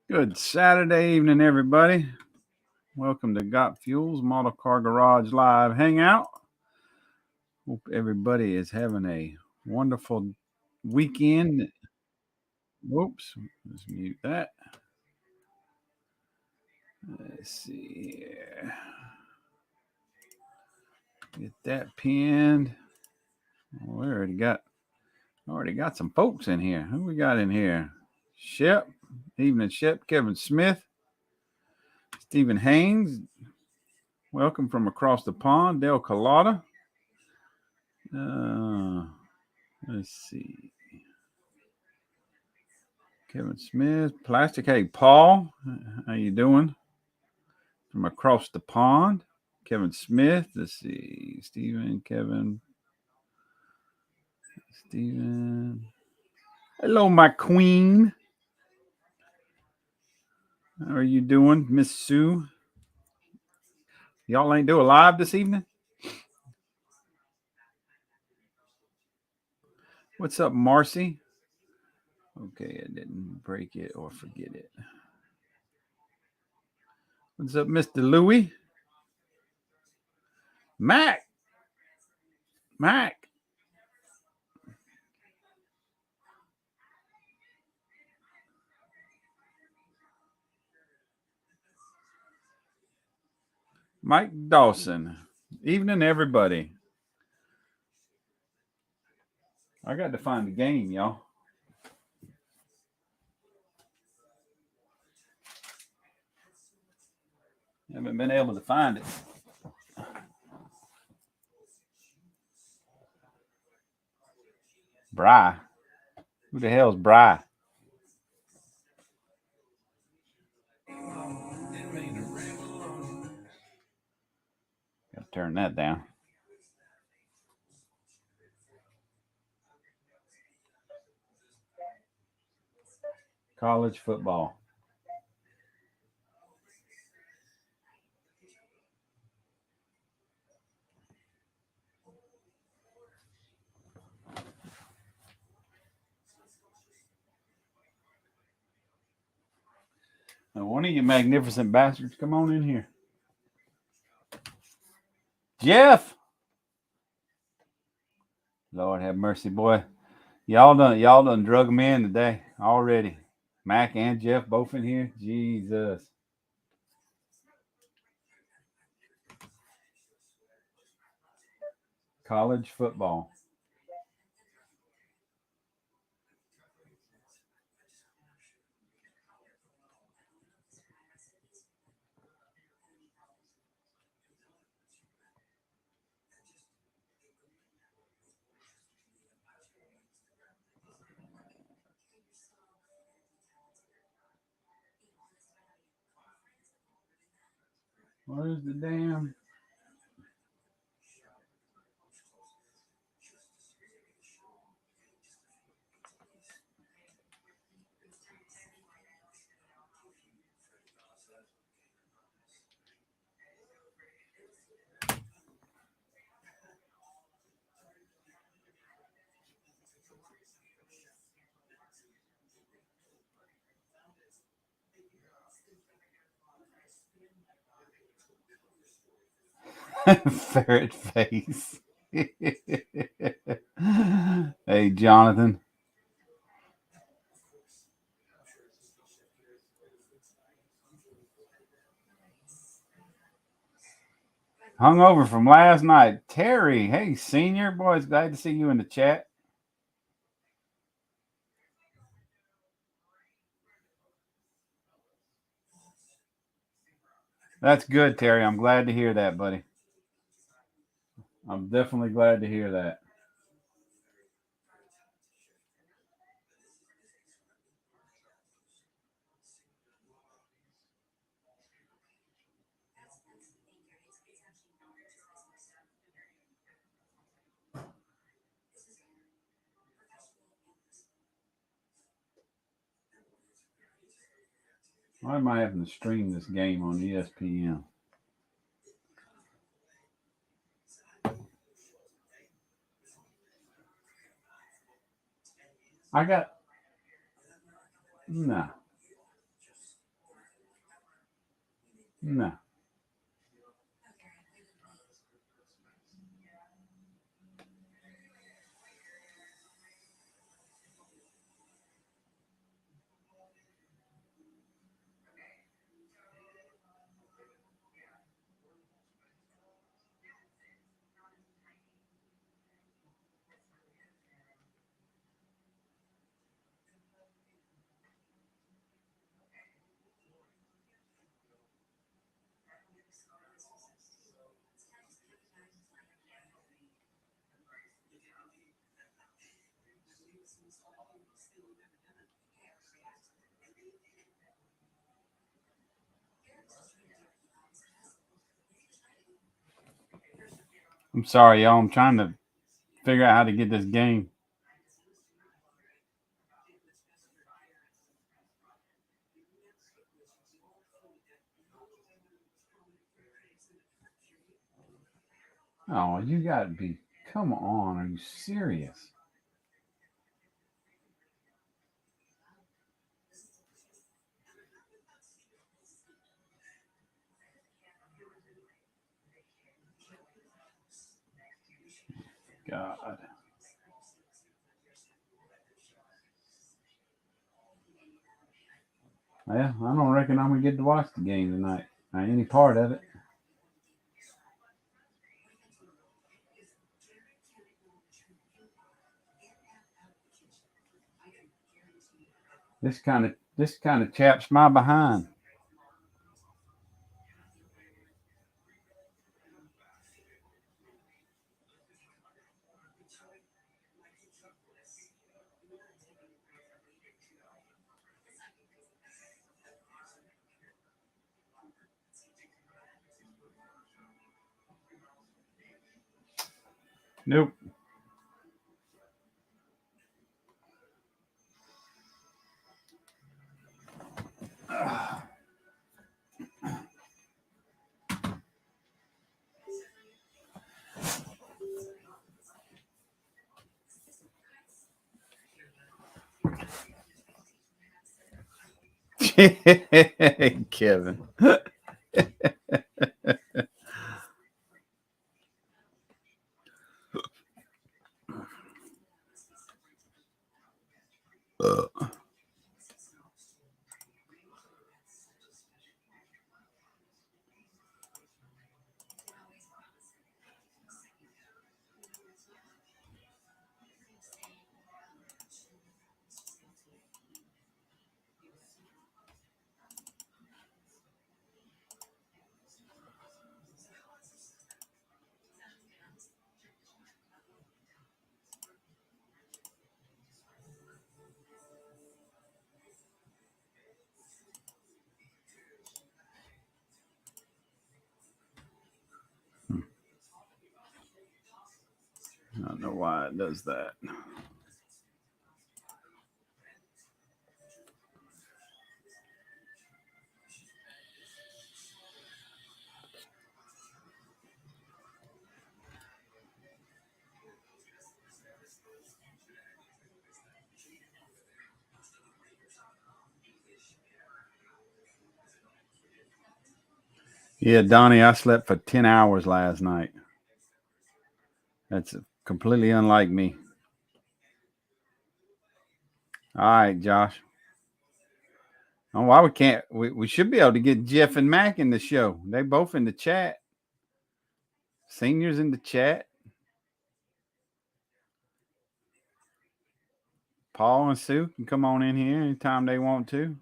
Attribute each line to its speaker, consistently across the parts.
Speaker 1: Good Saturday evening, everybody. Welcome to Got Fuels Model Car Garage Live Hangout. Hope everybody is having a wonderful weekend. Whoops, let's mute that. Let's see here. Get that pinned. We already got some folks in here. Who we got in here? Shep, evening Shep, Kevin Smith, Stephen Haynes. Welcome from across the pond, Dale Collada. Let's see. Kevin Smith, Plastic. Hey, Paul, how you doing? From across the pond. Kevin Smith. Let's see. Stephen, Kevin, Stephen. Hello, my queen. How are you doing, Miss Sue? Y'all ain't doing live this evening? What's up, Marcy? Okay, I didn't break it or forget it. What's up, Mr. Louie? Mac. Mike Dawson. Evening, everybody. I got to find the game, y'all. Haven't been able to find it. Bry. Who the hell's Bry? Gotta turn that down. College football. Now, one of you magnificent bastards, come on in here. Jeff. Lord have mercy, boy. Y'all done drug me in today already. Mac and Jeff both in here. Jesus. College football. Where's the damn? Ferret face. Hey, Jonathan. Hungover from last night. Terry. Hey, senior. Boys, glad to see you in the chat. That's good, Terry. I'm glad to hear that, buddy. I'm definitely glad to hear that. Why am I having to stream this game on ESPN? I got nah. No. I'm sorry, y'all. I'm trying to figure out how to get this game. Oh, you gotta be. Come on. Are you serious? God. Yeah, I don't reckon I'm gonna get to watch the game tonight. Or any part of it. This kind of chaps my behind. Nope. Kevin. I don't know why it does that. Yeah, Donnie, I slept for 10 hours last night. That's completely unlike me. All right, Josh. Oh, why we can't? We should be able to get Jeff and Mac in the show. They both in the chat. Seniors in the chat. Paul and Sue can come on in here anytime they want to.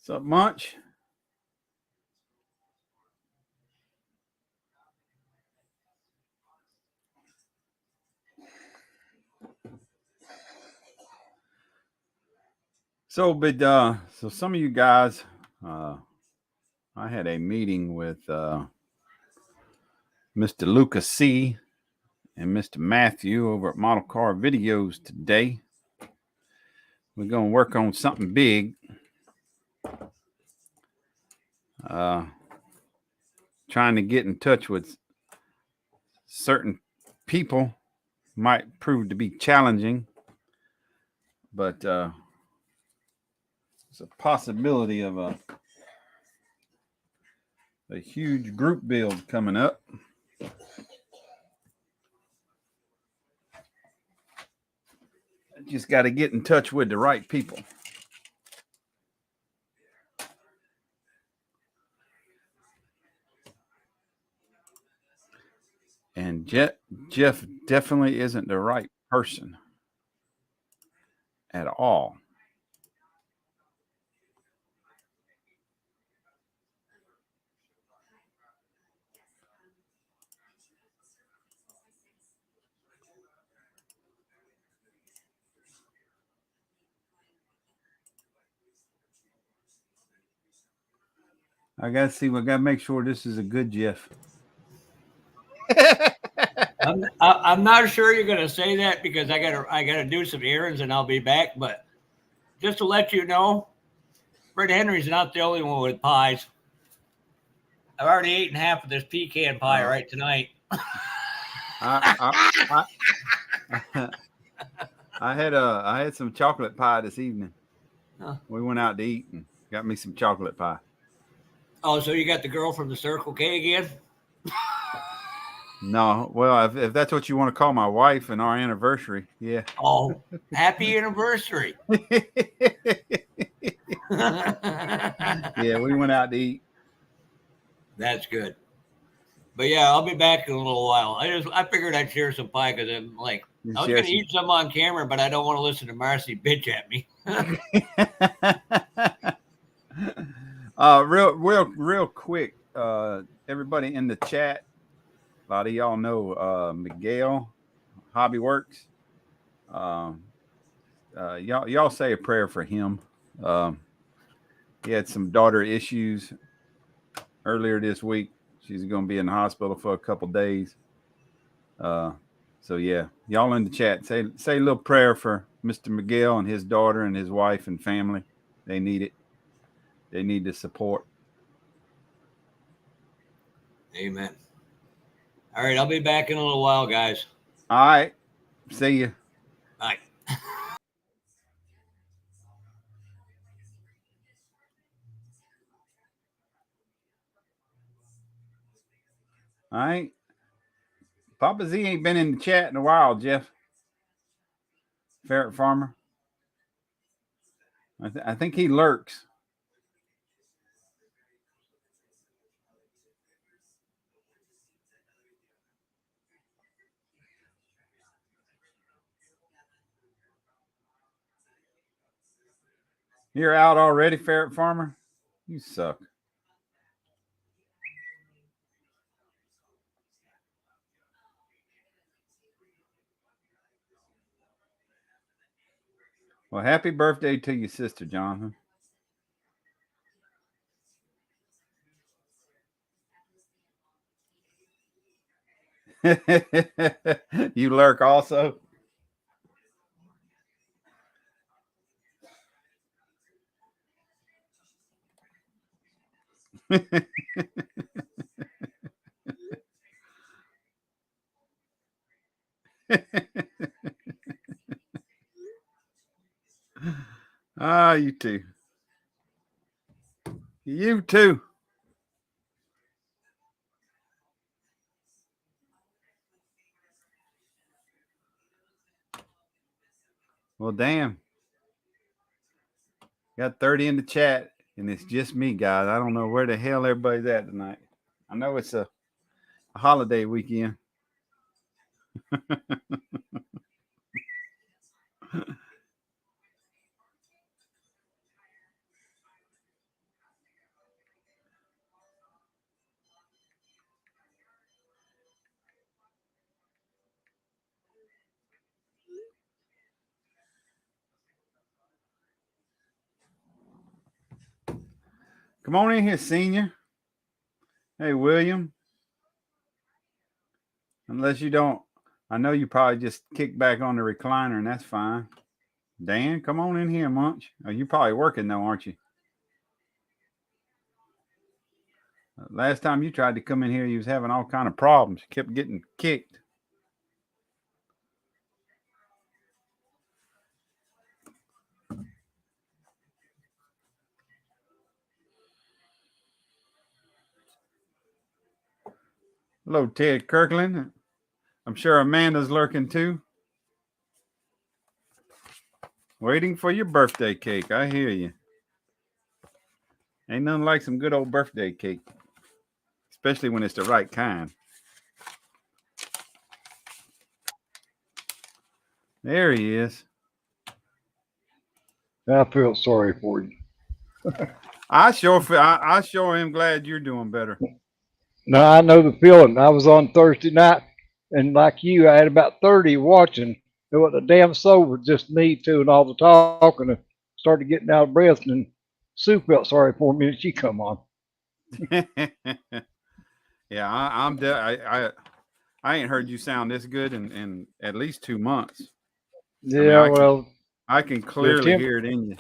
Speaker 1: What's up, Munch? So some of you guys, I had a meeting with Mr. Lucas C. and Mr. Matthew over at Model Car Videos today. We're going to work on something big. Trying to get in touch with certain people might prove to be challenging, but there's a possibility of a huge group build coming up. Just got to get in touch with the right people. And Jeff definitely isn't the right person at all. I gotta see. We gotta make sure this is a good Jeff.
Speaker 2: I'm not sure you're gonna say that because I gotta do some errands and I'll be back. But just to let you know, Fred Henry's not the only one with pies. I've already eaten half of this pecan pie right tonight.
Speaker 1: I had some chocolate pie this evening. Huh. We went out to eat and got me some chocolate pie.
Speaker 2: Oh, so you got the girl from the Circle K again?
Speaker 1: No, well, if that's what you want to call my wife and our anniversary, yeah.
Speaker 2: Oh, happy anniversary!
Speaker 1: Yeah, we went out to eat.
Speaker 2: That's good. But yeah, I'll be back in a little while. I figured I'd share some pie because I'm like I was going to eat some on camera, but I don't want to listen to Marcy bitch at me.
Speaker 1: Real quick, everybody in the chat, a lot of y'all know Miguel Hobbyworks. Y'all say a prayer for him. He had some daughter issues earlier this week. She's going to be in the hospital for a couple days. So yeah, y'all in the chat, say a little prayer for Mr. Miguel and his daughter and his wife and family. They need it. They need the support.
Speaker 2: Amen. All right, I'll be back in a little while, guys.
Speaker 1: All right. See you.
Speaker 2: Bye.
Speaker 1: All right. Papa Z ain't been in the chat in a while, Jeff. Ferret Farmer. I think he lurks. You're out already, Ferret Farmer? You suck. Well, happy birthday to your sister, Jonathan. You lurk also? You too. You too. Well, damn. Got 30 in the chat, and it's just me, guys. I don't know where the hell everybody's at tonight. I know it's a holiday weekend. Come on in here, senior. Hey, William. Unless you don't I know you probably just kicked back on the recliner, and that's fine. Dan, come on in here, Munch. Oh, you probably working though, aren't you? Last time you tried to come in here, you was having all kind of problems. You kept getting kicked. Hello, Ted Kirkland. I'm sure Amanda's lurking too. Waiting for your birthday cake. I hear you. Ain't nothing like some good old birthday cake, especially when it's the right kind. There he is.
Speaker 3: I feel sorry for you.
Speaker 1: I sure am glad you're doing better.
Speaker 3: No, I know the feeling. I was on Thursday night, and like you, I had about 30 watching. It was a damn sober, just me two and all the talking, and started getting out of breath. And Sue felt sorry for me, and she come on.
Speaker 1: Yeah, I ain't heard you sound this good in at least 2 months.
Speaker 3: Yeah, well,
Speaker 1: I can clearly hear it in you.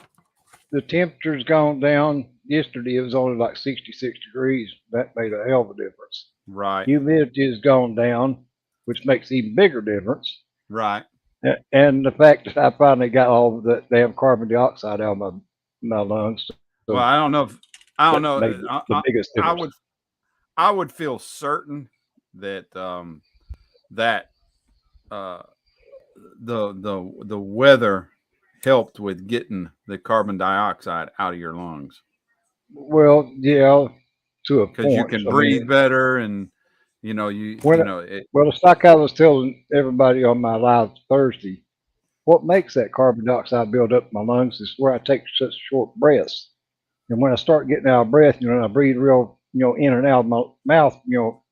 Speaker 3: The temperature's gone down. Yesterday it was only like 66 degrees. That made a hell of a difference.
Speaker 1: Right.
Speaker 3: Humidity has gone down, which makes even bigger difference.
Speaker 1: Right.
Speaker 3: And the fact that I finally got all of that damn carbon dioxide out of my lungs.
Speaker 1: So well, I don't know.
Speaker 3: The biggest difference.
Speaker 1: I would feel certain that the weather helped with getting the carbon dioxide out of your lungs.
Speaker 3: Well, yeah, to a point.
Speaker 1: Because you can breathe better, and well,
Speaker 3: it's like I was telling everybody on my live Thursday. What makes that carbon dioxide build up in my lungs is where I take such short breaths, and when I start getting out of breath, I breathe real, in and out of my mouth, real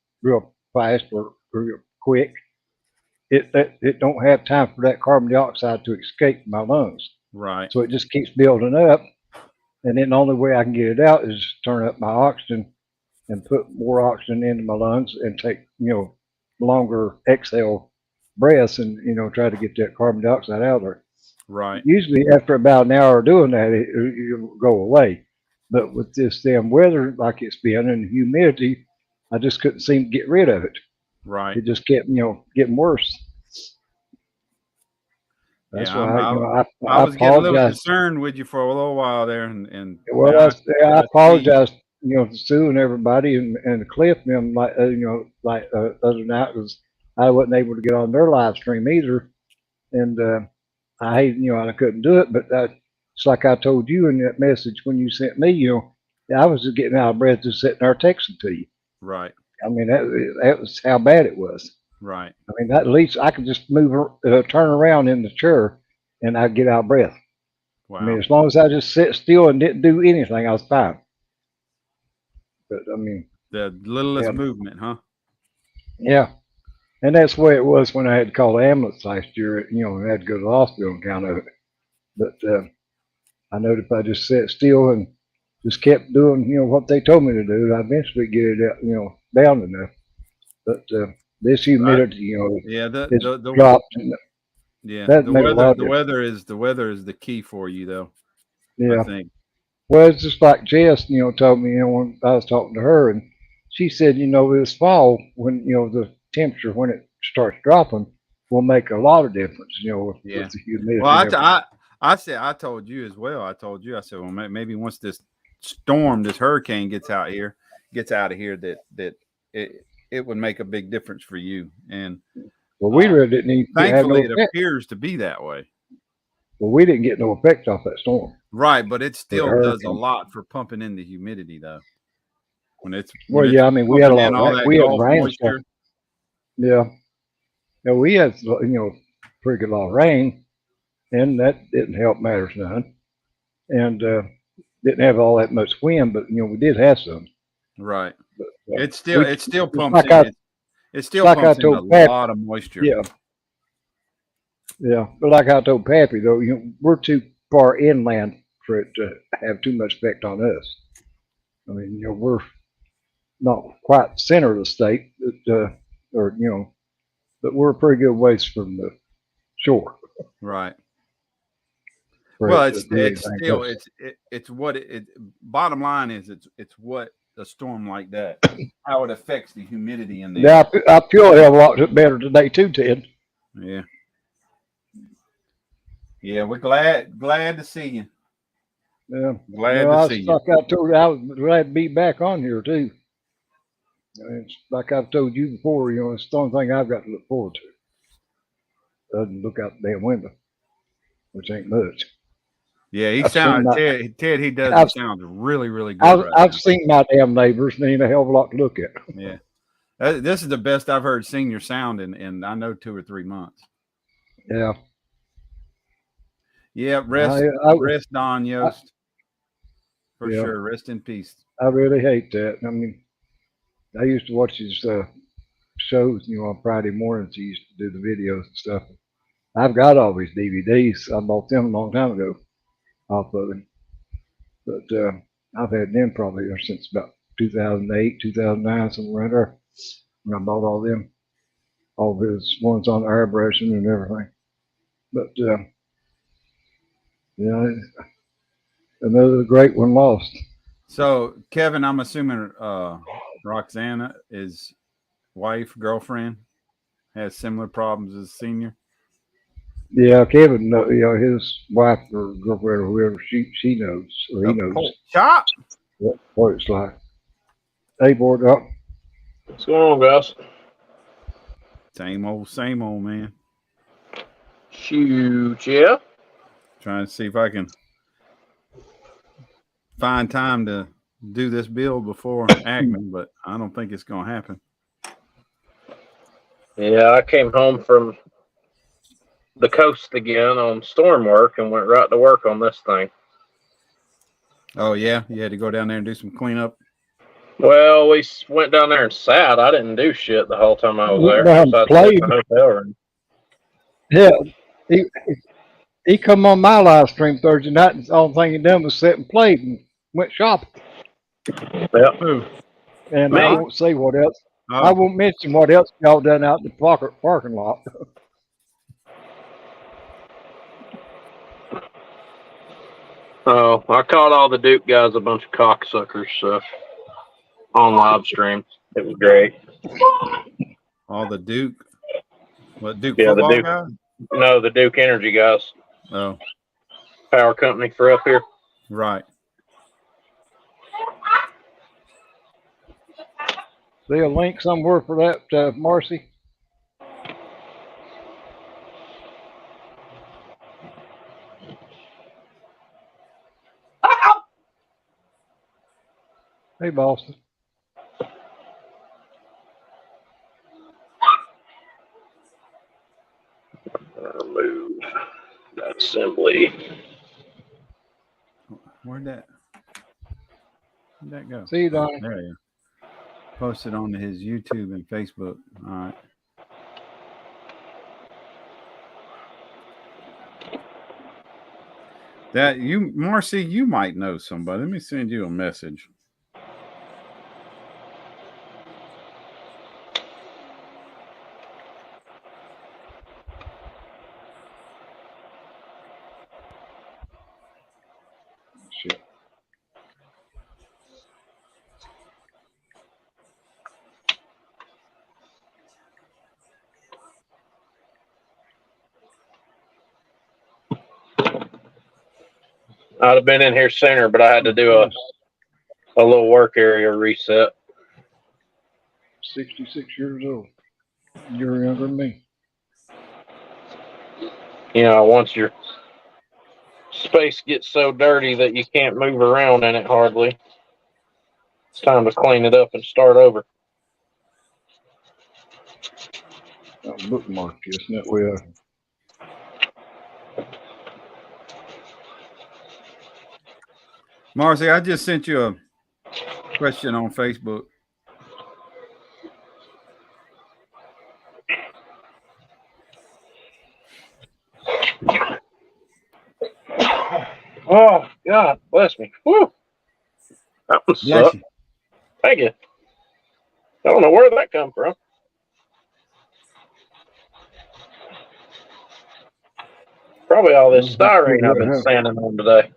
Speaker 3: fast or real quick. It don't have time for that carbon dioxide to escape my lungs.
Speaker 1: Right.
Speaker 3: So it just keeps building up, and then the only way I can get it out is turn up my oxygen and put more oxygen into my lungs and take longer exhale breaths and try to get that carbon dioxide out there.
Speaker 1: Right.
Speaker 3: Usually after about an hour of doing that, it'll go away. But with this damn weather like it's been and humidity, I just couldn't seem to get rid of it.
Speaker 1: Right.
Speaker 3: It just kept getting worse.
Speaker 1: That's why I was getting a little concerned with you for a little while there, and
Speaker 3: well, I apologize, to Sue and everybody and Cliff and them other night because I wasn't able to get on their live stream either, and I hate I couldn't do it, but it's like I told you in that message when you sent me, I was just getting out of breath just sitting there texting to you.
Speaker 1: Right.
Speaker 3: I mean that was how bad it was.
Speaker 1: Right.
Speaker 3: I mean, at least I could just turn around in the chair, and I'd get out of breath. Wow. I mean, as long as I just sit still and didn't do anything, I was fine. But I mean,
Speaker 1: the littlest movement, huh?
Speaker 3: Yeah, and that's the way it was when I had to call the ambulance last year. And had to go to the hospital on account of it. But I know if I just sat still and just kept doing, what they told me to do, I'd eventually get it out, down enough. But this humidity,
Speaker 1: the
Speaker 3: dropped.
Speaker 1: The weather is the key for you, though.
Speaker 3: Yeah.
Speaker 1: I think.
Speaker 3: Well, it's just like Jess, told me, when I was talking to her, and she said, this fall when the temperature when it starts dropping will make a lot of difference, with the humidity.
Speaker 1: Well, I told you as well. I said, well, maybe once this hurricane gets out of here, that it would make a big difference for you. And
Speaker 3: well, we really didn't even
Speaker 1: thankfully it appears to be that way.
Speaker 3: Well, we didn't get no effect off that storm.
Speaker 1: Right, but it still does a lot for pumping in the humidity, though.
Speaker 3: I mean, we had a lot. We had rain. Yeah, we had pretty good lot of rain, and that didn't help matters none. And didn't have all that much wind, but we did have some.
Speaker 1: Right. But, it still pumps in. It still pumps in a lot of moisture.
Speaker 3: Yeah. Yeah, but like I told Pappy, though, we're too far inland for it to have too much effect on us. I mean, we're not quite the center of the state, but but we're a pretty good ways from the shore.
Speaker 1: Right.
Speaker 3: for
Speaker 1: Well,
Speaker 3: it to do
Speaker 1: it's
Speaker 3: anything
Speaker 1: still
Speaker 3: else.
Speaker 1: it's what bottom line is it's what a storm like that, how it affects the humidity in there.
Speaker 3: Yeah, I feel a hell of a lot better today too, Ted.
Speaker 1: Yeah. Yeah, we're glad to see you.
Speaker 3: Yeah.
Speaker 1: Glad
Speaker 3: Well,
Speaker 1: to
Speaker 3: I
Speaker 1: see
Speaker 3: was
Speaker 1: you.
Speaker 3: like I told you, I was glad to be back on here too. And it's like I've told you before, it's the only thing I've got to look forward to. Other than look out the damn window, which ain't much.
Speaker 1: Yeah, he
Speaker 3: I've seen
Speaker 1: sounds
Speaker 3: my,
Speaker 1: Ted. He does. He
Speaker 3: I've,
Speaker 1: sounds really, really good
Speaker 3: I've,
Speaker 1: right
Speaker 3: I've
Speaker 1: now.
Speaker 3: seen my damn neighbors, and ain't a hell of a lot to look at.
Speaker 1: Yeah, this is the best I've heard senior sound in I know 2 or 3 months.
Speaker 3: Yeah.
Speaker 1: Yeah,
Speaker 3: I,
Speaker 1: rest on Yost for
Speaker 3: yeah,
Speaker 1: sure. Rest in peace.
Speaker 3: I really hate that. I mean, I used to watch his shows, on Friday mornings. He used to do the videos and stuff. I've got all his DVDs. I bought them a long time ago off of him. But I've had them probably ever since about 2008, 2009, somewhere around there. When I bought all them, all his ones on airbrushing and everything. But another great one lost.
Speaker 1: So, Kevin, I'm assuming Roxana, his wife, girlfriend, has similar problems as senior.
Speaker 3: Yeah, Kevin, his wife or girlfriend or whoever, she knows or he knows
Speaker 1: Chop.
Speaker 3: what it's like. Hey, board up.
Speaker 4: What's going on, guys?
Speaker 1: Same old man.
Speaker 4: Shoot, yeah.
Speaker 1: Trying to see if I can find time to do this build before Acme, but I don't think it's going to happen.
Speaker 4: Yeah, I came home from the coast again on storm work and went right to work on this thing.
Speaker 1: Oh, yeah? You had to go down there and do some cleanup?
Speaker 4: Well, we went down there and sat. I didn't do shit the whole time I was
Speaker 3: Went
Speaker 4: there.
Speaker 3: down
Speaker 4: So I
Speaker 3: and played.
Speaker 4: in the hotel room.
Speaker 3: Yeah, he come on my live stream Thursday night, and the only thing he done was sit and played and went shopping.
Speaker 4: Yeah.
Speaker 1: Who?
Speaker 3: And
Speaker 4: Me.
Speaker 3: I won't say what else.
Speaker 1: Oh.
Speaker 3: I won't mention what else y'all done out in the parking lot.
Speaker 4: Oh, I caught all the Duke guys a bunch of cocksuckers on live stream. It was great.
Speaker 1: All the Duke? What, Duke
Speaker 4: Yeah, the
Speaker 1: football
Speaker 4: Duke.
Speaker 1: guy?
Speaker 4: No, the Duke Energy guys.
Speaker 1: Oh,
Speaker 4: Power company for up here.
Speaker 1: right.
Speaker 3: See a link somewhere for that, Marcy? Hey, Boston.
Speaker 4: Remove that assembly.
Speaker 1: Where'd that go?
Speaker 3: See you, Donnie.
Speaker 1: There you go. Posted on his YouTube and Facebook. All right. That you, Marcy, you might know somebody. Let me send you a message.
Speaker 3: Shit.
Speaker 4: I'd have been in here sooner, but I had to do a little work area reset.
Speaker 3: 66 years old. You're younger than me.
Speaker 4: Once your space gets so dirty that you can't move around in it hardly, it's time to clean it up and start over.
Speaker 3: I'll bookmark this, and that way
Speaker 1: Marcy, I just sent you a question on Facebook.
Speaker 4: Oh, God, bless me. Whew. That one
Speaker 1: Bless
Speaker 4: sucked.
Speaker 1: you.
Speaker 4: Thank you. I don't know where that come from. Probably all this styrene I've been sanding on today.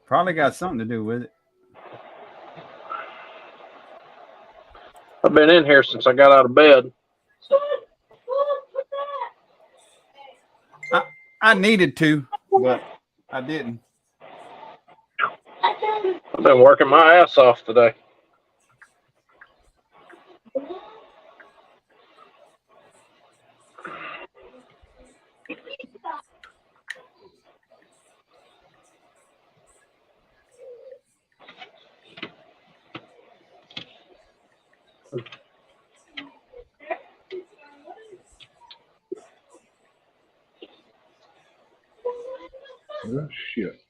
Speaker 1: Probably got something to do with it.
Speaker 4: I've been in here since I got out of bed.
Speaker 1: I needed to, but I didn't.
Speaker 4: I've been working my ass off today.
Speaker 3: Oh, shit.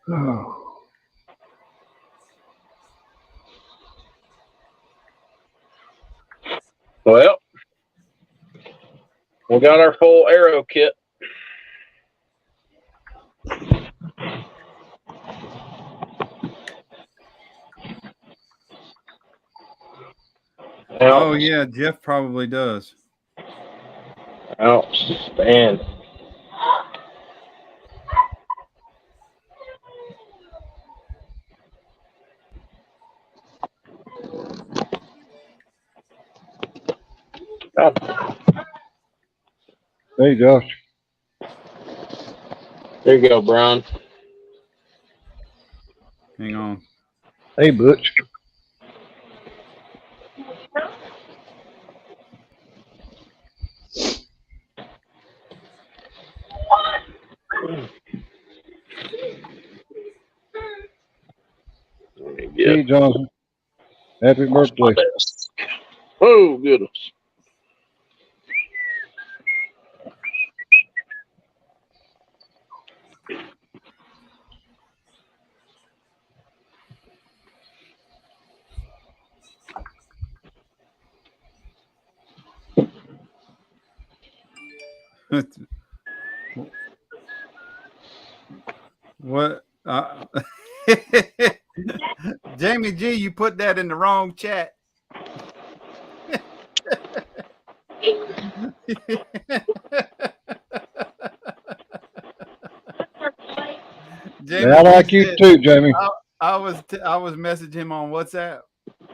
Speaker 3: Oh.
Speaker 4: Well, we got our full aero kit.
Speaker 1: Oh yeah, Jeff probably does.
Speaker 4: Outstanding.
Speaker 3: Hey, Josh.
Speaker 4: There you go, Brian.
Speaker 1: Hang on.
Speaker 3: Hey, Butch. Hey, Johnson. Happy birthday.
Speaker 4: Oh, goodness.
Speaker 1: What? Jamie G, you put that in the wrong chat.
Speaker 3: Jamie, I like you too, Jamie.
Speaker 1: I was messaging him on WhatsApp,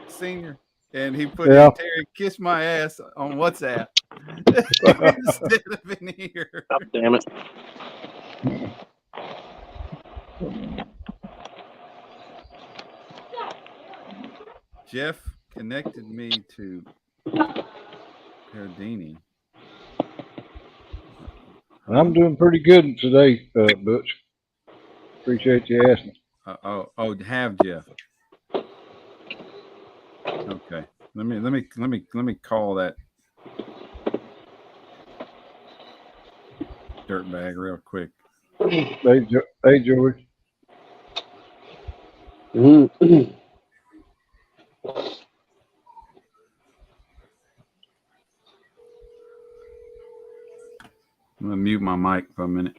Speaker 1: Senior, and he put in Terry kiss my ass on WhatsApp instead of in here.
Speaker 4: Oh, damn it.
Speaker 1: Jeff connected me to Perdini.
Speaker 3: I'm doing pretty good today, Butch. Appreciate you asking.
Speaker 1: Have Jeff. Okay. Let me call that dirtbag real quick.
Speaker 3: Hey, Joey.
Speaker 1: I'm gonna mute my mic for a minute.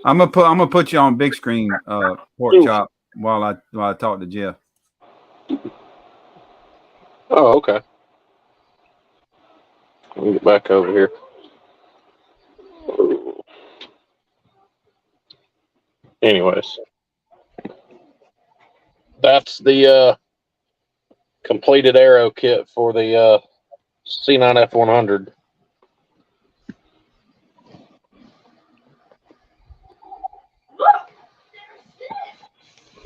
Speaker 1: I'm gonna put you on big screen, pork chop, while I talk to Jeff.
Speaker 4: Oh, okay. Let me get back over here. Anyways, that's the completed aero kit for the C9F100.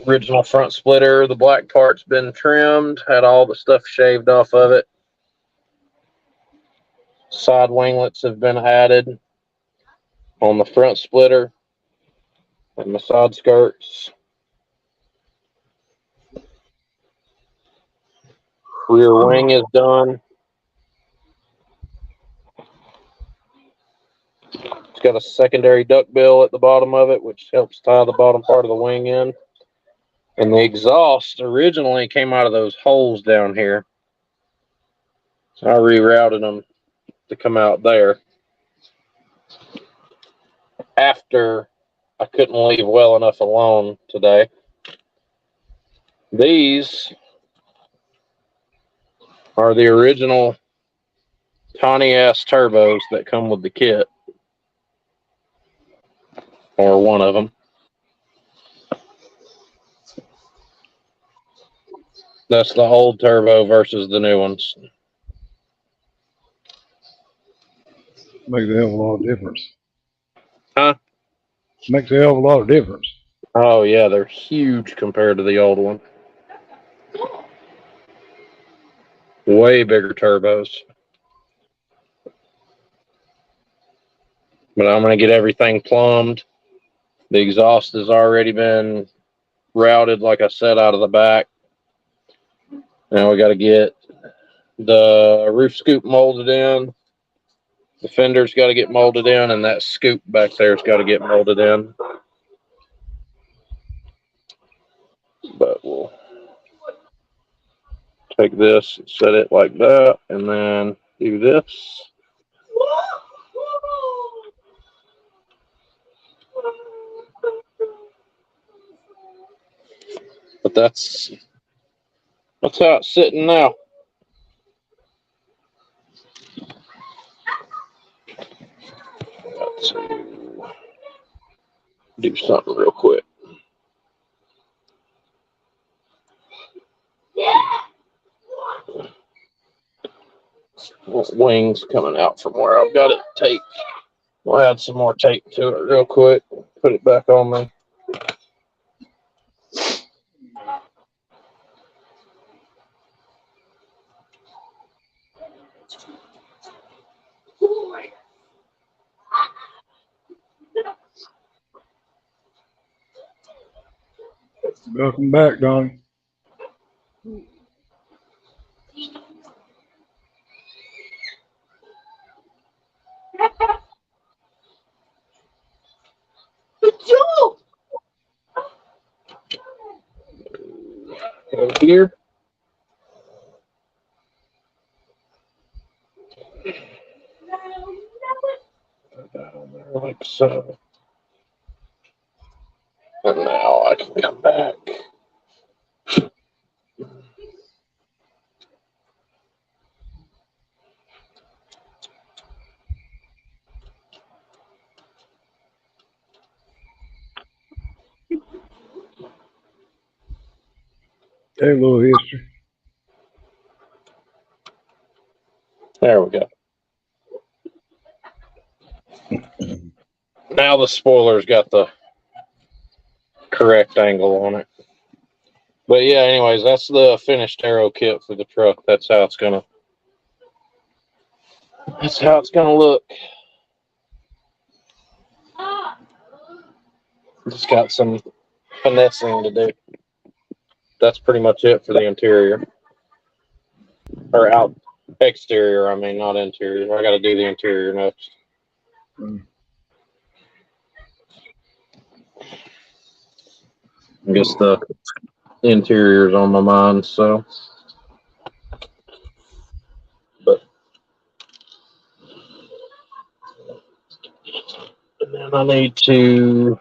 Speaker 4: Original front splitter, the black part's been trimmed, had all the stuff shaved off of it. Side winglets have been added on the front splitter and the side skirts. Rear wing is done. It's got a secondary duck bill at the bottom of it, which helps tie the bottom part of the wing in. And the exhaust originally came out of those holes down here. So I rerouted them to come out there. After I couldn't leave well enough alone today. These are the original tiny ass turbos that come with the kit, or one of them. That's the old turbo versus the new ones.
Speaker 3: Makes a hell of a lot of difference.
Speaker 4: Huh?
Speaker 3: Makes a hell of a lot of difference.
Speaker 4: Oh yeah, they're huge compared to the old one. Way bigger turbos. But I'm going to get everything plumbed. The exhaust has already been routed, like I said, out of the back. Now we got to get the roof scoop molded in. The fender's got to get molded in, and that scoop back there's got to get molded in. But we'll take this and set it like that, and then do this. But that's how it's sitting now. Got to do something real quick. Wings coming out from where I've got it taped. We'll add some more tape to it real quick. Put it back on me.
Speaker 3: Welcome back, Donnie.
Speaker 4: Over here. Put that on there like so. And now I can come back.
Speaker 3: Hey, a little history.
Speaker 4: There we go. Now the spoiler's got the correct angle on it. But yeah, anyways, that's the finished aero kit for the truck. That's how it's gonna look. Just got some finessing to do. That's pretty much it for the interior. Or out exterior, I mean, not interior. I gotta do the interior next. I guess the interior's on my mind, so. But and then I need to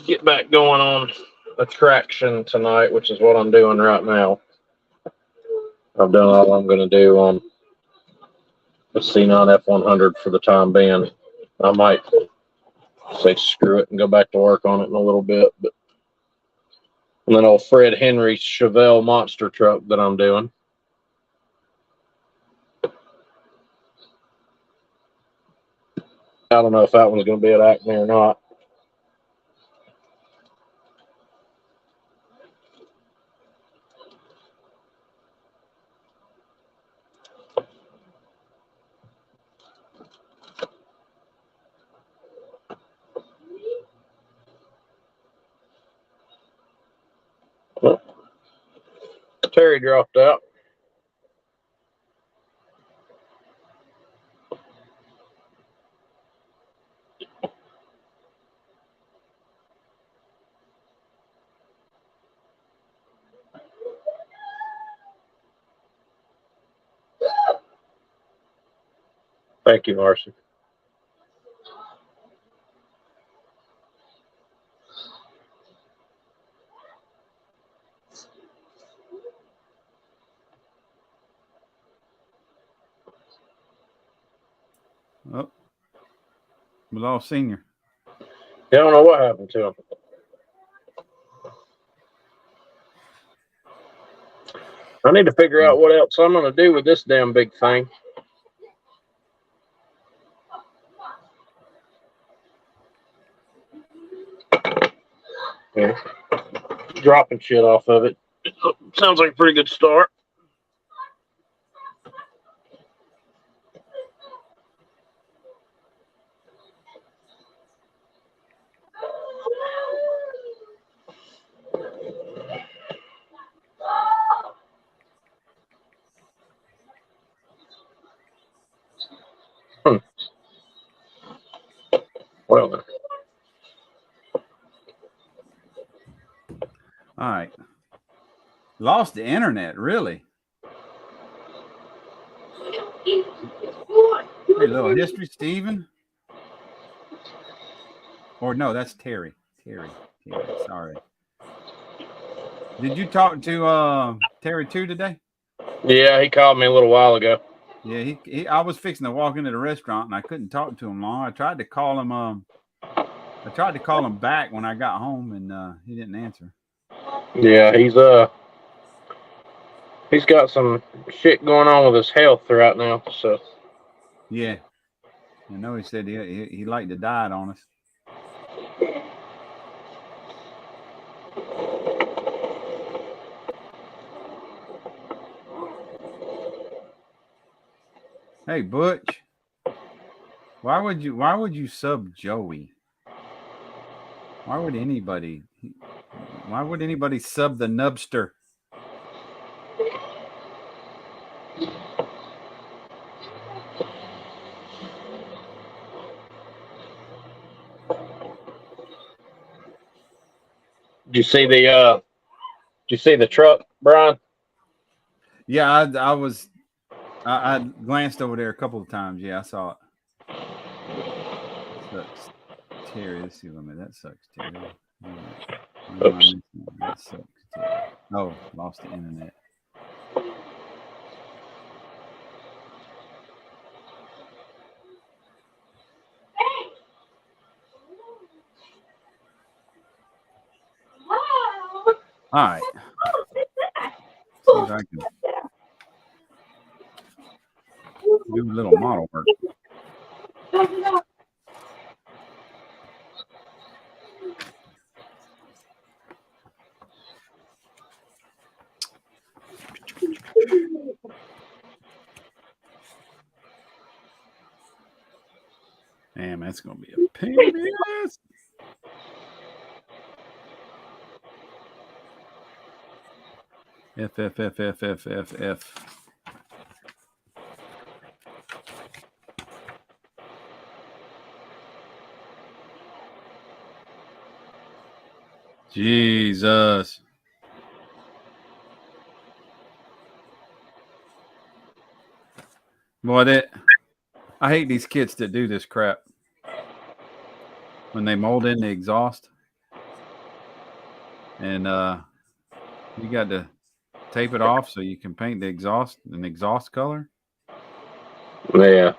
Speaker 4: get back going on attraction tonight, which is what I'm doing right now. I've done all I'm going to do on the C9 F100 for the time being. I might say screw it and go back to work on it in a little bit. But and then old Fred Henry's Chevelle monster truck that I'm doing. I don't know if that one's going to be at Acme or not. Well, Terry dropped out. Thank you, Marcy.
Speaker 1: Oh, we lost Senior.
Speaker 4: Yeah, I don't know what happened to him. I need to figure out what else I'm going to do with this damn big thing. Yeah. Dropping shit off of it. Sounds like a pretty good start. Well then.
Speaker 1: All right. Lost the internet, really. Hey, little history, Stephen. Or no, that's Terry. Terry. Sorry. Did you talk to Terry too today?
Speaker 4: Yeah, he called me a little while ago.
Speaker 1: Yeah, I was fixing to walk into the restaurant and I couldn't talk to him long. I tried to call him back when I got home and he didn't answer.
Speaker 4: Yeah, he's got some shit going on with his health right now, so.
Speaker 1: Yeah. I know he said he liked to diet on us. Hey, Butch. Why would you sub Joey? Why would anybody sub the Nubster?
Speaker 4: Did you see the truck, Brian?
Speaker 1: Yeah, I glanced over there a couple of times. Yeah, I saw it. Sucks, Terry. Let's see what I mean. That sucks, Terry.
Speaker 4: Oops.
Speaker 1: That sucks, Terry. Oh, lost the internet. All right. See if I can do a little model work. Damn, that's gonna be a pain in the ass. F. Jesus. Boy, I hate these kits that do this crap. When they mold in the exhaust. And you got to tape it off so you can paint the exhaust an exhaust color.
Speaker 4: Yeah.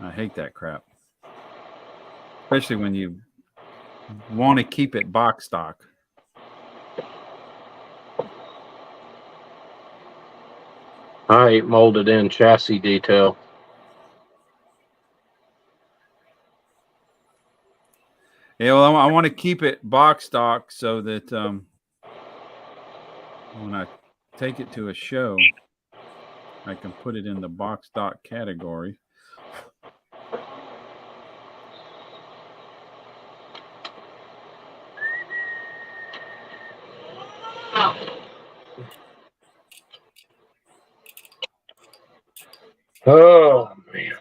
Speaker 1: I hate that crap. Especially when you want to keep it box stock.
Speaker 4: I hate molded in chassis detail.
Speaker 1: Yeah, well, I want to keep it box stock so that when I take it to a show, I can put it in the box stock category.
Speaker 4: Oh, man.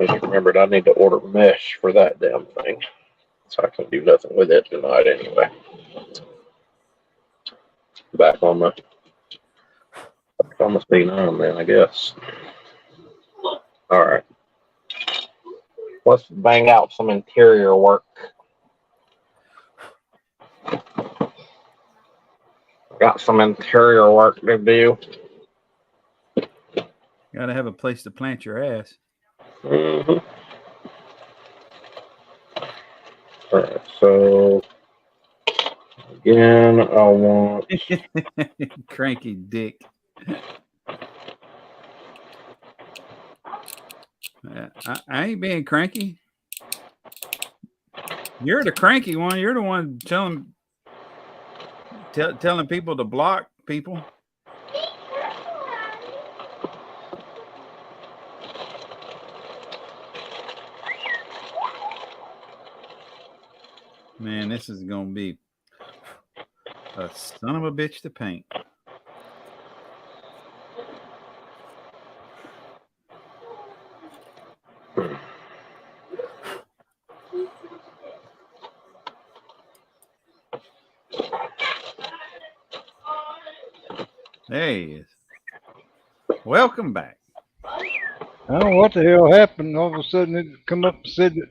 Speaker 4: just remembered I need to order mesh for that damn thing. So I can do nothing with it tonight anyway. Back on the C9 then, I guess. All right. Let's bang out some interior work. Got some interior work to do.
Speaker 1: Gotta have a place to plant your ass.
Speaker 4: Mm-hmm. All right, so again, I want
Speaker 1: Cranky dick. I ain't being cranky. You're the cranky one. You're the one telling people to block people. Man, this is gonna be a son of a bitch to paint. There he is. Welcome back.
Speaker 3: I don't know what the hell happened. All of a sudden, it come up and said that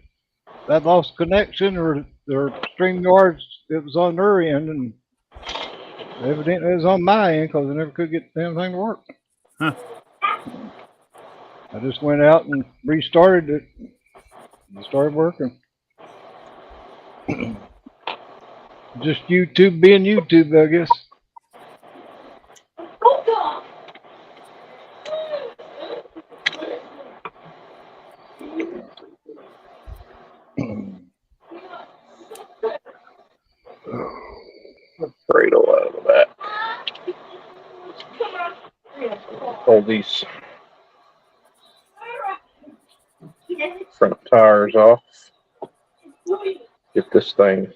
Speaker 3: I lost connection, or StreamYard, it was on their end, and evidently it was on my end because I never could get the damn thing to work.
Speaker 1: Huh.
Speaker 3: I just went out and restarted it. It started working. Just YouTube being YouTube, I guess.
Speaker 4: Cradle out of the back. Pull these front tires off. Get this thing.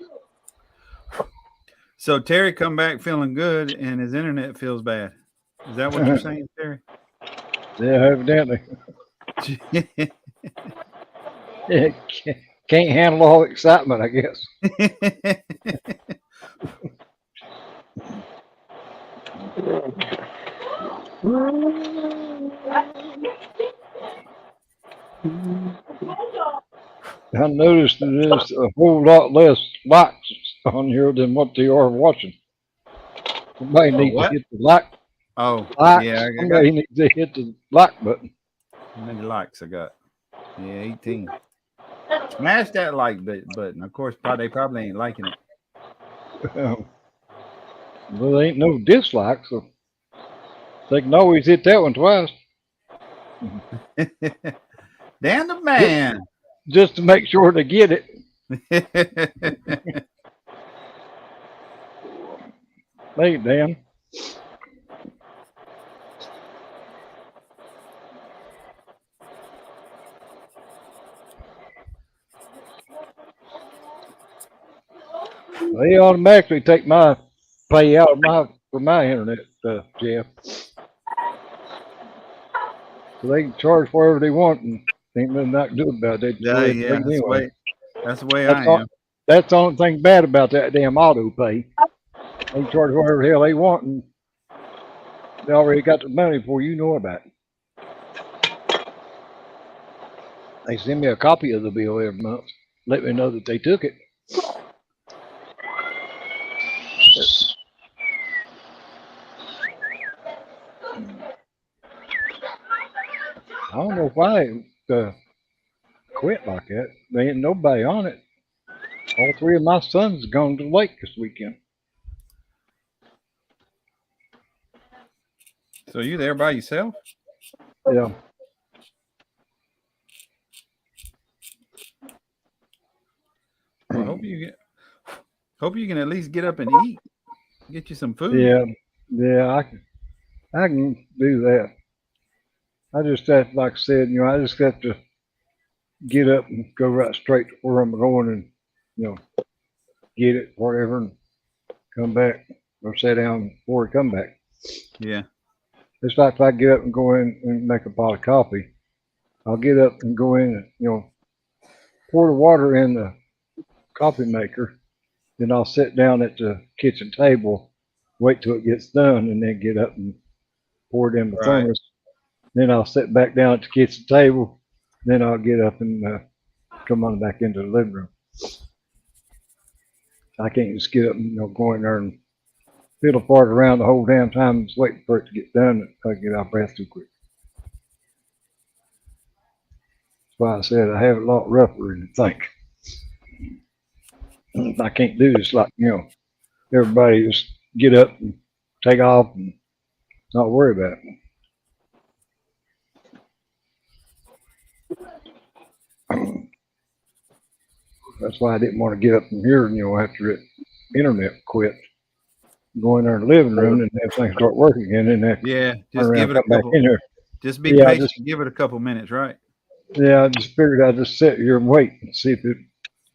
Speaker 1: So Terry come back feeling good, and his internet feels bad. Is that what you're saying, Terry?
Speaker 3: Yeah, evidently. Can't handle all the excitement, I guess. I noticed that there's a whole lot less likes on here than what they are watching. Somebody needs to hit the like.
Speaker 1: Oh,
Speaker 3: likes.
Speaker 1: yeah.
Speaker 3: Somebody needs to hit the like button.
Speaker 1: How many likes I got? Yeah, 18. Smash that like button. Of course, they probably ain't liking it.
Speaker 3: Well, there ain't no dislikes, so they can always hit that one twice.
Speaker 1: Dan the man.
Speaker 3: Just to make sure they get it. Hey, Dan. They automatically take my pay out of for my internet stuff, Jeff. So they can charge whatever they want, and ain't nothing I can do about it.
Speaker 1: Yeah, that's the way I am.
Speaker 3: That's the only thing bad about that damn auto pay. They charge whatever the hell they want, and they already got the money before you know about it. They send me a copy of the bill every month, let me know that they took it. I don't know why it quit like that. There ain't nobody on it. All three of my sons gone to the lake this weekend.
Speaker 1: So you there by yourself?
Speaker 3: Yeah.
Speaker 1: Well, hope you can at least get up and eat. Get you some food.
Speaker 3: Yeah, I can do that. I just have, like I said, I just have to get up and go right straight to where I'm going and, get it, whatever, and come back or sit down before I come back.
Speaker 1: Yeah.
Speaker 3: It's like if I get up and go in and make a pot of coffee, I'll get up and go in and, pour the water in the coffee maker. Then I'll sit down at the kitchen table, wait till it gets done, and then get up and pour it in the
Speaker 1: Right.
Speaker 3: thermos. Then I'll sit back down at the kitchen table. Then I'll get up and come on back into the living room. I can't just get up and go in there and fiddle fart around the whole damn time, just waiting for it to get done. I get out of breath too quick. That's why I said I have it a lot rougher than you think. I can't do this like everybody just get up and take off and not worry about it. That's why I didn't want to get up from here, after the internet quit. Go in there in the living room and have things start working again. And then
Speaker 1: Yeah, just give it a
Speaker 3: back
Speaker 1: couple.
Speaker 3: in there.
Speaker 1: Just be
Speaker 3: Yeah,
Speaker 1: patient. Give it a couple minutes, right?
Speaker 3: Yeah, I just figured I'd just sit here and wait and see if it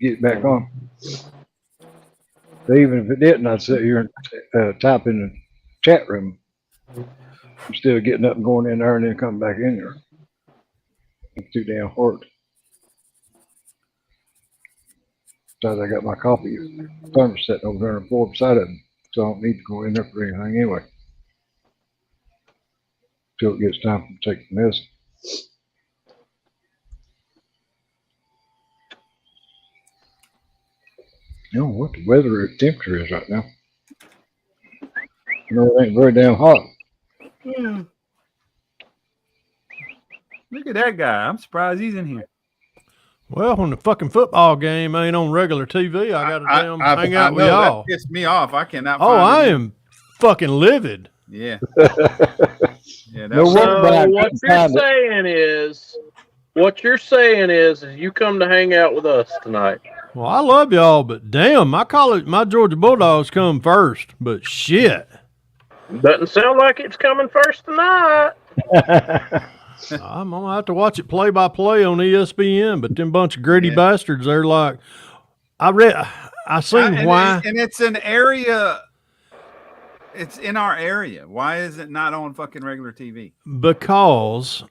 Speaker 3: get back on. So even if it didn't, I'd sit here and type in the chat room instead of getting up and going in there and then coming back in there. It's too damn hard. Besides, I got my coffee thermos sitting over there on the floor beside it, so I don't need to go in there for anything anyway. Till it gets time to take the medicine. You know what the weather temperature is right now. It ain't very damn hot.
Speaker 1: Yeah. Look at that guy. I'm surprised he's in here.
Speaker 5: Well, when the fucking football game ain't on regular TV, I got to damn hang out with
Speaker 1: that
Speaker 5: y'all.
Speaker 1: pissed me off. I cannot.
Speaker 5: Oh, I am fucking livid.
Speaker 1: Yeah. Yeah.
Speaker 3: No
Speaker 1: That's
Speaker 3: wonder
Speaker 4: So
Speaker 3: I
Speaker 4: what
Speaker 3: couldn't
Speaker 4: you're
Speaker 3: find it.
Speaker 4: saying is you come to hang out with us tonight.
Speaker 5: Well, I love y'all, but damn, my Georgia Bulldogs come first. But shit,
Speaker 4: Doesn't sound like it's coming first tonight.
Speaker 5: I'm gonna have to watch it play by play on ESPN. But them bunch of gritty bastards, they're like, I seen why,
Speaker 1: and it's an area. It's in our area. Why is it not on fucking regular TV?
Speaker 5: because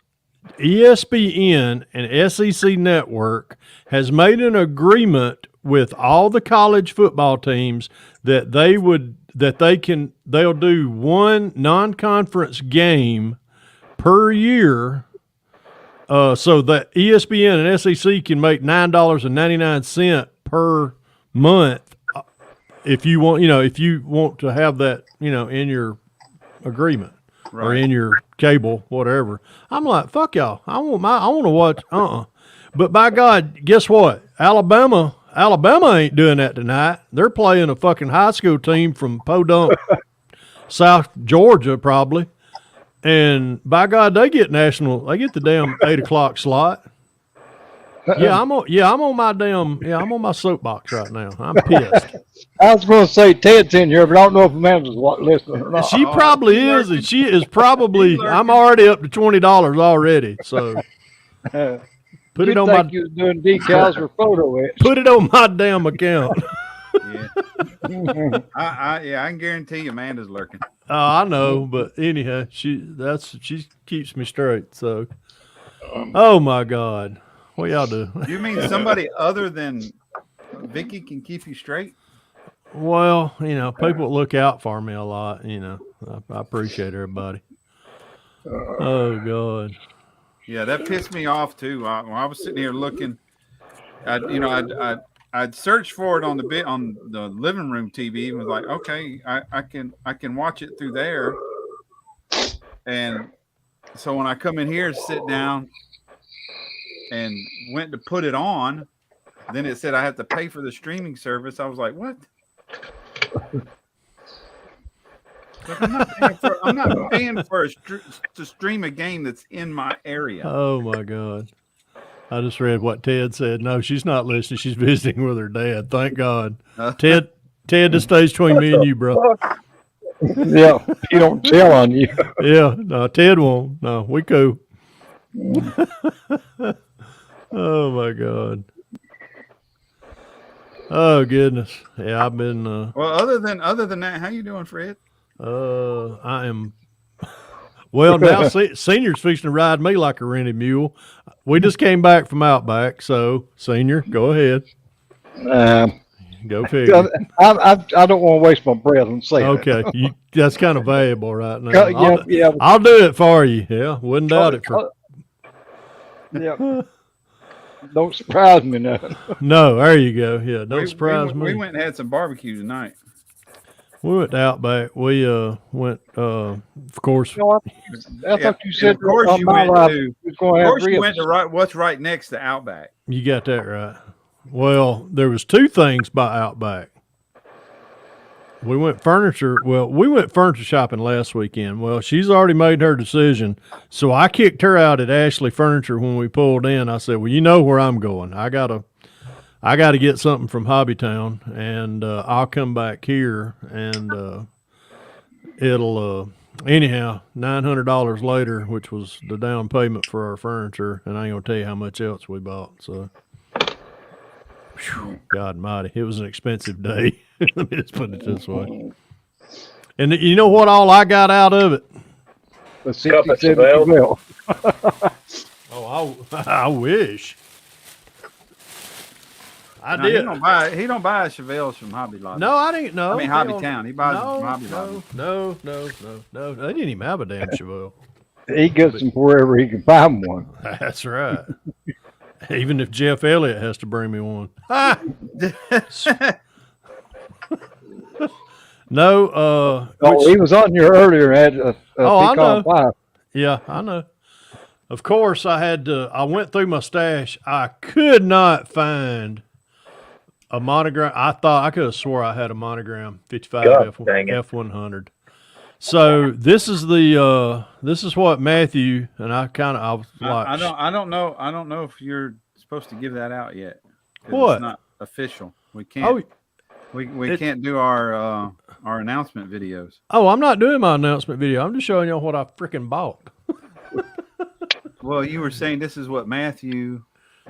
Speaker 5: ESPN and SEC Network has made an agreement with all the college football teams that they'll do one non-conference game per year, so that ESPN and SEC can make $9.99 per month if you want to have that in your agreement.
Speaker 1: Right.
Speaker 5: Or in your cable, whatever. I'm like, fuck y'all. I want to watch. But by God, guess what? Alabama ain't doing that tonight. They're playing a fucking high school team from Podunk, South Georgia, probably. And by God, they get the damn 8:00 slot. I'm on my soapbox right now. I'm pissed.
Speaker 3: I was going to say Ted's in here, but I don't know if Amanda's listening or not.
Speaker 5: She probably is, and she is probably. I'm already up to $20 already. So put it on my.
Speaker 3: You was doing decals or photo it.
Speaker 5: Put it on my damn account.
Speaker 1: Yeah. I can guarantee you Amanda's lurking.
Speaker 5: I know, but anyhow, she keeps me straight. So, oh my God, what y'all do?
Speaker 1: You mean somebody other than Vicky can keep you straight?
Speaker 5: Well, people look out for me a lot. I appreciate everybody. Oh God.
Speaker 1: Yeah, that pissed me off too. When I was sitting here looking, I'd searched for it on the living room TV and was like, okay, I can watch it through there. And so when I come in here, sit down, and went to put it on, then it said I have to pay for the streaming service. I was like, what? I'm not paying to stream a game that's in my area.
Speaker 5: Oh my God. I just read what Ted said. No, she's not listening. She's visiting with her dad. Thank God. Ted, this stays between me and you, bro.
Speaker 3: Yeah, he don't tell on you.
Speaker 5: Yeah, no, Ted won't. No, we cool. Oh my God. Oh goodness. Yeah, I've been.
Speaker 1: Well, other than that, how you doing, Fred?
Speaker 5: I am. Well, now Senior's fixing to ride me like a rented mule. We just came back from Outback, so Senior, go ahead. Go figure.
Speaker 3: I don't want to waste my breath on saying
Speaker 5: Okay,
Speaker 3: it.
Speaker 5: that's kind of valuable right now.
Speaker 3: Yeah.
Speaker 5: I'll do it for you. Yeah, wouldn't doubt it.
Speaker 3: Yeah. Don't surprise me now.
Speaker 5: No, there you go. Yeah, don't surprise me.
Speaker 1: We went and had some barbecue tonight.
Speaker 5: We went to Outback. We went, of course.
Speaker 3: I thought you said
Speaker 1: of course you went to. Of course you went to what's right next to Outback.
Speaker 5: You got that right. Well, there was two things by Outback. We went furniture shopping last weekend. Well, she's already made her decision, so I kicked her out at Ashley Furniture when we pulled in. I said, "Well, you know where I'm going. I gotta get something from Hobbytown, and I'll come back here, and it'll anyhow $900 later, which was the down payment for our furniture, and I ain't gonna tell you how much else we bought. So, whew, God Almighty, it was an expensive day. Let me just put it this way. And you know what? All I got out of it.
Speaker 3: The 67 well.
Speaker 5: Oh, I wish. I
Speaker 1: No,
Speaker 5: did.
Speaker 1: He don't buy Chevelle's from Hobby Lobby.
Speaker 5: No, I didn't know.
Speaker 1: I mean Hobbytown. He buys them from Hobby Lobby.
Speaker 5: No. They didn't even have a damn Chevelle.
Speaker 3: He gets them wherever he can find one.
Speaker 5: That's right. Even if Jeff Elliott has to bring me one. No.
Speaker 3: He was on here earlier at a
Speaker 5: I know.
Speaker 3: Pie.
Speaker 5: Yeah, I know. Of course, I went through my stash. I could not find a monogram. I thought I could have swore I had a monogram 55 F100. So this is what Matthew and I was like.
Speaker 1: I don't know if you're supposed to give that out yet.
Speaker 5: What?
Speaker 1: It's not official. We can't. We can't do our announcement videos.
Speaker 5: Oh, I'm not doing my announcement video. I'm just showing y'all what I freaking bought.
Speaker 1: Well, you were saying this is what Matthew.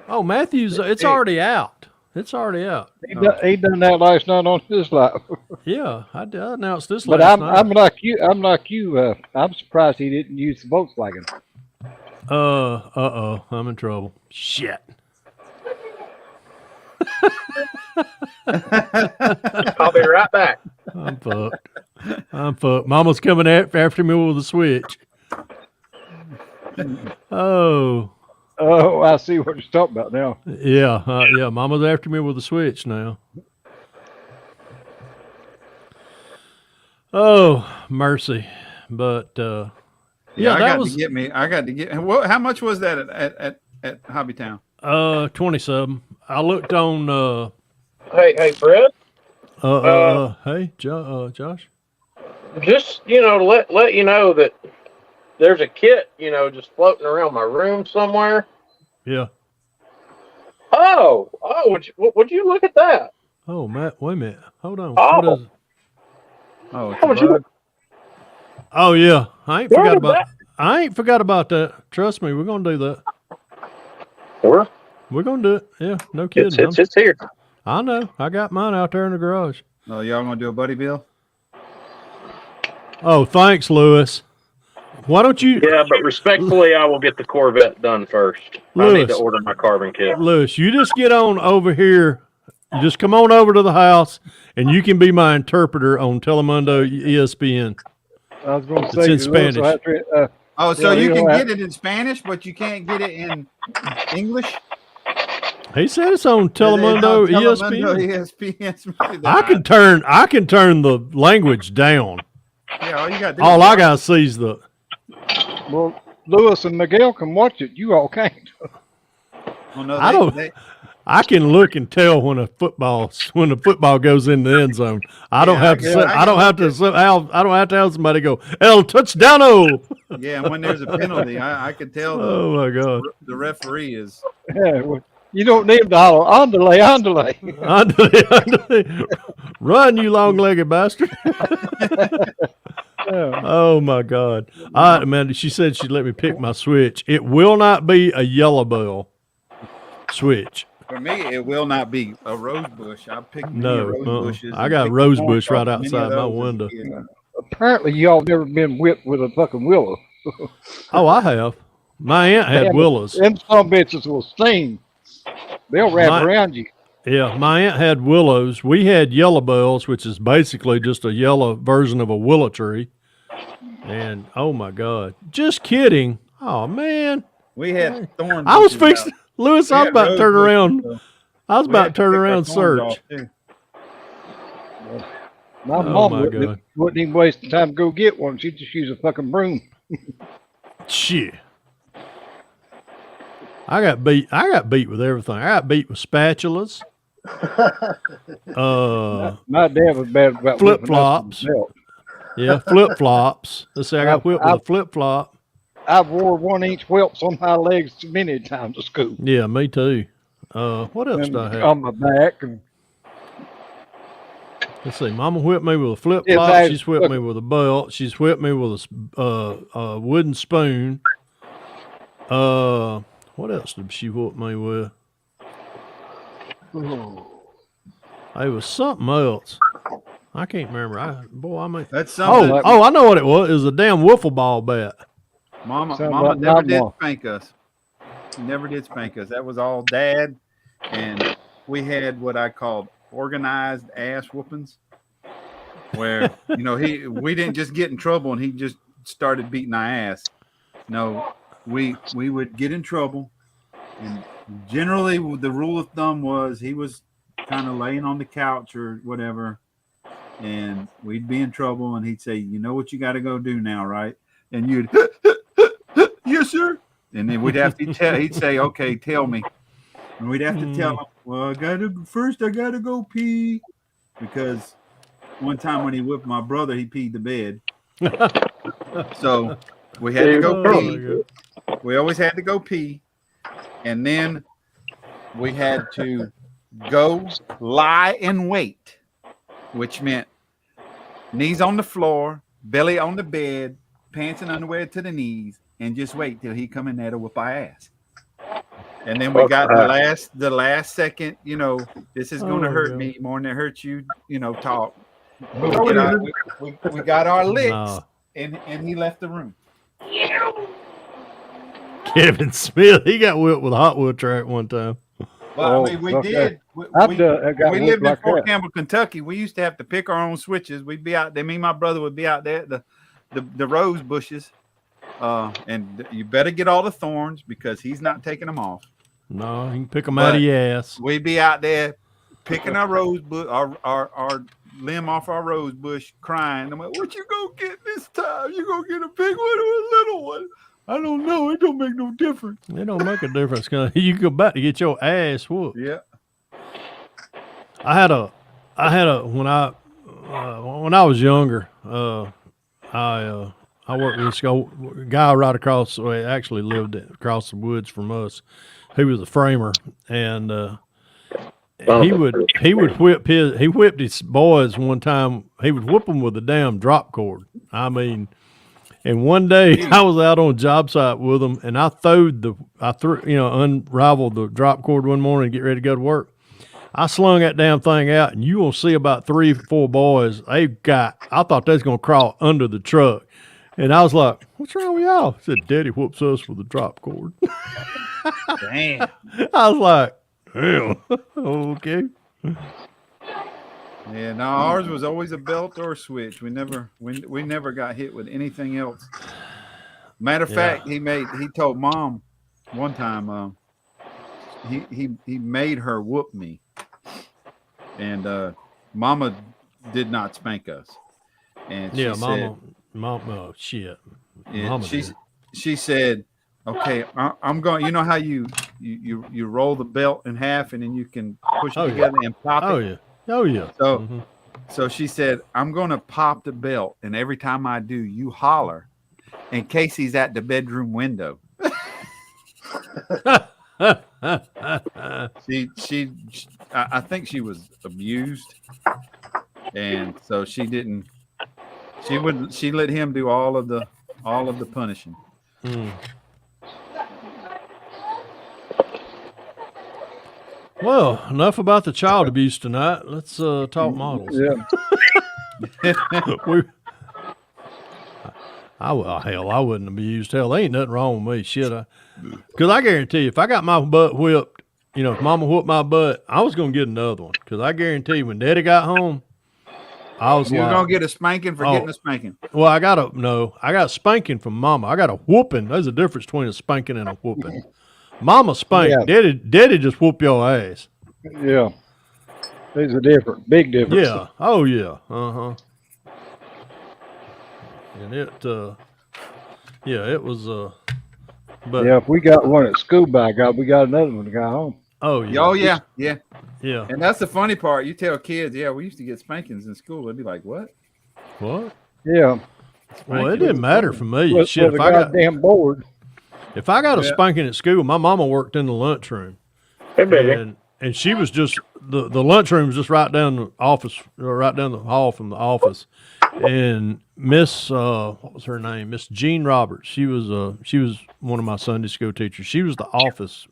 Speaker 5: Oh, Matthew's. It's already out. It's already out.
Speaker 3: He done that last night on his live.
Speaker 5: Yeah, I announced this
Speaker 3: but
Speaker 5: last night.
Speaker 3: I'm like you. I'm surprised he didn't use the Volkswagen.
Speaker 5: I'm in trouble. Shit.
Speaker 4: I'll be right back.
Speaker 5: I'm fucked. Mama's coming after me with a switch. Oh,
Speaker 3: I see what you're talking about now.
Speaker 5: Yeah. Mama's after me with a switch now. Oh, mercy. But
Speaker 1: I got to get. How much was that at Hobbytown?
Speaker 5: 27. I looked on.
Speaker 4: Hey, Fred.
Speaker 5: Hey, Josh.
Speaker 4: Just to let you know that there's a kit, just floating around my room somewhere.
Speaker 5: Yeah.
Speaker 4: Oh, would you look at that?
Speaker 5: Oh, Matt, wait a minute. Hold on.
Speaker 4: Oh.
Speaker 5: What is it?
Speaker 1: Oh, it's a bug.
Speaker 5: Oh yeah. I ain't forgot about that. Trust me, we're gonna do that. We're gonna do it. Yeah, no kidding.
Speaker 4: It's here.
Speaker 5: I know. I got mine out there in the garage.
Speaker 1: Oh, y'all gonna do a buddy bill?
Speaker 5: Oh, thanks, Lewis. Why don't you?
Speaker 4: Yeah, but respectfully, I will get the Corvette done first.
Speaker 5: Lewis,
Speaker 4: I need to order my carbon kit.
Speaker 5: Lewis, you just get on over here. You just come on over to the house, and you can be my interpreter on Telemundo ESPN.
Speaker 3: I was going to say
Speaker 5: it's in Spanish.
Speaker 1: So you can get it in Spanish, but you can't get it in English.
Speaker 5: He said it's on Telemundo ESPN. I can turn the language down.
Speaker 1: Yeah, all you got.
Speaker 5: All I got to see is the.
Speaker 3: Well, Lewis and Miguel can watch it. You all can't.
Speaker 1: Well, no,
Speaker 5: I can look and tell when the football goes in the end zone. I don't have to tell somebody go El Touchdowno.
Speaker 1: Yeah, and when there's a penalty, I can tell.
Speaker 5: Oh my God,
Speaker 1: the referee is.
Speaker 3: Yeah, well, you don't need to holler andale.
Speaker 5: Run, you long-legged bastard. Oh my God, Amanda. She said she'd let me pick my switch. It will not be a yellow bell switch.
Speaker 1: For me, it will not be a rose bush. I picked
Speaker 5: rose bushes. I got a rose bush right outside my window.
Speaker 3: Apparently, y'all never been whipped with a fucking willow.
Speaker 5: Oh, I have. My aunt had
Speaker 3: Damn it.
Speaker 5: willows.
Speaker 3: Them some bitches will sting. They'll wrap around you.
Speaker 5: Yeah, my aunt had willows. We had yellow bells, which is basically just a yellow version of a willow tree. And oh my God, just kidding. Oh man,
Speaker 1: We had thorn.
Speaker 5: I was
Speaker 1: bushes out.
Speaker 5: fixing Lewis.
Speaker 1: We
Speaker 5: I was
Speaker 1: had
Speaker 5: about to
Speaker 1: rose
Speaker 5: turn
Speaker 1: bushes,
Speaker 5: around.
Speaker 1: so
Speaker 5: I was
Speaker 1: we
Speaker 5: about
Speaker 1: had
Speaker 5: to turn
Speaker 1: pick our
Speaker 5: around and
Speaker 1: thorns off,
Speaker 5: search.
Speaker 1: too.
Speaker 3: My
Speaker 5: Oh,
Speaker 3: mom
Speaker 5: my God.
Speaker 3: wouldn't even waste the time to go get one. She'd just use a fucking broom.
Speaker 5: Shit. I got beat with everything. I got beat with spatulas.
Speaker 3: My dad was bad about
Speaker 5: Flip
Speaker 3: whipping us with
Speaker 5: flops.
Speaker 3: a belt.
Speaker 5: Yeah, flip flops. Let's see, I got whipped with a flip flop.
Speaker 3: I've wore 1-inch whelps on my legs many times at school.
Speaker 5: Yeah, me too. What else
Speaker 3: And
Speaker 5: do I have?
Speaker 3: on my back. And
Speaker 5: Let's see. Mama whipped me with a flip
Speaker 3: It's
Speaker 5: flop.
Speaker 3: actually-
Speaker 5: She's whipped me with a belt. She's whipped me with a wooden spoon. What else did she whip me with? It was something else. I can't remember.
Speaker 1: That's something.
Speaker 5: I know what it was. It was a damn wiffle ball bat.
Speaker 1: Mama
Speaker 3: Sounds
Speaker 1: never
Speaker 3: like
Speaker 1: did
Speaker 3: mama.
Speaker 1: spank us. She never did spank us. That was all dad. And we had what I called organized ass whoopings, where we didn't just get in trouble and he just started beating our ass. No, we would get in trouble, and generally the rule of thumb was he was kind of laying on the couch or whatever, and we'd be in trouble, and he'd say, "You know what you got to go do now, right?" And you'd, "Yes, sir." And then we'd have to tell. He'd say, "Okay, tell me." And we'd have to tell him, "Well, I gotta go pee," because one time when he whipped my brother, he peed the bed. So we had to go pee. We always had to go pee, and then we had to go lie and wait, which meant knees on the floor, belly on the bed, pants and underwear to the knees, and just wait till he come in there to whoop our ass. And then we got the last second, this is going to hurt me more than it hurts you, talk. We got our licks, and he left the room.
Speaker 5: Kevin Smith, he got whipped with a Hot Wheel track one time.
Speaker 1: Well, I mean, we did. We lived in Fort Campbell, Kentucky. We used to have to pick our own switches. We'd be out there. Me and my brother would be out there at the rose bushes. And you better get all the thorns because he's not taking them off.
Speaker 5: No, you can pick them out of your ass.
Speaker 1: We'd be out there picking our rose bush, our limb off our rose bush, crying. I'm like, "What you gonna get this time? You gonna get a big one or a little one?" I don't know. It don't make no difference.
Speaker 5: It don't make a difference. You go back to get your ass whooped.
Speaker 1: Yeah.
Speaker 5: I had a when I was younger. I worked with this guy right across the way. Actually lived across the woods from us. He was a framer, and he would whip his boys one time. He would whip them with a damn drop cord. I mean. And one day I was out on a job site with him, and I unraveled the drop cord one morning to get ready to go to work. I slung that damn thing out, and you will see about 3 or 4 boys. I thought they was going to crawl under the truck. And I was like, "What's wrong with y'all?" He said, "Daddy whoops us with a drop cord."
Speaker 1: Damn.
Speaker 5: I was like, "Damn, okay."
Speaker 1: Yeah, no, ours was always a belt or a switch. We never got hit with anything else. Matter of fact, he told Mom one time he made her whoop me, and Mama did not spank us. And she said,
Speaker 5: Mama, shit.
Speaker 1: Yeah,
Speaker 5: Mama
Speaker 1: she said, "Okay, I'm going. You know how you roll the belt in half and then you can push it together and pop it."
Speaker 5: Oh yeah.
Speaker 1: So she said, "I'm going to pop the belt, and every time I do, you holler, in case he's at the bedroom window." I think she was abused, and so she didn't. She let him do all of the punishing.
Speaker 5: Well, enough about the child abuse tonight. Let's talk models.
Speaker 3: Yeah.
Speaker 5: Hell, I wouldn't have used. Hell, there ain't nothing wrong with me. Shit, because I guarantee you, if I got my butt whipped, if Mama whooped my butt, I was gonna get another one. Because I guarantee you, when Daddy got home, I was
Speaker 1: You're
Speaker 5: like,
Speaker 1: gonna get a spanking for getting a spanking.
Speaker 5: well, I got a spanking from Mama. I got a whooping. There's a difference between a spanking and a whooping. Mama spanked.
Speaker 3: Yeah.
Speaker 5: Daddy just whoop your ass.
Speaker 3: Yeah. There's a big difference.
Speaker 5: Yeah. Oh yeah. And it it was but
Speaker 3: Yeah, if we got one at school by God, we got another one to go home.
Speaker 5: oh yeah.
Speaker 1: Oh yeah, yeah.
Speaker 5: Yeah.
Speaker 1: And that's the funny part. You tell kids, yeah, we used to get spankings in school. They'd be like, what?
Speaker 5: What?
Speaker 3: Yeah.
Speaker 5: Well, it didn't matter for me.
Speaker 3: With
Speaker 5: Shit,
Speaker 3: a
Speaker 5: if I
Speaker 3: goddamn board.
Speaker 5: got a spanking at school, my mama worked in the lunchroom.
Speaker 4: Hey, baby.
Speaker 5: And she was just the lunchroom was just right down the office, right down the hall from the office. And Miss what was her name? Miss Jean Roberts. She was one of my Sunday school teachers. She was the office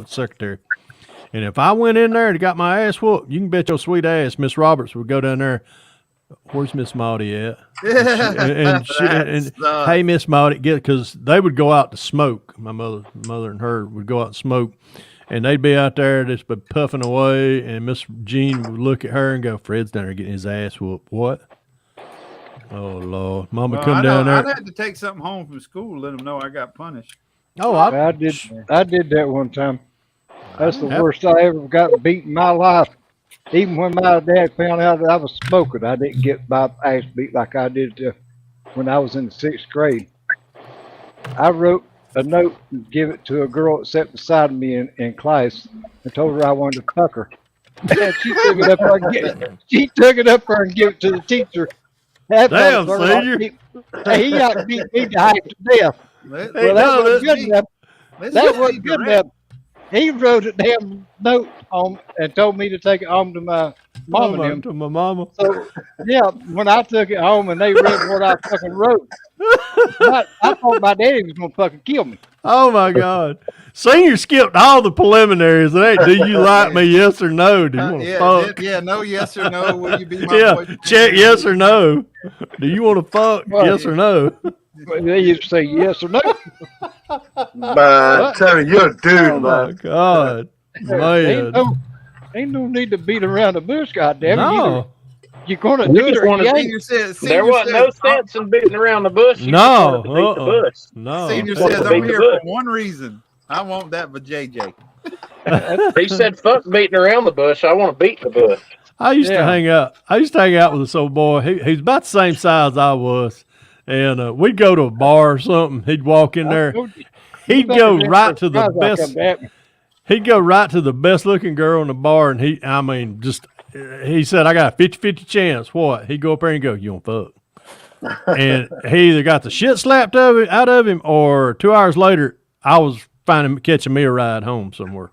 Speaker 5: secretary. And if I went in there and got my ass whooped, you can bet your sweet ass Miss Roberts would go down there. Where's Miss Maudie at? And hey, Miss Maudie, because they would go out to smoke. My mother and her would go out and smoke, and they'd be out there just be puffing away. And Miss Jean would look at her and go, "Fred's down there getting his ass whooped." What? Oh Lord, Mama come down there.
Speaker 1: I'd have to take something home from school, let them know I got punished.
Speaker 5: Oh,
Speaker 3: I did that one time. That's the worst I ever got beat in my life. Even when my dad found out that I was smoking, I didn't get my ass beat like I did when I was in the 6th grade. I wrote a note and give it to a girl that sat beside me in class and told her I wanted to fuck her. And she took it up there and gave it to the teacher.
Speaker 5: Damn, senior.
Speaker 3: He ought to beat me to half to death. Well, that wasn't good enough. That wasn't good enough. He wrote a damn note home and told me to take it home to my mom and him.
Speaker 5: To my mama.
Speaker 3: So, yeah, when I took it home and they read what I fucking wrote, I thought my daddy was going to fucking kill me.
Speaker 5: Oh, my God. Senior skipped all the preliminaries. It ain't, do you like me, yes or no? Do you want to fuck?
Speaker 1: No, yes or no. Will you be my boyfriend?
Speaker 5: Check yes or no. Do you want to fuck?
Speaker 3: Well,
Speaker 5: yes or no?
Speaker 3: They used to say yes or no.
Speaker 6: Man, Terry, you're a dude,
Speaker 5: Oh, my
Speaker 6: man.
Speaker 5: God. Man.
Speaker 3: Ain't no need to beat around the bush, goddamn it.
Speaker 5: No.
Speaker 3: You're going to do it or you ain't.
Speaker 4: There wasn't no sense in beating around the bush. You
Speaker 5: No.
Speaker 4: just wanted to beat the bush.
Speaker 5: No.
Speaker 1: Senior
Speaker 4: Wanted
Speaker 1: says,
Speaker 4: to
Speaker 1: I'm
Speaker 4: beat the
Speaker 1: here
Speaker 4: bush.
Speaker 1: for one reason. I want that for JJ.
Speaker 4: He said, "Fuck beating around the bush. I want to beat the bush."
Speaker 5: I used to hang out. With this old boy. He's about the same size I was. And we'd go to a bar or something. He'd walk in there. He'd go right to the best. He'd go right to the best looking girl in the bar. And he said, I got a 50-50 chance. What? He'd go up there and go, you want to fuck? And he either got the shit slapped out of him or 2 hours later, I was catching me a ride home somewhere.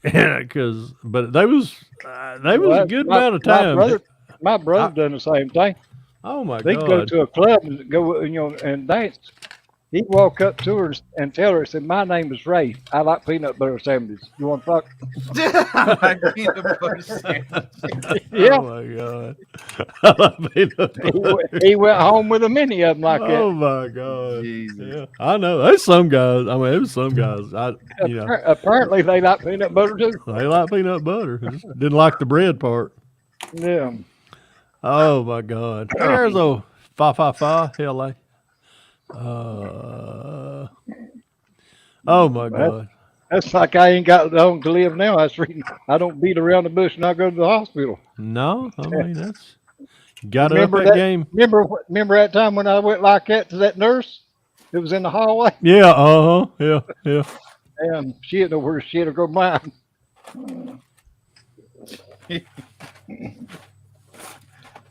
Speaker 5: But they was a good amount of time.
Speaker 3: My brother done the same thing.
Speaker 5: Oh my God!
Speaker 3: They'd go to a club and go, and dance. He'd walk up to her and tell her, "said My name is Ray. I like peanut butter sandwiches. You want to fuck?"
Speaker 1: I like peanut butter sandwiches.
Speaker 3: Yeah.
Speaker 5: Oh my God! I like peanut butter.
Speaker 3: He went home with a many of them like that.
Speaker 5: Oh my God!
Speaker 1: Jesus.
Speaker 5: Yeah, I know. There's some guys. I mean, there's some guys.
Speaker 3: Apparently, they like peanut butter too.
Speaker 5: They like peanut butter. Just didn't like the bread part.
Speaker 3: Yeah.
Speaker 5: Oh my God! There's a fa LA. Oh my God!
Speaker 3: That's like I ain't got long to live now. That's reason I don't beat around the bush and I go to the hospital.
Speaker 5: No, I mean that's got to up
Speaker 3: Remember
Speaker 5: that game.
Speaker 3: Remember that time when I went like that to that nurse? It was in the hallway.
Speaker 5: Yeah. Yeah.
Speaker 3: And she didn't know where she had to go mine.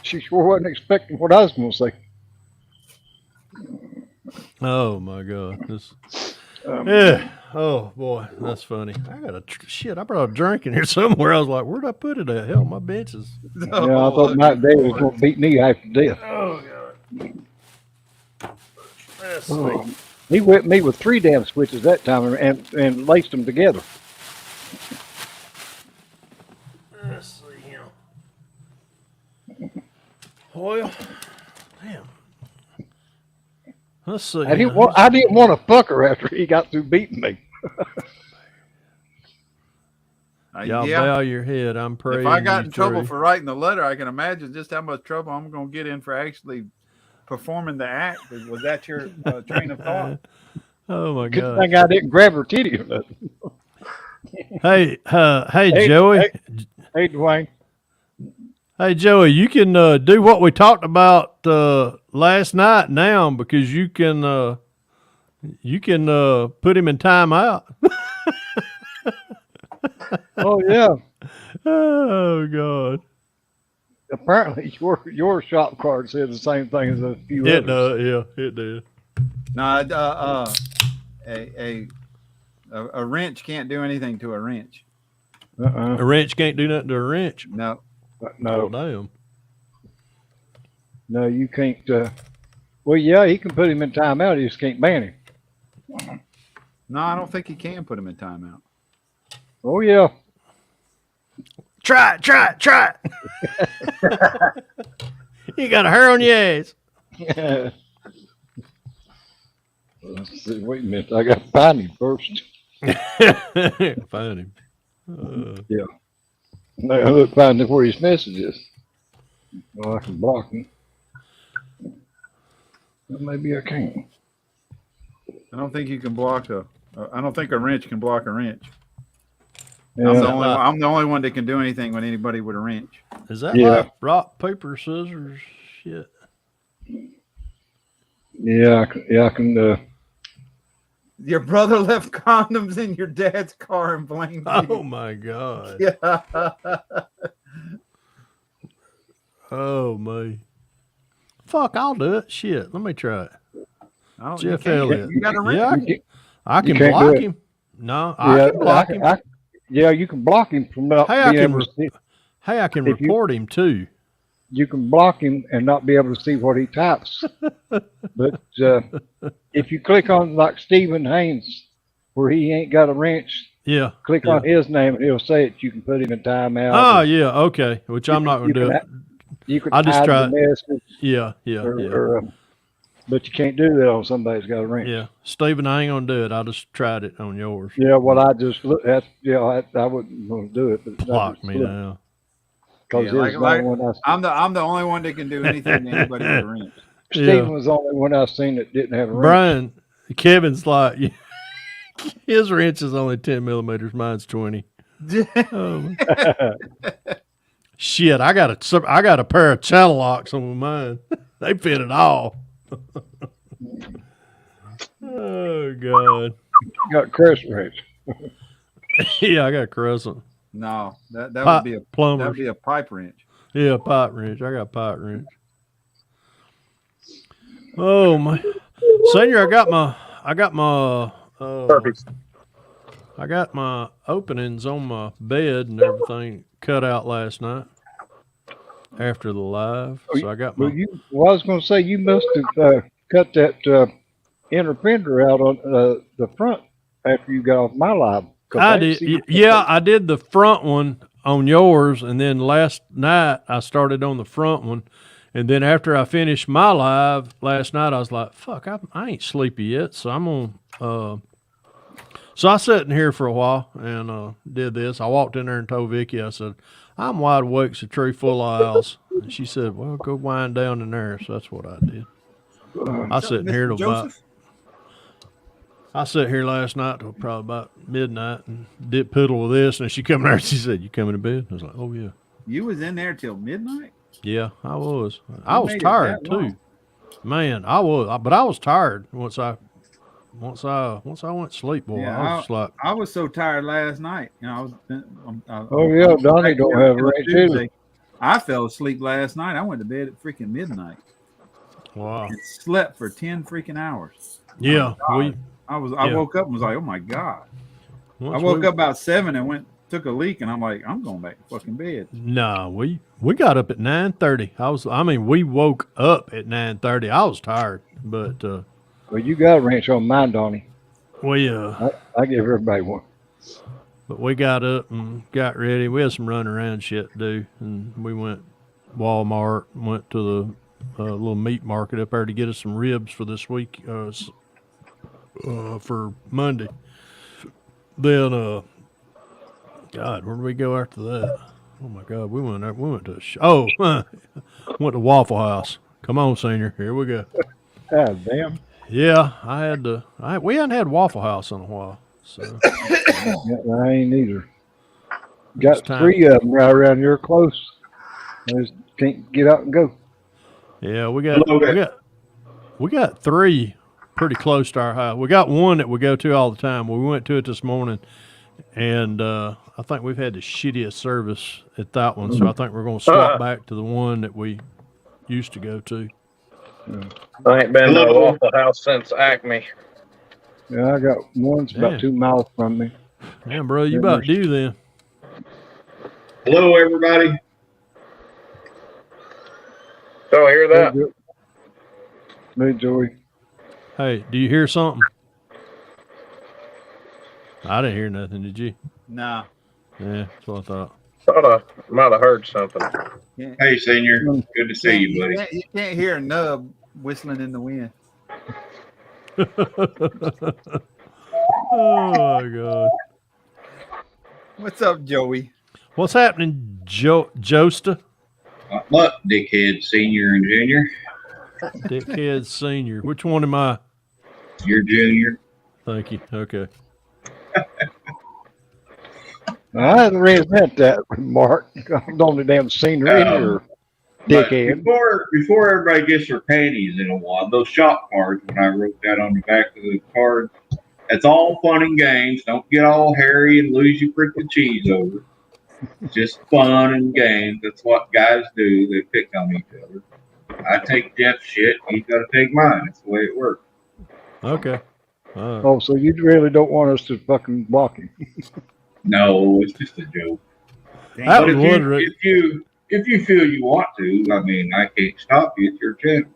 Speaker 3: She sure wasn't expecting what I was going to say.
Speaker 5: Oh my God! Yeah. Oh boy, that's funny. I got I brought a drink in here somewhere. I was like, where'd I put it at? Hell, my bench is.
Speaker 3: Yeah, I thought Mike Day was going to beat me after death.
Speaker 5: Oh God.
Speaker 3: He whipped me with 3 damn switches that time and laced them together.
Speaker 5: Let's see here. Well, damn. Let's see.
Speaker 3: I didn't want to fuck her after he got through beating me.
Speaker 5: Y'all
Speaker 1: yeah.
Speaker 5: bow your head. I'm praying.
Speaker 1: If I got
Speaker 5: you
Speaker 1: in trouble
Speaker 5: true.
Speaker 1: for writing the letter, I can imagine just how much trouble I'm going to get in for actually performing the act. Was that your train of thought?
Speaker 5: Oh my
Speaker 3: Good
Speaker 5: God.
Speaker 3: thing I didn't grab her titty or nothing.
Speaker 5: Hey, Joey.
Speaker 3: Hey, Dwayne.
Speaker 5: Hey, Joey, you can do what we talked about last night now because you can put him in timeout.
Speaker 3: Oh yeah.
Speaker 5: Oh God.
Speaker 3: Apparently, your shop card said the same thing as a few
Speaker 5: It
Speaker 3: others.
Speaker 5: does. Yeah, it did.
Speaker 1: No, a wrench can't do anything to a wrench.
Speaker 5: A wrench can't do nothing to a wrench.
Speaker 1: No.
Speaker 5: Oh,
Speaker 3: No,
Speaker 5: damn.
Speaker 3: no, you can't. Well, yeah, he can put him in timeout. He just can't ban him.
Speaker 1: No, I don't think you can put him in timeout.
Speaker 3: Oh yeah.
Speaker 5: Try it. You got a hair on your ass.
Speaker 3: Let's see, wait a minute. I got to find him first.
Speaker 5: Find him.
Speaker 3: Yeah. Now look, find him where his message is. Well, I can block him. Well, maybe I can't.
Speaker 1: I don't think you can block I don't think a wrench can block a wrench.
Speaker 3: Yeah.
Speaker 1: I'm the only one that can do anything with anybody with a wrench.
Speaker 5: Is that
Speaker 3: Yeah.
Speaker 5: like rock, paper, scissors shit?
Speaker 3: Yeah, I can.
Speaker 1: Your brother left condoms in your dad's car and blamed
Speaker 5: Oh
Speaker 1: you.
Speaker 5: my God.
Speaker 1: Yeah.
Speaker 5: Oh my. Fuck, I'll do it. Shit, let me try it.
Speaker 1: I don't,
Speaker 5: Jeff
Speaker 1: you can't.
Speaker 5: Elliott.
Speaker 1: You got a wrench.
Speaker 5: Yeah, I can
Speaker 3: can't do
Speaker 5: block
Speaker 3: it.
Speaker 5: him. No, I can block him.
Speaker 3: Yeah, you can block him from not
Speaker 5: Hey, I
Speaker 3: being
Speaker 5: can
Speaker 3: able to see.
Speaker 5: Hey, I can
Speaker 3: If you-
Speaker 5: report him too.
Speaker 3: You can block him and not be able to see what he types. But if you click on like Stephen Haynes, where he ain't got a wrench,
Speaker 5: Yeah.
Speaker 3: click on his name and he'll say it. You can put him in timeout.
Speaker 5: Oh
Speaker 3: or
Speaker 5: yeah, okay. Which I'm not going to do it.
Speaker 3: You can
Speaker 5: I'll just
Speaker 3: hide
Speaker 5: try
Speaker 3: the
Speaker 5: it.
Speaker 3: message,
Speaker 5: Yeah.
Speaker 3: but you can't do that on somebody's got a wrench.
Speaker 5: Yeah. Stephen, I ain't going to do it. I just tried it on yours.
Speaker 3: Yeah, well, I just look. That's I wouldn't want to do it. But
Speaker 5: Block me now.
Speaker 3: Because
Speaker 1: Yeah, I'm the only one that can do anything to anybody with a wrench.
Speaker 3: Stephen was the only one I've seen that didn't have a wrench.
Speaker 5: Brian, Kevin's like, his wrench is only 10 millimeters. Mine's 20. Shit, I got a pair of channel locks on mine. They fit it all. Oh God.
Speaker 3: You got crescent wrench.
Speaker 5: Yeah, I got a crescent.
Speaker 1: No, that
Speaker 5: Pipe
Speaker 1: would be
Speaker 5: plumbers.
Speaker 1: a pipe wrench.
Speaker 5: Yeah, pipe wrench. I got a pipe wrench. Oh my, Senior, I got my
Speaker 4: Perfect.
Speaker 5: I got my openings on my bed and everything cut out last night after the live. So I got my.
Speaker 3: Well, I was going to say you must have cut that inner fender out on the front after you got off my live.
Speaker 5: I did. Yeah, I did the front one on yours, and then last night I started on the front one, and then after I finished my live last night, I was like, "Fuck, I ain't sleepy yet," so I'm on. So I sat in here for a while and did this. I walked in there and told Vicky, I said, "I'm wide awake, it's a tree full of owls." And she said, "Well, go wind down in there." So that's what I did. I sat in here till about. I sat here last night till probably about midnight and did piddle with this. And she come there and she said, "You coming to bed?" I was like, "Oh, yeah."
Speaker 1: You was in there till midnight?
Speaker 5: Yeah, I was. I was
Speaker 1: made it
Speaker 5: tired
Speaker 1: that
Speaker 5: too.
Speaker 1: long?
Speaker 5: Man, I was. But I was tired once I went to sleep, boy.
Speaker 1: Yeah,
Speaker 5: I was just like,
Speaker 1: I was so tired last night. You know,
Speaker 3: Oh yeah, Donnie don't have a wrench either.
Speaker 1: Tuesday. I fell asleep last night. I went to bed at freaking midnight
Speaker 5: wow.
Speaker 1: and slept for 10 freaking hours.
Speaker 5: Yeah,
Speaker 1: I
Speaker 5: Yeah.
Speaker 1: woke up and was like, "Oh my God." I
Speaker 5: once
Speaker 1: woke
Speaker 5: we-
Speaker 1: up about 7 and took a leak, and I'm like, "I'm going back to fucking bed."
Speaker 5: Nah, we got up at 9:30. We woke up at 9:30. I was tired, but
Speaker 3: Well, you got a wrench on mine, Donnie. I give everybody one.
Speaker 5: But we got up and got ready. We had some running around shit to do, and we went Walmart, went to the little meat market up there to get us some ribs for this week, for Monday. Then, God, where did we go after that? Oh my God, we went to went to Waffle House. Come on, senior, here we go.
Speaker 3: God damn.
Speaker 5: Yeah, we hadn't had Waffle House in a while, so
Speaker 3: Yeah, I ain't either.
Speaker 5: it's
Speaker 3: Got
Speaker 5: time.
Speaker 3: 3 of them right around here close. I just can't get out and go.
Speaker 5: Yeah, we got 3 pretty close to our house. We got one that we go to all the time. We went to it this morning, and I think we've had the shittiest service at that one. So I think we're going to swap back to the one that we used to go to.
Speaker 4: I ain't been to a Waffle House since Acme.
Speaker 3: Yeah, I got one that's
Speaker 5: Damn.
Speaker 3: about 2 miles from me.
Speaker 5: Damn, bro, you about due then.
Speaker 6: Hello, everybody.
Speaker 4: So I hear that?
Speaker 3: Hey, Joey.
Speaker 5: Hey, do you hear something? I didn't hear nothing, did you?
Speaker 1: Nah.
Speaker 5: Yeah, that's what I thought.
Speaker 4: Thought I might have heard something.
Speaker 6: Hey, Senior. Good to see you, buddy.
Speaker 1: You can't hear a nub whistling in the wind.
Speaker 5: Oh my God.
Speaker 1: What's up, Joey?
Speaker 5: What's happening, Josta?
Speaker 6: What, dickhead, Senior and Junior?
Speaker 5: Dickhead Senior. Which one am I?
Speaker 6: You're Junior.
Speaker 5: Thank you. Okay.
Speaker 3: I hadn't resent that remark. I'm the only damn senior in here,
Speaker 6: But
Speaker 3: dickhead.
Speaker 6: before everybody gets their panties in a wad, those shop cards, when I wrote that on the back of the card, that's all fun and games. Don't get all hairy and lose your freaking cheese over. It's just fun and games. That's what guys do. They pick on each other. I take Jeff's shit. He's got to take mine. That's the way it works.
Speaker 5: Okay. All right.
Speaker 3: Oh, so you really don't want us to fucking block him?
Speaker 6: No, it's just a joke.
Speaker 5: I
Speaker 6: But
Speaker 5: was wondering.
Speaker 6: if you feel you want to, I mean, I can't stop you. It's your channel.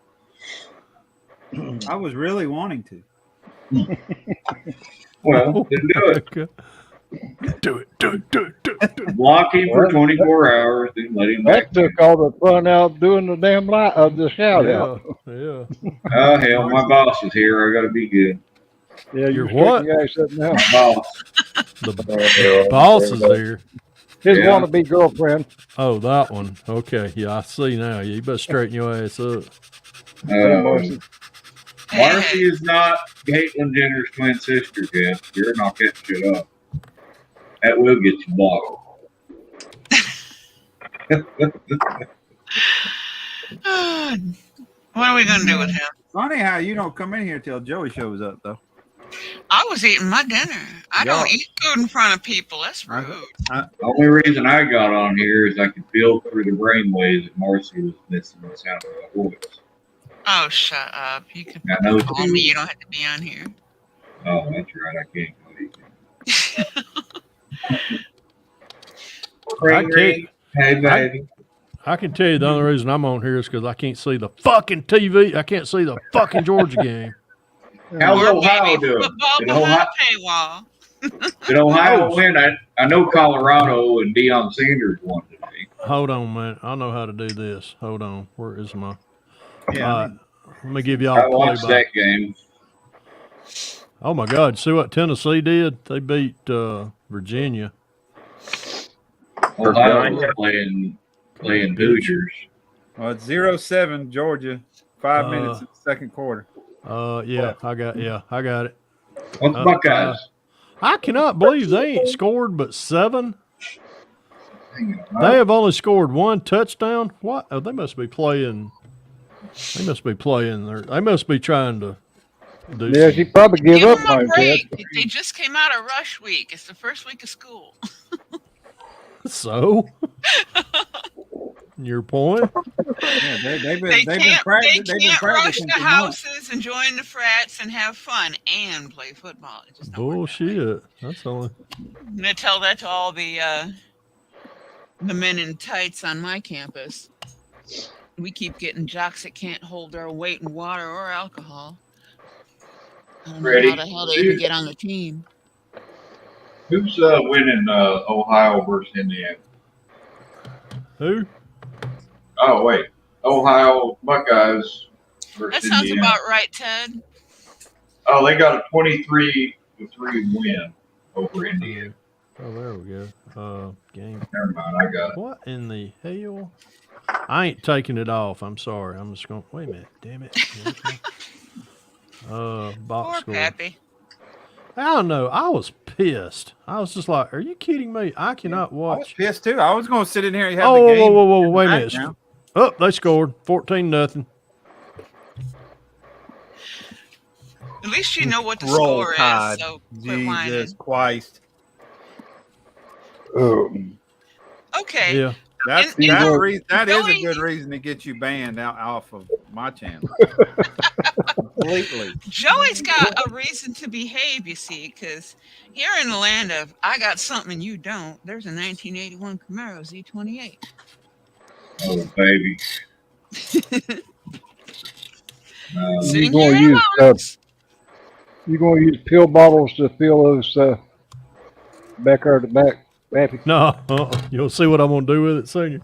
Speaker 1: I was really wanting to.
Speaker 6: Well, then do it.
Speaker 5: Okay. Do it.
Speaker 6: Block him for 24 hours, then let him back.
Speaker 3: That took all the fun out doing the damn light of the shout out.
Speaker 5: Yeah.
Speaker 6: Oh, hell, my boss is here. I got to be good.
Speaker 3: Yeah,
Speaker 5: Your
Speaker 3: you're
Speaker 5: what?
Speaker 3: what? Ass up now.
Speaker 6: My boss.
Speaker 5: The boss is there.
Speaker 3: His
Speaker 6: Yeah.
Speaker 3: wannabe girlfriend.
Speaker 5: Oh, that one. Okay. Yeah, I see now. You better straighten your ass up.
Speaker 3: Marcy.
Speaker 6: Marcy is not Caitlyn Jenner's twin sister, Jeff. You're not that shit up. That will get you blocked.
Speaker 7: What are we going to do with him?
Speaker 1: Funny how you don't come in here till Joey shows up, though.
Speaker 7: I was eating my dinner. I don't eat food in front of people. That's rude.
Speaker 6: The only reason I got on here is I could feel through the brainwaves that Marcy was missing the sound of my voice.
Speaker 7: Oh, shut up. You can
Speaker 6: I know
Speaker 7: call me. You don't have to be on here.
Speaker 6: Oh, that's right. I can't call you. Ring, ring. Hey, baby.
Speaker 5: I can tell you the only reason I'm on here is because I can't see the fucking TV. I can't see the fucking Georgia game.
Speaker 6: How's
Speaker 7: Or
Speaker 6: Ohio
Speaker 7: maybe
Speaker 6: doing?
Speaker 7: football
Speaker 6: Did
Speaker 7: behind
Speaker 6: Ohio,
Speaker 7: a paywall.
Speaker 6: did Ohio win? I know Colorado and Deion Sanders won today.
Speaker 5: Hold on, man. I know how to do this. Hold on. Where is my?
Speaker 1: Yeah.
Speaker 5: Let me give y'all
Speaker 6: I
Speaker 5: a play
Speaker 6: watched
Speaker 5: by.
Speaker 6: that game.
Speaker 5: Oh my God! See what Tennessee did? They beat Virginia.
Speaker 6: Ohio was playing Hoosiers.
Speaker 1: Well, it's 0-7 Georgia. 5 minutes in the second quarter.
Speaker 5: Yeah, I got it.
Speaker 6: What's Buckeyes?
Speaker 5: I cannot believe they ain't scored but 7.
Speaker 6: Hang on.
Speaker 5: They have only scored 1 touchdown. What? Oh, they must be playing. They must be trying to do.
Speaker 3: Yeah, she probably give
Speaker 7: Give
Speaker 3: up
Speaker 7: them a
Speaker 3: on
Speaker 7: break.
Speaker 3: that.
Speaker 7: They just came out of rush week. It's the first week of school.
Speaker 5: So, your point?
Speaker 1: Yeah, they've been
Speaker 7: They can't rush
Speaker 1: practicing
Speaker 7: the
Speaker 1: for months.
Speaker 7: houses and join the frats and have fun and play football. It just don't work that way.
Speaker 5: Bullshit. That's only.
Speaker 7: I'm gonna tell that to all the men in tights on my campus. We keep getting jocks that can't hold their weight in water or alcohol. I don't know
Speaker 6: Ready?
Speaker 7: how the hell they even get on the team.
Speaker 6: Who's winning Ohio versus Indiana?
Speaker 5: Who?
Speaker 6: Oh, wait. Ohio Buckeyes
Speaker 7: That
Speaker 6: versus
Speaker 7: sounds
Speaker 6: Indiana.
Speaker 7: about right, Ted.
Speaker 6: Oh, they got a 23-3 win over Indiana.
Speaker 5: Oh, there we go. Game.
Speaker 6: Never mind, I got it.
Speaker 5: What in the hell? I ain't taking it off. I'm sorry. I'm just going. Wait a minute. Damn it. Box
Speaker 7: Poor
Speaker 5: score.
Speaker 7: Pappy.
Speaker 5: I don't know. I was pissed. I was just like, "Are you kidding me? I cannot
Speaker 1: I was
Speaker 5: watch."
Speaker 1: pissed too. I was going to sit in here and have
Speaker 5: Oh,
Speaker 1: the game.
Speaker 5: whoa!
Speaker 1: in the
Speaker 5: Wait a minute.
Speaker 1: background.
Speaker 5: Oh, they scored 14-0.
Speaker 7: At least you know what the
Speaker 1: Roll
Speaker 7: score
Speaker 1: Tide.
Speaker 7: is, so quit whining.
Speaker 1: Jesus Christ.
Speaker 7: Okay.
Speaker 5: Yeah.
Speaker 1: That is a good reason to get you banned out off of my channel. Completely.
Speaker 7: Joey's got a reason to behave, you see, because here in the land of I got something you don't, there's a 1981 Camaro Z28.
Speaker 6: Oh, baby.
Speaker 7: Sitting
Speaker 3: gonna
Speaker 7: here in
Speaker 3: use,
Speaker 7: a box.
Speaker 3: You gonna use pill bottles to fill those back there at the back, Pappy?
Speaker 5: No. You'll see what I'm gonna do with it, Senior.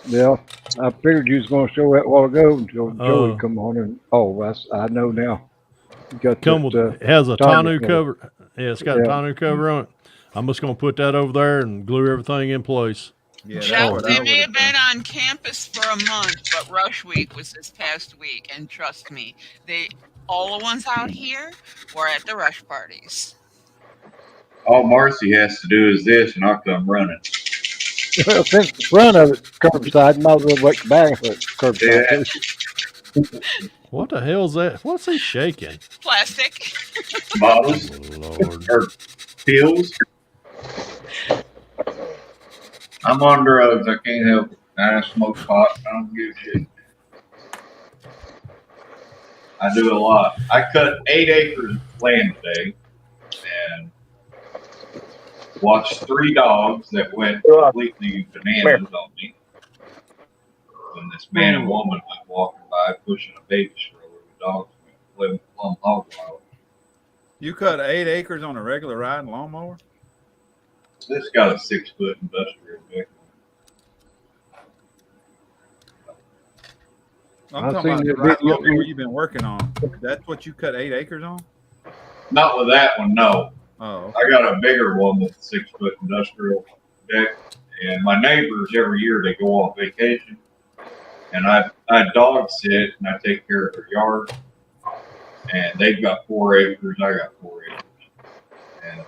Speaker 3: Yeah, I figured you was gonna show that a while ago until Joey
Speaker 5: Uh,
Speaker 3: come on and I know now. You got
Speaker 5: Come
Speaker 3: that,
Speaker 5: with it has a
Speaker 3: tonneau
Speaker 5: tonneau cover. Yeah, it's got a
Speaker 3: Yeah.
Speaker 5: tonneau cover on it. I'm just gonna put that over there and glue everything in place.
Speaker 1: Yeah, that's
Speaker 7: Chuck,
Speaker 1: what
Speaker 7: they
Speaker 1: I
Speaker 7: may have
Speaker 1: would've
Speaker 7: been
Speaker 1: done.
Speaker 7: on campus for a month, but Rush Week was this past week, and trust me, all the ones out here were at the Rush parties.
Speaker 6: All Marcy has to do is this, and I'll come running.
Speaker 3: Well, since the front of it curbside, might as well wait the back of it curbside.
Speaker 5: What the hell's that? What's he shaking?
Speaker 7: Plastic.
Speaker 6: Bottles
Speaker 5: Lord.
Speaker 6: or pills. I'm on drugs. I can't help it. I smoke pot. I don't give a shit. I do a lot. I cut 8 acres of land today and watched 3 dogs that went completely bananas on me. When this man and woman went walking by pushing a baby stroller, the dogs went plumb hog wild.
Speaker 1: You cut 8 acres on a regular riding lawnmower?
Speaker 6: This got a 6-foot industrial deck.
Speaker 1: I'm
Speaker 3: I've
Speaker 1: talking about
Speaker 3: seen
Speaker 1: the
Speaker 3: it
Speaker 1: riding
Speaker 3: big-
Speaker 1: lawnmower you've been working on. That's what you cut 8 acres on?
Speaker 6: Not with that one, no.
Speaker 1: Oh,
Speaker 6: I got a bigger one with a 6-foot industrial deck, and my neighbors every year they go on vacation, and I dog sit and I take care of their yard, and they've got 4 acres, I got 4 acres, and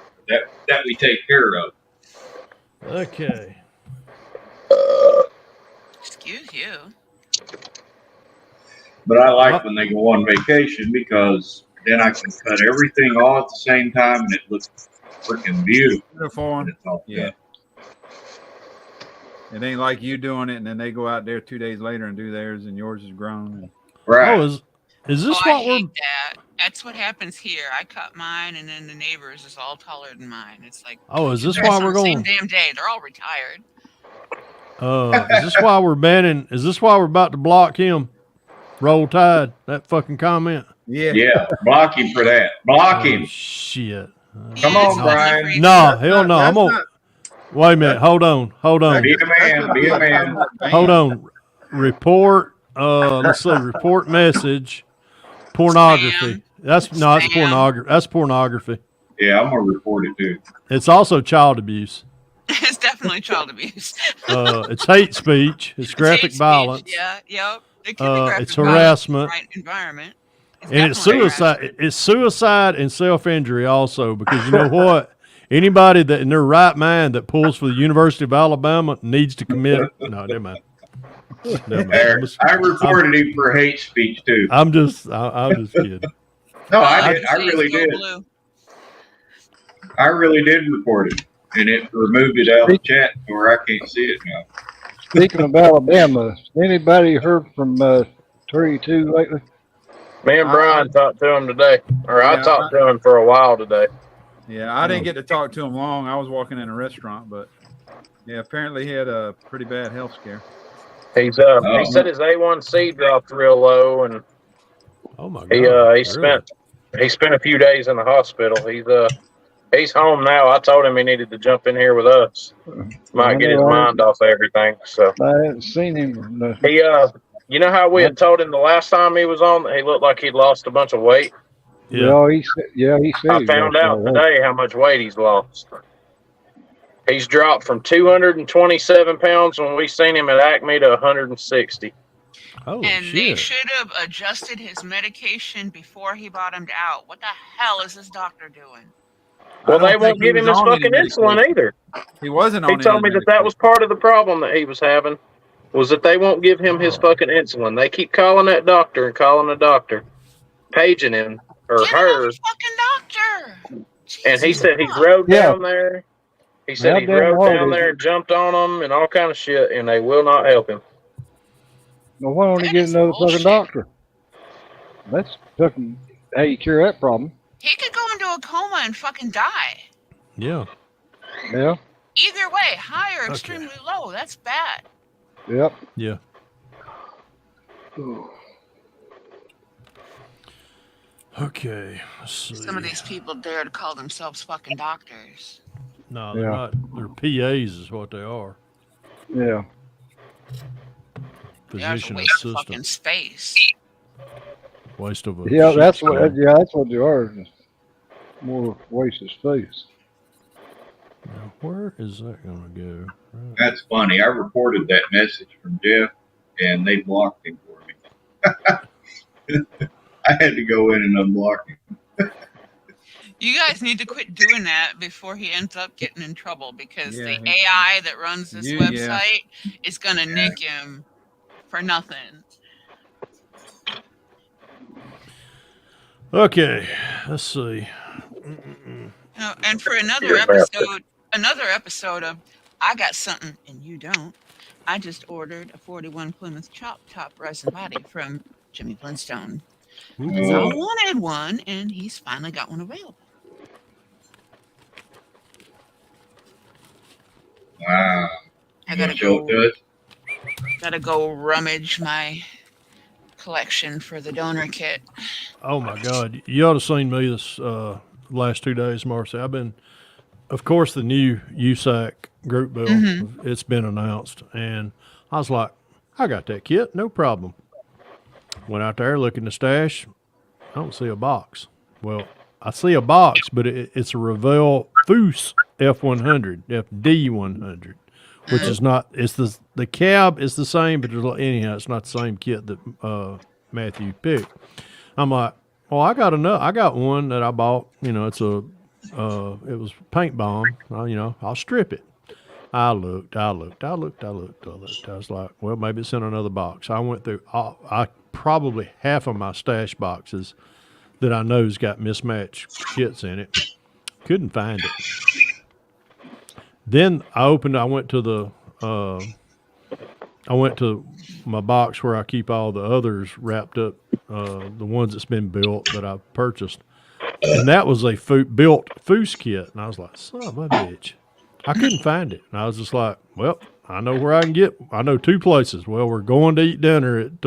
Speaker 6: that we take care of.
Speaker 5: Okay.
Speaker 7: Excuse you.
Speaker 6: But I like when they go on vacation because then I can cut everything all at the same time, and it looks freaking beautiful. when
Speaker 1: uniform.
Speaker 6: it's all
Speaker 1: Yeah.
Speaker 6: cut.
Speaker 1: It ain't like you doing it and then they go out there 2 days later and do theirs and yours is grown. And
Speaker 6: Right.
Speaker 5: Oh, is this
Speaker 7: I
Speaker 5: what we're?
Speaker 7: hate that. That's what happens here. I cut mine, and then the neighbors is all taller than mine. It's like,
Speaker 5: Oh, is this
Speaker 7: they're
Speaker 5: why
Speaker 7: on
Speaker 5: we're
Speaker 7: the same
Speaker 5: going?
Speaker 7: damn day. They're all retired.
Speaker 5: Is this why we're banning? Is this why we're about to block him? Roll Tide. That fucking comment.
Speaker 1: yeah.
Speaker 6: Yeah, block him for that. Block
Speaker 5: Oh,
Speaker 6: him.
Speaker 5: shit.
Speaker 6: Come
Speaker 7: Yeah,
Speaker 6: on,
Speaker 7: it's
Speaker 6: Brian.
Speaker 7: delivery.
Speaker 5: No,
Speaker 1: That's
Speaker 5: hell
Speaker 1: not-
Speaker 5: no. I'm
Speaker 1: that's
Speaker 5: gonna.
Speaker 1: not-
Speaker 5: Wait a minute. Hold on.
Speaker 6: Be a man. Be a man.
Speaker 5: Hold on. Report. Let's see. Report message. Pornography.
Speaker 7: Spam.
Speaker 5: That's no. That's
Speaker 7: Spam.
Speaker 5: pornography. That's pornography.
Speaker 6: Yeah, I'm gonna report it too.
Speaker 5: It's also child abuse.
Speaker 7: It's definitely child abuse.
Speaker 5: It's hate speech. It's graphic
Speaker 7: hate speech.
Speaker 5: violence.
Speaker 7: Yeah, yep. It can be graphic
Speaker 5: It's
Speaker 7: violence
Speaker 5: harassment.
Speaker 7: in the right environment.
Speaker 5: And it's
Speaker 7: definitely
Speaker 5: suicide.
Speaker 7: harassment.
Speaker 5: It's suicide and self-injury also, because you know what? Anybody that in their right mind that pulls for the University of Alabama needs to commit. No, never mind. Never mind.
Speaker 6: I reported him for hate speech too.
Speaker 5: I'm just kidding.
Speaker 6: No, I did. I really
Speaker 7: Go
Speaker 6: did.
Speaker 7: blue.
Speaker 6: I really did report it, and it removed it out of the chat where I can't see it now.
Speaker 3: Speaking of Alabama, anybody heard from 32 lately?
Speaker 4: Me and Brian talked to him today, or I
Speaker 1: Yeah,
Speaker 4: talked to him for a while today.
Speaker 1: Yeah, I didn't get to talk to him long. I was walking in a restaurant, but yeah, apparently he had a pretty bad health scare.
Speaker 4: He's he said his A1C dropped real low, and
Speaker 5: Oh my god.
Speaker 4: he
Speaker 5: Really?
Speaker 4: spent a few days in the hospital. He's home now. I told him he needed to jump in here with us. Might get his mind off everything. So
Speaker 3: I haven't seen him.
Speaker 4: he You know how we had told him the last time he was on that he looked like he'd lost a bunch of weight?
Speaker 5: Yeah.
Speaker 3: He said
Speaker 4: I
Speaker 3: he
Speaker 4: found
Speaker 3: lost
Speaker 4: out
Speaker 3: all weight.
Speaker 4: today how much weight he's lost. He's dropped from 227 pounds when we seen him at Acme to 160.
Speaker 5: Holy
Speaker 7: And they
Speaker 5: shit.
Speaker 7: should have adjusted his medication before he bottomed out. What the hell is this doctor doing?
Speaker 4: Well,
Speaker 1: I
Speaker 4: they
Speaker 1: don't
Speaker 4: won't
Speaker 1: think he
Speaker 4: give
Speaker 1: was
Speaker 4: him his
Speaker 1: on any
Speaker 4: fucking insulin
Speaker 1: medication.
Speaker 4: either.
Speaker 1: He wasn't
Speaker 4: He
Speaker 1: on
Speaker 4: told
Speaker 1: any
Speaker 4: me that was
Speaker 1: medication.
Speaker 4: part of the problem that he was having, was that they won't give him his fucking insulin. They keep calling that doctor and calling the doctor, paging him or
Speaker 7: Get another
Speaker 4: her,
Speaker 7: fucking doctor.
Speaker 4: and he
Speaker 7: Jesus
Speaker 4: said he
Speaker 7: fuck.
Speaker 4: rode
Speaker 3: Yeah.
Speaker 4: down there. He said
Speaker 3: How
Speaker 4: he
Speaker 3: damn
Speaker 4: rode
Speaker 3: hard
Speaker 4: down
Speaker 3: is
Speaker 4: there
Speaker 3: it?
Speaker 4: and jumped on them and all kind of shit, and they will not help him.
Speaker 3: Well, why don't he
Speaker 7: That
Speaker 3: get
Speaker 7: is
Speaker 3: another
Speaker 7: bullshit.
Speaker 3: fucking doctor? That's fucking how you cure that problem.
Speaker 7: He could go into a coma and fucking die.
Speaker 5: Yeah.
Speaker 3: Yeah.
Speaker 7: Either way, high or
Speaker 5: Okay.
Speaker 7: extremely low. That's bad.
Speaker 3: Yep.
Speaker 5: Yeah. Okay. Let's see.
Speaker 7: Some of these people dare to call themselves fucking doctors.
Speaker 5: No, they're
Speaker 3: Yeah.
Speaker 5: not. They're PAs is what they are.
Speaker 3: Yeah.
Speaker 7: They are a
Speaker 5: Physician
Speaker 7: waste of fucking
Speaker 5: assistant.
Speaker 7: space.
Speaker 5: Waste of a
Speaker 3: Yeah,
Speaker 5: shit
Speaker 3: that's
Speaker 5: stone.
Speaker 3: what. Yeah, that's what they are. Just more waste of space.
Speaker 5: Now, where is that going to go? Right.
Speaker 6: That's funny. I reported that message from Jeff, and they blocked him for me. I had to go in and unblock him.
Speaker 7: You guys need to quit doing that before he ends up getting in trouble, because
Speaker 1: Yeah,
Speaker 7: the AI that runs this
Speaker 1: Yeah.
Speaker 7: website is going to nick him for nothing.
Speaker 5: Okay. Let's see.
Speaker 7: And for another episode of I Got Something and You Don't, I just ordered a 41 Plymouth Chop Top Resin Body from Jimmy Flintstone. Because I wanted one, and he's finally got one available.
Speaker 6: Wow.
Speaker 7: I
Speaker 6: You
Speaker 7: gotta
Speaker 6: wanna show it to us?
Speaker 7: gotta go rummage my collection for the donor kit.
Speaker 5: Oh my God! You ought to have seen me this last 2 days, Marcy. I've been, of course, the new USAC group bill. It's been announced, and I was like, I got that kit, no problem. Went out there looking the stash. I don't see a box. Well, I see a box, but it's a Revell Foose F100, FD100, which is not. It's the cab is the same, but anyhow, it's not the same kit that Matthew picked. I'm like, well, I got one that I bought. You know, it's it was paint bomb. I'll strip it. I looked. I was like, well, maybe it's in another box. I went through probably half of my stash boxes that I know's got mismatched kits in it. Couldn't find it. Then I went to my box where I keep all the others wrapped up, the ones that's been built that I've purchased. And that was a built Foose kit. And I was like, son of a bitch. I couldn't find it. And I was just like, well, I know where I know two places. Well, we're going to eat dinner at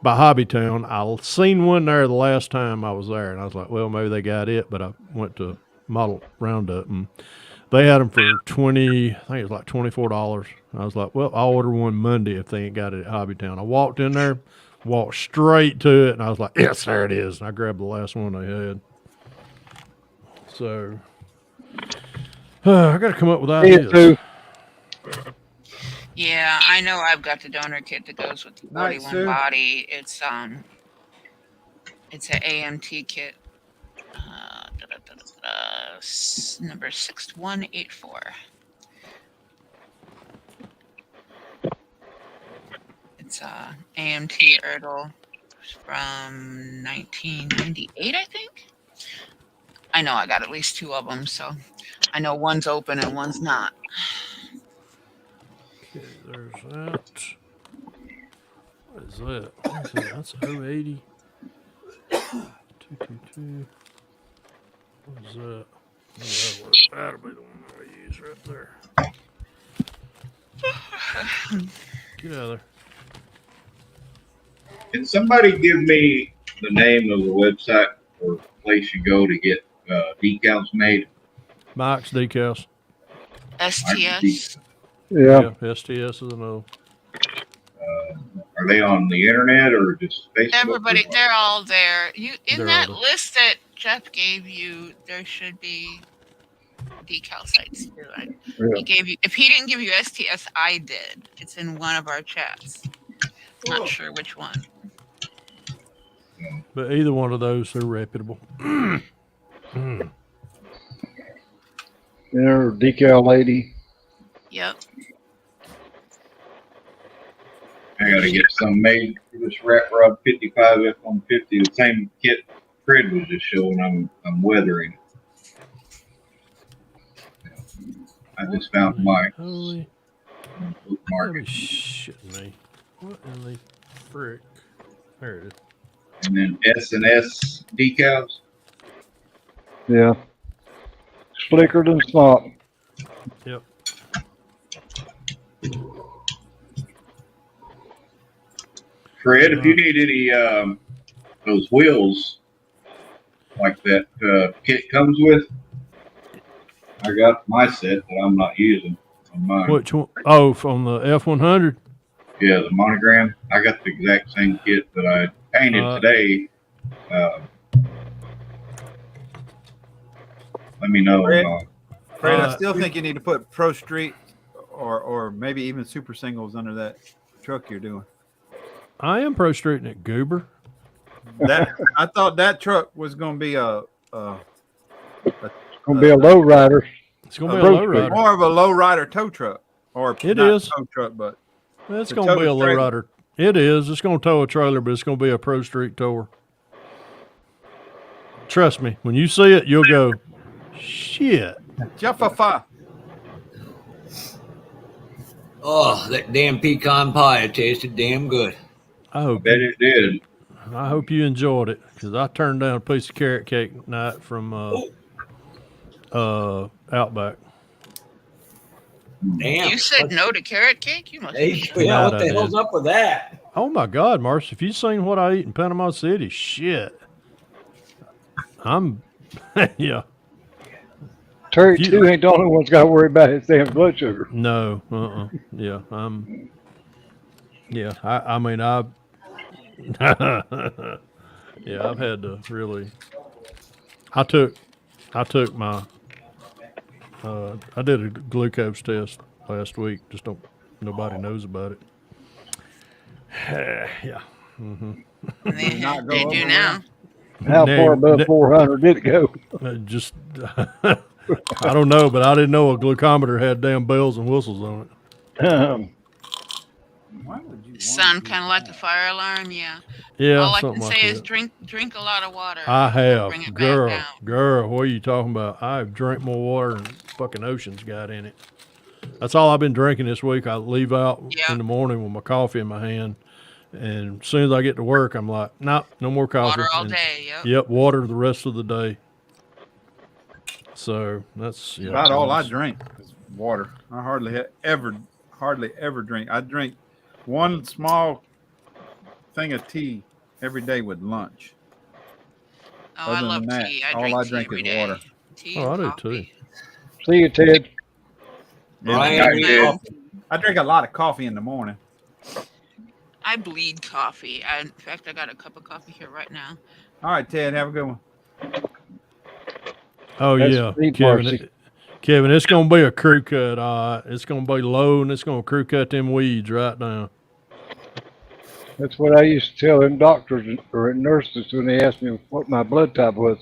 Speaker 5: by Hobbytown. I seen one there the last time I was there. And I was like, well, maybe they got it. But I went to Model Roundup and they had them for I think it was like $24. I was like, well, I'll order one Monday if they ain't got it at Hobbytown. I walked in there, walked straight to it, and I was like, yes, there it is. And I grabbed the last one they had. So, I got to come up with
Speaker 3: Me
Speaker 5: ideas.
Speaker 3: too.
Speaker 7: Yeah, I know I've got the donor kit that goes with the
Speaker 1: Night,
Speaker 7: 41
Speaker 1: Sue.
Speaker 7: body. It's an AMT kit. Number 6184. It's AMT Erdl from 1998, I think. I know I got at least two of them, so I know one's open and one's not.
Speaker 5: Okay, there's that. What is that? What is that? That's 080. 222. What is that? Oh, that'll be the one that I use right there. Get out of there.
Speaker 6: Can somebody give me the name of the website or place you go to get decals made?
Speaker 5: Mike's Decals.
Speaker 7: STS.
Speaker 3: Yeah.
Speaker 5: Yeah, STS is another.
Speaker 6: Are Are they on the internet or just Facebook?
Speaker 7: Everybody, they're all there. You in
Speaker 5: They're
Speaker 7: that
Speaker 5: all there.
Speaker 7: list that Jeff gave you, there should be decal sites too.
Speaker 3: Yeah.
Speaker 7: He gave you. If he didn't give you STS, I did. It's in one of our chats. Not sure which one.
Speaker 5: But either one of those are reputable.
Speaker 3: Inner decal lady.
Speaker 7: Yep.
Speaker 6: I gotta get some made for this Rat Rod 55 F-150. The same kit Fred was just showing. I'm weathering. I just found my
Speaker 5: Holy,
Speaker 6: bookmark.
Speaker 5: that is shitting me. What in the frick? There it is.
Speaker 6: And then S&S decals.
Speaker 3: Yeah. Slicker than snot.
Speaker 5: Yep.
Speaker 6: Fred, if you need any those wheels like that kit comes with, I got my set that I'm not using on mine.
Speaker 5: Which one? Oh, from the F-100.
Speaker 6: Yeah, the monogram. I got the exact same kit that I painted today. Let me know.
Speaker 1: Fred, I still think you need to put Pro Street or maybe even Super Singles under that truck you're doing.
Speaker 5: I am Pro Streeting it, goober.
Speaker 1: That I thought that truck was going to be a
Speaker 3: Gonna be a low rider.
Speaker 5: It's going to be a low
Speaker 3: Pro Street.
Speaker 5: rider.
Speaker 1: more of a low rider tow truck, or
Speaker 5: It
Speaker 1: not
Speaker 5: is.
Speaker 1: tow truck, but
Speaker 5: It's
Speaker 1: to
Speaker 5: going to
Speaker 1: tow
Speaker 5: be
Speaker 1: the
Speaker 5: a low
Speaker 1: trailer.
Speaker 5: rider. It is. It's going to tow a trailer, but it's going to be a Pro Street tower. Trust me, when you see it, you'll go, shit.
Speaker 1: Jaffa.
Speaker 2: Oh, that damn pecan pie, it tasted damn good.
Speaker 5: I
Speaker 6: I
Speaker 5: hope
Speaker 6: bet it did.
Speaker 5: you enjoyed it, because I turned down a piece of carrot cake tonight from Outback.
Speaker 2: Damn.
Speaker 7: You said no to carrot cake? You must
Speaker 2: Hey,
Speaker 7: be sure.
Speaker 2: yeah, what
Speaker 5: I
Speaker 2: the
Speaker 5: did.
Speaker 2: hell's up with that?
Speaker 5: Oh my God, Marcy, if you seen what I eat in Panama City, shit. I'm, yeah,
Speaker 3: Terry
Speaker 5: You-
Speaker 3: too ain't the only one's got to worry about his damn blood sugar.
Speaker 5: no, yeah, yeah, I mean, yeah, I've had to really, I took my, I did a glucose test last week, just nobody knows about it. Yeah.
Speaker 7: And
Speaker 1: Not go
Speaker 7: they do
Speaker 1: over
Speaker 7: now.
Speaker 3: How far above 400 did it go?
Speaker 5: Just, I don't know, but I didn't know a glucometer had damn bells and whistles on it.
Speaker 1: Why would you want
Speaker 7: Sound
Speaker 1: to
Speaker 7: kind of like the fire alarm, yeah.
Speaker 5: Yeah,
Speaker 7: All I can
Speaker 5: something like
Speaker 7: say is
Speaker 5: that.
Speaker 7: drink a lot of water.
Speaker 5: I have,
Speaker 7: Bring it back
Speaker 5: girl,
Speaker 7: down.
Speaker 5: what are you talking about? I've drank more water than fucking ocean's got in it. That's all I've been drinking this week. I leave out
Speaker 7: Yeah.
Speaker 5: in the morning with my coffee in my hand, and as soon as I get to work, I'm like, no more coffee.
Speaker 7: Water all
Speaker 5: And-
Speaker 7: day, yep.
Speaker 5: Yep, water the rest of the day. So that's
Speaker 1: About all I drink is water. I hardly ever drink. I drink one small thing of tea every day with lunch.
Speaker 7: Oh, I
Speaker 1: Other
Speaker 7: love
Speaker 1: than that,
Speaker 7: tea. I
Speaker 1: all
Speaker 7: drink
Speaker 1: I
Speaker 7: tea
Speaker 1: drink
Speaker 7: every
Speaker 1: is
Speaker 7: day.
Speaker 1: water.
Speaker 7: Tea
Speaker 5: Oh,
Speaker 7: and
Speaker 5: I do
Speaker 7: coffee.
Speaker 3: See you, Ted.
Speaker 2: Brian,
Speaker 1: Yeah, I drink a lot of coffee in the morning.
Speaker 7: I bleed coffee. In fact, I got a cup of coffee here right now.
Speaker 1: All right, Ted, have a good one.
Speaker 5: Oh
Speaker 3: That's
Speaker 5: yeah,
Speaker 3: sweet,
Speaker 5: Kevin.
Speaker 3: Marcy.
Speaker 5: Kevin, it's gonna be a crew cut. It's gonna be low, and it's gonna crew cut them weeds right now.
Speaker 3: That's what I used to tell them doctors or nurses when they asked me what my blood type was.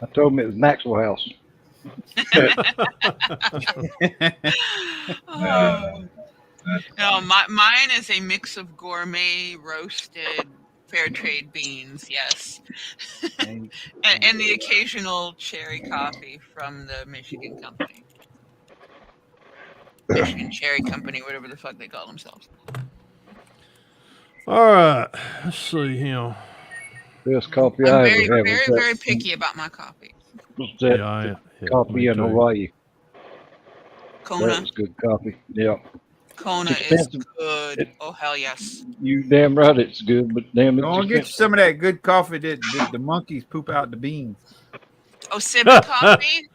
Speaker 3: I told them it was Maxwell House.
Speaker 7: Oh. No, mine is a mix of gourmet roasted fair trade beans, yes, and the occasional cherry coffee from the Michigan company. Michigan Cherry Company, whatever the fuck they call themselves.
Speaker 5: All right, let's see here.
Speaker 3: Best coffee
Speaker 7: I'm
Speaker 3: I
Speaker 7: very,
Speaker 3: ever had
Speaker 7: very,
Speaker 3: was
Speaker 7: very
Speaker 3: that,
Speaker 7: picky about my coffee.
Speaker 3: was that
Speaker 5: Yeah, me
Speaker 3: coffee in
Speaker 5: too.
Speaker 3: Hawaii. That
Speaker 7: Kona,
Speaker 3: was good coffee. Yeah.
Speaker 7: Kona is
Speaker 3: expensive.
Speaker 7: good. Oh hell yes.
Speaker 3: You damn right it's good, but damn it's
Speaker 1: Go and get you
Speaker 3: expensive.
Speaker 1: some of that good coffee that the monkeys poop out the beans.
Speaker 7: Oh, Civic coffee.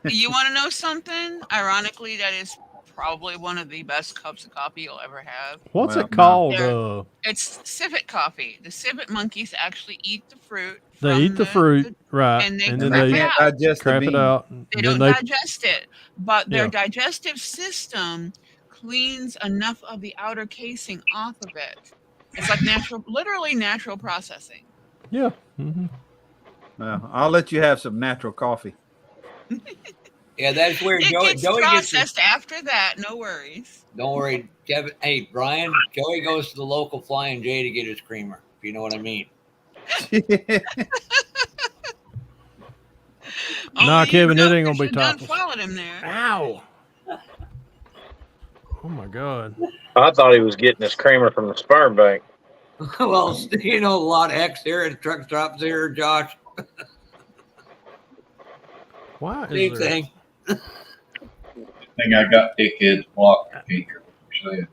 Speaker 7: You want to know something? Ironically, that is probably one of the best cups of coffee you'll ever have.
Speaker 5: What's
Speaker 1: Well,
Speaker 5: it called?
Speaker 7: They're- It's civet coffee. The civet monkeys actually eat the fruit.
Speaker 5: They
Speaker 7: from
Speaker 5: eat the fruit, right?
Speaker 7: and they
Speaker 5: And
Speaker 1: and
Speaker 5: then
Speaker 1: they
Speaker 5: they
Speaker 1: can't
Speaker 7: out.
Speaker 1: digest the
Speaker 5: crap it
Speaker 1: bean.
Speaker 5: out.
Speaker 7: They
Speaker 5: Then
Speaker 7: don't
Speaker 5: they
Speaker 7: digest it, but their
Speaker 5: Yeah.
Speaker 7: digestive system cleans enough of the outer casing off of it. It's like literally natural processing.
Speaker 5: yeah. Hmm.
Speaker 1: Well, I'll let you have some natural coffee.
Speaker 2: Yeah, that's where
Speaker 7: It
Speaker 2: Joey
Speaker 7: gets
Speaker 2: gets his,
Speaker 7: processed after that. No worries.
Speaker 2: don't worry, Kevin. Hey, Brian, Joey goes to the local Flying J to get his creamer, if you know what I mean.
Speaker 5: Nah,
Speaker 7: Only
Speaker 5: Kevin,
Speaker 7: you
Speaker 5: it
Speaker 7: know
Speaker 5: ain't gonna
Speaker 7: 'cause
Speaker 5: be
Speaker 7: you done
Speaker 5: topless.
Speaker 7: followed him there.
Speaker 5: Ow. Oh my God.
Speaker 4: I thought he was getting his creamer from the sperm bank.
Speaker 2: Well, you know, a lot of X here and truck stops here, Josh.
Speaker 5: Why
Speaker 2: Same
Speaker 5: is there?
Speaker 2: thing.
Speaker 6: I think I got dickheads blocked. I can't hear what you're saying.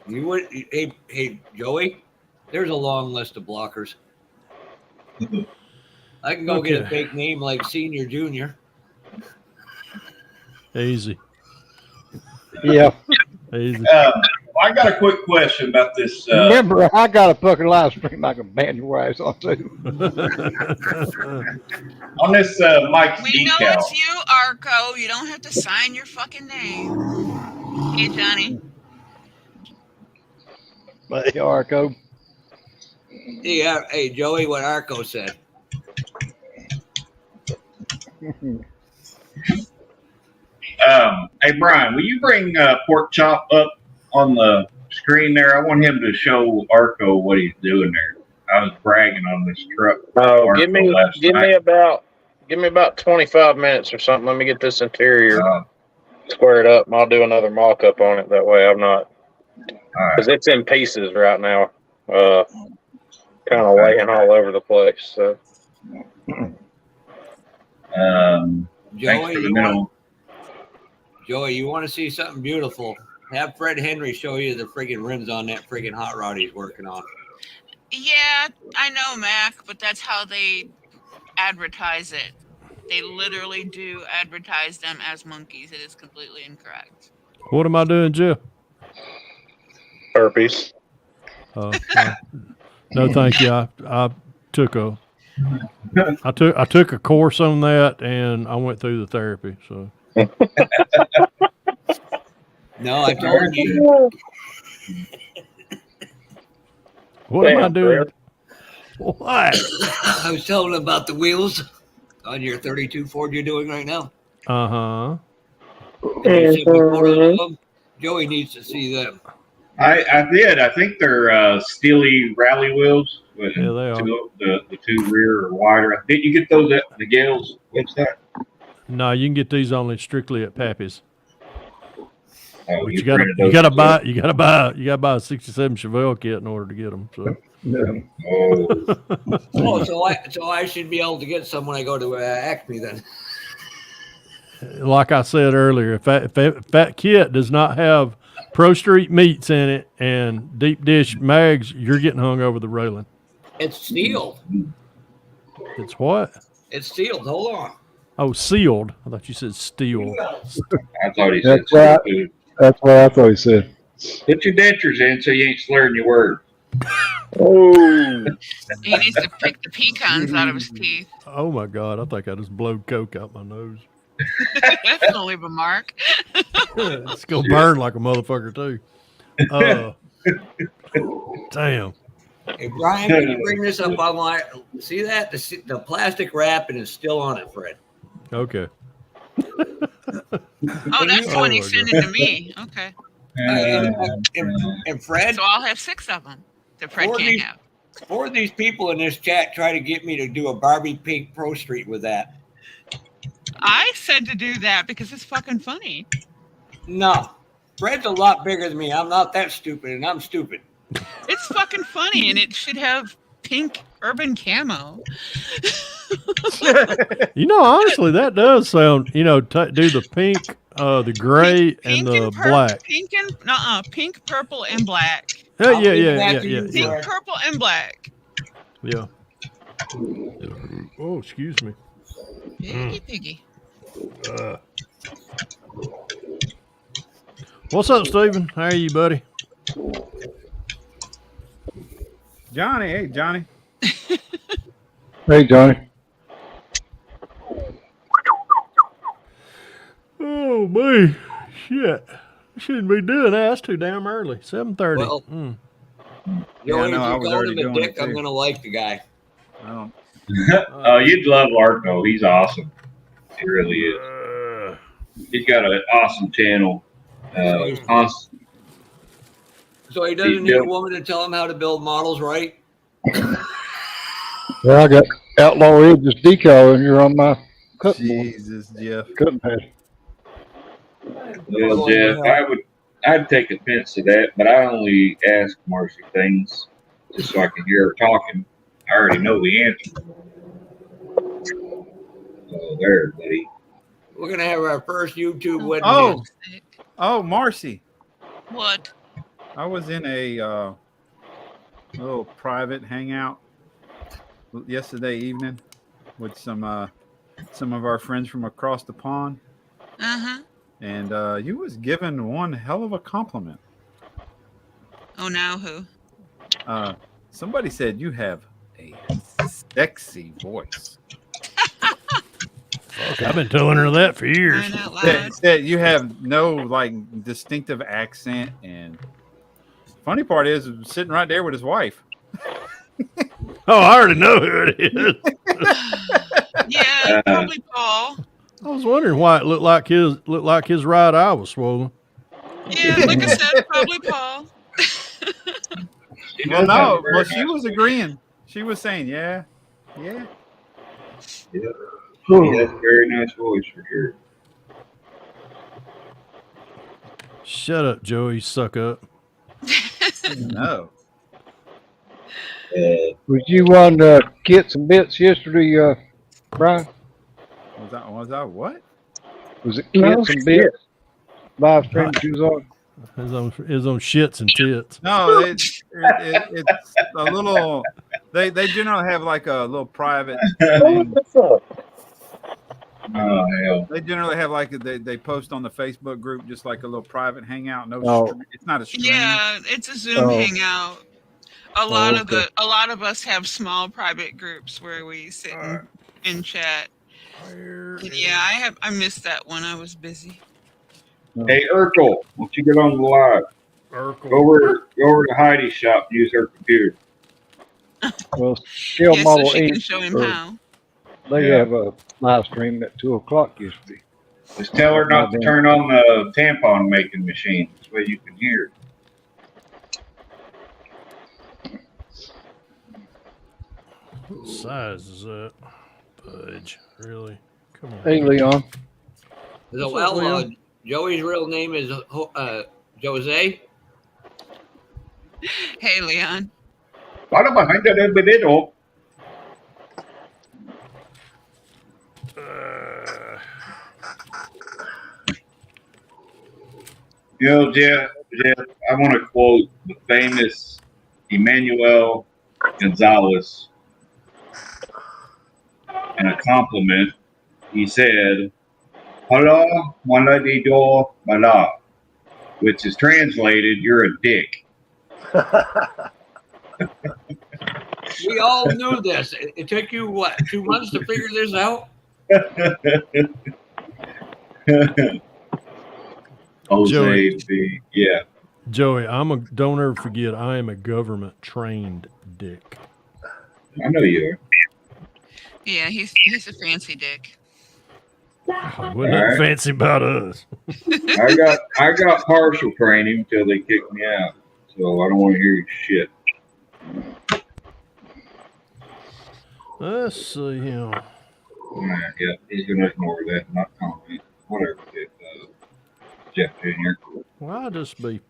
Speaker 2: You would, hey, Joey. There's a long list of blockers. I can go get a
Speaker 5: Okay.
Speaker 2: fake name like Senior Junior.
Speaker 5: Easy.
Speaker 3: Yeah.
Speaker 5: Easy.
Speaker 6: I got a quick question about this.
Speaker 3: Remember, I got a fucking live stream I can ban your ass on too.
Speaker 6: On this Mike's
Speaker 7: We know
Speaker 6: decal.
Speaker 7: it's you, Arco. You don't have to sign your fucking name. Hey, Johnny.
Speaker 3: But hey, Arco.
Speaker 2: Yeah, hey, Joey, what Arco said.
Speaker 6: Hey, Brian, will you bring Pork Chop up on the screen there? I want him to show Arco what he's doing there. I was bragging on this truck.
Speaker 4: Oh,
Speaker 6: Arco
Speaker 4: give me
Speaker 6: last night.
Speaker 4: about 25 minutes or something. Let me get this interior
Speaker 6: All
Speaker 4: squared up, and I'll do another mock up on it. That way, I'm not
Speaker 6: right.
Speaker 4: because it's in pieces right now, kind of laying all over the place. So
Speaker 6: Thanks
Speaker 2: Joey,
Speaker 6: for the middle.
Speaker 2: Joey, you want to see something beautiful? Have Fred Henry show you the friggin' rims on that friggin' hot rod he's working on.
Speaker 7: Yeah, I know, Mac, but that's how they advertise it. They literally do advertise them as monkeys. It is completely incorrect.
Speaker 5: What am I doing, Jeff?
Speaker 4: herpes.
Speaker 5: No, thank you. I took a course on that, and I went through the therapy. So
Speaker 2: No, I told you.
Speaker 5: what am I
Speaker 4: Damn,
Speaker 5: doing?
Speaker 4: Fred.
Speaker 5: What?
Speaker 2: I was telling him about the wheels on your 32 Ford you're doing right now.
Speaker 5: Uh-huh.
Speaker 2: And you sent me photos of them. Joey needs to see them.
Speaker 6: I did. I think they're Steely rally wheels. With
Speaker 5: Yeah, they are.
Speaker 6: The two rear are wider. Did you get those at the Gales website?
Speaker 5: No, you can get these only strictly at Pappy's.
Speaker 6: Oh,
Speaker 5: But
Speaker 6: you
Speaker 5: you gotta buy a '67 Chevelle kit in order to get them. So
Speaker 6: Oh,
Speaker 2: Oh, so I should be able to get some when I go to Acme then.
Speaker 5: like I said earlier, if that kit does not have Pro Street meats in it and deep dish mags, you're getting hung over the railing.
Speaker 2: It's sealed.
Speaker 5: It's what?
Speaker 2: It's sealed. Hold on.
Speaker 5: Oh, sealed. I thought you said steel.
Speaker 6: I thought he said
Speaker 3: That's right.
Speaker 6: food.
Speaker 3: That's what I thought he said.
Speaker 6: Put your dentures in so you ain't slurring your words.
Speaker 4: Oh,
Speaker 7: He needs to pick the pecans out of his teeth.
Speaker 5: Oh my God! I think I just blowed coke out my nose.
Speaker 7: That's gonna leave a mark.
Speaker 5: It's gonna burn like a motherfucker too. Damn.
Speaker 2: Hey, Brian, can you bring this up on my? See that? The plastic wrapping is still on it, Fred.
Speaker 5: Okay.
Speaker 7: Oh, that's the one he's
Speaker 5: my
Speaker 7: sending to me. Okay.
Speaker 2: And Fred,
Speaker 7: So I'll have 6 of them that Fred
Speaker 2: Four of
Speaker 7: can't
Speaker 2: these-
Speaker 7: have.
Speaker 2: 4 of these people in this chat try to get me to do a Barbie Pink Pro Street with that.
Speaker 7: I said to do that because it's fucking funny.
Speaker 2: No. Fred's a lot bigger than me. I'm not that stupid, and I'm stupid.
Speaker 7: It's fucking funny, and it should have pink urban camo.
Speaker 5: Honestly, that does sound. Do the pink, the gray, and the black.
Speaker 7: Pink, purple, and black.
Speaker 5: Yeah.
Speaker 7: Pink, purple, and black.
Speaker 5: Yeah. Oh, excuse me.
Speaker 7: Piggy, piggy.
Speaker 5: What's up, Steven? How are you, buddy?
Speaker 1: Johnny, hey Johnny.
Speaker 3: Hey, Johnny.
Speaker 5: Oh, me. Shit. I shouldn't be doing that. That's too damn early. 7:30.
Speaker 2: Well,
Speaker 1: Yeah, I
Speaker 2: Joey,
Speaker 1: know,
Speaker 2: if
Speaker 1: I
Speaker 2: you
Speaker 1: was
Speaker 2: called
Speaker 1: already
Speaker 2: him a
Speaker 1: doing it
Speaker 2: dick, I'm
Speaker 1: too.
Speaker 2: gonna like the guy.
Speaker 1: I don't,
Speaker 6: Oh, you'd love Arco. He's awesome. He really is. He's got an awesome channel. Awesome.
Speaker 2: So he doesn't need a woman to tell him how to build models, right?
Speaker 3: Well, I got Outlaw Edge's decal in here on my cutting board.
Speaker 1: Jesus, Jeff.
Speaker 3: Cutting pad.
Speaker 6: Well, Jeff, I'd take offense to that, but I only ask Marcy things just so I can hear her talking. I already know the answer. So there, buddy.
Speaker 2: We're gonna have our first YouTube wedding.
Speaker 1: Oh, oh, Marcy.
Speaker 7: What?
Speaker 1: I was in a little private hangout yesterday evening with some of our friends from across the pond, and you was given one hell of a compliment.
Speaker 7: Oh, now who?
Speaker 1: Somebody said you have a sexy voice.
Speaker 5: Fuck, I've been telling her that for years.
Speaker 7: Crying out loud.
Speaker 1: Said you have no like distinctive accent, and funny part is sitting right there with his wife.
Speaker 5: Oh, I already know who it is.
Speaker 7: Yeah, probably Paul.
Speaker 5: I was wondering why it looked like his right eye was swollen.
Speaker 7: Yeah, like I said, probably Paul.
Speaker 1: Well, no, well, she was agreeing. She was saying, yeah.
Speaker 6: Yeah. He has a very nice voice for sure.
Speaker 5: Shut up, Joey. Suck up.
Speaker 1: No.
Speaker 3: Was you on Kits and Bits yesterday, Brian?
Speaker 1: Was that what?
Speaker 3: Was it Kits and Bits? Live stream you was on?
Speaker 5: His own shits and tits.
Speaker 1: No, it's a little. They generally have like a little private.
Speaker 6: Oh hell!
Speaker 1: They generally have like they post on the Facebook group just like a little private hangout. No, it's not a stream.
Speaker 7: Yeah, it's a Zoom hangout. A lot of us have small private groups where we sit and chat. And yeah, I missed that one. I was busy.
Speaker 6: Hey Urkel, why don't you get on the live?
Speaker 5: Urkel.
Speaker 6: Go over to Heidi's shop and use her computer.
Speaker 3: Well, Scale
Speaker 7: Yeah,
Speaker 3: Model
Speaker 7: so she
Speaker 3: 8.
Speaker 7: can show him how.
Speaker 3: They have a live stream at 2:00 yesterday.
Speaker 6: Just tell her not to turn on the tampon making machine. This way you can hear.
Speaker 5: What size is that? Fudge. Really? Come on.
Speaker 3: Hey, Leon.
Speaker 2: So, Outlaw, Joey's real name is Jose.
Speaker 7: Hey, Leon.
Speaker 6: Para behind that video. You know, Jeff, I want to quote the famous Emmanuel Gonzalez in a compliment. He said, "Hello, Maladido Mala," which is translated, "You're a dick."
Speaker 2: We all knew this. It took you, what, 2 months to figure this out?
Speaker 6: Jose B. Yeah.
Speaker 5: Joey, don't ever forget, I am a government trained dick.
Speaker 6: I know you are.
Speaker 7: Yeah, he's a fancy dick.
Speaker 5: Wasn't nothing fancy about us.
Speaker 6: I got partial training until they kicked me out. So I don't want to hear your shit.
Speaker 5: Let's see him.
Speaker 6: Yeah, he's gonna ignore that and not comment. Whatever, Jeff Jr.
Speaker 5: Well, I'll just be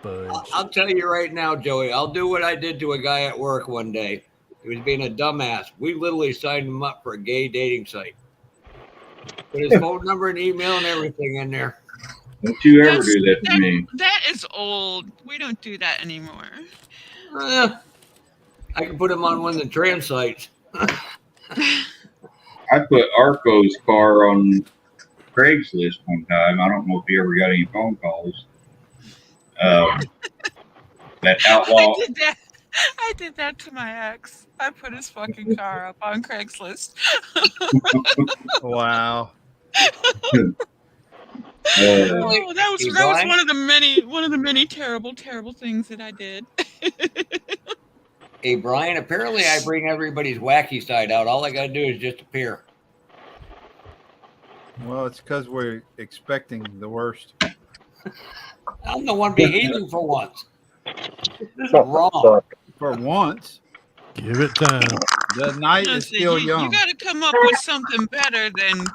Speaker 5: fudge.
Speaker 2: I'll tell you right now, Joey, I'll do what I did to a guy at work one day. He was being a dumbass. We literally signed him up for a gay dating site. Put his phone number and email and everything in there.
Speaker 6: Don't you ever do that to me.
Speaker 7: That is old. We don't do that anymore.
Speaker 2: I can put him on one of the trans sites.
Speaker 6: I put Arco's car on Craigslist one time. I don't know if he ever got any phone calls. That outlaw.
Speaker 7: I did that to my ex. I put his fucking car up on Craigslist.
Speaker 1: Wow.
Speaker 7: Oh, that was
Speaker 2: Hey,
Speaker 7: that was
Speaker 2: Brian?
Speaker 7: one of the many terrible things that I did.
Speaker 2: Hey, Brian, apparently I bring everybody's wacky side out. All I got to do is just appear.
Speaker 1: Well, it's because we're expecting the worst.
Speaker 2: I'm the one behaving for once. This is wrong.
Speaker 1: For once,
Speaker 5: Give it time.
Speaker 1: the night is
Speaker 7: Honestly,
Speaker 1: still
Speaker 7: you
Speaker 1: young.
Speaker 7: got to come up with something better than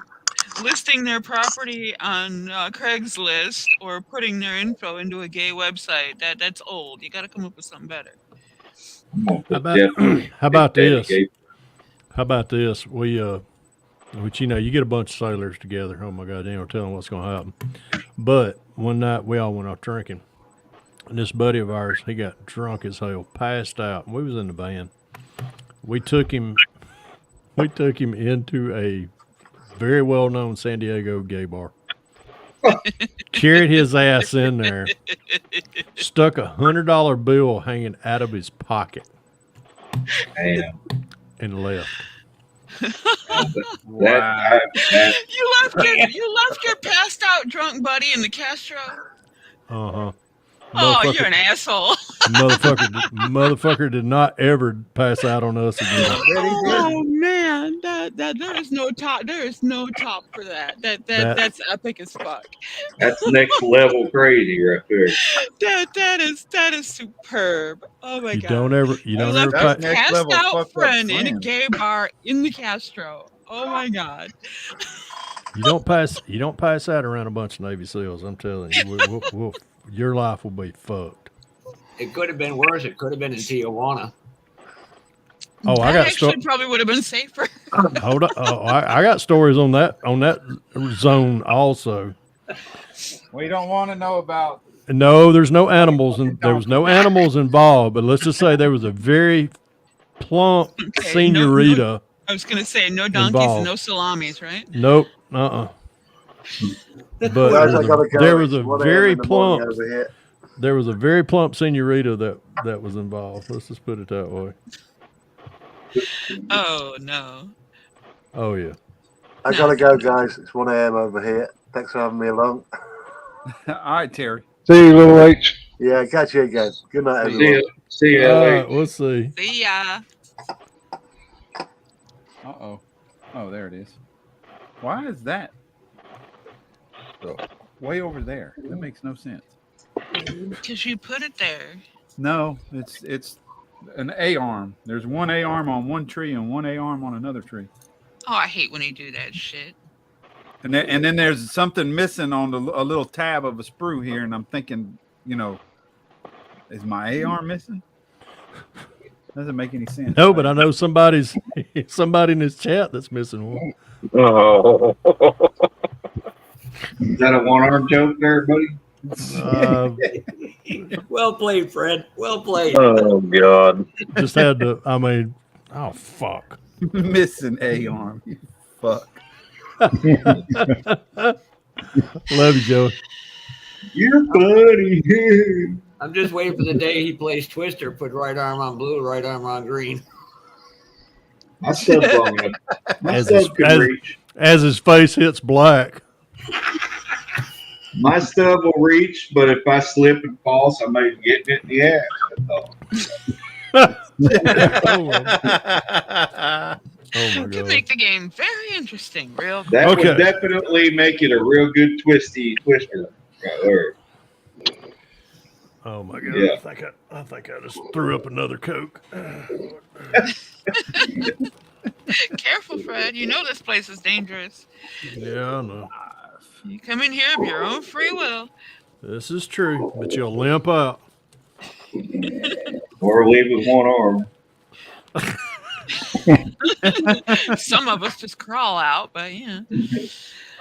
Speaker 7: listing their property on Craigslist or putting their info into a gay website. That's old. You got to come up with something better.
Speaker 5: How about this? How about this? Which you get a bunch of sailors together. Oh my God, they don't tell them what's going to happen. But one night we all went out drinking, and this buddy of ours, he got drunk as hell, passed out. And we was in the van. We took him into a very well-known San Diego gay bar. Carried his ass in there, stuck $100 bill hanging out of his pocket, and left.
Speaker 1: Wow.
Speaker 7: You left your passed out drunk buddy in the Castro.
Speaker 5: Uh-huh.
Speaker 7: Oh, you're an asshole.
Speaker 5: Motherfucker did not ever pass out on us again.
Speaker 7: Oh man, that there is no top for that. That's epic as fuck.
Speaker 6: That's next level crazy right there.
Speaker 7: That is superb. Oh my God.
Speaker 5: You don't ever
Speaker 7: left
Speaker 1: next
Speaker 7: passed
Speaker 1: level
Speaker 7: out
Speaker 1: fucked up
Speaker 7: friend in a
Speaker 1: friend.
Speaker 7: gay bar in the Castro. Oh my God.
Speaker 5: You don't pass out around a bunch of Navy SEALs. I'm telling you, your life will be fucked.
Speaker 2: It could have been worse. It could have been in Tijuana.
Speaker 5: Oh, I got
Speaker 7: probably would have been safer.
Speaker 5: Hold on. Oh, I got stories on that zone also.
Speaker 1: We don't want to know about.
Speaker 5: No, there's no animals, and there was no animals involved. But let's just say there was a very plump senorita.
Speaker 7: I was gonna say no donkeys and no salamis, right?
Speaker 5: Nope. But there was a very plump. There was a very plump senorita that was involved. Let's just put it that way.
Speaker 7: Oh no.
Speaker 5: Oh yeah.
Speaker 8: I gotta go, guys. It's 1 a.m. over here. Thanks for having me along.
Speaker 1: All right, Terry.
Speaker 3: See you, little H.
Speaker 8: Yeah, catch you again. Good night, everyone.
Speaker 6: See you.
Speaker 5: We'll see.
Speaker 7: See ya.
Speaker 1: Uh-oh. Oh, there it is. Why is that way over there? That makes no sense.
Speaker 7: Because you put it there.
Speaker 1: No, it's an A-arm. There's one A-arm on one tree and one A-arm on another tree.
Speaker 7: Oh, I hate when you do that shit.
Speaker 1: And then there's something missing on a little tab of a sprue here, and I'm thinking, is my A-arm missing? Doesn't make any sense.
Speaker 5: No, but I know somebody in this chat that's missing one.
Speaker 4: Oh.
Speaker 6: Is that a one-arm joke there, buddy?
Speaker 2: Well played, Fred. Well played.
Speaker 4: Oh, God.
Speaker 5: Just had to. I mean, oh fuck.
Speaker 1: Missing A-arm. You fuck.
Speaker 5: Love you, Joey.
Speaker 6: You're funny.
Speaker 2: I'm just waiting for the day he plays Twister, put right arm on blue, right arm on green.
Speaker 6: My stuff long enough. My stuff can reach.
Speaker 5: As his face hits black.
Speaker 6: My stuff will reach, but if I slip and fall, somebody's getting it in the ass.
Speaker 5: Oh my
Speaker 7: Could
Speaker 5: God.
Speaker 7: make the game very interesting, real quick.
Speaker 6: That would definitely make it a real good twister right there.
Speaker 5: Oh my God.
Speaker 6: Yeah.
Speaker 5: I think I just threw up another Coke.
Speaker 7: Careful, Fred. You know this place is dangerous.
Speaker 5: Yeah, I know.
Speaker 7: You come in here of your own free will.
Speaker 5: This is true, but you'll limp out.
Speaker 6: Or leave with one arm.
Speaker 7: Some of us just crawl out, but yeah.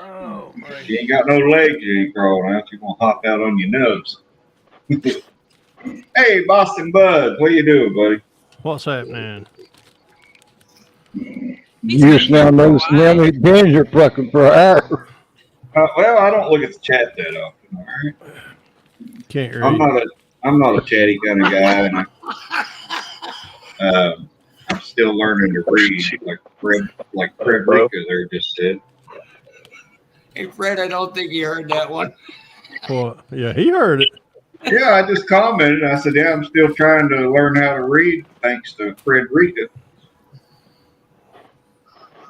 Speaker 5: Oh my.
Speaker 6: If you ain't got no legs, you ain't crawling out. You're going to hop out on your nubs. Hey, Boston Bud, what you doing, buddy?
Speaker 5: What's happening?
Speaker 3: You just now noticed how many pins you're plucking per hour.
Speaker 6: Well, I don't look at the chat that often, all right?
Speaker 5: Can't
Speaker 6: I'm
Speaker 5: read.
Speaker 6: not a chatty kind of guy, and I'm still learning to read, like Frederica there just said.
Speaker 2: Hey, Fred, I don't think you heard that one.
Speaker 5: Well, yeah, he heard it.
Speaker 6: Yeah, I just commented. I said, yeah, I'm still trying to learn how to read, thanks to Frederica.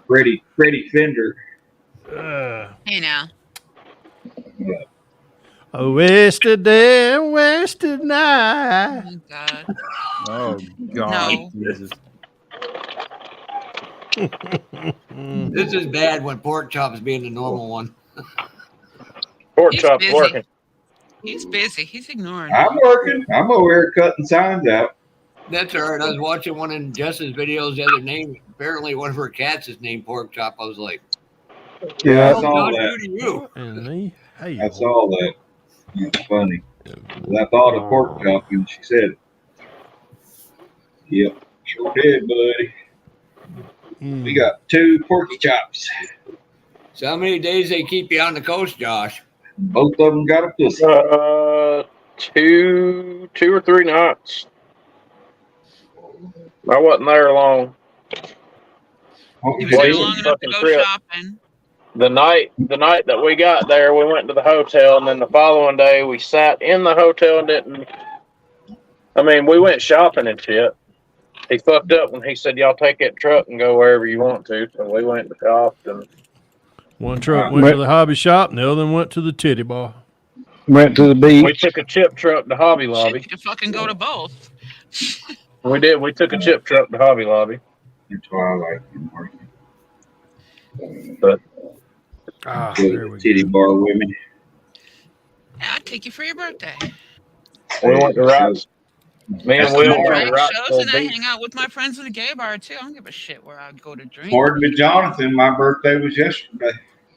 Speaker 6: Freddie Fender.
Speaker 7: Hey now.
Speaker 5: A wasted day, a wasted night.
Speaker 7: Oh God.
Speaker 1: Oh God,
Speaker 7: No.
Speaker 1: Jesus.
Speaker 2: This is bad when pork chops being the normal one.
Speaker 4: Pork
Speaker 7: He's
Speaker 4: chop's
Speaker 7: busy.
Speaker 4: working.
Speaker 7: He's busy. He's ignoring
Speaker 6: I'm
Speaker 7: me.
Speaker 6: working. I'm over here cutting signs out.
Speaker 2: That's all right. I was watching one of Jess's videos the other day. Apparently, one of her cats is named Pork Chop. I was like,
Speaker 6: Yeah, I
Speaker 2: "What
Speaker 6: saw
Speaker 2: did
Speaker 6: that.
Speaker 2: Josh do to you?"
Speaker 5: And me, hey,
Speaker 6: I saw that. It's funny. I thought of pork chop and she said it. Yep, sure did, buddy. We got 2 porky chops.
Speaker 2: So, how many days they keep you on the coast, Josh?
Speaker 6: Both of them got a pussy.
Speaker 4: 2 or 3 nights. I wasn't there long.
Speaker 6: What
Speaker 7: He
Speaker 6: was
Speaker 7: was there
Speaker 6: you
Speaker 7: long
Speaker 6: doing?
Speaker 7: enough to
Speaker 4: fucking
Speaker 7: go
Speaker 4: trip.
Speaker 7: shopping.
Speaker 4: The night that we got there, we went to the hotel, and then the following day we sat in the hotel and didn't. I mean, we went shopping and shit. He fucked up when he said, "Y'all take that truck and go wherever you want to." So we went to shop, and
Speaker 5: one truck went to the hobby shop, and the other one went to the titty bar.
Speaker 3: Went to the
Speaker 4: we
Speaker 3: beach.
Speaker 4: took a chip truck to Hobby
Speaker 7: Shit,
Speaker 4: Lobby.
Speaker 7: you could fucking go to both.
Speaker 4: We did. We took a chip truck to Hobby Lobby.
Speaker 6: That's why I like him working.
Speaker 4: But
Speaker 5: There we
Speaker 6: Titty
Speaker 5: go.
Speaker 6: bar women.
Speaker 7: Yeah, I'd take you for your birthday.
Speaker 4: we went to Rice. Me and
Speaker 6: That's
Speaker 4: Will
Speaker 6: tomorrow.
Speaker 4: went to
Speaker 7: Drag shows,
Speaker 4: Wrightsville
Speaker 7: and I
Speaker 4: Beach.
Speaker 7: hang out with my friends in the gay bar too. I don't give a shit where I go to drink.
Speaker 6: According to Jonathan, my birthday was yesterday.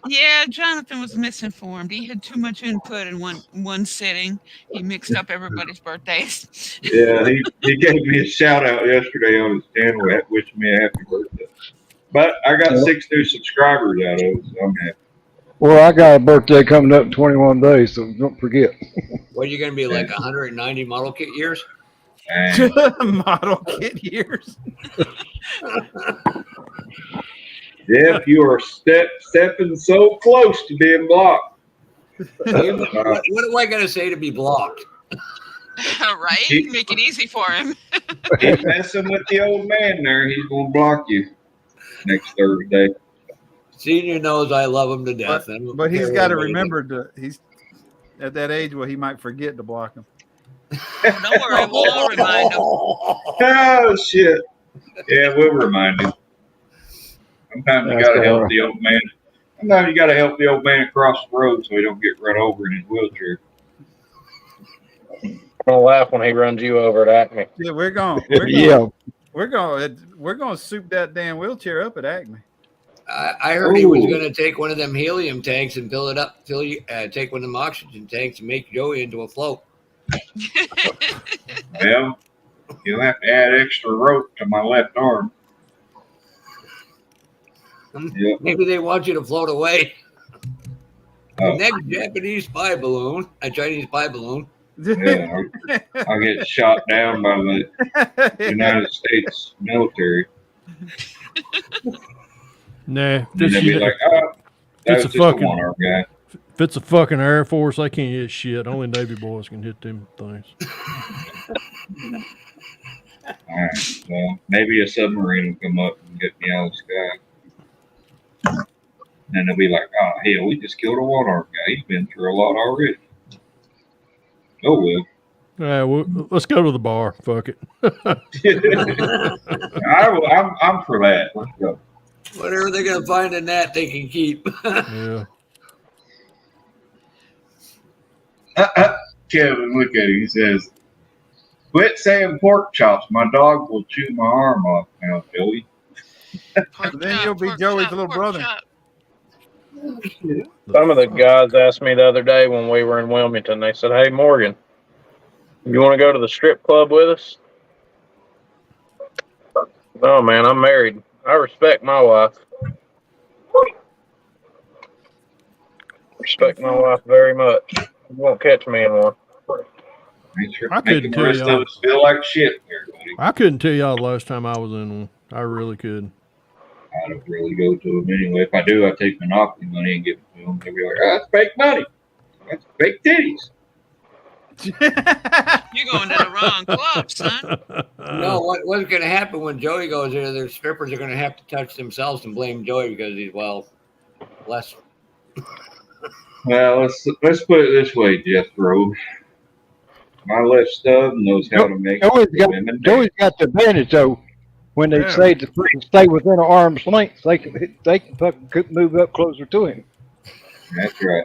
Speaker 7: Yeah, Jonathan was misinformed. He had too much input in one sitting. He mixed up everybody's birthdays.
Speaker 6: Yeah, he gave me a shout out yesterday on his channel, wishing me a happy birthday. But I got 6 new subscribers out of it, so I'm happy.
Speaker 3: Well, I got a birthday coming up in 21 days, so don't forget.
Speaker 2: What are you going to be like 190 model kit years?
Speaker 6: And
Speaker 1: Model kit years.
Speaker 6: Jeff, you are stepping so close to being blocked.
Speaker 2: What am I going to say to be blocked?
Speaker 7: Right? Make it easy for him.
Speaker 6: Keep messing with the old man there, he's going to block you next Thursday.
Speaker 2: Senior knows I love him to death.
Speaker 1: But he's got to remember he's at that age where he might forget to block him.
Speaker 7: Don't worry, we'll all remind him.
Speaker 6: Oh, shit. Yeah, we'll remind him. Sometimes you got to help the old man. Sometimes you got to help the old man across the road so he don't get run over in his wheelchair.
Speaker 4: I'm gonna laugh when he runs you over at Acme.
Speaker 1: Yeah, we're going to soup that damn wheelchair up at Acme.
Speaker 2: I heard he was going to take one of them helium tanks and fill it up, take one of them oxygen tanks and make Joey into a float.
Speaker 6: Well, you'll have to add extra rope to my left arm. Yep.
Speaker 2: Maybe they want you to float away.
Speaker 6: Oh.
Speaker 2: The next Chinese spy balloon.
Speaker 6: Yeah, I'll get shot down by the United States military.
Speaker 5: Nah,
Speaker 6: They'll be like, oh, that's
Speaker 5: it's
Speaker 6: just
Speaker 5: a
Speaker 6: a
Speaker 5: fucking
Speaker 6: one-arm guy.
Speaker 5: if it's a fucking Air Force, they can't hit shit. Only Navy boys can hit them things.
Speaker 6: All right, well, maybe a submarine will come up and get me out of the sky. And then they'll be like, oh, hell, we just killed a one-arm guy. He's been through a lot already. Oh, well.
Speaker 5: All right, well, let's go to the bar. Fuck it.
Speaker 6: I'm for that. Let's go.
Speaker 2: Whatever they're going to find in that, they can keep.
Speaker 5: Yeah.
Speaker 6: Kevin, look at him. He says, quit saying pork chops. My dog will chew my arm off now, Joey.
Speaker 1: Then you'll be Joey's little brother.
Speaker 4: Some of the guys asked me the other day when we were in Wilmington. They said, "Hey, Morgan, you want to go to the strip club with us?" No, man, I'm married. I respect my wife. Respect my wife very much. You won't catch me in one.
Speaker 5: I
Speaker 6: Making
Speaker 5: couldn't
Speaker 6: the
Speaker 5: tell
Speaker 6: rest of
Speaker 5: y'all.
Speaker 6: us feel like shit there, buddy.
Speaker 5: I couldn't tell y'all the last time I was in one. I really could.
Speaker 6: I don't really go to them anyway. If I do, I take Monopoly money and give it to them. They'll be like, oh, that's fake money. That's fake titties.
Speaker 7: You're going to the wrong club, son.
Speaker 2: No, what's going to happen when Joey goes there? The strippers are going to have to touch themselves and blame Joey because he's less.
Speaker 6: Well, let's put it this way, Jethro. My left stub knows how to make women dance.
Speaker 3: Joey's got the advantage though. When they say to stay within an arm's length, they can fucking move up closer to him.
Speaker 6: That's right.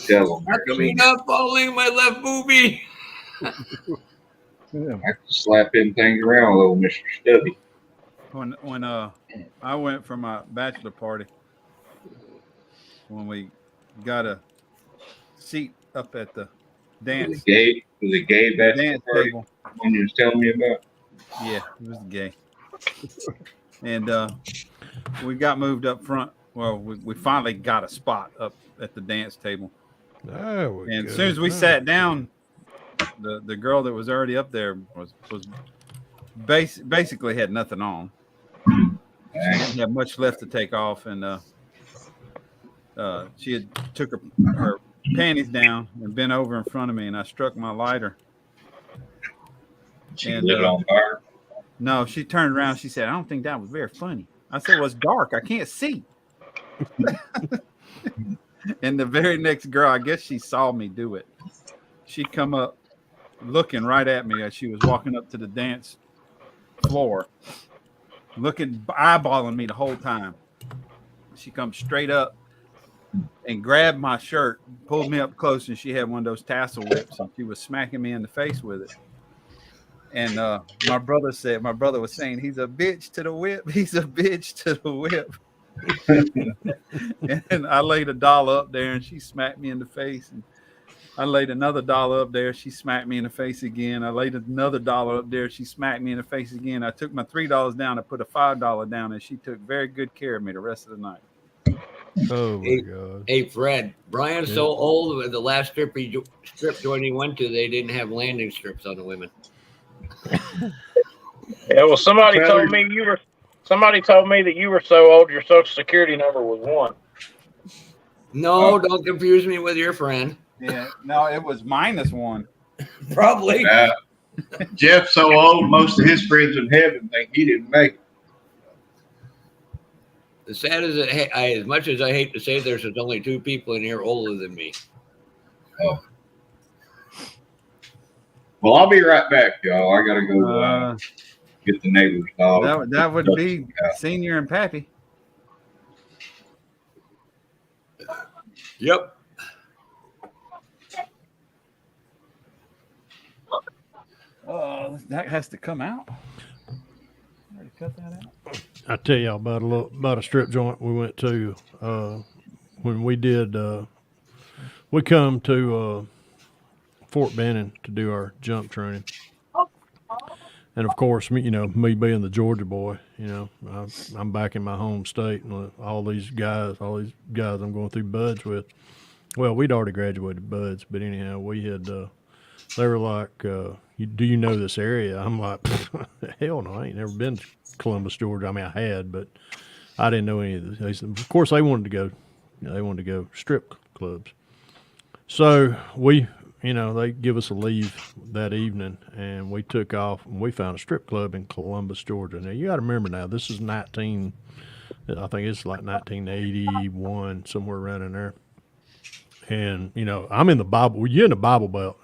Speaker 6: Tell them.
Speaker 2: How come you're not following my left boobie?
Speaker 3: Yeah.
Speaker 6: I can slap them things around a little, Mr. Stubby.
Speaker 1: When I went for my bachelor party, when we got a seat up at the dance
Speaker 6: Was it gay bachelor
Speaker 1: dance
Speaker 6: party?
Speaker 1: table.
Speaker 6: One you was telling me about?
Speaker 1: Yeah, it was gay. And we got moved up front. Well, we finally got a spot up at the dance table. And as soon as we sat down, the girl that was already up there was basically had nothing on. She didn't have much left to take off, and she had took her panties down and bent over in front of me, and I struck my lighter.
Speaker 6: She lit it on fire.
Speaker 1: No, she turned around. She said, "I don't think that was very funny." I said, "Well, it's dark. I can't see." And the very next girl, I guess she saw me do it. She come up looking right at me as she was walking up to the dance floor, eyeballing me the whole time. She comes straight up and grabbed my shirt, pulled me up close, and she had one of those tassel whips, and she was smacking me in the face with it. And my brother was saying, "He's a bitch to the whip. He's a bitch to the whip." And I laid $1 up there, and she smacked me in the face. And I laid another $1 up there. She smacked me in the face again. I laid another $1 up there. She smacked me in the face again. I took my $3 down. I put a $5 down, and she took very good care of me the rest of the night.
Speaker 5: Oh my God!
Speaker 2: Hey, Fred, Brian's so old. The last strip joint he went to, they didn't have landing strips on the women.
Speaker 4: Yeah, well, somebody told me that you were so old your social security number was 1.
Speaker 2: No, don't confuse me with your friend.
Speaker 1: Yeah, no, it was -1.
Speaker 2: Probably.
Speaker 6: Jeff's so old, most of his friends in heaven think he didn't make it.
Speaker 2: As sad as as much as I hate to say, there's only 2 people in here older than me.
Speaker 6: Oh. Well, I'll be right back, y'all. I gotta go get the neighbor's dog.
Speaker 1: That would be Senior and Pappy.
Speaker 2: Yep.
Speaker 1: That has to come out. Already cut that out.
Speaker 5: I tell y'all about a strip joint we went to when we did. We come to Fort Benning to do our jump training, and of course, me being the Georgia boy, I'm back in my home state, and all these guys I'm going through buds with. Well, we'd already graduated buds, but anyhow, we had. They were like, "Do you know this area?" I'm like, "Hell no, I ain't never been to Columbus, Georgia. I mean, I had, but I didn't know any of this." They said, of course, they wanted to go. They wanted to go strip clubs. So we, they give us a leave that evening, and we took off, and we found a strip club in Columbus, Georgia. Now you got to remember, now this is I think it's like 1981, somewhere around in there. And I'm in the Bible. You're in the Bible Belt.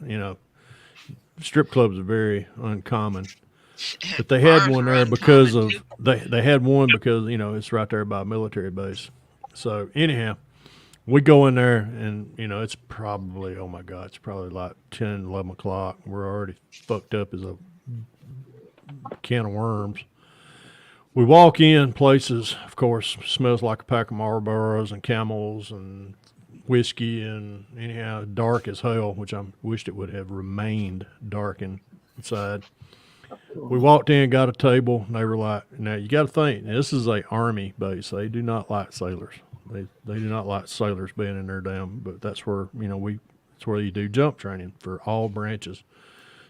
Speaker 5: Strip clubs are very uncommon, but they had one there because of they had one because it's right there by a military base. So anyhow, we go in there and it's probably, oh my God, it's probably like 10, 11 o'clock. We're already fucked up as a can of worms. We walk in places, of course, smells like a pack of Marlboros and Camels and whiskey, and anyhow dark as hell, which I wished it would have remained dark inside. We walked in, got a table, and they were like, now you got to think, this is a army base. They do not like sailors. They do not like sailors being in there down, but that's where, It's where you do jump training for all branches.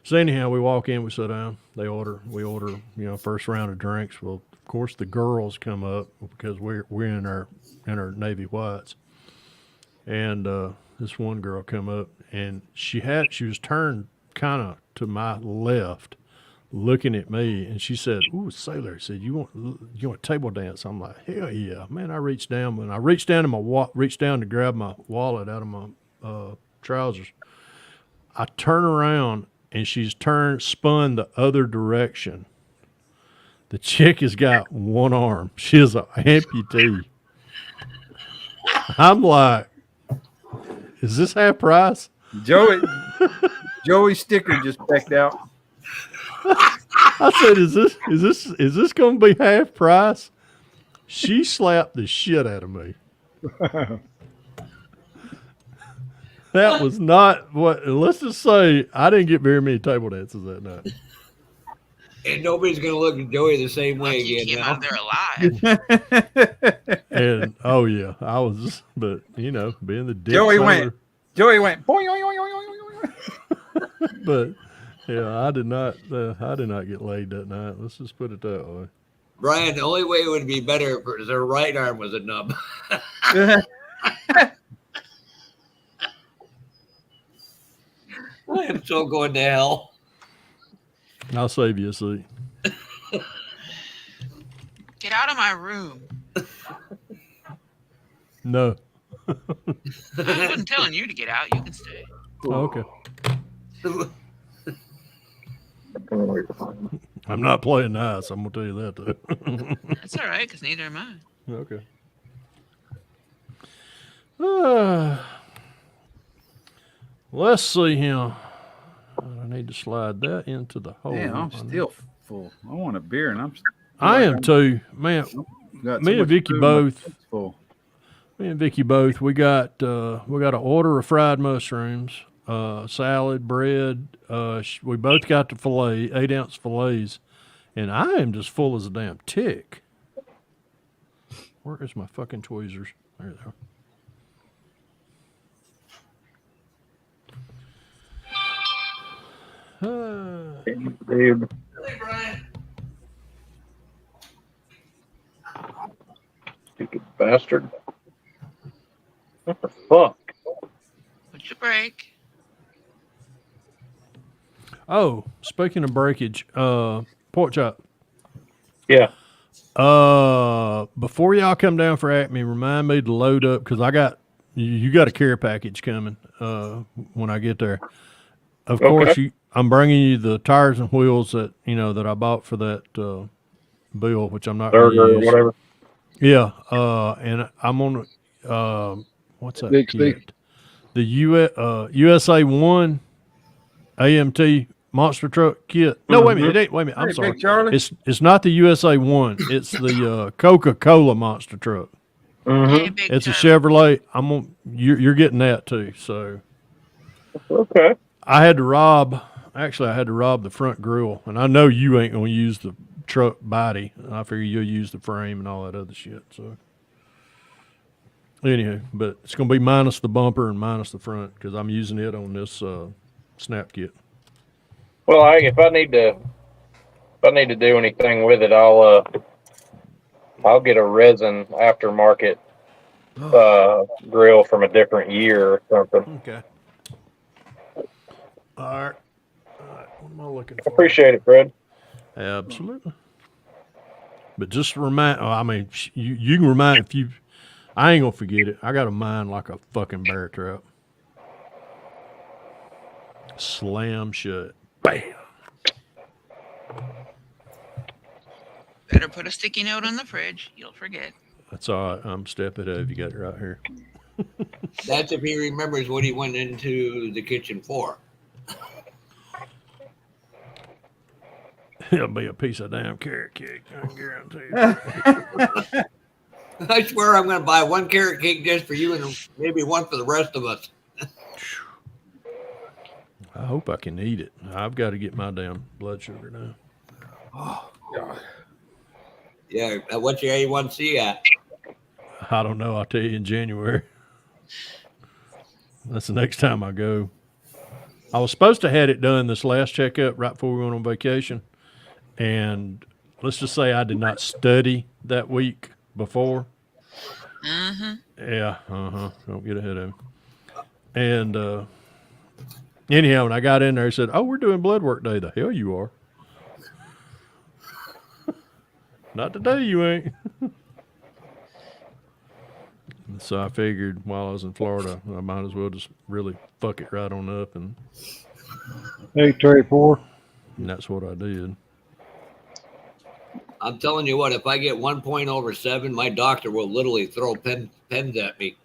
Speaker 5: So anyhow, we walk in, we sit down. We order, first round of drinks. Well, of course, the girls come up because we're in our navy whites, and this one girl come up, and she was turned kind of to my left, looking at me, and she said, "Ooh, sailor," said, "You want table dance?" I'm like, "Hell yeah, man!" I reached down to grab my wallet out of my trousers. I turn around and she's spun the other direction. The chick has got one arm. She is an amputee. I'm like, is this half price?
Speaker 1: Joey's sticker just backed out.
Speaker 5: I said, is this going to be half price? She slapped the shit out of me. That was not what. Let's just say I didn't get very many table dances that night.
Speaker 2: And nobody's going to look at Joey the same way
Speaker 7: Lucky you
Speaker 2: again
Speaker 7: came
Speaker 2: now.
Speaker 7: out there alive.
Speaker 5: And oh yeah, I was, but being the dick
Speaker 1: Joey
Speaker 5: sailor,
Speaker 1: went. Boing, oing, oing, oing, oing, oing.
Speaker 5: but yeah, I did not get laid that night. Let's just put it that way.
Speaker 2: Brian, the only way it would be better if their right arm was a nub. I am so going to hell.
Speaker 5: I'll save you a seat.
Speaker 7: Get out of my room.
Speaker 5: No.
Speaker 7: I wasn't telling you to get out. You can stay.
Speaker 5: Oh, okay. I'm not playing nice. I'm gonna tell you that too.
Speaker 7: That's all right, because neither am I.
Speaker 5: Okay. Let's see here. I need to slide that into the hole.
Speaker 1: Man, I'm still full. I want a beer, and
Speaker 5: I am too, man. Me and Vicky both. We got an order of fried mushrooms, salad, bread. We both got the 8-ounce fillets, and I am just full as a damn tick. Where is my fucking tweezers? There they are.
Speaker 4: Dude.
Speaker 2: Hey, Brian.
Speaker 4: Stupid bastard. What the fuck?
Speaker 7: What's your break?
Speaker 5: Oh, speaking of breakage, pork chop.
Speaker 4: Yeah.
Speaker 5: Before y'all come down for Acme, remind me to load up because you got a care package coming when I get there. Of course, I'm bringing you the tires and wheels that I bought for that bill, which I'm not going to use.
Speaker 4: Whatever.
Speaker 5: Yeah, and I'm on what's that
Speaker 3: Big
Speaker 5: kit?
Speaker 3: Steve.
Speaker 5: The USA 1 AMT monster truck kit. No, wait a minute. Wait a minute. I'm
Speaker 1: Hey,
Speaker 5: sorry.
Speaker 1: Big Charlie.
Speaker 5: It's not the USA 1. It's the Coca-Cola monster truck.
Speaker 7: Hey, big
Speaker 5: It's a
Speaker 7: Charlie.
Speaker 5: Chevrolet. You're getting that too. So
Speaker 4: Okay.
Speaker 5: I had to rob the front grill, and I know you ain't gonna use the truck body. I figure you'll use the frame and all that other shit. So anyhow, but it's gonna be minus the bumper and minus the front because I'm using it on this snap kit.
Speaker 4: Well, if I need to do anything with it, I'll get a resin aftermarket grill from a different year or something.
Speaker 5: Okay. All right. What am I looking
Speaker 4: I
Speaker 5: for?
Speaker 4: appreciate it, Fred.
Speaker 5: Absolutely. But just remind. You can remind if you. I ain't gonna forget it. I got a mind like a fucking bear trap. Slam shut. Bam.
Speaker 7: Better put a sticky note on the fridge. You'll forget.
Speaker 5: That's all right. I'm stepping ahead. You got it right here.
Speaker 2: That's if he remembers what he went into the kitchen for.
Speaker 5: It'll be a piece of damn carrot cake. I guarantee you.
Speaker 2: I swear I'm going to buy one carrot cake just for you and maybe one for the rest of us.
Speaker 5: I hope I can eat it. I've got to get my damn blood sugar now.
Speaker 1: Oh God.
Speaker 2: Yeah, what's your A1C at?
Speaker 5: I don't know. I'll tell you in January. That's the next time I go. I was supposed to have it done this last checkup right before we went on vacation. And let's just say I did not study that week before.
Speaker 7: Mm-hmm.
Speaker 5: Yeah, don't get ahead of him. And anyhow, when I got in there, he said, "Oh, we're doing blood work day." The hell you are. Not today, you ain't. So I figured while I was in Florida, I might as well just really fuck it right on up, and
Speaker 3: 834.
Speaker 5: that's what I did.
Speaker 2: I'm telling you what, if I get 1 point over 7, my doctor will literally throw pens at me.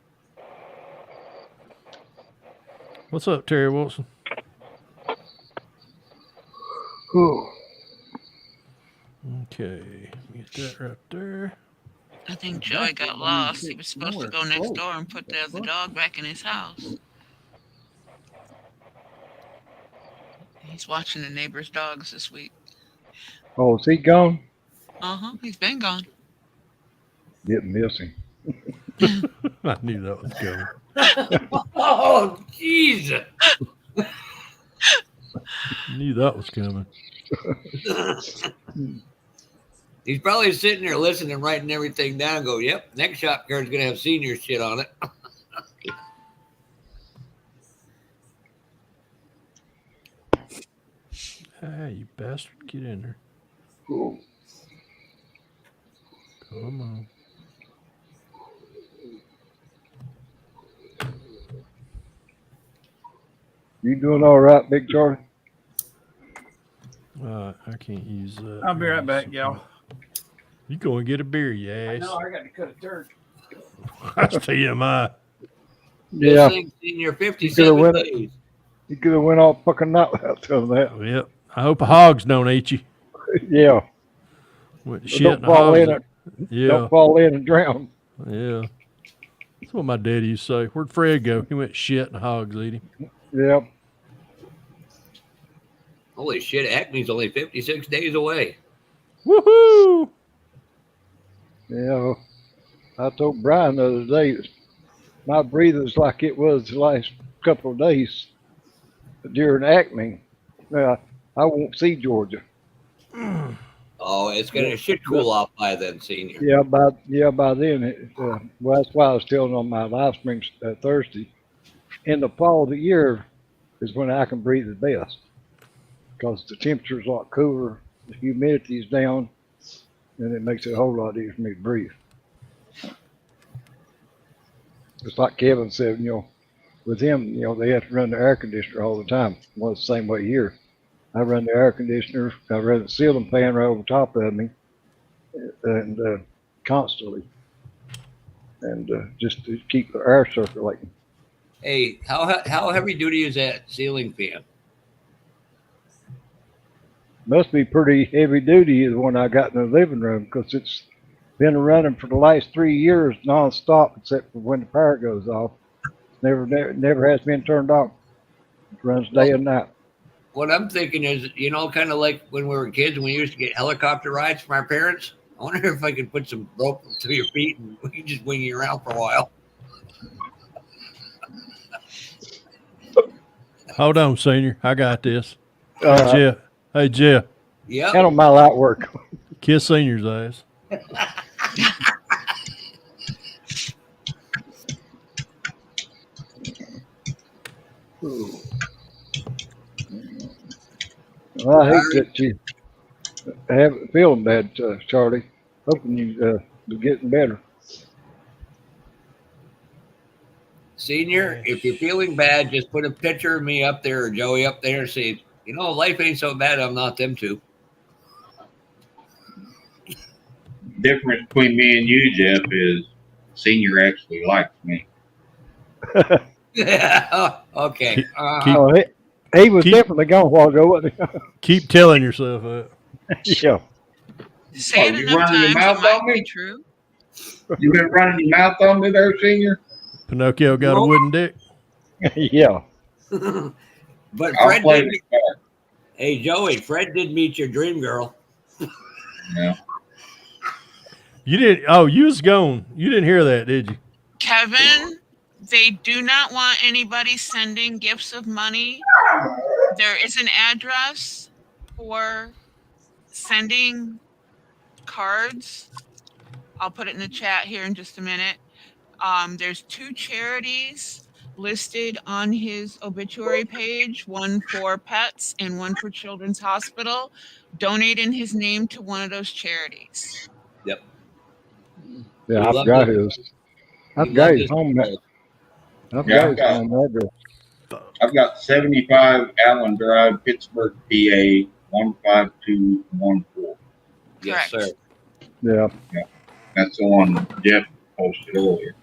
Speaker 5: What's up, Terry Wilson?
Speaker 3: Ooh.
Speaker 5: Okay, get that right there.
Speaker 7: I think Joey got lost. He was supposed to go next door and put the other dog back in his house. He's watching the neighbor's dogs this week.
Speaker 3: Oh, is he gone?
Speaker 7: He's been gone.
Speaker 3: Didn't miss him.
Speaker 5: I knew that was coming.
Speaker 2: Oh, Jesus.
Speaker 5: Knew that was coming.
Speaker 2: He's probably sitting there listening, writing everything down, go, yep, next shop card's going to have senior shit on it.
Speaker 5: Hey, you bastard, get in there.
Speaker 3: Ooh.
Speaker 5: Come on.
Speaker 3: You doing all right, Big Charlie?
Speaker 5: I can't use that.
Speaker 1: I'll be right back, y'all.
Speaker 5: You go and get a beer, you ass.
Speaker 1: No, I got to cut a turd.
Speaker 5: That's TMI.
Speaker 3: Yeah.
Speaker 2: This thing's senior 57 days.
Speaker 3: You could have went all fucking night without telling that.
Speaker 5: Yep. I hope the hogs don't eat you.
Speaker 3: Yeah.
Speaker 5: Went to
Speaker 3: But
Speaker 5: shit
Speaker 3: don't
Speaker 5: and
Speaker 3: fall
Speaker 5: hogs.
Speaker 3: in it.
Speaker 5: Yeah.
Speaker 3: Don't fall in and drown.
Speaker 5: Yeah. That's what my daddy used to say. Where'd Fred go? He went shit and hogs eat him.
Speaker 3: Yep.
Speaker 2: Holy shit, Acme's only 56 days away.
Speaker 5: Woohoo!
Speaker 3: Yeah. I told Brian the other day, my breathing's like it was the last couple of days during Acme. Now, I won't see Georgia.
Speaker 2: Oh, it should cool off by then, senior.
Speaker 3: Yeah, by then. Well, that's why I was telling on my live stream Thursday. In the fall of the year is when I can breathe the best because the temperature's a lot cooler, the humidity's down, and it makes it a whole lot easier for me to breathe. It's like Kevin said, with him, they have to run the air conditioner all the time. Well, it's the same way here. I run the air conditioner, I run the ceiling fan right over top of me, and constantly, and just to keep the air circulating.
Speaker 2: Hey, how heavy duty is that ceiling fan?
Speaker 3: Must be pretty heavy duty is the one I got in the living room because it's been running for the last 3 years nonstop except for when the power goes off. Never has been turned off. It runs day and night.
Speaker 2: What I'm thinking is, kind of like when we were kids and we used to get helicopter rides from our parents. I wonder if I could put some rope to your feet and we could just wing you around for a while.
Speaker 5: Hold on, senior. I got this. Jeff. Hey, Jeff.
Speaker 2: Yeah.
Speaker 3: Kind of my light work.
Speaker 5: Kiss senior's ass.
Speaker 3: Well, I hate that you haven't feeling bad, Charlie. Hoping you be getting better.
Speaker 2: Senior, if you're feeling bad, just put a picture of me up there or Joey up there and say, life ain't so bad. I'm not them two.
Speaker 6: Difference between me and you, Jeff, is Senior actually likes me.
Speaker 2: Yeah. Okay.
Speaker 3: He was definitely gone a while ago, wasn't he?
Speaker 5: Keep telling yourself that.
Speaker 3: Yeah.
Speaker 7: Say it
Speaker 6: you
Speaker 7: enough
Speaker 6: running your
Speaker 7: times,
Speaker 6: mouth
Speaker 7: it might
Speaker 6: on
Speaker 7: be
Speaker 6: me?
Speaker 7: true.
Speaker 6: You been running your mouth on me there, Senior?
Speaker 5: Pinocchio got a wooden dick.
Speaker 3: Yeah.
Speaker 2: But
Speaker 6: I'll
Speaker 2: Fred
Speaker 6: play
Speaker 2: did.
Speaker 6: the card.
Speaker 2: Hey, Joey, Fred did meet your dream girl.
Speaker 6: Yeah.
Speaker 5: You didn't. Oh, you was gone. You didn't hear that, did you?
Speaker 7: Kevin, They do not want anybody sending gifts of money. There is an address for sending cards. I'll put it in the chat here in just a minute. There's 2 charities listed on his obituary page, one for pets and one for Children's Hospital. Donate in his name to one of those charities.
Speaker 2: Yep.
Speaker 3: Yeah,
Speaker 2: He
Speaker 3: I've
Speaker 2: loved
Speaker 3: got
Speaker 2: it.
Speaker 3: his. I've
Speaker 2: He
Speaker 3: got
Speaker 2: loved
Speaker 3: his
Speaker 2: his
Speaker 3: home.
Speaker 2: people.
Speaker 3: I've
Speaker 6: Yeah,
Speaker 3: got his home address.
Speaker 6: I've got 75 Allen Drive, Pittsburgh, PA 15214.
Speaker 2: Yes,
Speaker 7: Correct.
Speaker 2: sir.
Speaker 3: Yeah.
Speaker 6: That's the one Jeff posted earlier.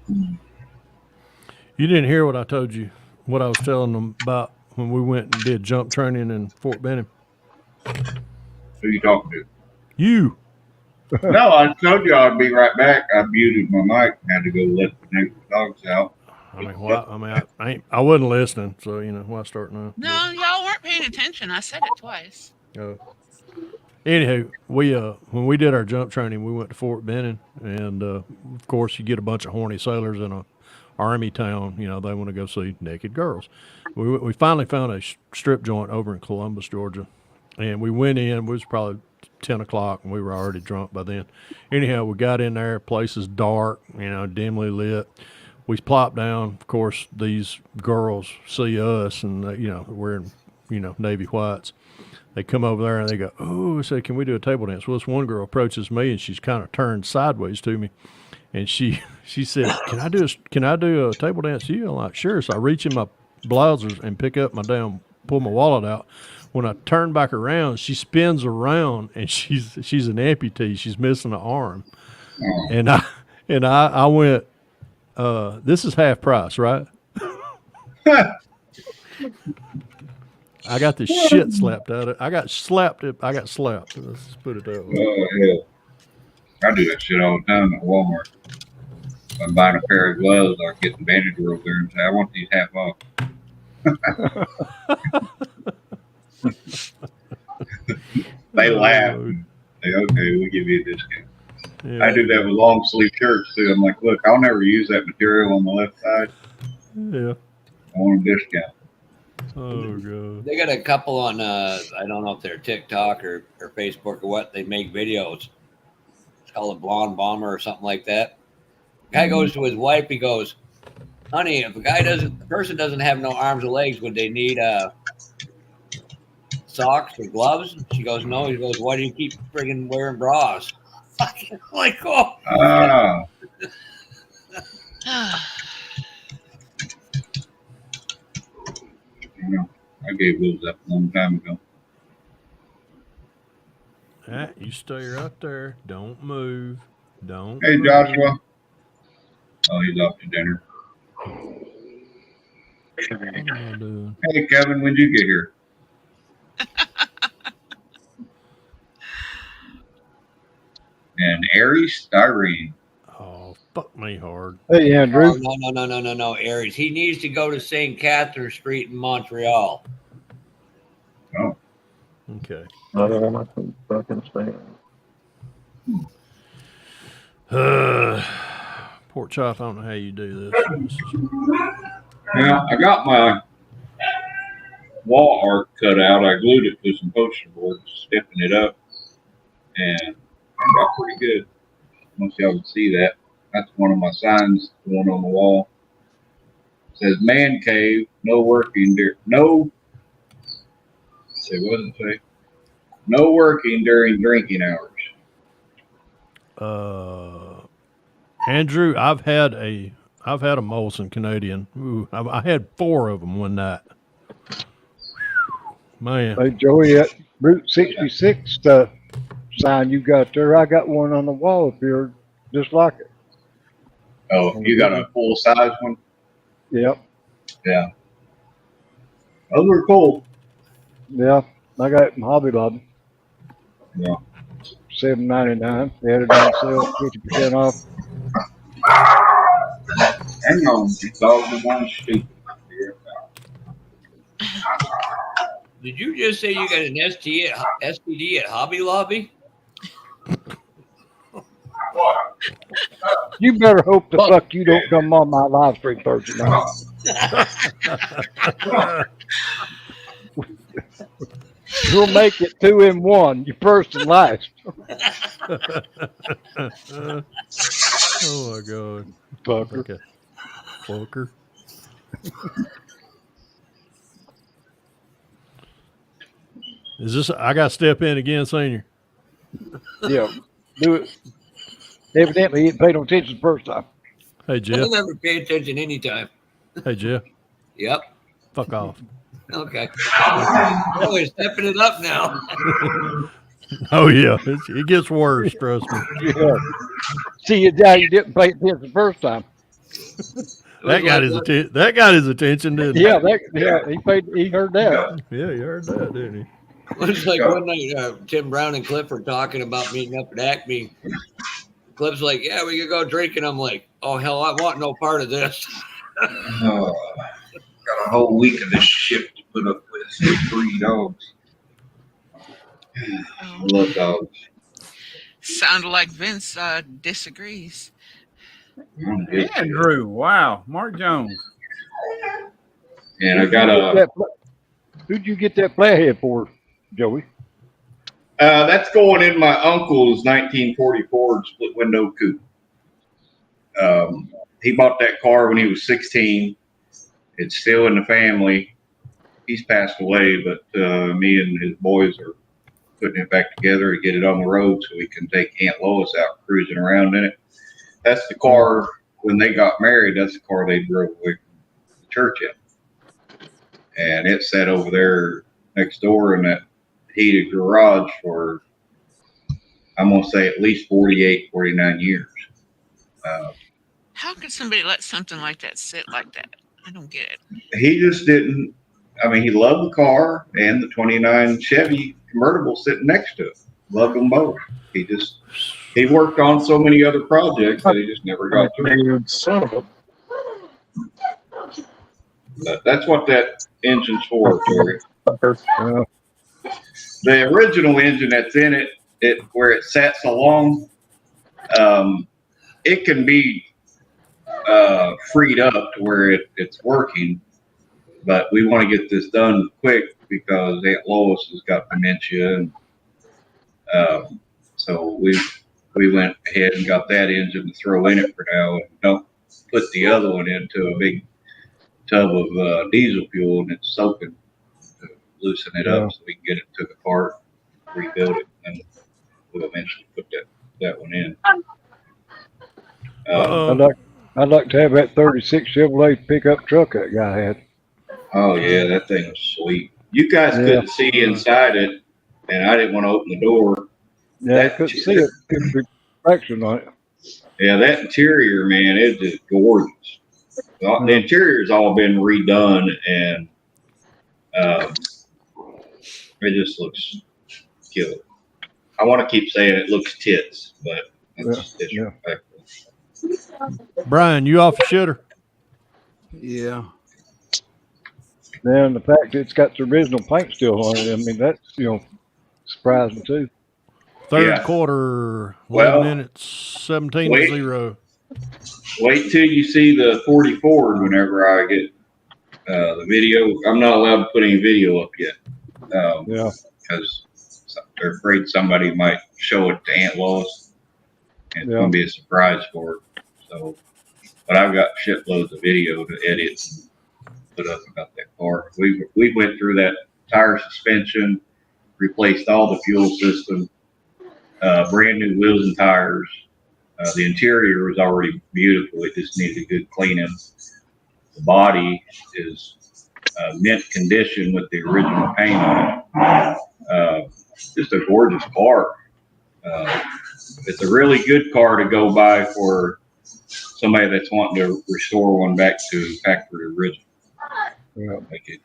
Speaker 5: You didn't hear what I told you, what I was telling them about when we went and did jump training in Fort Benning.
Speaker 6: Who you talking to?
Speaker 5: You.
Speaker 6: No, I told you I'd be right back. I muted my mic and had to go let the neighbor's dogs out.
Speaker 5: I mean, why? I mean, I wasn't listening, so why start now?
Speaker 7: No, y'all weren't paying attention. I said it twice.
Speaker 5: Anywho, we when we did our jump training, we went to Fort Benning, and of course, you get a bunch of horny sailors in a army town. They want to go see naked girls. We finally found a strip joint over in Columbus, Georgia, and we went in. It was probably 10 o'clock, and we were already drunk by then. Anyhow, we got in there. Place is dark, dimly lit. We plopped down. Of course, these girls see us, and we're in navy whites. They come over there and they go, "Oh," I say, "Can we do a table dance?" Well, this one girl approaches me and she's kind of turned sideways to me, and she said, "Can I do a table dance to you?" I'm like, "Sure." So I reach in my blousers and pull my wallet out. When I turn back around, she spins around and she's an amputee. She's missing an arm, and I went, "This is half price, right?" I got the shit slapped out of it. I got slapped. Let's put it that way.
Speaker 6: Oh, yeah. I do that shit all the time at Walmart. If I'm buying a pair of gloves, I get the manager over there and say, "I want these half off." They laugh. Say, "Okay, we'll give you a discount."
Speaker 5: Yeah.
Speaker 6: I do that with long sleeve shirts too. I'm like, "Look, I'll never use that material on the left side.
Speaker 5: Yeah.
Speaker 6: I want a discount."
Speaker 5: Oh god.
Speaker 2: They got a couple on I don't know if they're TikTok or Facebook or what. They make videos. It's called a blonde bomber or something like that. Guy goes to his wife. He goes, "Honey, if the person doesn't have no arms or legs, would they need socks or gloves?" She goes, "No." He goes, "Why do you keep friggin' wearing bras?" Fucking like, oh.
Speaker 6: I gave those up a long time ago.
Speaker 5: You stay right there. Don't move. Don't.
Speaker 6: Hey,
Speaker 5: move.
Speaker 6: Joshua. Oh, he's off to dinner.
Speaker 5: What am I doing?
Speaker 6: Hey, Kevin, when'd you get here? And Aries Styrene.
Speaker 5: Oh, fuck me hard.
Speaker 3: Hey, Andrew.
Speaker 2: Oh, no, Aries. He needs to go to St. Catherine Street in Montreal.
Speaker 6: Oh.
Speaker 5: Okay. Pork chop, I don't know how you do this.
Speaker 6: Now, I got my wall art cut out. I glued it to some poster boards, stiffened it up, and it turned out pretty good. Most of y'all can see that. That's one of my signs going on the wall. It says "Man Cave, no working what does it say? No working during drinking hours."
Speaker 5: Andrew, I've had a Molson Canadian. Ooh, I had 4 of them one night. Man.
Speaker 3: Hey, Joey, that Route 66 sign you got there, I got one on the wall up here just like it.
Speaker 6: Oh, you got a full size one?
Speaker 3: Yep.
Speaker 6: Yeah. Those were cool.
Speaker 3: Yeah, I got it in Hobby Lobby.
Speaker 6: Yeah.
Speaker 3: $7.99. They had it on sale, 50% off.
Speaker 6: Hang on, it's all the one stupid.
Speaker 2: Did you just say you got an STD at Hobby Lobby?
Speaker 3: You better hope the fuck you don't come on my live stream Thursday night. You'll make it 2 in 1. You first and last.
Speaker 5: Oh my God.
Speaker 3: Fucker.
Speaker 5: Okay. Fucker. Is this? I got to step in again, Senior.
Speaker 3: Yeah. Do it. Evidently, he didn't pay no attention the first time.
Speaker 5: Hey
Speaker 2: I'll
Speaker 5: Jeff.
Speaker 2: never pay attention anytime.
Speaker 5: Hey Jeff.
Speaker 2: Yep.
Speaker 5: Fuck off.
Speaker 2: Okay. Oh, we're stepping it up now.
Speaker 5: Oh yeah, it gets worse. Trust me.
Speaker 3: Yeah. See, you didn't pay attention the first time.
Speaker 5: That got his attention. That got his attention, didn't it?
Speaker 3: Yeah, he heard that.
Speaker 5: Yeah, you heard that, didn't he?
Speaker 2: It's like one night, Tim Brown and Cliff were talking about meeting up at Acme. Cliff's like, "Yeah, we could go drink," and I'm like, "Oh hell, I want no part of this."
Speaker 6: Got a whole week of this shit to put up with. 3 dogs. I love dogs.
Speaker 7: Sounded like Vince disagrees.
Speaker 1: Andrew, wow, Mark Jones.
Speaker 6: And I got a.
Speaker 3: Who'd you get that flathead for, Joey?
Speaker 6: That's going in my uncle's 1944 split window coupe. He bought that car when he was 16. It's still in the family. He's passed away, but me and his boys are putting it back together to get it on the road so we can take Aunt Lois out cruising around in it. That's the car when they got married. That's the car they drove away from the church in. And it sat over there next door in that heated garage for, I'm going to say, at least 48, 49 years.
Speaker 7: How could somebody let something like that sit like that? I don't get it.
Speaker 6: He just didn't. I mean, he loved the car and the 29 Chevy convertible sitting next to it. Loved them both. He worked on so many other projects that he just never got to it.
Speaker 4: Son of a.
Speaker 6: But that's what that engine's for, Terry.
Speaker 3: Uh,
Speaker 6: The original engine that's in it where it sat so long, it can be freed up to where it's working. But we want to get this done quick because Aunt Lois has got dementia, and so we went ahead and got that engine to throw in it for now, and don't put the other one into a big tub of diesel fuel, and it's soaking to loosen it up so we can get it took apart, rebuild it, and we'll eventually put that one in.
Speaker 3: I'd like to have that 36 Chevrolet pickup truck that guy had.
Speaker 6: Oh yeah, that thing was sweet. You guys couldn't see inside it, and I didn't want to open the door.
Speaker 3: Yeah, I couldn't see it. Couldn't see reflection on it.
Speaker 6: Yeah, that interior, man, it's just gorgeous. The interior's all been redone, and it just looks killer. I want to keep saying it looks tits, but it's disrespectful.
Speaker 5: Brian, you off the shitter?
Speaker 1: Yeah.
Speaker 3: And the fact that it's got the original paint still on it, I mean, that's, surprising too.
Speaker 5: Third quarter, 11 minutes, 17-0.
Speaker 6: Wait till you see the 44 whenever I get the video. I'm not allowed to put any video up yet. Because they're afraid somebody might show it to Aunt Lois. And it's going to be a surprise for her. So, but I've got shitloads of video to edit and put up about that car. We went through that tire suspension, replaced all the fuel system, brand new wheels and tires. The interior was already beautiful. It just needed a good cleaning. The body is mint condition with the original paint on it. Just a gorgeous car. It's a really good car to go buy for somebody that's wanting to restore one back to factory original. They could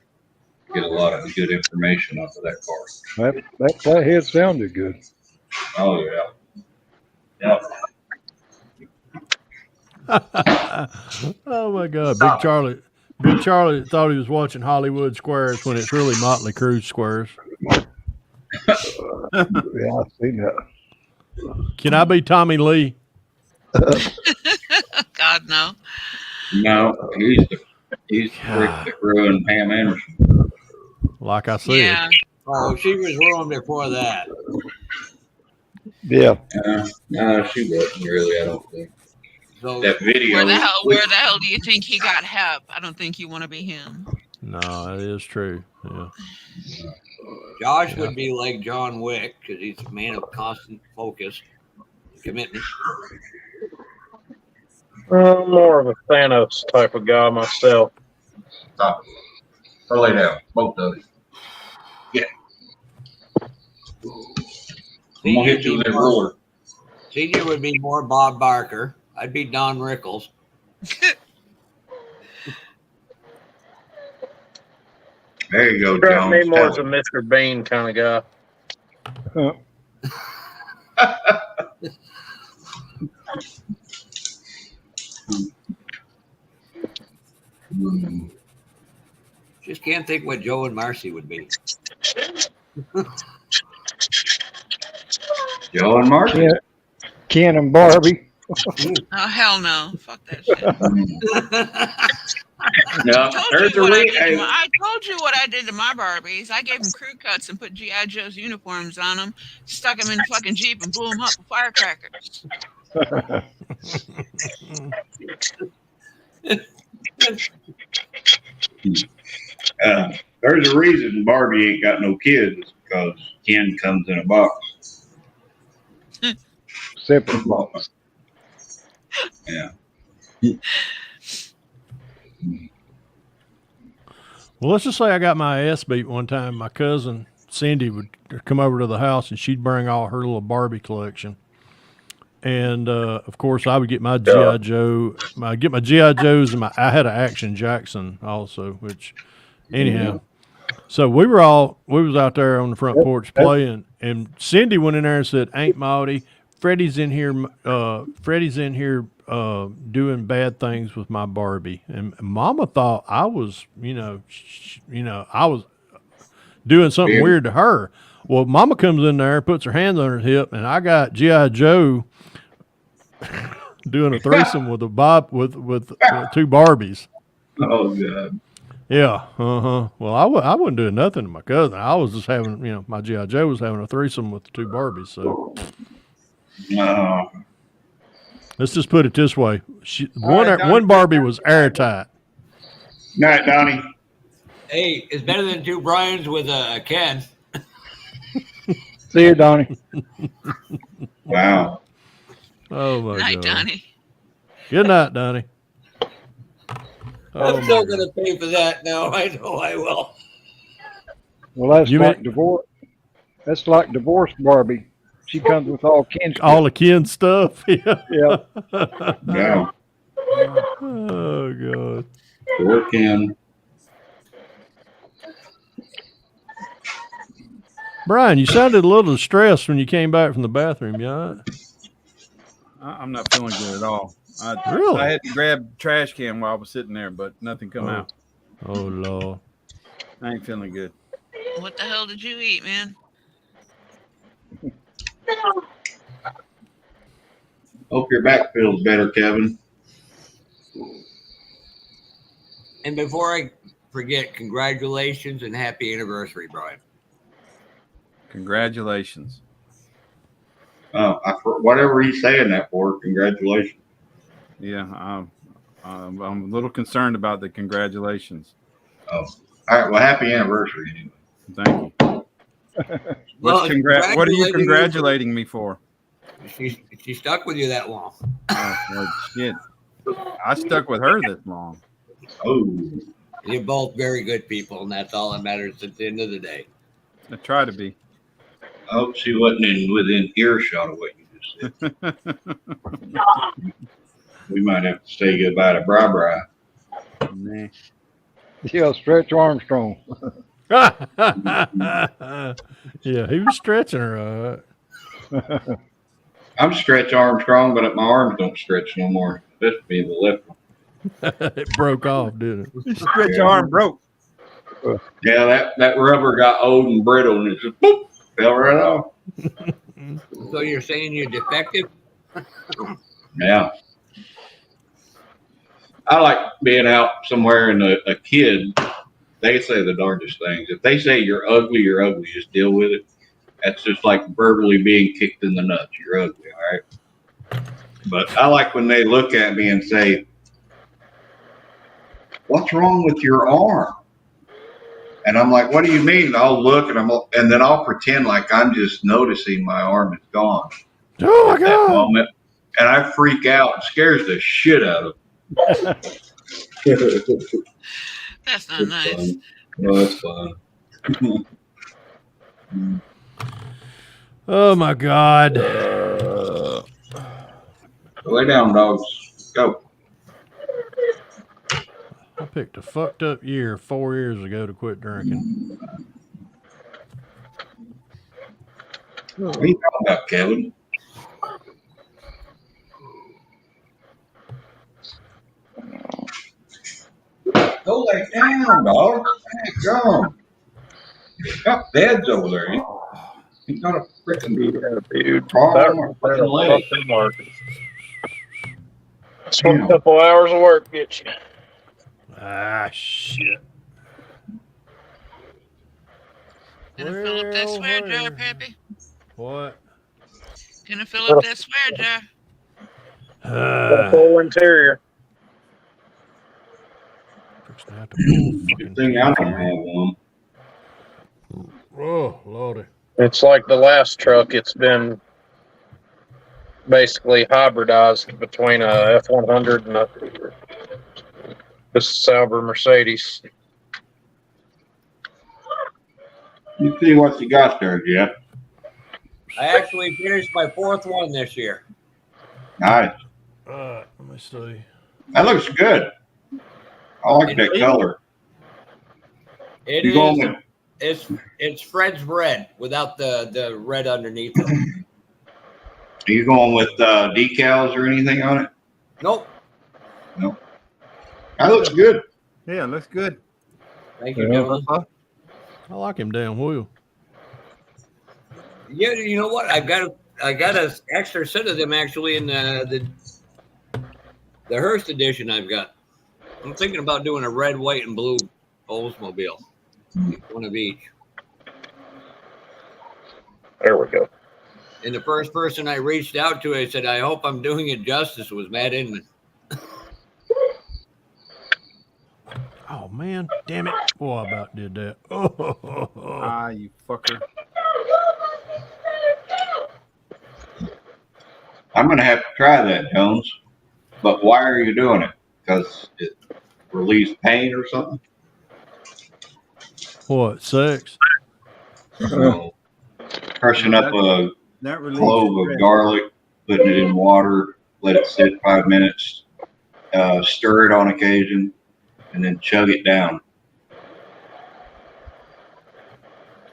Speaker 6: get a lot of good information off of that car.
Speaker 3: That flathead sounded good.
Speaker 6: Oh yeah.
Speaker 5: Oh my God, Big Charlie thought he was watching Hollywood Squares when it's really Motley Crue Squares.
Speaker 3: Yeah, I've seen that.
Speaker 5: Can I be Tommy Lee?
Speaker 7: God, no.
Speaker 6: No, he's the freak that ruined Pam Anderson.
Speaker 5: Like I said.
Speaker 7: Yeah.
Speaker 2: Oh, she was ruined before that.
Speaker 3: Yeah.
Speaker 6: No, she wasn't really. I don't think
Speaker 2: So
Speaker 6: that video.
Speaker 7: Where the hell do you think he got help? I don't think you want to be him.
Speaker 5: No, that is true. Yeah.
Speaker 2: Josh
Speaker 5: Yeah.
Speaker 2: would be like John Wick because he's a man of constant focus, commitment.
Speaker 4: I'm more of a Thanos type of guy myself.
Speaker 6: Stop. Or lay down, both of you. Yeah. I'm gonna hit you with that ruler.
Speaker 2: Senior would be more Bob Barker. I'd be Don Rickles.
Speaker 6: There you go,
Speaker 4: Struck me
Speaker 6: Jones.
Speaker 4: more as a Mr. Bean kind of guy.
Speaker 2: Just can't think what Joe and Marcy would be.
Speaker 6: Joe and Mark.
Speaker 3: Ken and Barbie.
Speaker 7: Oh, hell no. Fuck that shit.
Speaker 6: No, there's a
Speaker 7: I told you what I did to my Barbies. I gave them crew cuts and put G.I. Joe's uniforms on them, stuck them in the fucking Jeep and blew them up with firecrackers.
Speaker 6: There's a reason Barbie ain't got no kids because Ken comes in a box.
Speaker 3: Separate box.
Speaker 6: Yeah.
Speaker 5: Well, let's just say I got my ass beat one time. My cousin Cindy would come over to the house and she'd bring all her little Barbie collection. And of course, I would get my G.I. Joe. I'd get my G.I. Joes, and I had an Action Jackson also. Which, anyhow, so we was out there on the front porch playing, and Cindy went in there and said, "Aunt Maudie, Freddie's in here. Freddie's in here doing bad things with my Barbie." And Mama thought I was, I was doing something weird to her. Well, Mama comes in there, puts her hands on her hip, and I got G.I. Joe doing a threesome with with two Barbies.
Speaker 6: Oh God.
Speaker 5: Yeah. Well, I wasn't doing nothing to my cousin. I was just having, my G.I. Joe was having a threesome with the two Barbies. So let's just put it this way: one Barbie was airtight.
Speaker 6: Night, Donnie.
Speaker 2: Hey, it's better than two Brians with a Ken.
Speaker 3: See you, Donnie.
Speaker 6: Wow.
Speaker 5: Oh my
Speaker 7: Night,
Speaker 5: God.
Speaker 7: Donnie.
Speaker 5: Good night, Donnie.
Speaker 2: I'm still going to pay for that now. I know I will.
Speaker 3: Well, that's like divorce. That's like divorce Barbie. She comes with all Ken stuff.
Speaker 5: All the Ken stuff. Yeah.
Speaker 6: Yeah.
Speaker 5: Oh God.
Speaker 6: Poor Ken.
Speaker 5: Brian, you sounded a little distressed when you came back from the bathroom. You all right?
Speaker 1: I'm not feeling good at all.
Speaker 5: Really?
Speaker 1: I had to grab the trash can while I was sitting there, but nothing come out.
Speaker 5: Oh Lord.
Speaker 1: I ain't feeling good.
Speaker 7: What the hell did you eat, man?
Speaker 6: Hope your back feels better, Kevin.
Speaker 2: And before I forget, congratulations and happy anniversary, Brian.
Speaker 1: Congratulations.
Speaker 6: Whatever he's saying that for, congratulations.
Speaker 1: Yeah, I'm a little concerned about the congratulations.
Speaker 6: Oh, all right. Well, happy anniversary anyway.
Speaker 1: Thank you. What are you congratulating me for?
Speaker 2: She stuck with you that long.
Speaker 1: Oh, well, shit. I stuck with her this long.
Speaker 6: Oh.
Speaker 2: You're both very good people, and that's all that matters at the end of the day.
Speaker 1: I try to be.
Speaker 6: I hope she wasn't within earshot of what you just said. We might have to say goodbye to Bri.
Speaker 1: Nah.
Speaker 3: Yeah, Stretch Armstrong.
Speaker 5: Yeah, he was stretching her.
Speaker 6: I'm Stretch Armstrong, but my arms don't stretch no more. This being the left one.
Speaker 5: It broke off, didn't it?
Speaker 1: Stretch your arm broke.
Speaker 6: Yeah, that rubber got old and brittle, and it just boop, fell right off.
Speaker 2: So you're saying you're defective?
Speaker 6: Yeah. I like being out somewhere and a kid, they say the darndest things. If they say you're ugly, just deal with it. That's just like verbally being kicked in the nuts. You're ugly, all right? But I like when they look at me and say, what's wrong with your arm? And I'm like, what do you mean? And I'll look and then I'll pretend like I'm just noticing my arm is gone.
Speaker 5: Oh my
Speaker 6: at that
Speaker 5: God.
Speaker 6: moment. And I freak out. It scares the shit out of me.
Speaker 7: That's not nice.
Speaker 6: Fun. No, that's fun.
Speaker 5: Oh my God.
Speaker 6: Lay down, dogs. Go.
Speaker 5: I picked a fucked up year 4 years ago to quit drinking.
Speaker 6: What are you talking about, Kevin? Go lay down, dog. Hey, go. Got beds over there. He's got a freaking arm or freaking leg.
Speaker 4: That's what a couple hours of work gets you.
Speaker 5: Ah, shit.
Speaker 7: Gonna fill up that swear jar, Peppy.
Speaker 5: What?
Speaker 7: Gonna fill up that swear jar.
Speaker 4: Got a full interior.
Speaker 5: Have to pull
Speaker 6: Good thing I don't have one.
Speaker 5: Oh, Lordy.
Speaker 4: It's like the last truck. It's been basically hybridized between a F-100 and a Sauber Mercedes.
Speaker 6: You see what you got there, Jeff.
Speaker 2: I actually finished my 4th one this year.
Speaker 6: Nice.
Speaker 5: Let me see.
Speaker 6: That looks good. I like that color.
Speaker 2: It
Speaker 6: You going
Speaker 2: is.
Speaker 6: with,
Speaker 2: It's Fred's red without the red underneath it.
Speaker 6: are you going with decals or anything on it?
Speaker 2: Nope.
Speaker 6: No. That looks good.
Speaker 1: Yeah, looks good.
Speaker 2: Thank you, gentlemen.
Speaker 5: I like him damn wheel.
Speaker 2: Yeah, you know what? I got an extra set of them actually in the Hearst edition. I've got. I'm thinking about doing a red, white, and blue Oldsmobile. One of each.
Speaker 4: There we go.
Speaker 2: And the first person I reached out to, I said, I hope I'm doing it justice, was Matt Inman.
Speaker 5: Oh, man. Damn it. Oh, I about did that. Oh.
Speaker 1: Ah, you fucker.
Speaker 6: I'm going to have to try that, Jones. But why are you doing it? Because it relieves pain or something?
Speaker 5: What, sex?
Speaker 6: Crushing up a
Speaker 1: That relieves
Speaker 6: clove of
Speaker 1: stress.
Speaker 6: garlic, putting it in water, let it sit 5 minutes, stir it on occasion, and then chug it down.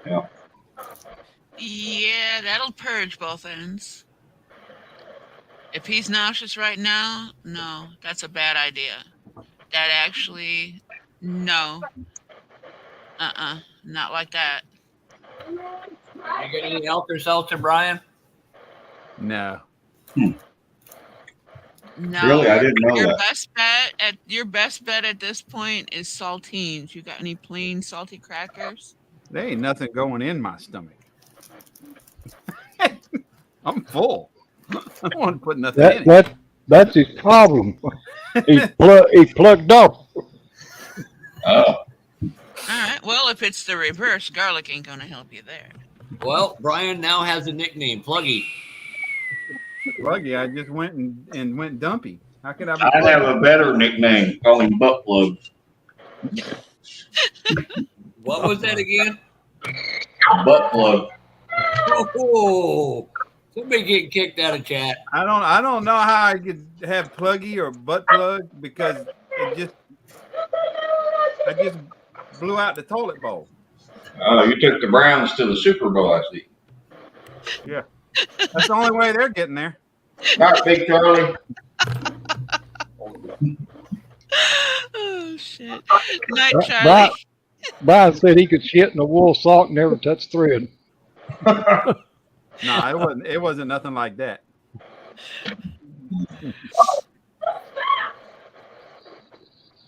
Speaker 6: Yeah.
Speaker 7: Yeah, that'll purge both ends. If he's nauseous right now, no, that's a bad idea. That actually, no. Not like that.
Speaker 2: You got any Alka-Seltzer, Brian?
Speaker 1: No.
Speaker 7: No.
Speaker 6: Really? I didn't know
Speaker 7: your
Speaker 6: that.
Speaker 7: Your best bet at this point is saltines. You got any plain salty crackers?
Speaker 1: There ain't nothing going in my stomach. I'm full. I don't want to put nothing in it.
Speaker 3: That's his problem. He plugged off.
Speaker 6: Oh.
Speaker 7: All right. Well, if it's the reverse, garlic ain't gonna help you there.
Speaker 2: Well, Brian now has a nickname, Pluggy.
Speaker 1: Pluggy, I just went and went dumpy. How could I be?
Speaker 6: I have a better nickname. Call him Butt Plug.
Speaker 2: What was that again?
Speaker 6: Butt Plug.
Speaker 2: Oh, somebody getting kicked out of chat.
Speaker 1: I don't know how I could have Pluggy or Butt Plug because I just blew out the toilet bowl.
Speaker 6: Oh, you took the Browns to the Super Bowl, I see.
Speaker 1: Yeah. That's the only way they're getting there.
Speaker 6: All right, Big Charlie.
Speaker 7: Oh shit! Night, Charlie.
Speaker 3: Brian said he could shit in a wool sock, never touch thread.
Speaker 1: No, it wasn't nothing like that.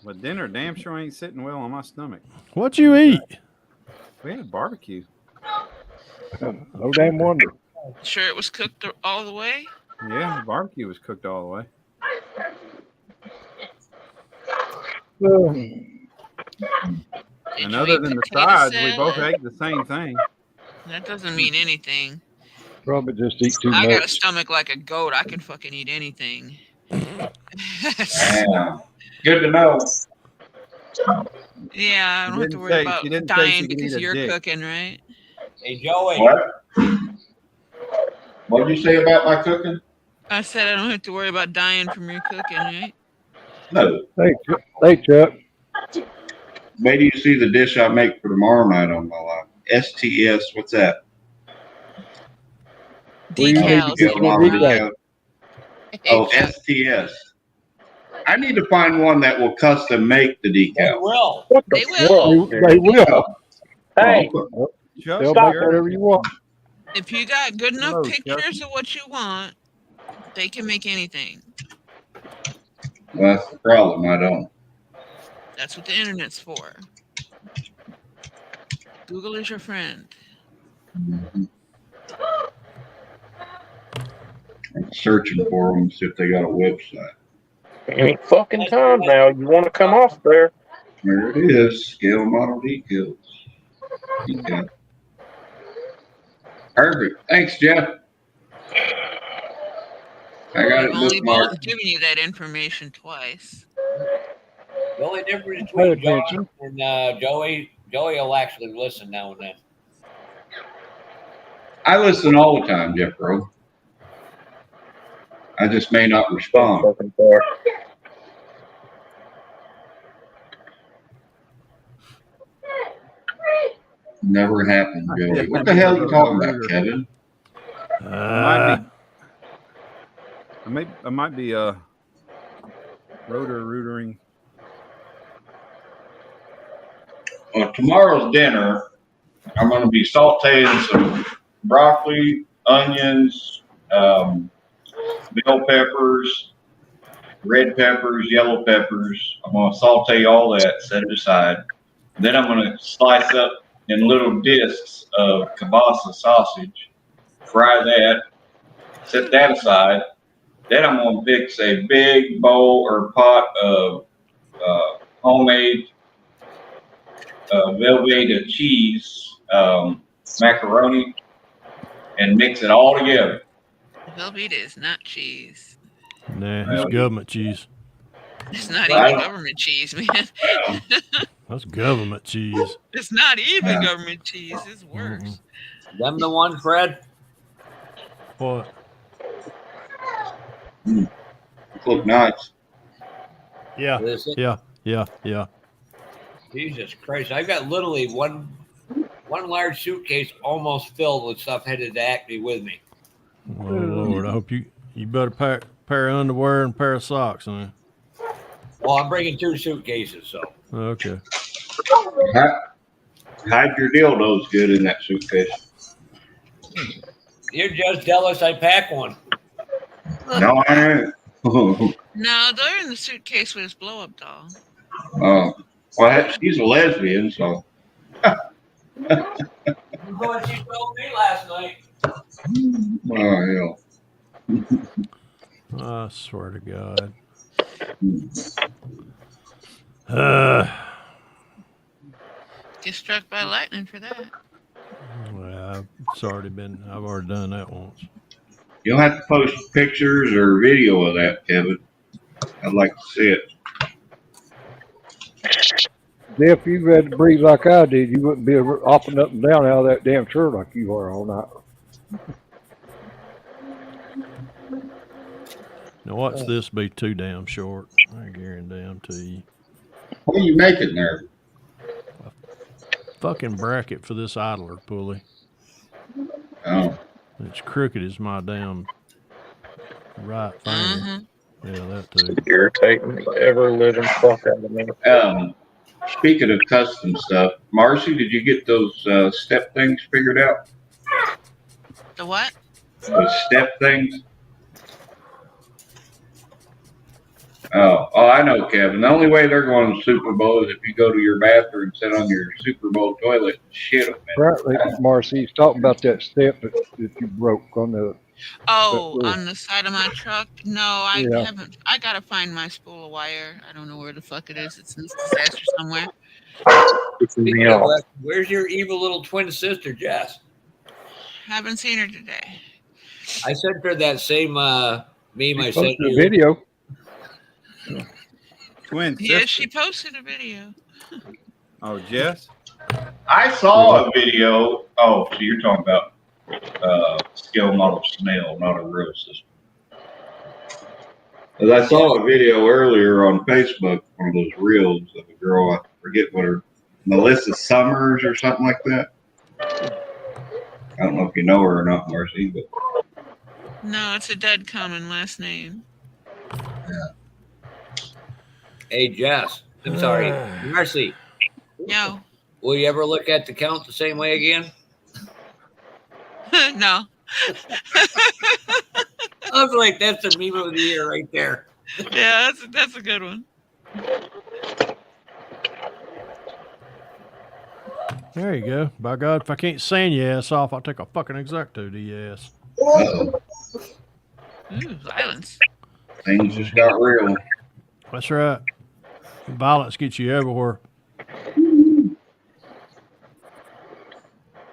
Speaker 1: But dinner damn sure ain't sitting well on my stomach.
Speaker 5: What you eat?
Speaker 1: We had barbecue.
Speaker 3: No damn wonder.
Speaker 7: Sure, it was cooked all the way.
Speaker 1: Yeah, the barbecue was cooked all the way.
Speaker 7: Did
Speaker 1: And
Speaker 7: you
Speaker 1: other
Speaker 7: eat
Speaker 1: than the
Speaker 7: potato
Speaker 1: sides, we both
Speaker 7: salad?
Speaker 1: ate the same thing.
Speaker 7: That doesn't mean anything.
Speaker 3: Probably just eat too
Speaker 7: I got a
Speaker 3: much.
Speaker 7: stomach like a goat. I can fucking eat anything.
Speaker 6: Yeah. Good to know.
Speaker 7: Yeah, I don't have to worry about
Speaker 1: She didn't say
Speaker 7: dying
Speaker 1: she could
Speaker 7: because
Speaker 1: eat a
Speaker 7: you're
Speaker 1: dick.
Speaker 7: cooking, right?
Speaker 2: Hey, Joey.
Speaker 6: What? What did you say about my cooking?
Speaker 7: I said I don't have to worry about dying from your cooking, right?
Speaker 6: No.
Speaker 3: Hey, Chuck.
Speaker 6: Wait till you see the dish I make for tomorrow night on my life. STS, what's that?
Speaker 3: Where you need to
Speaker 7: Decals.
Speaker 3: get
Speaker 6: Get
Speaker 3: some
Speaker 6: along with
Speaker 3: decals.
Speaker 6: it. Oh, STS. I need to find one that will custom make the
Speaker 2: They
Speaker 6: decal.
Speaker 2: will.
Speaker 9: What
Speaker 7: They
Speaker 9: the
Speaker 7: will.
Speaker 9: world,
Speaker 3: They
Speaker 9: dude?
Speaker 3: will.
Speaker 9: Hey,
Speaker 1: Chuck,
Speaker 3: They'll
Speaker 9: stop
Speaker 3: make whatever you want.
Speaker 7: If you got good enough
Speaker 1: Hello, Chuck.
Speaker 7: pictures of what you want, they can make anything.
Speaker 6: Well, that's the problem. I don't.
Speaker 7: That's what the internet's for. Google is your friend.
Speaker 6: I'm searching for them, see if they got a website.
Speaker 9: any fucking time now. You want to come off there?
Speaker 6: There it is. Scale model decals. Decal. Perfect. Thanks, Jeff. I got
Speaker 7: We've
Speaker 6: it
Speaker 7: only
Speaker 6: bookmarked.
Speaker 7: both given you that information twice.
Speaker 2: The only difference
Speaker 3: Pay
Speaker 2: between John
Speaker 3: attention.
Speaker 2: and Joey will actually listen now and then.
Speaker 6: I listen all the time, Jeff Rowe. I just may not respond.
Speaker 9: Fucking car.
Speaker 6: Never happened, Joey. What the hell are you talking about, Kevin?
Speaker 1: I might be rootering.
Speaker 6: Well, tomorrow's dinner, I'm going to be sauteing some broccoli, onions, bell peppers, red peppers, yellow peppers. I'm going to saute all that, set it aside. Then I'm going to slice up in little discs of kielbasa sausage, fry that, set that aside. Then I'm going to fix a big bowl or pot of homemade Velveeta cheese macaroni and mix it all together.
Speaker 7: Velveeta is not cheese.
Speaker 5: Nah, it's government cheese.
Speaker 7: It's not
Speaker 6: Right.
Speaker 7: even government cheese, man.
Speaker 5: That's government cheese.
Speaker 7: It's not even
Speaker 6: Yeah.
Speaker 7: government cheese. It's worse.
Speaker 2: Them the one, Fred?
Speaker 5: What?
Speaker 6: Look nice.
Speaker 5: Yeah,
Speaker 2: Is it?
Speaker 5: yeah.
Speaker 2: Jesus Christ. I've got literally one large suitcase almost filled with stuff headed to Acme with me.
Speaker 5: Oh Lord, I hope you better pack a pair of underwear and a pair of socks, man.
Speaker 2: Well, I'm bringing 2 suitcases, so.
Speaker 5: Okay.
Speaker 6: Hide your dildos good in that suitcase.
Speaker 2: You're just jealous I pack one.
Speaker 6: No, I ain't.
Speaker 7: No, they're in the suitcase with his blow up doll.
Speaker 6: Well, she's a lesbian, so.
Speaker 2: What she told me last night.
Speaker 6: Oh, hell.
Speaker 5: I swear to God.
Speaker 7: Get struck by lightning for that.
Speaker 5: Well, I've already done that once.
Speaker 6: You'll have to post pictures or video of that, Kevin. I'd like to see it.
Speaker 3: If you had to breathe like I did, you wouldn't be hopping up and down out of that damn chair like you are all night.
Speaker 5: Now, watch this be too damn short. I guarantee you.
Speaker 6: What are you making there?
Speaker 5: Fucking bracket for this idler pulley.
Speaker 6: Oh,
Speaker 5: It's crooked as my damn right finger. Yeah, that too.
Speaker 9: Irritating the ever living fuck out of me.
Speaker 6: speaking of custom stuff, Marcy, did you get those step things figured out?
Speaker 7: The what?
Speaker 6: Those step things? Oh, I know, Kevin. The only way they're going to Super Bowl is if you go to your bathroom, sit on your Super Bowl toilet, and shit them.
Speaker 3: Apparently, Marcy, he's talking about that step that you broke on the.
Speaker 7: Oh, on the side of my truck? No, I
Speaker 3: Yeah.
Speaker 7: haven't. I gotta find my spool of wire. I don't know where the fuck it is. It's in this disaster somewhere.
Speaker 2: Speaking of that, where's your evil little twin sister, Jess?
Speaker 7: Haven't seen her today.
Speaker 2: I sent her that same meme I sent
Speaker 3: Posted a
Speaker 2: you.
Speaker 3: video.
Speaker 1: Twin
Speaker 7: Yeah,
Speaker 1: sister.
Speaker 7: she posted a video.
Speaker 1: Oh, Jess?
Speaker 6: I saw a video. Oh, so you're talking about skill model snail, not a real system. As I saw a video earlier on Facebook, one of those reels of a girl, I forget what her, Melissa Summers or something like that. I don't know if you know her or not, Marcy, but
Speaker 7: No, it's a dead common last name.
Speaker 2: Hey, Jess. I'm sorry. Marcy,
Speaker 7: No.
Speaker 2: will you ever look at the count the same way again?
Speaker 7: No.
Speaker 2: I was like, that's the meme of the year right there.
Speaker 7: Yeah, that's a good one.
Speaker 5: There you go. By God, if I can't sand your ass off, I'll take a fucking exacto to your ass.
Speaker 7: Ooh, violence.
Speaker 6: things just got real.
Speaker 5: That's right. Violence gets you everywhere.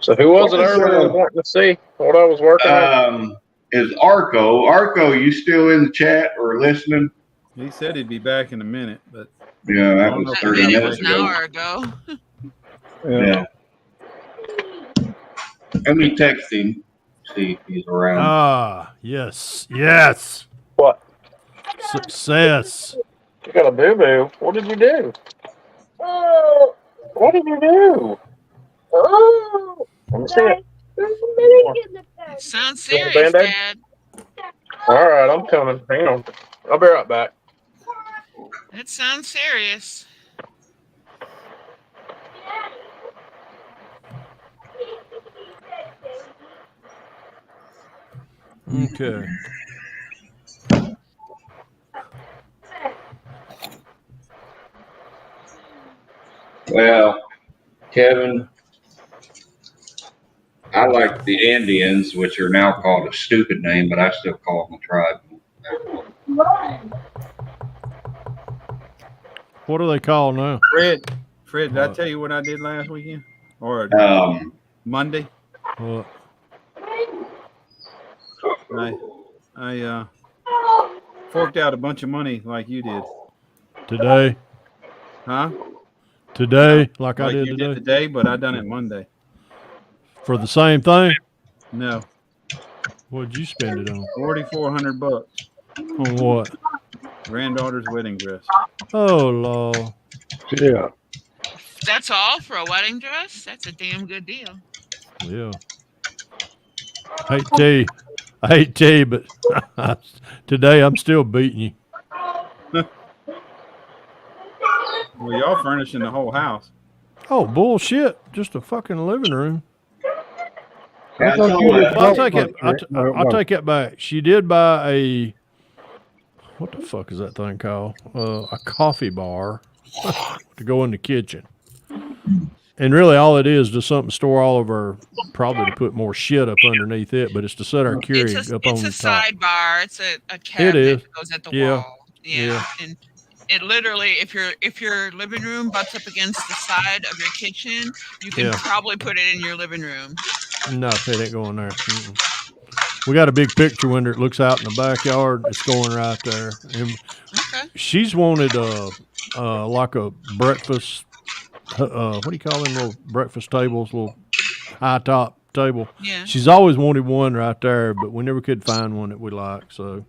Speaker 9: So who was it earlier wanting to see what I was working on?
Speaker 6: Is Arco. Arco, you still in the chat or listening?
Speaker 1: He said he'd be back in a minute, but
Speaker 6: Yeah, that was
Speaker 7: That
Speaker 6: 30
Speaker 7: minute
Speaker 6: minutes
Speaker 7: was an
Speaker 6: ago.
Speaker 7: hour ago.
Speaker 6: Yeah. Let me text him, see if he's around.
Speaker 5: Ah, yes. Yes.
Speaker 9: What?
Speaker 5: Success.
Speaker 9: You got a boo-boo. What did you do? Oh, what did you do? Oh, let me see it.
Speaker 7: It sounds
Speaker 9: You want a
Speaker 7: serious,
Speaker 9: Band-Aid?
Speaker 7: Dad.
Speaker 9: All right, I'm coming. Hang on. I'll be right back.
Speaker 7: It sounds serious.
Speaker 5: Okay.
Speaker 6: Well, Kevin, I like the Indians, which are now called a stupid name, but I still call them a tribe.
Speaker 5: What do they call now?
Speaker 1: Fred, did I
Speaker 5: What?
Speaker 1: tell you what I did last weekend? Or Monday?
Speaker 5: What?
Speaker 1: I forked out a bunch of money like you did.
Speaker 5: Today?
Speaker 1: Huh?
Speaker 5: Today? Like I
Speaker 1: Like
Speaker 5: did
Speaker 1: you
Speaker 5: today?
Speaker 1: did today, but I done it Monday.
Speaker 5: For the same thing?
Speaker 1: No.
Speaker 5: What'd you spend it on?
Speaker 1: $4,400.
Speaker 5: On what?
Speaker 1: Granddaughter's wedding dress.
Speaker 5: Oh, Lord.
Speaker 3: Yeah.
Speaker 7: That's all for a wedding dress? That's a damn good deal.
Speaker 5: Yeah. I hate to tell you, but today I'm still beating you.
Speaker 1: Well, y'all furnishing the whole house.
Speaker 5: Oh, bullshit. Just a fucking living room.
Speaker 3: I thought you
Speaker 5: Well, I'll
Speaker 3: did
Speaker 5: take it. I'll take it back. She did buy a, what the fuck is that thing called? A coffee bar to go in the kitchen. And really, all it is just something to store all of our, probably to put more shit up underneath it, but it's to set our Keurig up on the top.
Speaker 7: It's a sidebar. It's a cabinet
Speaker 5: is.
Speaker 7: that goes at the
Speaker 5: Yeah.
Speaker 7: wall. Yeah. And it literally, if your living room butts up against the side of your kitchen, you can probably put it in your living room.
Speaker 5: No, it ain't going there. Mm-mm. We got a big picture window that looks out in the backyard. It's going right there. And she's wanted like a breakfast. What do you call them little breakfast tables? Little high top table.
Speaker 7: Yeah.
Speaker 5: She's always wanted one right there, but we never could find one that we like. So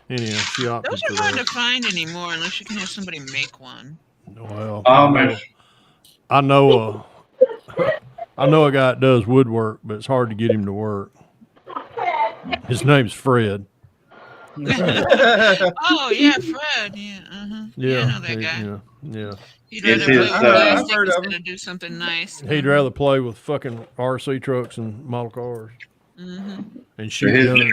Speaker 5: anyhow, she opted
Speaker 7: Those
Speaker 5: for
Speaker 7: are hard
Speaker 5: that.
Speaker 7: to find anymore unless you can have somebody make one.
Speaker 5: Well, I know a guy that does woodwork, but it's hard to get him to work. His name's Fred.
Speaker 7: Oh yeah, Fred. Yeah, yeah, I know that guy.
Speaker 5: Yeah.
Speaker 7: He'd rather play with plastic instead of do something nice.
Speaker 5: He'd rather play with fucking RC trucks and model cars.
Speaker 7: Mm-hmm.
Speaker 5: And shoot guns.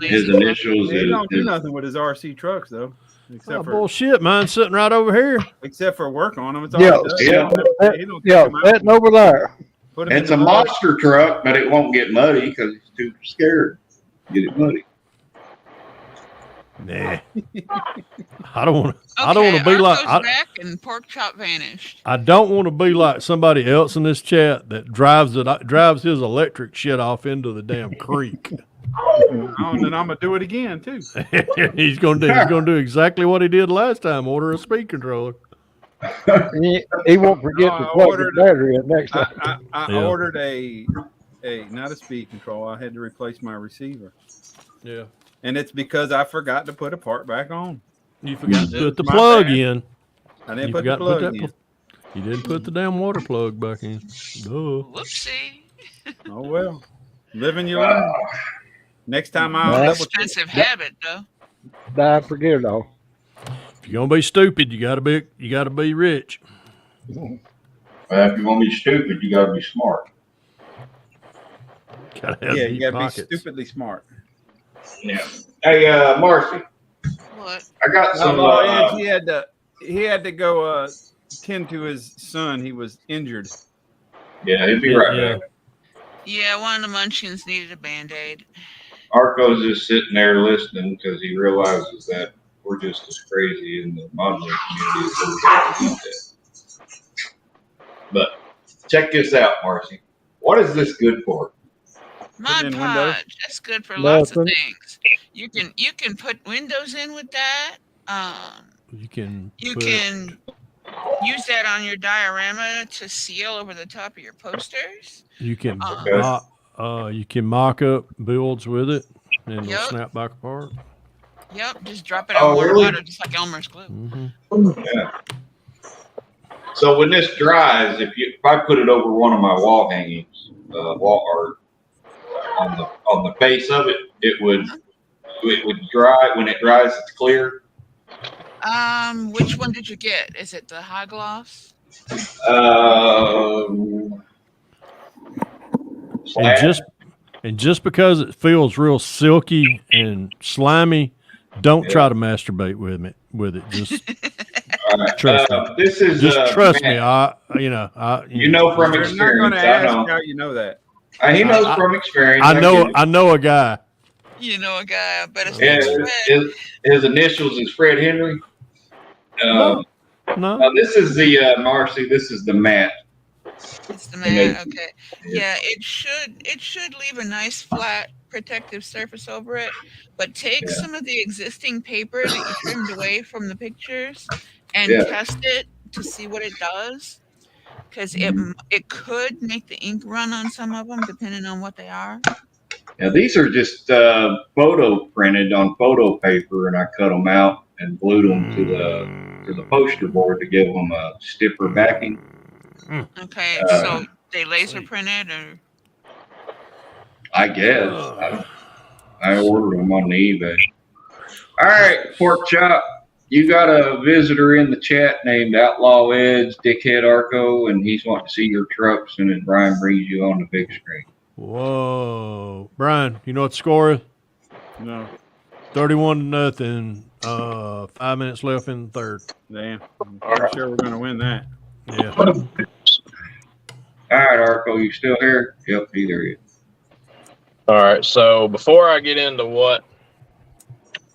Speaker 6: His initials
Speaker 1: He
Speaker 6: is
Speaker 1: don't do nothing with his RC trucks though,
Speaker 5: Oh,
Speaker 1: except for
Speaker 5: bullshit, mine's sitting right over here.
Speaker 1: work on them. It's all
Speaker 3: Yeah,
Speaker 1: he does.
Speaker 6: yeah.
Speaker 1: He don't take them out.
Speaker 3: Sitting over there.
Speaker 1: Put 'em in
Speaker 6: It's
Speaker 1: the
Speaker 6: a
Speaker 1: mud.
Speaker 6: monster truck, but it won't get muddy because he's too scared to get it muddy.
Speaker 5: Nah. I don't want to.
Speaker 7: Okay,
Speaker 5: I don't want to be like.
Speaker 7: Arco's back and pork chop vanished.
Speaker 5: I don't want to be like somebody else in this chat that drives his electric shit off into the damn creek.
Speaker 1: Then I'm gonna do it again too.
Speaker 5: He's gonna do exactly what he did last time. Order a speed controller.
Speaker 3: He won't forget
Speaker 1: No,
Speaker 3: to
Speaker 1: I
Speaker 3: plug
Speaker 1: ordered-
Speaker 3: the battery in next time.
Speaker 1: I
Speaker 5: Yeah.
Speaker 1: ordered a not a speed control. I had to replace my receiver,
Speaker 5: Yeah.
Speaker 1: and it's because I forgot to put a part back on.
Speaker 5: You forgot to put the
Speaker 1: My
Speaker 5: plug
Speaker 1: bad.
Speaker 5: in.
Speaker 1: I didn't
Speaker 5: You
Speaker 1: put the
Speaker 5: forgot to put
Speaker 1: plug
Speaker 5: that.
Speaker 1: in.
Speaker 5: You didn't put the damn water plug back in. Duh.
Speaker 7: Whoopsie.
Speaker 1: Oh well, live and you learn. Next time I'll
Speaker 3: Well,
Speaker 1: double check.
Speaker 7: Expensive habit, though.
Speaker 3: Die, forget it all.
Speaker 5: If you're gonna be stupid, you gotta be rich.
Speaker 6: Well, if you want to be stupid, you got to be smart.
Speaker 5: Gotta have
Speaker 1: Yeah,
Speaker 5: deep
Speaker 1: you gotta
Speaker 5: pockets.
Speaker 1: be stupidly smart.
Speaker 6: Yeah. Hey, Marcy,
Speaker 7: What?
Speaker 6: I got some.
Speaker 1: Edge, he had to go tend to his son. He was injured.
Speaker 6: Yeah, he'll be right
Speaker 5: Yeah.
Speaker 6: back.
Speaker 7: Yeah, one of the munchkins needed a Band-Aid.
Speaker 6: Arco's just sitting there listening because he realizes that we're just as crazy in the modeling community as everybody else is. But check this out, Marcy. What is this good for?
Speaker 7: Mod
Speaker 1: in Windows?
Speaker 7: Podge. That's good for lots of
Speaker 3: Nothing.
Speaker 7: things. You can put windows in with that.
Speaker 5: You can.
Speaker 7: You
Speaker 5: put-
Speaker 7: can use that on your diorama to seal over the top of your posters.
Speaker 5: You can.
Speaker 7: Okay.
Speaker 5: You can mock up builds with it, and it'll
Speaker 7: Yep.
Speaker 5: snap back apart.
Speaker 7: Yep, just drop it on
Speaker 6: Oh,
Speaker 7: warm
Speaker 6: really?
Speaker 7: water, just like Elmer's glue.
Speaker 5: Mm-hmm.
Speaker 6: Yeah. So when this dries, if I put it over one of my wall hangings, wall art on the face of it, it would dry. When it dries, it's clear.
Speaker 7: Which one did you get? Is it the high gloss?
Speaker 5: And just because it feels real silky and slimy, don't try to masturbate with it. Just trust me.
Speaker 6: This is
Speaker 5: Just trust me.
Speaker 6: Matt.
Speaker 5: You know
Speaker 6: from
Speaker 1: You're not going
Speaker 6: experience.
Speaker 1: to
Speaker 6: I
Speaker 1: ask
Speaker 6: know.
Speaker 1: how you know that.
Speaker 6: He knows from experience.
Speaker 5: I know.
Speaker 6: get it.
Speaker 5: I know a guy.
Speaker 7: You know a guy, but it's
Speaker 6: Yeah,
Speaker 7: Fred.
Speaker 6: his initials is Fred Henry.
Speaker 5: No.
Speaker 6: This is the Marcy. This is the Matt.
Speaker 7: It's the man. Okay. Yeah, it should leave a nice flat protective surface over it, but take some of the existing paper that you trimmed away from the pictures and test it to see what it does, because it could make the ink run on some of them depending on what they are.
Speaker 6: Now these are just photo printed on photo paper, and I cut them out and glued them to the poster board to give them a stiffer backing.
Speaker 7: Okay, so they laser printed or?
Speaker 6: I guess. I ordered them on the eBay. All right, Pork Chop. You got a visitor in the chat named Outlaw Edge, Dickhead Arco, and he's wanting to see your trucks, and then Brian brings you on the big screen.
Speaker 5: Whoa, Brian, you know what the score is?
Speaker 1: No.
Speaker 5: 31-0. 5 minutes left in the third.
Speaker 1: Damn. I'm sure we're going to win that.
Speaker 5: Yeah.
Speaker 6: All right, Arco, you still here? Yep, there he is.
Speaker 9: All right. So before I get into what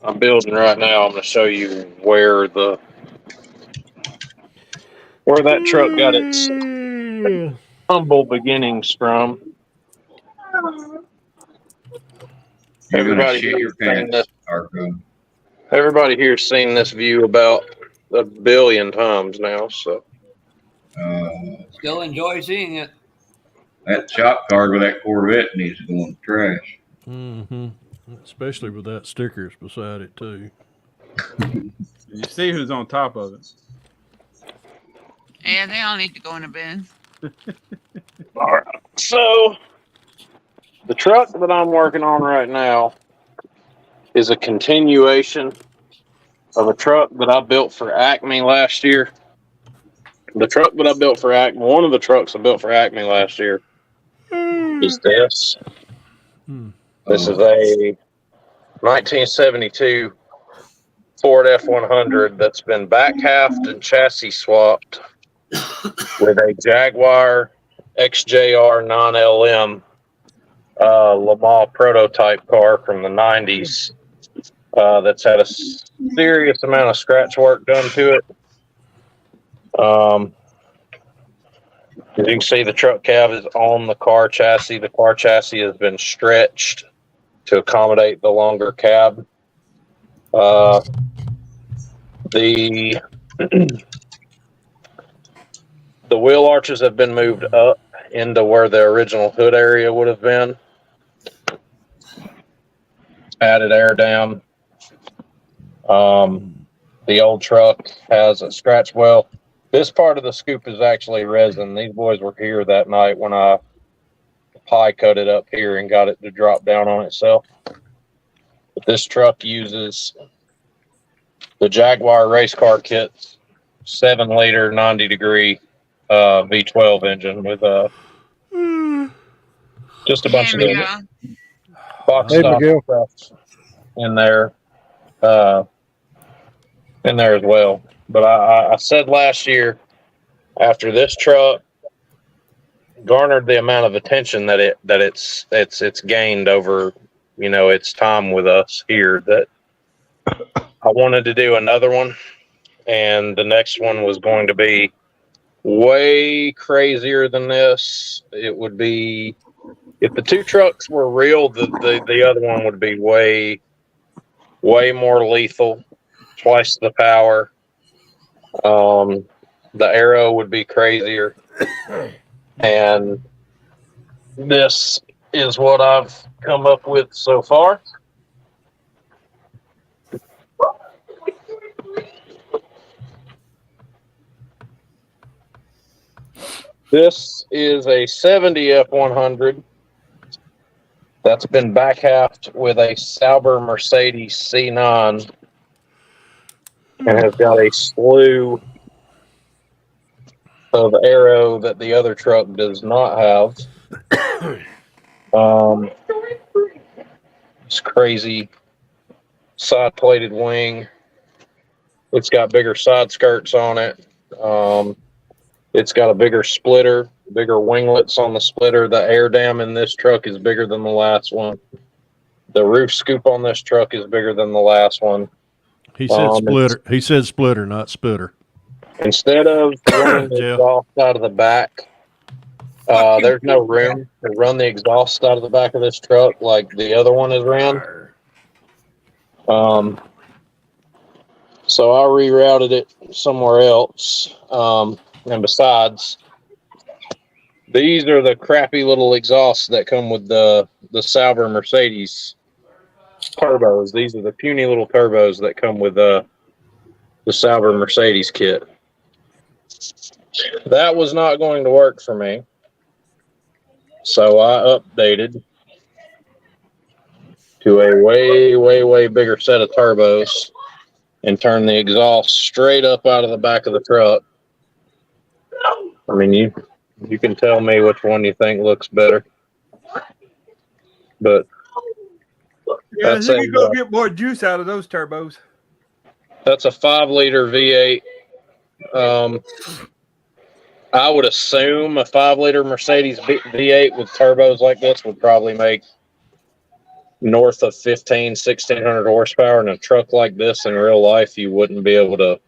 Speaker 9: I'm building right now, I'm going to show you where that truck got its humble beginnings from. Everybody
Speaker 6: shit your pants, Arco.
Speaker 9: Everybody here's seen this view about a billion times now. So
Speaker 2: Still enjoy seeing it.
Speaker 6: That shop car with that Corvette needs to go in the trash.
Speaker 5: Mm-hmm. Especially with that stickers beside it too.
Speaker 1: You see who's on top of it.
Speaker 7: And they all need to go in a bin.
Speaker 9: all right. So the truck that I'm working on right now is a continuation of a truck that I built for Acme last year. The truck that I built for Acme, one of the trucks I built for Acme last year is this. This is a 1972 Ford F100 that's been back halved and chassis swapped with a Jaguar XJR non-LM Le Mans prototype car from the 90s that's had a serious amount of scratch work done to it. As you can see, the truck cab is on the car chassis. The car chassis has been stretched to accommodate the longer cab. The wheel arches have been moved up into where the original hood area would have been. Added air down. The old truck has a scratch well. This part of the scoop is actually resin. These boys were here that night when I pie cut it up here and got it to drop down on itself. But this truck uses the Jaguar race car kit's 7-liter 90-degree V12 engine with just a bunch
Speaker 7: Hey,
Speaker 9: of
Speaker 7: Miguel.
Speaker 9: box
Speaker 3: Hey,
Speaker 9: stop
Speaker 3: Miguel.
Speaker 9: stuff in there as well. But I said last year, after this truck garnered the amount of attention that it's gained over, its time with us here, that I wanted to do another one, and the next one was going to be way crazier than this. It would be, if the two trucks were real, the other one would be way more lethal, twice the power. The arrow would be crazier, and this is what I've come up with so far. This is a 70 F100 that's been back halved with a Sauber Mercedes C9 and has got a slew of arrow that the other truck does not have. It's crazy side-plated wing. It's got bigger side skirts on it. It's got a bigger splitter, bigger winglets on the splitter. The air dam in this truck is bigger than the last one. The roof scoop on this truck is bigger than the last one.
Speaker 5: He said splitter. He said splitter, not spitter.
Speaker 9: Instead of running the exhaust out of the back, there's no room to run the exhaust out of the back of this truck like the other one is ran. So I rerouted it somewhere else. And besides, these are the crappy little exhausts that come with the Sauber Mercedes turbos. These are the puny little turbos that come with the Sauber Mercedes kit. That was not going to work for me. So I updated to a way bigger set of turbos and turned the exhaust straight up out of the back of the truck. I mean, you can tell me which one you think looks better. But
Speaker 1: yeah, I think you go get more juice out of those turbos.
Speaker 9: That's a 5-liter V8. I would assume a 5-liter Mercedes V8 with turbos like this would probably make north of 1,600 horsepower. In a truck like this in real life, you wouldn't be able to.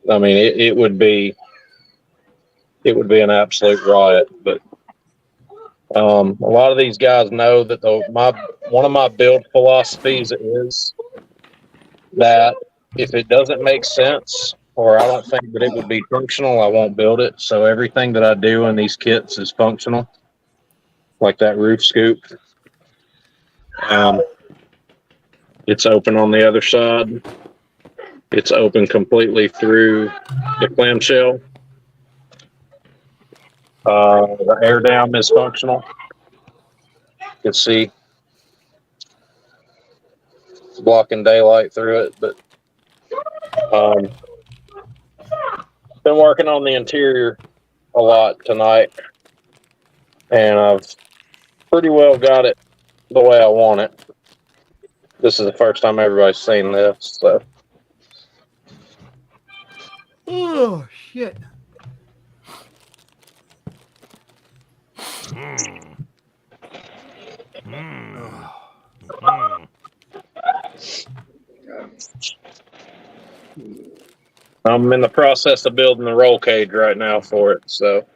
Speaker 9: I mean, it would be an absolute riot. But a lot of these guys know that one of my build philosophies is that if it doesn't make sense, or I don't think that it would be functional, I won't build it. So everything that I do in these kits is functional, like that roof scoop. It's open on the other side. It's open completely through the clamshell. The air dam is functional. You can see it's blocking daylight through it, but been working on the interior a lot tonight, and I've pretty well got it the way I want it. this is the first time everybody's seen this. So
Speaker 1: Oh shit!
Speaker 9: I'm in the process of building the roll cage right now for it. So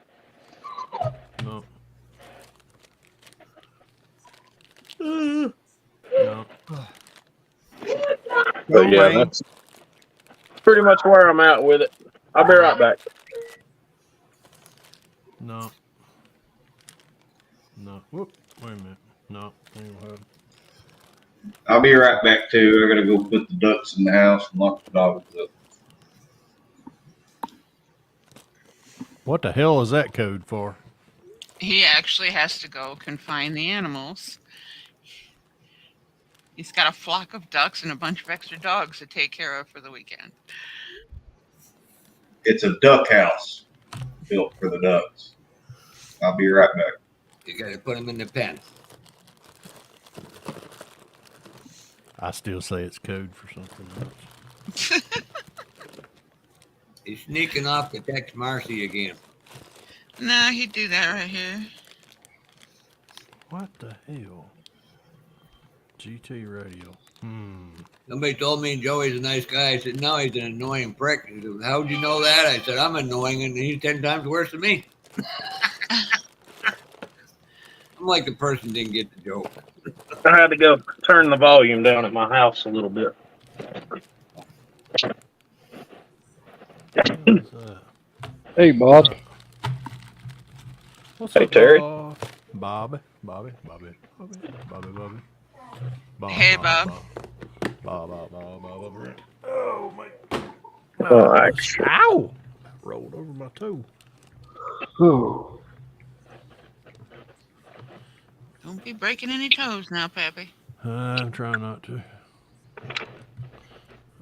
Speaker 5: No. No.
Speaker 9: but yeah, that's pretty much where I'm at with it. I'll be right back.
Speaker 5: No. No. Whoop. Wait a minute. No. Ain't gonna happen.
Speaker 6: I'll be right back too. I gotta go put the ducks in the house and lock the dogs up.
Speaker 5: What the hell is that code for?
Speaker 7: He actually has to go confine the animals. He's got a flock of ducks and a bunch of extra dogs to take care of for the weekend.
Speaker 6: It's a duck house built for the ducks. I'll be right back.
Speaker 2: You got to put them in the pen.
Speaker 5: I still say it's code for something else.
Speaker 2: He's sneaking off to text Marcy again.
Speaker 7: No, he'd do that right here.
Speaker 5: What the hell? GT radio.
Speaker 2: Somebody told me Joey's a nice guy. I said, no, he's an annoying prick. He said, how'd you know that? I said, I'm annoying, and he's 10 times worse than me. I'm like the person didn't get the joke.
Speaker 9: I had to go turn the volume down at my house a little bit.
Speaker 5: What's that?
Speaker 3: Hey, boss.
Speaker 5: What's
Speaker 9: Hey,
Speaker 5: up,
Speaker 9: Terry.
Speaker 5: Bobby.
Speaker 7: Hey, Bob.
Speaker 5: Bob. Oh, my.
Speaker 9: Oh, actually.
Speaker 5: Ow! Rolled over my toe.
Speaker 3: Ooh.
Speaker 7: Don't be breaking any toes now, Pappy.
Speaker 5: I'm trying not to.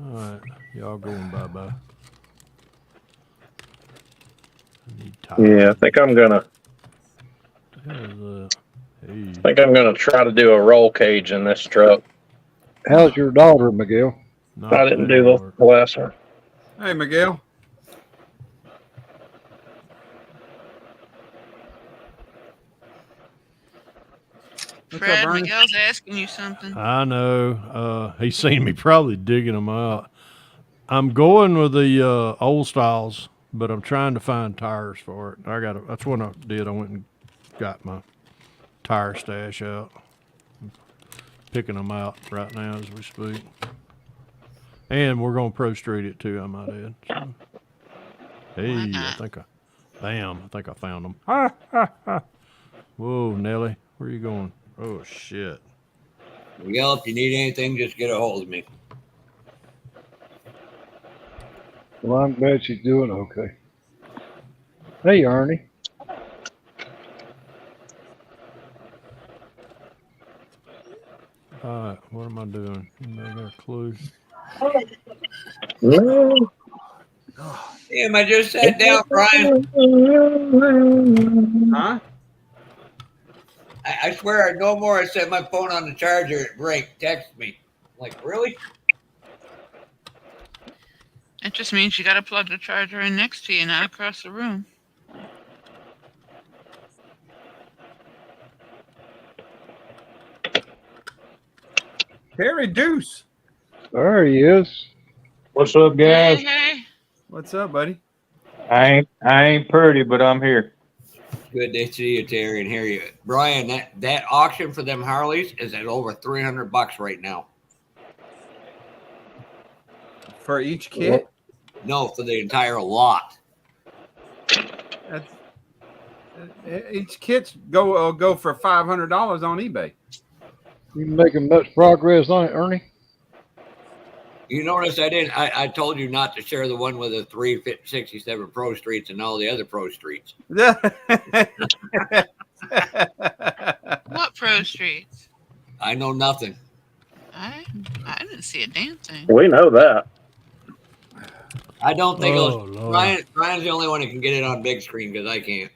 Speaker 5: All right. Y'all going bye-bye. I need time.
Speaker 9: Yeah, I think I'm gonna.
Speaker 5: What the hell is that? Hey.
Speaker 9: I think I'm gonna try to do a roll cage in this truck.
Speaker 3: How's your daughter, Miguel?
Speaker 5: Not
Speaker 9: I didn't
Speaker 5: bad
Speaker 9: do
Speaker 5: work.
Speaker 9: the last one.
Speaker 1: Hey, Miguel. What's
Speaker 7: Fred,
Speaker 1: up, Ernie?
Speaker 7: Miguel's asking you something.
Speaker 5: I know. He's seen me probably digging them out. I'm going with the old styles, but I'm trying to find tires for it. That's what I did. I went and got my tire stash out. I'm picking them out right now as we speak. And we're going to Pro Street it too, I might add. So, hey, I think I found them. Whoa, Nelly, where are you going? Oh, shit.
Speaker 2: Miguel, if you need anything, just get a hold of me.
Speaker 3: Well, I'm glad she's doing okay. Hey, Ernie.
Speaker 5: All right, what am I doing? Anybody got a clue?
Speaker 2: Damn, I just sat down, Brian.
Speaker 1: Huh?
Speaker 2: I swear, no more. I set my phone on the charger. It break. Text me. I'm like, really?
Speaker 7: It just means you got to plug the charger in next to you, not across the room.
Speaker 1: Terry Deuce.
Speaker 3: There he is.
Speaker 10: What's up, guys?
Speaker 7: Hey.
Speaker 1: What's up, buddy?
Speaker 10: I ain't pretty, but I'm here.
Speaker 2: Good to see you, Terry, and hear you. Brian, that auction for them Harleys is at over $300 right now.
Speaker 1: For each kit?
Speaker 2: No, for the entire lot.
Speaker 1: That's, each kit's go for $500 on eBay.
Speaker 3: You making much progress on it, Ernie?
Speaker 2: You notice I didn't. I told you not to share the one with the 367 Pro Streets and all the other Pro Streets.
Speaker 7: What Pro Streets?
Speaker 2: I know nothing.
Speaker 7: I didn't see a damn thing.
Speaker 9: We know that.
Speaker 2: I don't think
Speaker 5: Oh, Lord.
Speaker 2: Brian's the only one that can get it on big screen because I can't.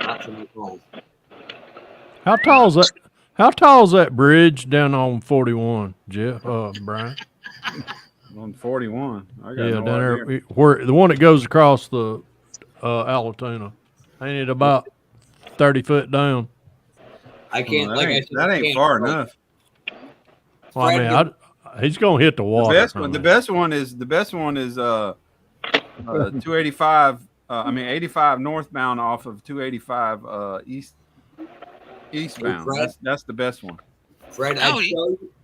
Speaker 2: Not from the phone.
Speaker 5: How How tall is that bridge down on 41, Jeff? Brian?
Speaker 1: On 41. I got
Speaker 5: Yeah,
Speaker 1: no
Speaker 5: down
Speaker 1: idea.
Speaker 5: there where the one that goes across the Alatoona. Ain't it about 30 foot down?
Speaker 2: I can't.
Speaker 1: Well,
Speaker 2: Like I said,
Speaker 1: that
Speaker 2: I
Speaker 1: ain't
Speaker 2: can't
Speaker 1: far
Speaker 2: quote.
Speaker 1: enough.
Speaker 5: Well, I
Speaker 2: Fred,
Speaker 5: mean, he's gonna hit the
Speaker 1: The
Speaker 5: water.
Speaker 1: best one. The best one is 285. I mean 85 northbound off of 285 eastbound.
Speaker 2: Fred?
Speaker 1: That's the best one.
Speaker 2: Fred,
Speaker 7: Oh,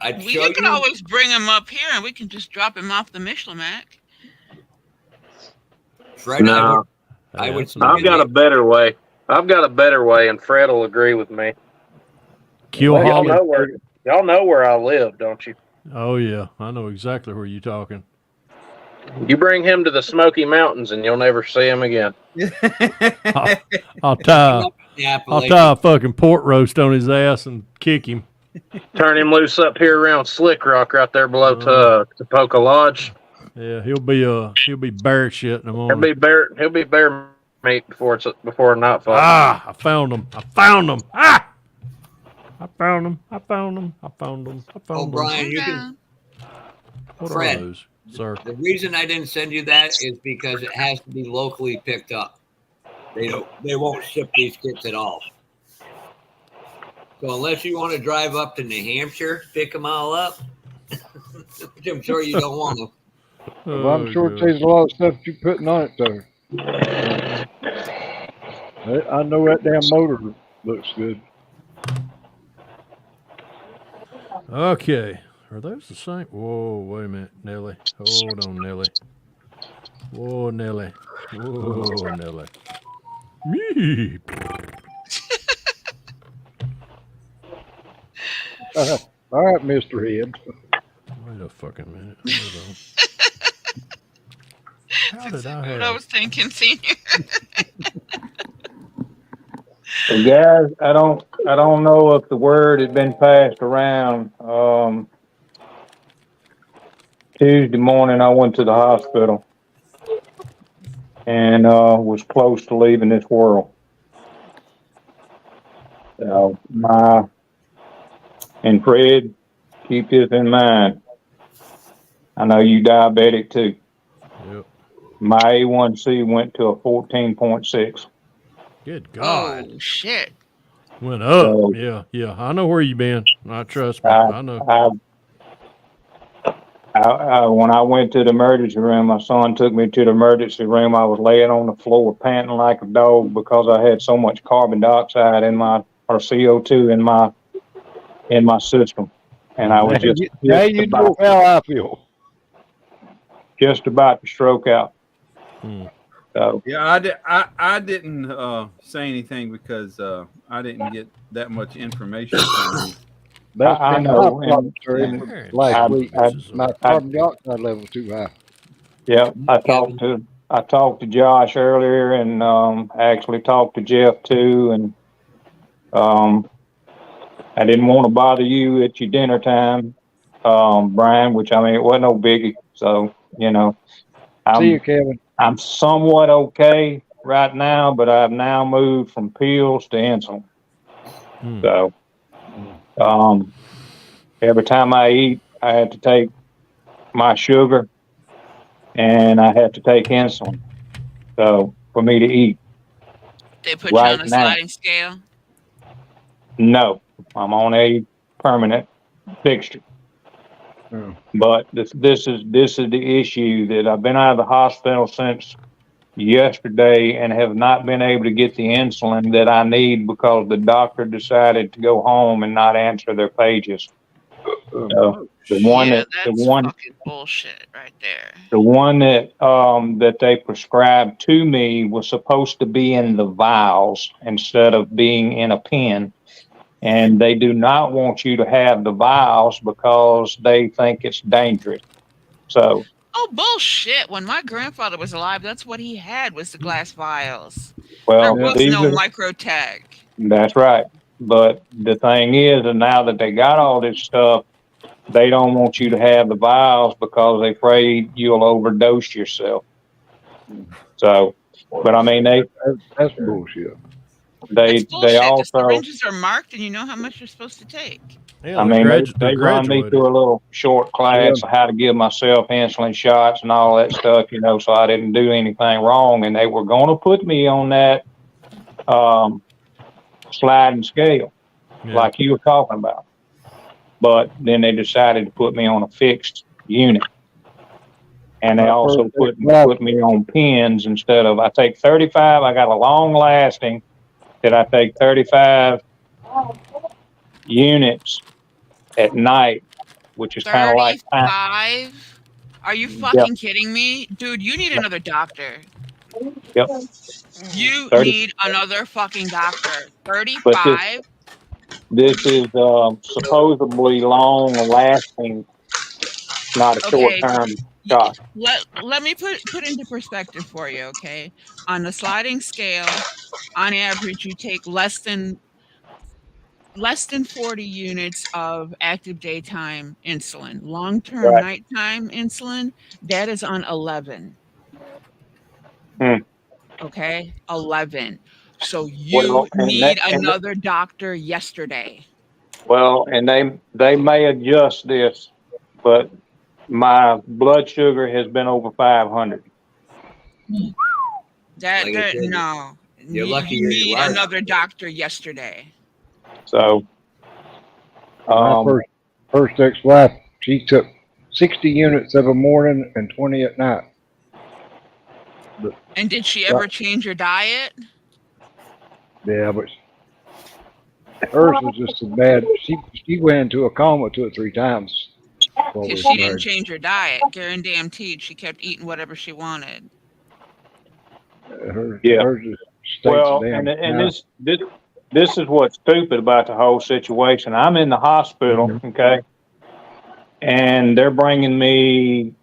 Speaker 2: I'd
Speaker 7: you
Speaker 2: show
Speaker 7: can
Speaker 2: you.
Speaker 7: always bring him up here, and we can just drop him off the Michelimac.
Speaker 2: Fred,
Speaker 9: No,
Speaker 2: I would.
Speaker 9: I've got a better way. I've got a better way, and Fred will agree with me.
Speaker 5: Kill
Speaker 9: Y'all
Speaker 5: Holly.
Speaker 9: know where I live, don't you?
Speaker 5: Oh yeah, I know exactly where you're talking.
Speaker 9: You bring him to the Smoky Mountains, and you'll never see him again.
Speaker 5: I'll tie a fucking pork roast on his ass and kick him.
Speaker 9: Turn him loose up here around Slick Rock, right there below Topeka Lodge.
Speaker 5: Yeah, he'll be bear shit in the morning.
Speaker 9: He'll be bear meat before nightfall.
Speaker 5: Ah, I found him. Ah, I found him.
Speaker 2: Oh, Brian, you can.
Speaker 5: What
Speaker 2: Fred,
Speaker 5: are those, sir?
Speaker 2: The reason I didn't send you that is because it has to be locally picked up. They won't ship these kits at all. So unless you want to drive up to New Hampshire, pick them all up, which I'm sure you don't want to.
Speaker 3: Well, I'm sure there's a lot of stuff you're putting on it, though. I know that damn motor looks good.
Speaker 5: Okay. Are those the same? Whoa, wait a minute, Nelly. Hold on, Nelly. Whoa, Nelly. Whoa, Nelly. Me.
Speaker 3: All right, Mr. Head.
Speaker 5: Wait a fucking minute. Hold on. How did I have?
Speaker 7: What I was thinking, Senior.
Speaker 10: So guys, I don't know if the word had been passed around. Tuesday morning, I went to the hospital and was close to leaving this world. So and Fred, keep this in mind. I know you diabetic too.
Speaker 5: Yep.
Speaker 10: My A1C went to a 14.6.
Speaker 5: Good God.
Speaker 7: Oh, shit.
Speaker 5: Went up.
Speaker 10: So,
Speaker 5: yeah. I know where you been. I trust me. I know.
Speaker 10: When I went to the emergency room, my son took me to the emergency room. I was laying on the floor panting like a dog because I had so much carbon dioxide or CO2 in my system, and I was
Speaker 3: know how I feel.
Speaker 10: Just about to stroke out. So
Speaker 1: yeah, I didn't say anything because I didn't get that much information from you.
Speaker 3: That's
Speaker 10: I
Speaker 3: been
Speaker 10: know.
Speaker 3: my problem last week. My carbon dioxide level too high.
Speaker 10: Yeah, I talked to Josh earlier, and actually talked to Jeff too, and I didn't want to bother you at your dinner time, Brian. Which, I mean, it wasn't no biggie. So
Speaker 3: See you, Kevin.
Speaker 10: I'm somewhat okay right now, but I've now moved from pills to insulin. So, every time I eat, I have to take my sugar and I have to take insulin. So, for me to eat.
Speaker 7: They put you on a sliding scale?
Speaker 10: No, I'm on a permanent fixture. But this is the issue that I've been out of the hospital since yesterday and have not been able to get the insulin that I need because the doctor decided to go home and not answer their pages. So
Speaker 7: That's fucking bullshit right there.
Speaker 10: The one that they prescribed to me was supposed to be in the vials instead of being in a pen. And they do not want you to have the vials because they think it's dangerous. So.
Speaker 7: Oh, bullshit. When my grandfather was alive, that's what he had was the glass vials.
Speaker 10: Well,
Speaker 7: there was no micro tag.
Speaker 10: That's right. But the thing is, and now that they got all this stuff, they don't want you to have the vials because they're afraid you'll overdose yourself. So, but I mean,
Speaker 3: that's bullshit.
Speaker 7: That's
Speaker 10: They
Speaker 7: bullshit. The
Speaker 10: also,
Speaker 7: syringes are marked, and you know how much you're supposed to take.
Speaker 5: Yeah,
Speaker 10: I
Speaker 5: they're,
Speaker 10: mean,
Speaker 5: they're
Speaker 10: they run me
Speaker 5: graduated.
Speaker 10: through a little short class of how to give myself insulin shots and all that stuff, you know, so I didn't do anything wrong. And they were going to put me on that sliding scale,
Speaker 5: Yeah.
Speaker 10: like you were talking about. But then they decided to put me on a fixed unit. And they also put me on pins instead of, I take 35. I got a long lasting that I take 35 units at night, which is kind of like
Speaker 7: 35? Are you fucking kidding me? Dude, you need another doctor.
Speaker 10: Yep.
Speaker 7: You
Speaker 10: 30.
Speaker 7: need another fucking doctor.
Speaker 10: But
Speaker 7: 35?
Speaker 10: this is supposedly long lasting, not a short
Speaker 7: Okay.
Speaker 10: term shot.
Speaker 7: Let me put into perspective for you, okay? On the sliding scale, on average, you take less than 40 units of active daytime insulin. Long-term
Speaker 10: Right.
Speaker 7: nighttime insulin, that is on 11. Okay? 11. So you need another doctor yesterday.
Speaker 10: Well, and they may adjust this, but my blood sugar has been over 500.
Speaker 7: No.
Speaker 2: You're lucky
Speaker 7: You
Speaker 2: you're
Speaker 7: need
Speaker 2: large.
Speaker 7: another doctor yesterday.
Speaker 10: So,
Speaker 3: my first ex-wife, she took 60 units of a morning and 20 at night.
Speaker 7: And did she ever change your diet?
Speaker 3: Yeah, but hers was just as bad. She went into a coma 2 or 3 times.
Speaker 7: Because she didn't change her diet. Guaranteed, she kept eating whatever she wanted.
Speaker 3: Hers just
Speaker 10: well, and this is what's stupid about the whole situation. I'm in the hospital, okay, and they're bringing me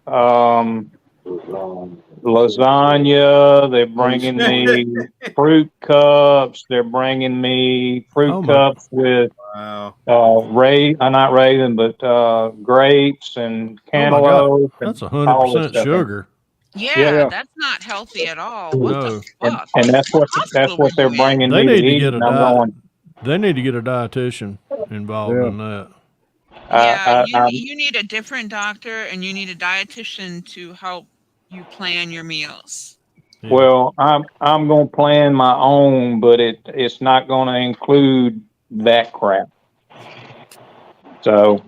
Speaker 10: lasagna. They're bringing me fruit cups. They're bringing me fruit cups with not raisin, but grapes and cantaloupe.
Speaker 5: That's
Speaker 10: and all this
Speaker 5: 100%
Speaker 10: stuff.
Speaker 5: sugar.
Speaker 7: Yeah, that's not healthy at all. What the fuck?
Speaker 10: And that's what they're bringing
Speaker 5: They
Speaker 10: me
Speaker 5: need
Speaker 10: to
Speaker 5: to
Speaker 10: eat.
Speaker 5: get a
Speaker 10: And I'm going,
Speaker 5: They need to get a dietitian involved in that.
Speaker 7: Yeah, you need a different doctor, and you need a dietitian to help you plan your meals.
Speaker 5: Yeah.
Speaker 10: well, I'm going to plan my own, but it's not going to include that crap. So,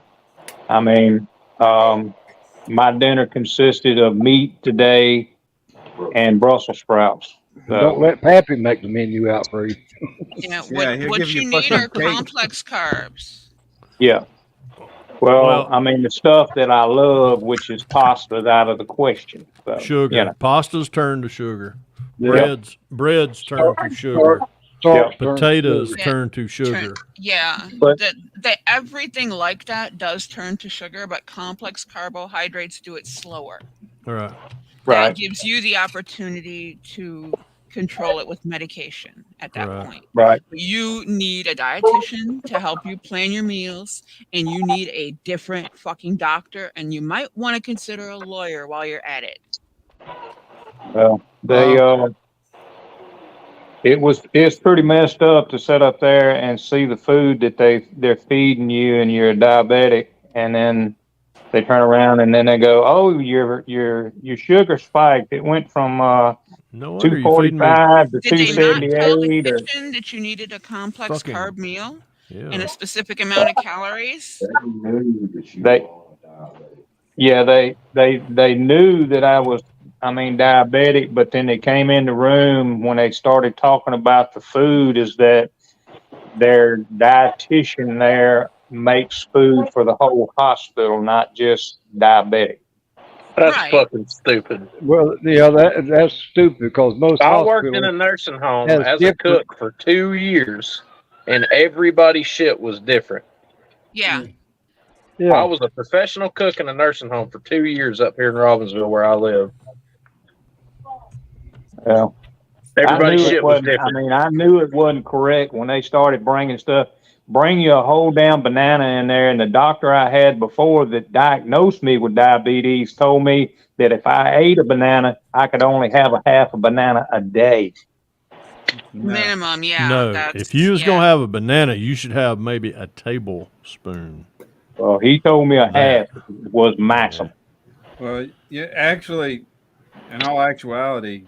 Speaker 10: I mean, my dinner consisted of meat today and Brussels sprouts. So,
Speaker 3: don't let Pappy make the menu out for you.
Speaker 7: Yeah,
Speaker 1: he'll
Speaker 7: what
Speaker 1: give
Speaker 7: you
Speaker 1: you
Speaker 7: need
Speaker 1: fucking
Speaker 7: are
Speaker 1: cake.
Speaker 7: complex carbs.
Speaker 10: yeah. Well, I mean, the stuff that I love, which is pasta's out of the question. So,
Speaker 5: Sugar.
Speaker 10: you know.
Speaker 5: Pastas turn to sugar.
Speaker 10: Yeah.
Speaker 5: Breads turn to sugar. Potatoes turn to sugar.
Speaker 7: Everything like that does turn to sugar, but complex carbohydrates do it slower.
Speaker 5: All right.
Speaker 7: That gives you the opportunity to control it with medication at that point.
Speaker 10: Right.
Speaker 7: You need a dietitian to help you plan your meals, and you need a different fucking doctor, and you might want to consider a lawyer while you're at it.
Speaker 10: Well, it's pretty messed up to sit up there and see the food that they're feeding you, and you're a diabetic, and then they turn around and then they go, "Oh, your sugar spiked. It went from 245 to 278."
Speaker 7: Did they not tell the kitchen that you needed a complex carb meal and a specific amount of calories?
Speaker 10: They knew that I was, diabetic, but then they came in the room when they started talking about the food, is that their dietitian there makes food for the whole hospital, not just diabetic.
Speaker 9: That's fucking stupid.
Speaker 3: Well, yeah, that's stupid because most
Speaker 9: I
Speaker 3: hospitals
Speaker 9: worked in a nursing home as a cook for 2 years, and everybody's shit was different.
Speaker 7: Yeah.
Speaker 9: I was a professional cook in a nursing home for 2 years up here in Robbinsville, where I live.
Speaker 10: Well,
Speaker 9: everybody's shit was different.
Speaker 10: I knew it wasn't correct when they started bringing stuff. Bring you a whole damn banana in there, and the doctor I had before that diagnosed me with diabetes told me that if I ate a banana, I could only have a half a banana a day.
Speaker 7: Minimum, yeah.
Speaker 5: No,
Speaker 7: That's,
Speaker 5: if you was gonna have a banana, you should have maybe a tablespoon.
Speaker 10: Well, he told me a
Speaker 5: That.
Speaker 10: half was maximum.
Speaker 1: Well, yeah, actually, in all actuality,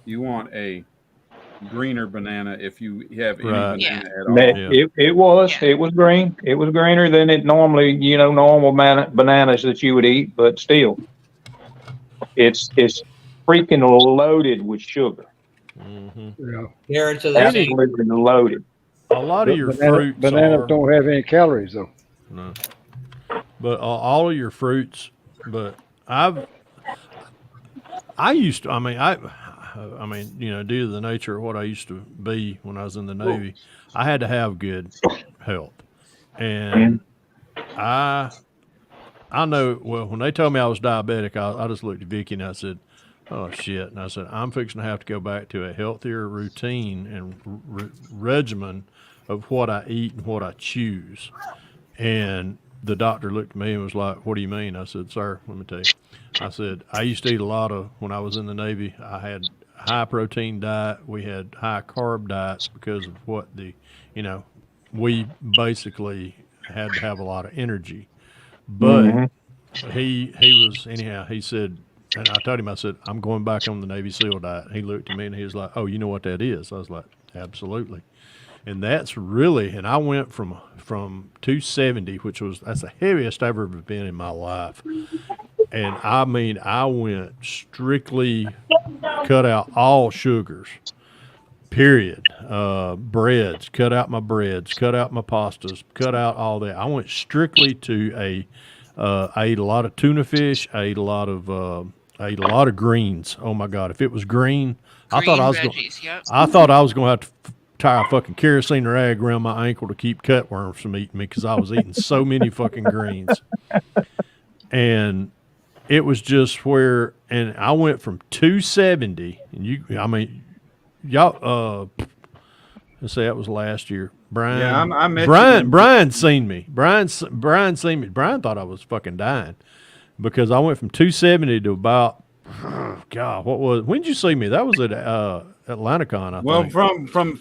Speaker 1: you want a greener banana if you have any
Speaker 5: Right.
Speaker 1: banana at all.
Speaker 10: That
Speaker 5: Yeah.
Speaker 10: it was
Speaker 7: Yeah.
Speaker 10: it was green. It was greener than it normally, normal bananas that you would eat, but still, it's freaking loaded with sugar.
Speaker 5: Mm-hmm.
Speaker 3: Yeah.
Speaker 2: Carrots are the same.
Speaker 10: Absolutely loaded.
Speaker 5: A lot of your fruits
Speaker 3: Bananas
Speaker 5: are
Speaker 3: don't have any calories though.
Speaker 5: no, but all of your fruits. But I used to. I mean, due to the nature of what I used to be when I was in the Navy, I had to have good health, and I know. Well, when they told me I was diabetic, I just looked at Vicky and I said, "Oh shit!" And I said, "I'm fixing to have to go back to a healthier routine and regimen of what I eat and what I choose." And the doctor looked at me and was like, "What do you mean?" I said, "Sir, let me tell you." I said, "I used to eat a lot of, when I was in the Navy, I had high protein diet. We had high carb diets because of what we basically had to have a lot of energy." But he was, anyhow, he said, and I told him, I said, "I'm going back on the Navy SEAL diet." He looked at me and he was like, "Oh, you know what that is?" I was like, "Absolutely." And that's really, and I went from 270, that's the heaviest I've ever been in my life. And I mean, I went strictly cut out all sugars, period. Breads, cut out my breads, cut out my pastas, cut out all that. I went strictly to I ate a lot of tuna fish. I ate a lot of greens. Oh my God. If it was green, I thought I was going to have to tie a fucking kerosene rag around my ankle to keep cutworms from eating me because I was eating so many fucking greens. And it was just and I went from 270, and y'all, let's say that was last year. Brian,
Speaker 1: Yeah, I met
Speaker 5: Brian seen me. Brian seen me. Brian thought I was fucking dying because I went from 270 to about, God, when did you see me? That was at Atlanticon, I
Speaker 1: Well,
Speaker 5: think.
Speaker 1: From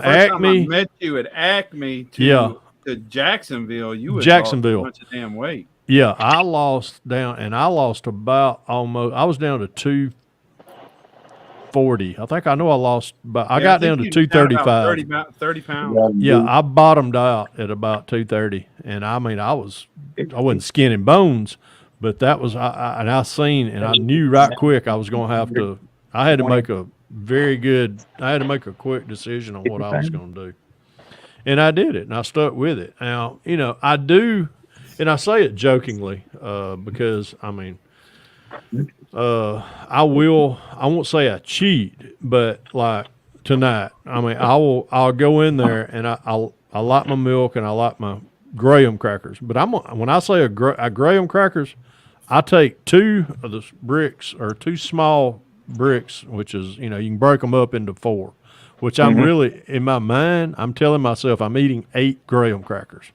Speaker 5: Acme.
Speaker 1: time I met you at Acme to Jacksonville, you had lost a bunch of damn weight.
Speaker 5: Yeah, I lost about almost. I was down to 240. I think I lost, but I got down to 235.
Speaker 1: 30 pounds.
Speaker 5: Yeah, I bottomed out at about 230, and I mean, I wasn't skin and bones, but that was I seen, and I knew right quick I was going to have to. I had to make a quick decision on what I was going to do, and I did it, and I stuck with it. Now, I do, and I say it jokingly because I mean, I won't say I cheat, but like tonight, I mean, I'll go in there and I like my milk and I like my graham crackers. But when I say a graham crackers, I take 2 of the bricks or 2 small bricks, which is, you can break them up into 4, which I'm really, in my mind, I'm telling myself I'm eating 8 graham crackers,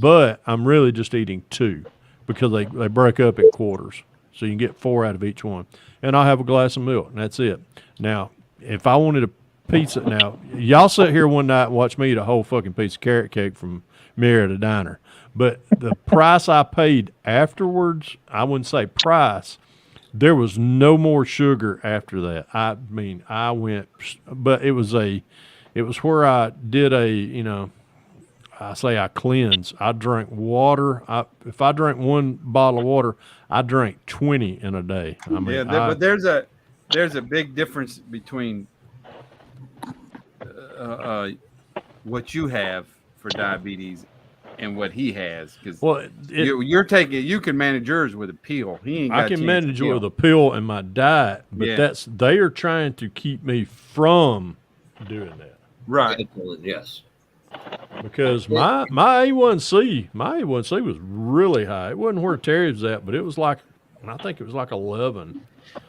Speaker 5: but I'm really just eating 2 because they break up in quarters. So you can get 4 out of each one. And I'll have a glass of milk, and that's it. Now, if I wanted a pizza, now, y'all sit here one night and watch me eat a whole fucking piece of carrot cake from Marietta Diner. But the price I paid afterwards, I wouldn't say price, there was no more sugar after that. I mean, I went, but it was where I did I cleanse. I drink water. If I drink 1 bottle of water, I drink 20 in a day. I mean,
Speaker 1: but there's a big difference between what you have for diabetes and what he has, because you can manage yours with a pill. I
Speaker 5: can manage it with a pill and my diet, but they are trying to keep me from doing that.
Speaker 2: Right. Yes.
Speaker 5: Because my A1C was really high. It wasn't where Terry was at, but it was I think it was like 11.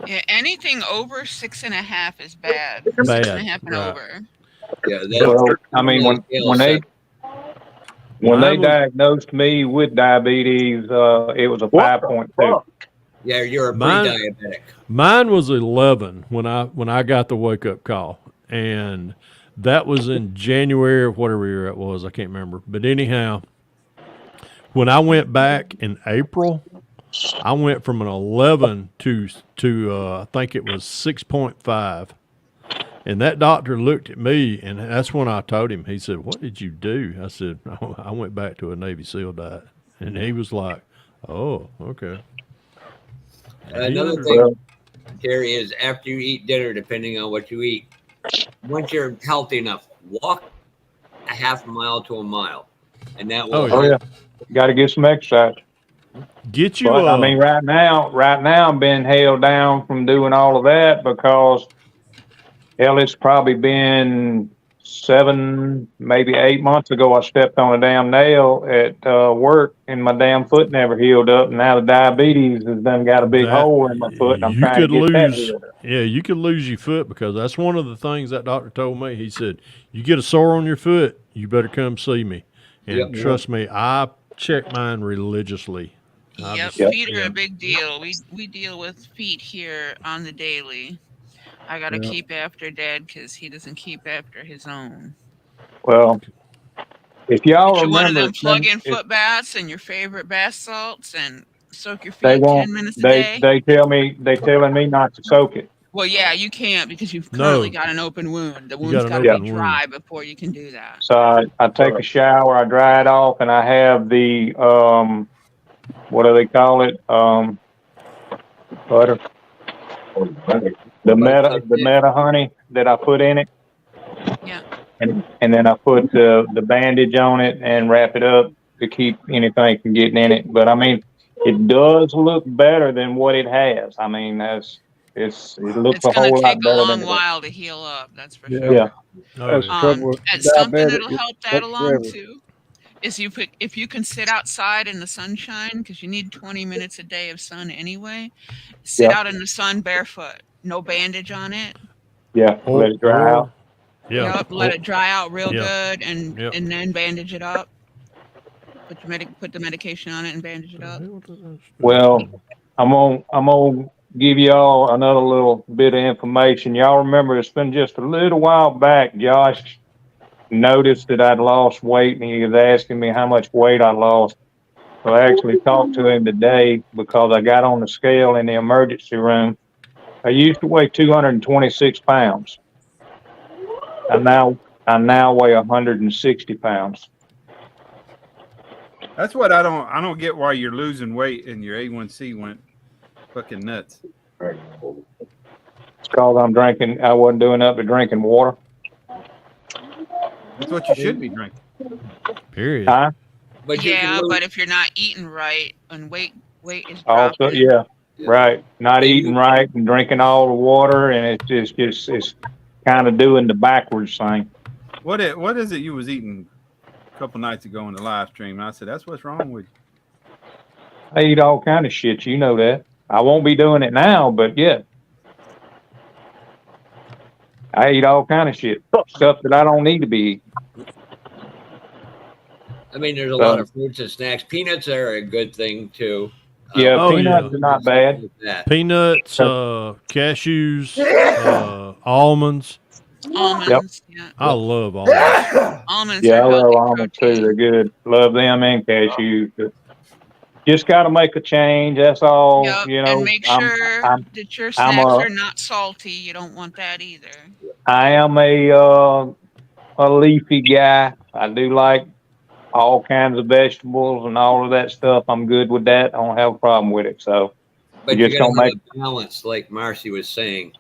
Speaker 7: Yeah, anything over 6.5 is bad.
Speaker 5: Bad.
Speaker 7: 6.5 and over.
Speaker 10: Yeah, I mean, when they diagnosed me with diabetes, it was a 5.2.
Speaker 2: Yeah, you're a
Speaker 5: Mine-
Speaker 2: pre-diabetic.
Speaker 5: Mine was 11 when I got the wake up call, and that was in January or whatever year it was. I can't remember. But anyhow, when I went back in April, I went from an 11 to I think it was 6.5. And that doctor looked at me, and that's when I told him. He said, "What did you do?" I said, "Oh, I went back to a Navy SEAL diet." And he was like, "Oh, okay." And he
Speaker 2: Another
Speaker 5: under-
Speaker 2: thing, Terry, is after you eat dinner, depending on what you eat, once you're healthy enough, walk a half mile to a mile, and that will
Speaker 5: Oh,
Speaker 10: Oh yeah, got to get some exercise.
Speaker 5: Get you
Speaker 10: But I mean, right now, I'm being held down from doing all of that because, hell, it's probably been 7, maybe 8 months ago. I stepped on a damn nail at work, and my damn foot never healed up. And now the diabetes has done got a big
Speaker 5: That-
Speaker 10: hole in my foot, and I'm
Speaker 5: you
Speaker 10: trying to
Speaker 5: could
Speaker 10: get that
Speaker 5: lose.
Speaker 10: healed up.
Speaker 5: Yeah, you could lose your foot because that's one of the things that doctor told me. He said, "You get a sore on your foot, you better come see me." And
Speaker 2: Yep.
Speaker 5: trust me, I check mine religiously. I
Speaker 7: Yep,
Speaker 5: just-
Speaker 7: feet are
Speaker 5: yeah.
Speaker 7: a big deal. We deal with feet here on the daily. I got to
Speaker 3: Yeah.
Speaker 7: keep after Dad because he doesn't keep after his own.
Speaker 10: Well, if y'all
Speaker 7: Get you one of
Speaker 10: remember,
Speaker 7: them
Speaker 10: it's been-
Speaker 7: plug-in
Speaker 10: if
Speaker 7: foot baths and your favorite bath salts and soak your
Speaker 10: they
Speaker 7: feet
Speaker 10: won't,
Speaker 7: 10 minutes a
Speaker 10: they
Speaker 7: day.
Speaker 10: they telling me not to soak it.
Speaker 7: Well, yeah, you can't because you've currently
Speaker 5: No.
Speaker 7: got an open wound. The
Speaker 5: You
Speaker 7: wound's
Speaker 5: got
Speaker 7: got
Speaker 5: an
Speaker 7: to be
Speaker 5: open wound.
Speaker 7: dry before you can do that.
Speaker 10: So I take a shower, I dry it off, and I have the what do they call it? Butter. The meta honey that I put in it.
Speaker 7: Yeah.
Speaker 10: And then I put the bandage on it and wrap it up to keep anything from getting in it. But I mean, it does look better than what it has. I mean, it looks
Speaker 7: It's
Speaker 10: a
Speaker 7: going
Speaker 10: whole
Speaker 7: to
Speaker 10: lot
Speaker 7: take a
Speaker 10: better than
Speaker 7: long
Speaker 10: it is.
Speaker 7: while to heal up. That's for
Speaker 3: Yeah.
Speaker 7: sure.
Speaker 10: Yeah.
Speaker 5: Oh,
Speaker 3: That's
Speaker 5: yeah.
Speaker 3: the trouble with
Speaker 7: And something
Speaker 3: diabetic.
Speaker 7: that'll
Speaker 3: It
Speaker 7: help that
Speaker 3: takes
Speaker 7: along
Speaker 3: forever.
Speaker 7: too is if you can sit outside in the sunshine because you need 20 minutes a day of sun anyway. Sit
Speaker 10: Yeah.
Speaker 7: out in the sun barefoot, no bandage on it.
Speaker 10: Yeah. Let it dry out.
Speaker 5: Yeah.
Speaker 7: Yep, let it dry out real
Speaker 5: Yeah.
Speaker 7: good and
Speaker 5: Yep.
Speaker 7: and then bandage it up. Put the medication on it and bandage it up.
Speaker 10: Well, I'm gonna give y'all another little bit of information. Y'all remember it's been just a little while back. Josh noticed that I'd lost weight, and he was asking me how much weight I lost. So I actually talked to him today because I got on the scale in the emergency room. I used to weigh 226 pounds. I now weigh 160 pounds.
Speaker 1: That's what I don't get why you're losing weight and your A1C went fucking nuts.
Speaker 10: It's because I wasn't doing up to drinking water.
Speaker 1: That's what you should be drinking.
Speaker 5: Period.
Speaker 10: Huh?
Speaker 2: But you can
Speaker 7: Yeah,
Speaker 2: lose-
Speaker 7: but if you're not eating right and weight is
Speaker 10: Also,
Speaker 7: dropping.
Speaker 10: yeah, right. Not
Speaker 2: And
Speaker 10: eating right and drinking all the water, and it's kind of doing the backwards thing.
Speaker 1: What is it you was eating a couple nights ago in the live stream? And I said, that's what's wrong with you.
Speaker 10: I eat all kind of shit. You know that. I won't be doing it now, but yeah. I eat all kind of shit. Stuff that I don't need to be eating.
Speaker 2: I mean, there's a lot of fruits and snacks. Peanuts are a good thing too.
Speaker 10: Yeah,
Speaker 5: Oh,
Speaker 10: peanuts
Speaker 5: yeah.
Speaker 10: are not bad.
Speaker 2: Like that.
Speaker 5: Peanuts, cashews, almonds.
Speaker 7: Almonds, yeah.
Speaker 5: I love almonds.
Speaker 7: Almonds
Speaker 10: Yeah, I
Speaker 7: are
Speaker 10: love
Speaker 7: healthy
Speaker 10: almonds too.
Speaker 7: protein.
Speaker 10: They're good. Love them and cashews. But just got to make a change. That's all.
Speaker 7: Yep,
Speaker 10: You know,
Speaker 7: and make sure
Speaker 10: I'm
Speaker 7: that your
Speaker 10: I'm
Speaker 7: snacks
Speaker 10: a-
Speaker 7: are not salty. You don't want that either.
Speaker 10: I am a leafy guy. I do like all kinds of vegetables and all of that stuff. I'm good with that. I don't have a problem with it. So
Speaker 2: But
Speaker 10: you
Speaker 2: you
Speaker 10: just
Speaker 2: got to
Speaker 10: don't
Speaker 2: have a balance, like Marcy was saying.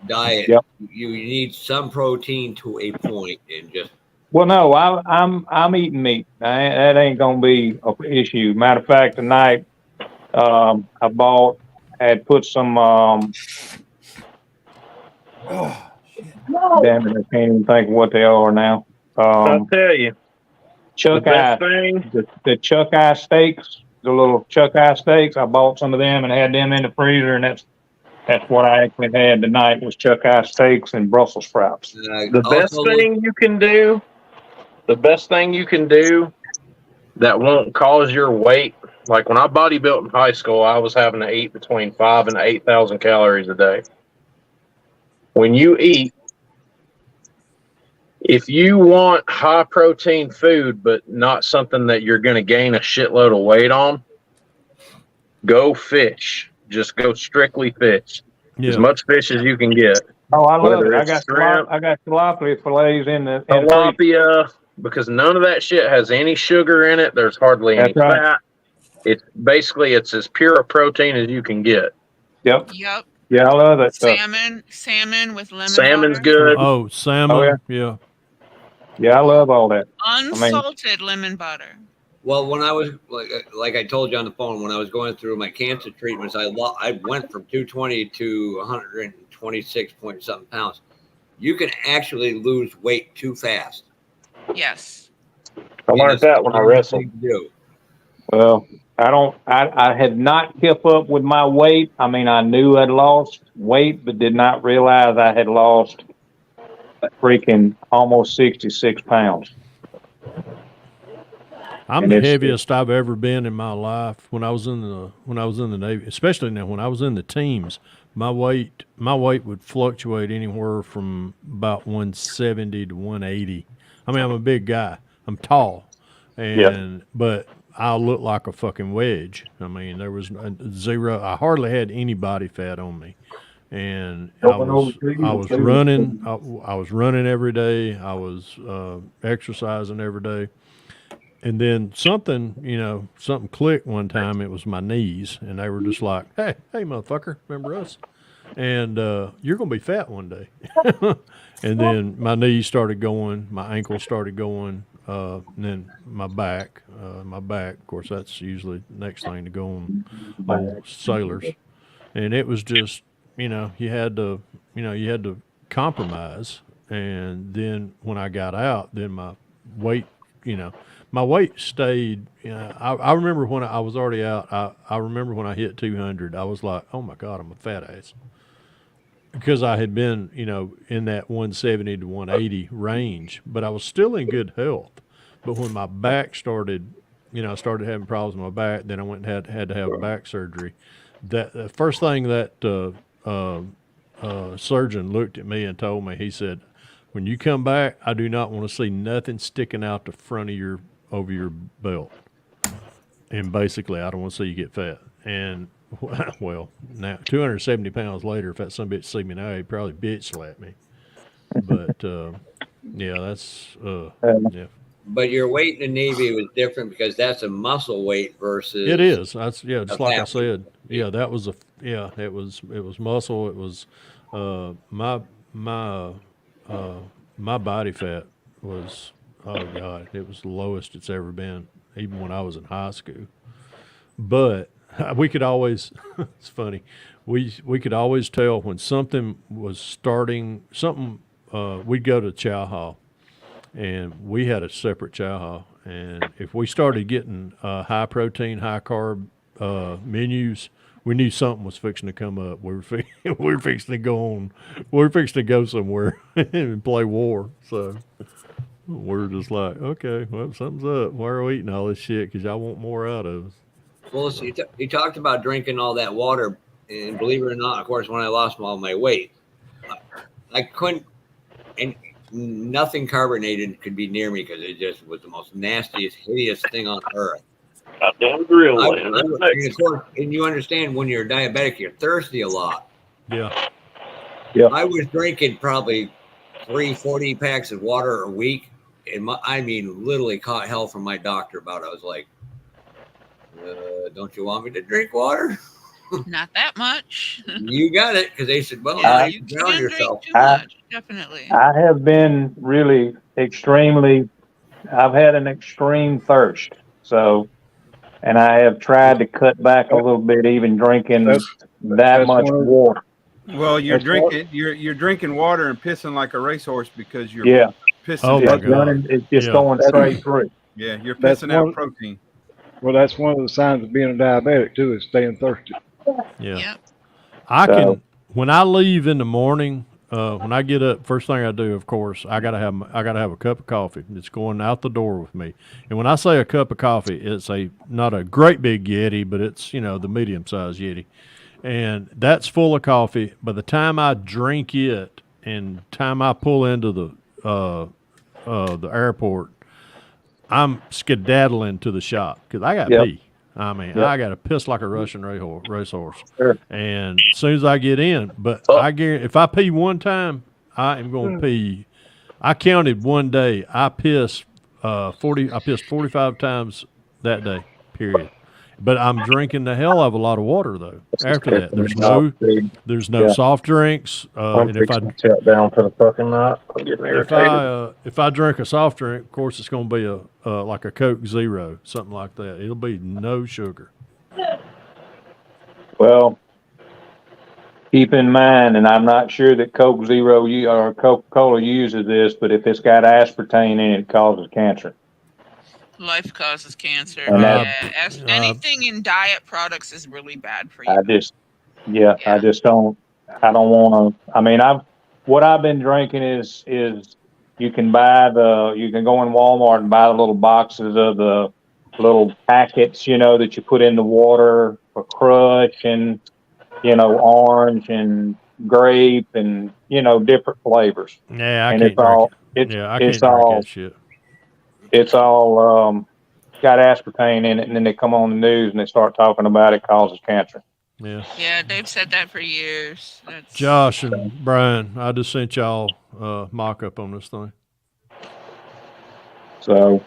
Speaker 2: Diet.
Speaker 10: Yep.
Speaker 2: You need some protein to a point, and just
Speaker 10: well, no, I'm eating meat. That ain't gonna be an issue. Matter of fact, tonight I had put some damn it, I can't even think of what they are now.
Speaker 9: I'll tell you, the
Speaker 10: Chuck
Speaker 9: best
Speaker 10: eye,
Speaker 9: thing.
Speaker 10: the Chuck eye steaks, the little Chuck eye steaks. I bought some of them and had them in the freezer, and that's what I actually had tonight was Chuck eye steaks and Brussels sprouts.
Speaker 9: The best thing you can do, that won't cause your weight Like when I bodybuilt in high school, I was having to eat between 5,000 and 8,000 calories a day. When you eat, if you want high protein food, but not something that you're going to gain a shitload of weight on, go fish. Just go strictly fish. As much fish as you can get.
Speaker 10: Oh, I love
Speaker 9: Whether
Speaker 10: it.
Speaker 9: it's shrimp,
Speaker 10: I got tilapia fillets in the freezer.
Speaker 9: tilapia, because none of that shit has any sugar in it. There's hardly any
Speaker 10: That's right.
Speaker 9: fat. It's basically it's as pure a protein as you can get.
Speaker 10: Yep.
Speaker 7: Yep.
Speaker 10: Yeah, I love that stuff.
Speaker 7: Salmon with lemon
Speaker 9: Salmon's
Speaker 7: butter.
Speaker 9: good.
Speaker 5: Oh, salmon.
Speaker 10: Oh,
Speaker 5: Yeah.
Speaker 10: Yeah, I love all that.
Speaker 7: Unsalted lemon butter.
Speaker 2: Well, when I was like I told you on the phone, when I was going through my cancer treatments, I went from 220 to 126 point something pounds. You can actually lose weight too fast.
Speaker 7: Yes.
Speaker 9: I learned that when I wrestled.
Speaker 10: Well, I had not kept up with my weight. I mean, I knew I'd lost weight, but did not realize I had lost freaking almost 66 pounds.
Speaker 5: I'm the heaviest I've ever been in my life when I was in the Navy, especially now when I was in the teams. My weight would fluctuate anywhere from about 170 to 180. I mean, I'm a big guy. I'm tall, but I look like a fucking wedge. I mean, there was zero. I hardly had any body fat on me, and I was running. I was running every day. I was exercising every day. And then something clicked one time. It was my knees, and they were just like, hey, motherfucker, remember us? And you're going to be fat one day. And then my knees started going, my ankles started going, and then my back, of course, that's usually the next thing to go on old sailors. And it was just, you had to compromise. And then when I got out, then my weight, my weight stayed. I remember when I was already out. I remember when I hit 200. I was like, "Oh my God, I'm a fat ass," because I had been, in that 170 to 180 range, but I was still in good health. But when my back started, I started having problems with my back. Then I went and had to have back surgery. That the first thing that surgeon looked at me and told me, he said, "When you come back, I do not want to see nothing sticking out the front of over your belt. And basically, I don't want to see you get fat." And, well, now 270 pounds later, if that son bitch see me now, he'd probably bitch slap me. But, that's, yeah.
Speaker 2: But your weight in the Navy was different because that's a muscle weight versus.
Speaker 5: It is. That's just like I said. Yeah, that was it was muscle. It was, my body fat was, oh God, it was the lowest it's ever been, even when I was in high school. But we could always, it's funny, we could always tell when something was starting, we'd go to chow hall, and we had a separate chow hall. And if we started getting high protein, high carb menus, we knew something was fixing to come up. We were fixing to go on. We were fixing to go somewhere and play war. So we're just like, okay, well, something's up. Why are we eating all this shit? Because y'all want more out of us.
Speaker 2: Well, so you talked about drinking all that water, and believe it or not, of course, when I lost all my weight, I couldn't, and nothing carbonated could be near me because it just was the most nastiest, hideous thing on earth.
Speaker 9: Goddamn grill.
Speaker 2: And you understand when you're diabetic, you're thirsty a lot.
Speaker 5: Yeah.
Speaker 2: I was drinking probably 40 packs of water a week. And I mean, literally caught hell from my doctor about it. I was like, don't you want me to drink water?
Speaker 7: Not that much.
Speaker 2: You got it. Because they said, well,
Speaker 7: you
Speaker 2: drown
Speaker 7: can
Speaker 2: yourself.
Speaker 7: drink too much, definitely.
Speaker 10: I have been really I've had an extreme thirst. So, and I have tried to cut back a little bit, even drinking that much water.
Speaker 1: Well, you're drinking water and pissing like a racehorse because you're pissing.
Speaker 5: Oh my God.
Speaker 10: It's just going straight through.
Speaker 1: Yeah, you're pissing out protein.
Speaker 3: Well, that's one of the signs of being a diabetic too, is staying thirsty.
Speaker 5: Yeah. Yep. When I leave in the morning, when I get up, first thing I do, of course, I gotta have a cup of coffee. It's going out the door with me. And when I say a cup of coffee, it's not a great big Yeti, but it's the medium sized Yeti, and that's full of coffee. By the time I drink it and time I pull into the airport, I'm skedaddling to the shop because I got to pee. I mean, I got to piss like a Russian racehorse.
Speaker 10: Sure.
Speaker 5: And as soon as I get in, but I guarantee if I pee one time, I am going to pee. I counted one day. I pissed 45 times that day. Period. But I'm drinking the hell of a lot of water though. After that, there's no soft drinks.
Speaker 9: I'm
Speaker 5: And if I
Speaker 9: fixing to shut down for the fucking night. I'm getting irritated.
Speaker 5: if I drink a soft drink, of course it's going to be like a Coke Zero, something like that. It'll be no sugar.
Speaker 10: Well, keep in mind, and I'm not sure that Coke Zero or Coca-Cola uses this, but if it's got aspartame in it, it causes cancer.
Speaker 7: Life causes cancer.
Speaker 10: And
Speaker 7: anything in diet products is really bad for you.
Speaker 10: I don't want to. I mean, what I've been drinking is you can go in Walmart and buy the little boxes of the little packets, that you put in the water for crush and, orange and grape and, different flavors.
Speaker 5: Yeah, I
Speaker 10: and
Speaker 5: can't
Speaker 10: it's all,
Speaker 5: drink it. I can't
Speaker 10: it's
Speaker 5: drink
Speaker 10: all,
Speaker 5: that shit.
Speaker 10: It's all got aspartame in it, and then they come on the news and they start talking about it causes cancer.
Speaker 5: Yeah.
Speaker 7: Yeah, they've said that for years.
Speaker 5: Josh and Brian, I just sent y'all mock up on this thing.
Speaker 10: So,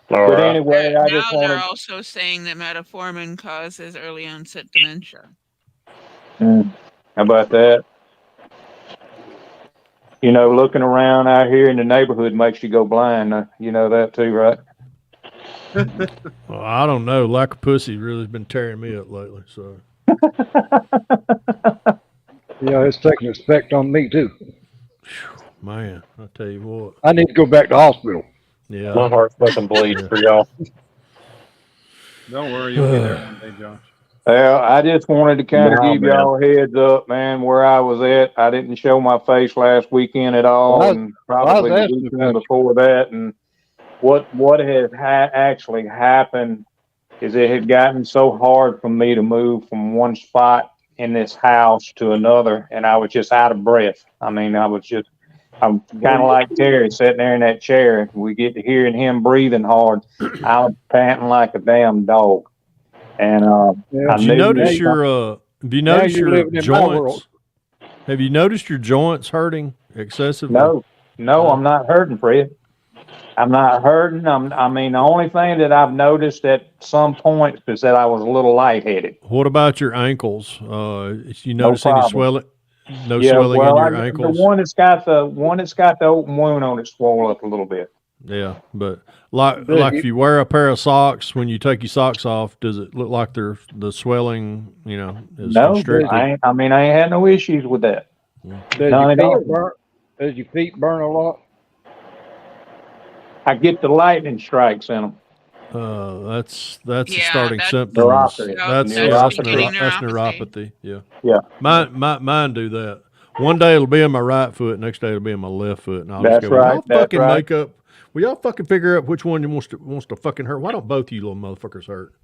Speaker 10: but anyway, I just
Speaker 7: now
Speaker 10: wanted.
Speaker 7: they're also saying that metformin causes early onset dementia.
Speaker 10: How about that? Looking around out here in the neighborhood makes you go blind. You know that too, right?
Speaker 5: Well, I don't know. Lack of pussy really has been tearing me up lately. So.
Speaker 3: Yeah, it's taking effect on me too.
Speaker 5: Man, I tell you what.
Speaker 3: I need to go back to the hospital.
Speaker 5: Yeah.
Speaker 9: My heart's fucking bleeds for y'all.
Speaker 1: Don't worry, you'll be there one day, Josh.
Speaker 10: Well, I just wanted to kind of give y'all a heads up, man, where I was at. I didn't show my face last weekend at all, and probably the weekend before that. And what has actually happened is it had gotten so hard for me to move from one spot in this house to another, and I was just out of breath. I mean, I'm kind of like Terry sitting there in that chair. We get to hearing him breathing hard. I was panting like a damn dog. And
Speaker 5: have you noticed your joints? Have you noticed your joints hurting excessively?
Speaker 10: No, I'm not hurting, Fred. I'm not hurting. I mean, the only thing that I've noticed at some point is that I was a little lightheaded.
Speaker 5: What about your ankles? You notice any swelling? No swelling in your ankles.
Speaker 10: The one that's got the open wound on it swelled up a little bit.
Speaker 5: Yeah, but like if you wear a pair of socks, when you take your socks off, does it look like the swelling, is constricted?
Speaker 10: I ain't had no issues with that.
Speaker 3: Does your feet burn a lot?
Speaker 10: I get the lightning strikes in them.
Speaker 5: That's the starting symptoms.
Speaker 10: Neuropathy.
Speaker 5: That's neuropathy. Yeah. Mine do that. One day it'll be in my right foot, next day it'll be in my left foot, and I'll just go. Will y'all fucking figure out which one wants to fucking hurt? Why don't both of you little motherfuckers hurt?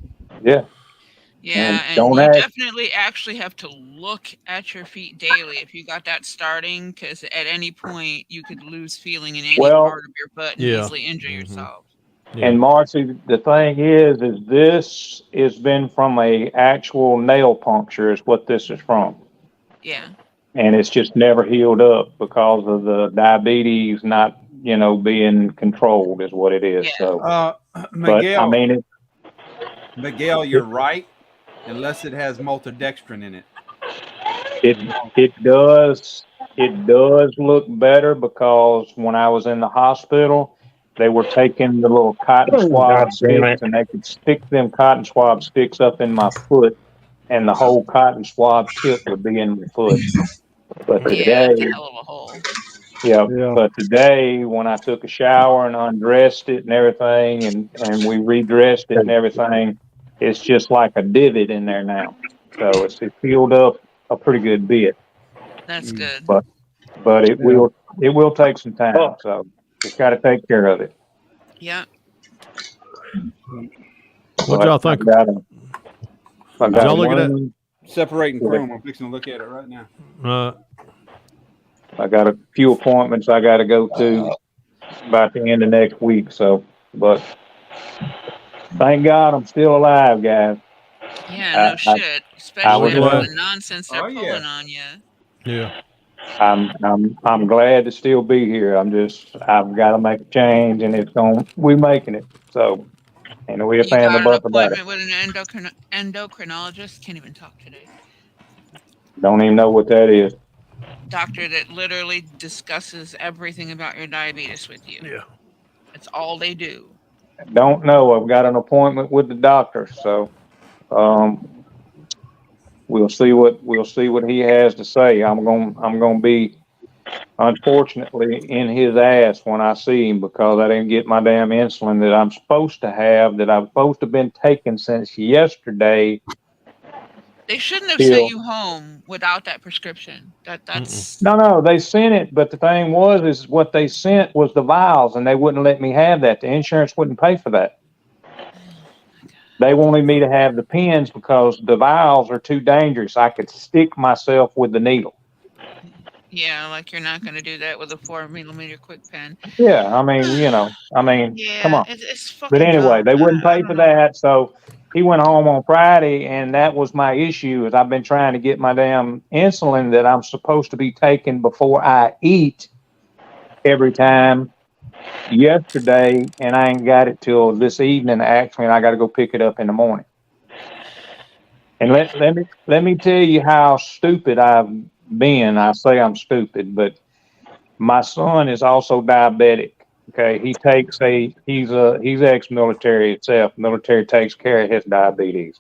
Speaker 10: Yeah.
Speaker 7: Yeah, and you definitely actually have to look at your feet daily if you got that starting, because at any point you could lose feeling in any part of your foot and easily injure yourself.
Speaker 10: Yeah. And Marcy, the thing is this has been from a actual nail puncture is what this is from.
Speaker 7: Yeah.
Speaker 10: And it's just never healed up because of the diabetes not, being controlled is what it is.
Speaker 7: Yeah.
Speaker 10: So,
Speaker 11: Miguel,
Speaker 10: but, I mean,
Speaker 11: Miguel, you're right, unless it has maltodextrin in it.
Speaker 10: It does look better because when I was in the hospital, they were taking the little cotton swab sticks and they could stick them cotton swab sticks up in my foot, and the whole cotton swab tip would be in my foot. But today,
Speaker 7: that's a hell of a hole.
Speaker 10: But today, when I took a shower and undressed it and everything, and we redressed it and everything, it's just like a divot in there now. So it's healed up a pretty good bit.
Speaker 7: That's good.
Speaker 10: But but it will take some time. So just got to take care of it.
Speaker 7: Yeah.
Speaker 5: What y'all think?
Speaker 10: I
Speaker 5: Did y'all look at that?
Speaker 11: Separating chrome. I'm fixing to look at it right now.
Speaker 10: I got a few appointments I got to go to about the end of next week. So, but thank God I'm still alive, guys.
Speaker 7: Yeah, no shit. Especially after the nonsense they're pulling on you.
Speaker 5: Yeah.
Speaker 10: I'm glad to still be here. I've got to make a change, and we're making it. So, and we a
Speaker 7: You got
Speaker 10: family
Speaker 7: an
Speaker 10: buff about it.
Speaker 7: appointment with an endocrinologist. Can't even talk today.
Speaker 10: Don't even know what that is.
Speaker 7: Doctor that literally discusses everything about your diabetes with you.
Speaker 5: Yeah.
Speaker 7: That's all they do.
Speaker 10: Don't know. I've got an appointment with the doctor, so we'll see what he has to say. I'm gonna be unfortunately in his ass when I see him because I didn't get my damn insulin that I'm supposed to have, that I'm supposed to have been taking since yesterday.
Speaker 7: They shouldn't have sent you home without that prescription. That's
Speaker 10: No, they sent it, but the thing is what they sent was the vials, and they wouldn't let me have that. The insurance wouldn't pay for that. They wanted me to have the pens because the vials are too dangerous. I could stick myself with the needle.
Speaker 7: Yeah, like you're not going to do that with a 4mm quick pen.
Speaker 10: Yeah, I mean,
Speaker 7: Yeah,
Speaker 10: come on.
Speaker 7: it's fucking
Speaker 10: But anyway,
Speaker 7: dumb.
Speaker 10: they wouldn't pay for that, so he went home on Friday, and that was my issue. Is I've been trying to get my damn insulin that I'm supposed to be taking before I eat every time yesterday, and I ain't got it till this evening actually, and I got to go pick it up in the morning. And let me tell you how stupid I've been. I say I'm stupid, but my son is also diabetic. Okay, he's ex-military itself. Military takes care of his diabetes.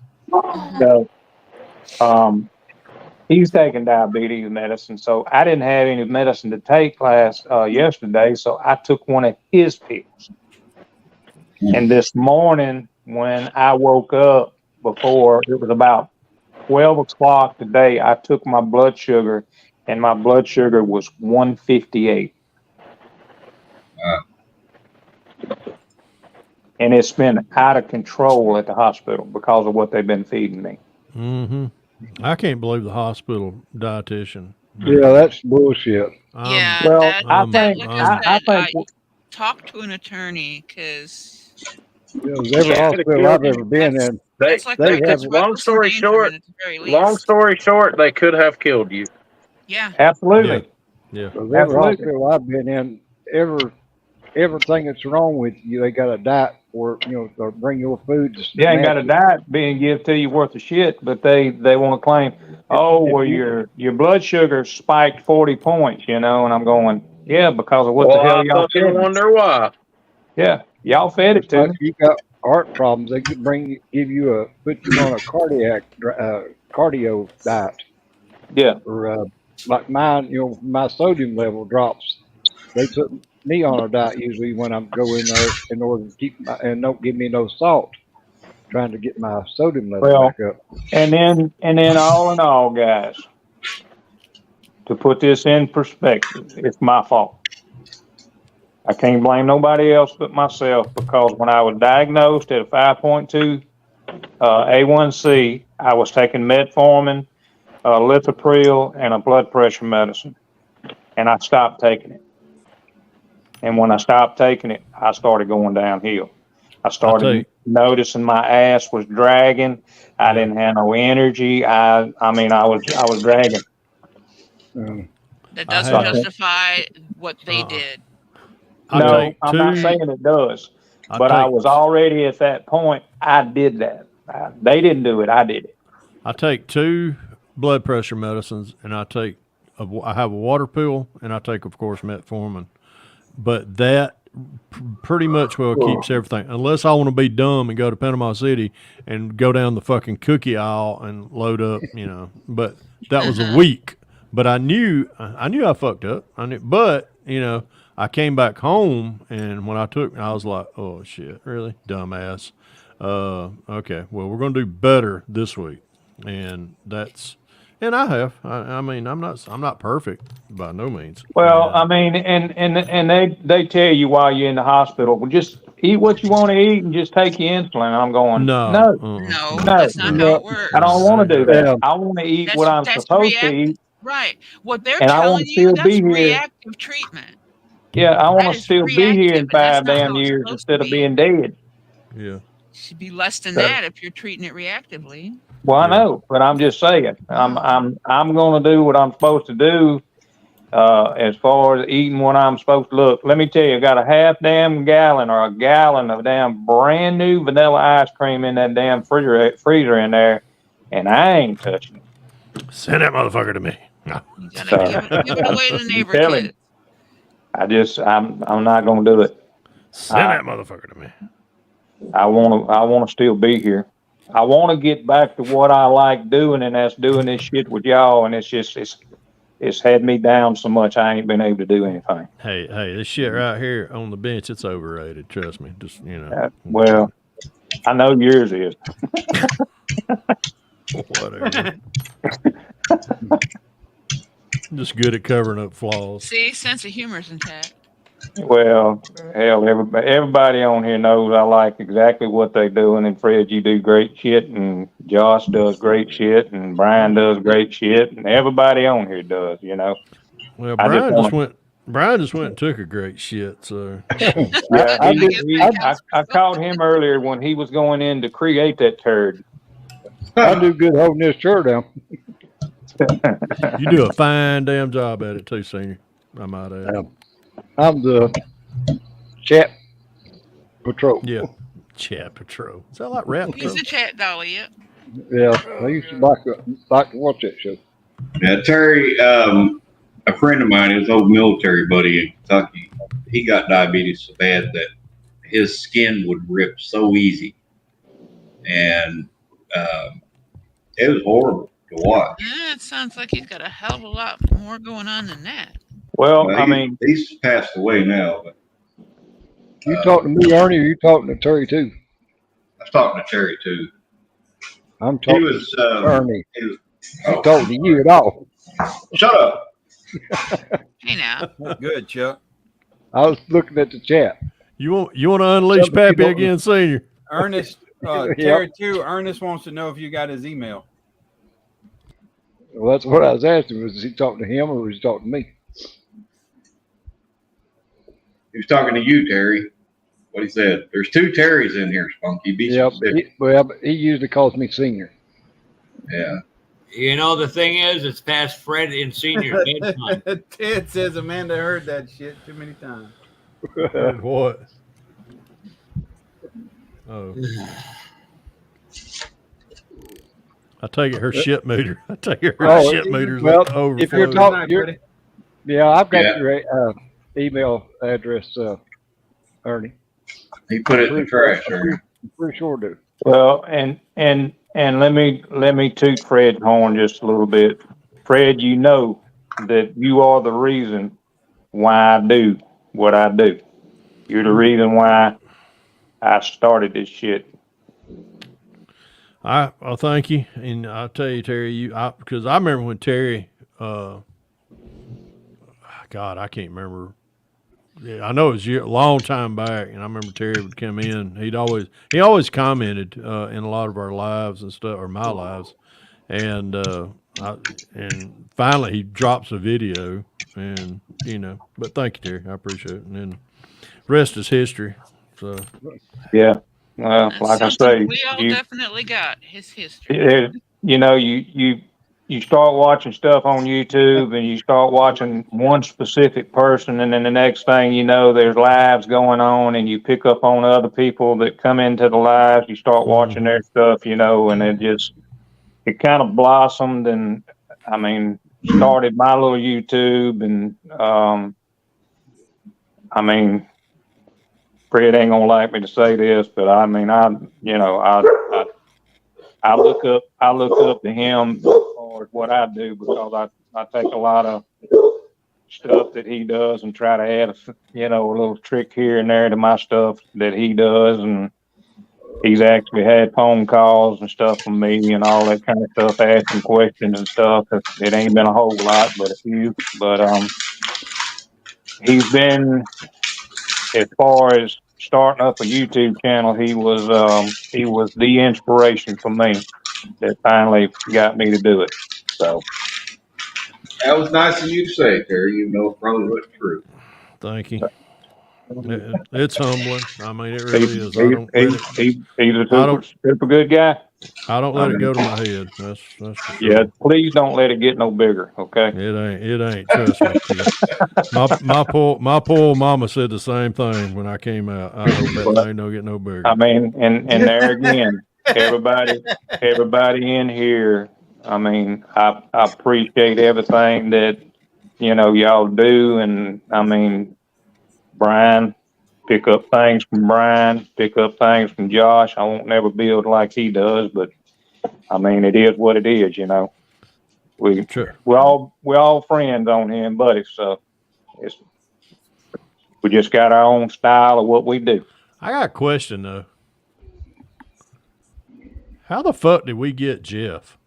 Speaker 10: So he's taking diabetes medicine. So I didn't have any medicine to take yesterday, so I took one of his pills. And this morning when I woke up, before it was about 12 o'clock today, I took my blood sugar, and my blood sugar was 158. And it's been out of control at the hospital because of what they've been feeding me.
Speaker 5: Mm-hmm. I can't believe the hospital dietitian.
Speaker 3: Yeah, that's bullshit.
Speaker 7: Yeah,
Speaker 10: Well,
Speaker 7: I think talk to an attorney because
Speaker 3: every hospital I've ever been in,
Speaker 7: that's like
Speaker 3: they have.
Speaker 9: Long story short, they could have killed you.
Speaker 7: Yeah,
Speaker 10: absolutely.
Speaker 5: Yeah.
Speaker 3: Every hospital I've been in, everything that's wrong with you, they got a diet for, to bring your food.
Speaker 10: You ain't got a diet being given to you worth of shit, but they want to claim, your blood sugar spiked 40 points, and I'm going, yeah, because of what the hell y'all fed me.
Speaker 9: Wonder why.
Speaker 10: Yeah, y'all fed it to me.
Speaker 3: If you got heart problems, they could put you on a cardio diet.
Speaker 10: Yeah.
Speaker 3: Or like mine, my sodium level drops. They put me on a diet usually when I'm going there in order to keep and don't give me no salt, trying to get my sodium level back up.
Speaker 10: And then all in all, guys, to put this in perspective, it's my fault. I can't blame nobody else but myself because when I was diagnosed at a 5.2 A1C, I was taking metformin, lithopril, and a blood pressure medicine, and I stopped taking it. And when I stopped taking it, I started going downhill. I started noticing my ass was dragging. I didn't have no energy. I was dragging.
Speaker 7: That doesn't justify what they did.
Speaker 10: No, I'm not saying it does. But I was already at that point. I did that. They didn't do it. I did it.
Speaker 5: I take 2 blood pressure medicines, and I have a water pill, and I take, of course, metformin. But that pretty much keeps everything. Unless I want to be dumb and go to Panama City and go down the fucking cookie aisle and load up, But that was a week. But I knew I fucked up. But I came back home, and when I was like, oh shit, really, dumbass. Okay, well, we're gonna do better this week, and And I have. I mean, I'm not perfect by no means.
Speaker 10: Well,
Speaker 5: And
Speaker 10: I mean, and they tell you while you're in the hospital, well, just eat what you want to eat and just take your insulin. I'm going,
Speaker 5: no,
Speaker 10: no,
Speaker 7: No,
Speaker 10: no,
Speaker 7: that's not how
Speaker 3: No,
Speaker 7: it
Speaker 10: I don't
Speaker 7: works.
Speaker 10: want to do that.
Speaker 3: yeah,
Speaker 10: I want to eat what
Speaker 7: That's
Speaker 10: I'm
Speaker 7: that's
Speaker 10: supposed to eat,
Speaker 7: right. What they're
Speaker 10: and I want
Speaker 7: telling
Speaker 10: to
Speaker 7: you,
Speaker 10: still
Speaker 7: that's
Speaker 10: be here.
Speaker 7: reactive treatment.
Speaker 10: Yeah, I
Speaker 7: That
Speaker 10: want to
Speaker 7: is
Speaker 10: still be here
Speaker 7: reactive,
Speaker 10: in
Speaker 7: and that's
Speaker 10: 5
Speaker 7: not
Speaker 10: damn
Speaker 7: how it's
Speaker 10: years
Speaker 7: supposed to
Speaker 10: instead of
Speaker 7: be.
Speaker 10: being dead.
Speaker 5: yeah,
Speaker 7: It should be less than
Speaker 10: So,
Speaker 7: that if you're treating it reactively.
Speaker 10: well, I
Speaker 5: yeah.
Speaker 10: know, but I'm just saying, I'm going to do what I'm supposed to do. As far as eating what I'm supposed to look, let me tell you, I got a half damn gallon or a gallon of damn brand new vanilla ice cream in that damn freezer in there, and I ain't touching it.
Speaker 5: Send that motherfucker to me. No.
Speaker 7: You gotta
Speaker 10: So
Speaker 7: give it away to the
Speaker 10: I'm
Speaker 7: neighbor
Speaker 10: telling you,
Speaker 7: kids.
Speaker 10: I'm not gonna do it.
Speaker 5: Send
Speaker 10: I
Speaker 5: that motherfucker to me.
Speaker 10: I wanna still be here. I want to get back to what I like doing, and that's doing this shit with y'all. And it's had me down so much I ain't been able to do anything.
Speaker 5: Hey, this shit right here on the bench, it's overrated. Trust me. Just
Speaker 10: Well, I know yours is.
Speaker 5: whatever. Just good at covering up flaws.
Speaker 7: See, sense of humor is intact.
Speaker 10: Well, hell, everybody on here knows I like exactly what they doing. And Fred, you do great shit, and Josh does great shit, and Brian does great shit, and everybody on here does.
Speaker 5: Well,
Speaker 10: I just want to.
Speaker 5: Brian just went and took a great shit. So
Speaker 10: Yeah,
Speaker 3: I do.
Speaker 10: I caught him earlier when he was going in to create that turd.
Speaker 3: I do good holding this chair down.
Speaker 5: you do a fine damn job at it too, Senior. I might add.
Speaker 3: I'm the chat patrol.
Speaker 5: Yeah. Chat Patrol. Is that like Rap
Speaker 7: He's
Speaker 5: Patrol?
Speaker 7: a chat dolly, yep.
Speaker 3: Yeah, I used to like to watch that show.
Speaker 6: Yeah, Terry, a friend of mine, his old military buddy in Kentucky, he got diabetes so bad that his skin would rip so easy, and it was horrible to watch.
Speaker 7: Yeah, it sounds like he's got a hell of a lot more going on than that.
Speaker 10: Well, I mean,
Speaker 6: he's passed away now. But,
Speaker 3: You talking to me, Ernie, or you talking to Terry too?
Speaker 6: I was talking to Terry too.
Speaker 3: I'm talking to Ernie. I'm talking to you at all.
Speaker 6: Shut up.
Speaker 7: Hey now.
Speaker 11: Good, Chuck.
Speaker 3: I was looking at the chat.
Speaker 5: You want to unleash Pappy again, Senior?
Speaker 11: Ernest, Terry too. Ernest wants to know if you got his email.
Speaker 3: Well, that's what I was asking. Was he talking to him or was he talking to me?
Speaker 6: He was talking to you, Terry. What he said. There's two Terrys in here, Spunky. Be specific.
Speaker 3: He usually calls me Senior.
Speaker 6: Yeah.
Speaker 2: You know, the thing is, it's past Fred and Senior bedtime.
Speaker 11: Ted says Amanda heard that shit too many times.
Speaker 5: What? Oh. I take it her shit meter. I take it her shit meter's overflowing.
Speaker 3: If you're talking, yeah, I've got your email address, Ernie.
Speaker 6: He put it in the trash, Ernie.
Speaker 3: I'm pretty sure do.
Speaker 10: well, and let me toot Fred's horn just a little bit. Fred, you know that you are the reason why I do what I do. You're the reason why I started this shit.
Speaker 5: I'll thank you, and I'll tell you, Terry, because I remember when Terry, God, I can't remember. Yeah, I know it was a long time back, and I remember Terry would come in. He always commented in a lot of our lives and stuff, or my lives, and finally he drops a video, and But thank you, Terry, I appreciate it. And then rest is history. So
Speaker 10: yeah. Well,
Speaker 7: That's
Speaker 10: like I
Speaker 7: something
Speaker 10: say,
Speaker 7: we all definitely got his history.
Speaker 10: You start watching stuff on YouTube and you start watching one specific person, and then the next thing you know, there's lives going on, and you pick up on other people that come into the lives. You start watching their stuff, and it kind of blossomed, and I mean, started my little YouTube, and I mean, Fred ain't gonna like me to say this, but I mean, I look up to him as far as what I do, because I take a lot of stuff that he does and try to add a little trick here and there to my stuff that he does, and He's actually had phone calls and stuff from me and all that kind of stuff, asking questions and stuff. It ain't been a whole lot, but a few. But he's been, as far as starting up a YouTube channel, he was the inspiration for me that finally got me to do it. So
Speaker 6: That was nice of you to say, Terry. You know, it probably wasn't true.
Speaker 5: Thank you. It's humbling. I mean, it
Speaker 10: he,
Speaker 5: really is. I don't let it.
Speaker 10: he's a
Speaker 5: I don't.
Speaker 10: super good guy.
Speaker 5: I don't
Speaker 10: I
Speaker 5: let it
Speaker 10: mean,
Speaker 5: go to my head. That's for sure.
Speaker 10: yeah, please don't let it get no bigger, okay?
Speaker 5: It ain't. Trust me. My poor mama said the same thing when I came out. I hope that thing don't get no bigger.
Speaker 10: I mean, and there again, everybody in here. I mean, I appreciate everything that y'all do, and I mean, Brian, pick up things from Brian, pick up things from Josh. I won't never build like he does, but I mean, it is what it is, We're all friends on here and buddies, so we just got our own style of what we do.
Speaker 5: I got a question though. How the fuck did we get Jeff?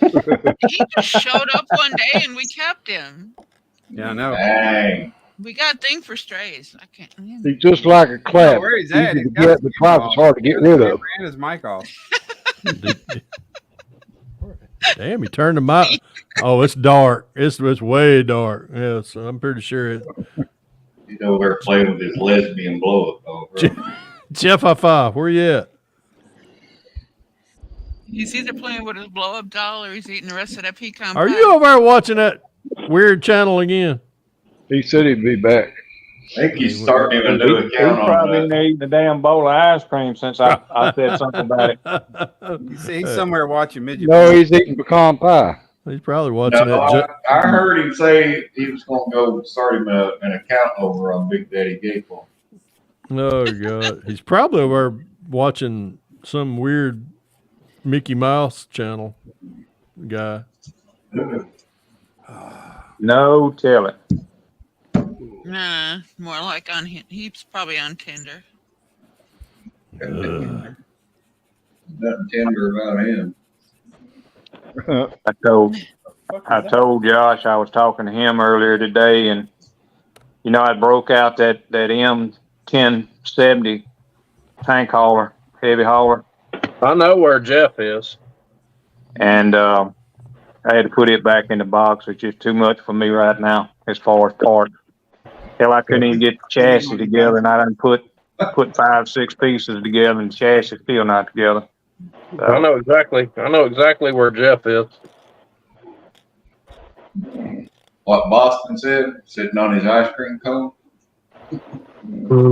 Speaker 7: He just showed up one day and we kept him.
Speaker 1: Yeah, I know.
Speaker 6: Dang.
Speaker 7: We got a thing for strays. I can't.
Speaker 3: He's just like a clap.
Speaker 1: Where he's at?
Speaker 3: Easy to get, but twice as hard to get rid of.
Speaker 1: Ran his mic off.
Speaker 5: Damn, he turned the mic. Oh, it's dark. It's way dark. Yeah, so I'm pretty sure it.
Speaker 6: He's over there playing with his lesbian blow up.
Speaker 5: Jeff, high five. Where you at?
Speaker 7: He's either playing with his blow up doll or he's eating the rest of that pecan
Speaker 5: Are
Speaker 7: pie.
Speaker 5: you over there watching that weird channel again?
Speaker 3: He said he'd be back.
Speaker 6: I think he's starting to do a
Speaker 10: He's
Speaker 6: count on
Speaker 10: probably
Speaker 6: that.
Speaker 10: in there eating a damn bowl of ice cream since I said something about it.
Speaker 1: He's somewhere watching midget.
Speaker 3: No, he's eating pecan pie.
Speaker 5: He's probably watching
Speaker 6: No,
Speaker 5: that.
Speaker 6: I heard him say he was going to go start him an account over on Big Daddy Gayful.
Speaker 5: Oh God, he's probably over there watching some weird Mickey Mouse channel guy.
Speaker 10: No, tell it.
Speaker 7: Nah, more like on he's probably on Tinder.
Speaker 6: Nothing tender about him.
Speaker 10: I told Josh I was talking to him earlier today, and I broke out that M1070 tank hauler, heavy hauler.
Speaker 9: I know where Jeff is.
Speaker 10: And I had to put it back in the box. It's just too much for me right now as far as parts. Hell, I couldn't even get the chassis together, and I done put 5-6 pieces together, and the chassis still not together. So,
Speaker 9: I know exactly where Jeff is.
Speaker 6: What Boston said, sitting on his ice cream cone.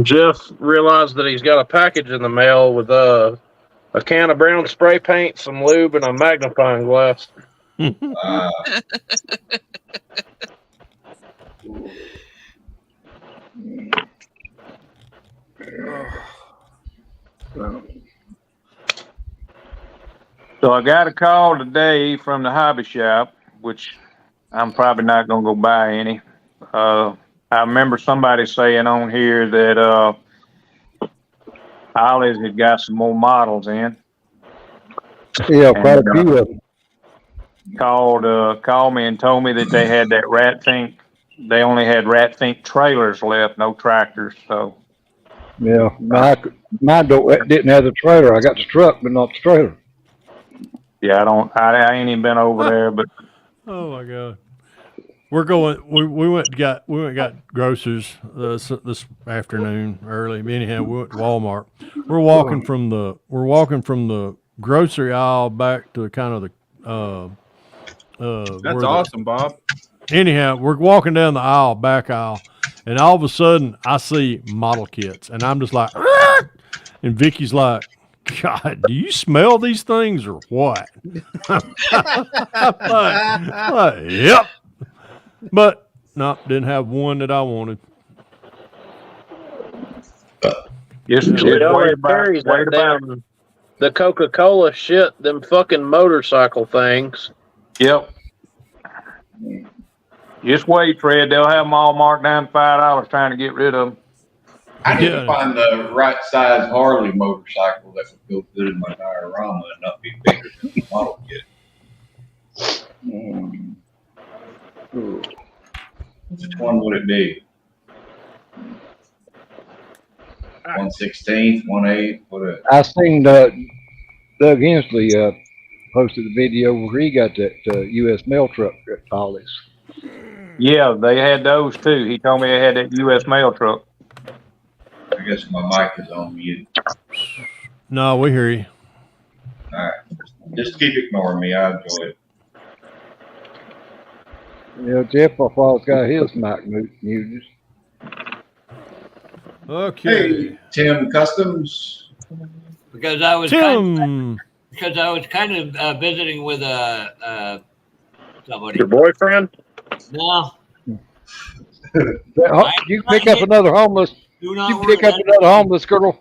Speaker 9: Jeff realized that he's got a package in the mail with a can of brown spray paint, some lube, and a magnifying glass.
Speaker 10: So I got a call today from the hobby shop, which I'm probably not going to go buy any. I remember somebody saying on here that Ollie's had got some more models in.
Speaker 3: Yeah, quite a few of them.
Speaker 10: Called me and told me that they had that Rat Fink. They only had Rat Fink trailers left, no tractors. So
Speaker 3: Yeah, mine didn't have the trailer. I got the truck, but not the trailer.
Speaker 10: yeah, I ain't even been over there, but
Speaker 5: Oh my God. We're going. We went and got groceries this afternoon early. Anyhow, we went to Walmart. We're walking from the grocery aisle back to kind of the
Speaker 1: That's awesome, Bob.
Speaker 5: Anyhow, we're walking down the aisle, back aisle, and all of a sudden I see model kits, and I'm just like, "Argh!" And Vicky's like, God, do you smell these things or what? like, yep. But no, didn't have one that I wanted.
Speaker 10: just wait about.
Speaker 9: The Coca-Cola shit, them fucking motorcycle things.
Speaker 10: Yep. Just wait, Fred. They'll have them all marked down $5 trying to get rid of them.
Speaker 6: I need to find the right size Harley motorcycle that would feel good in my diorama and not be bigger than the model kit. Which one would it be? 1/16, 1/8, what?
Speaker 3: I seen Doug Hensley posted a video where he got that U.S. mail truck at Ollie's.
Speaker 10: Yeah, they had those too. He told me they had that U.S. mail truck.
Speaker 6: I guess my mic is on mute.
Speaker 5: No, we hear you.
Speaker 6: All right, just keep ignoring me. I enjoy it.
Speaker 3: Yeah, Jeff Paul's got his mic muted.
Speaker 5: Okay.
Speaker 6: Hey, Tim Customs.
Speaker 2: Because I was
Speaker 5: Tim.
Speaker 2: kind of visiting with somebody.
Speaker 9: Your boyfriend?
Speaker 2: No.
Speaker 3: You pick up another homeless.
Speaker 2: Do not
Speaker 3: You pick up another homeless girl.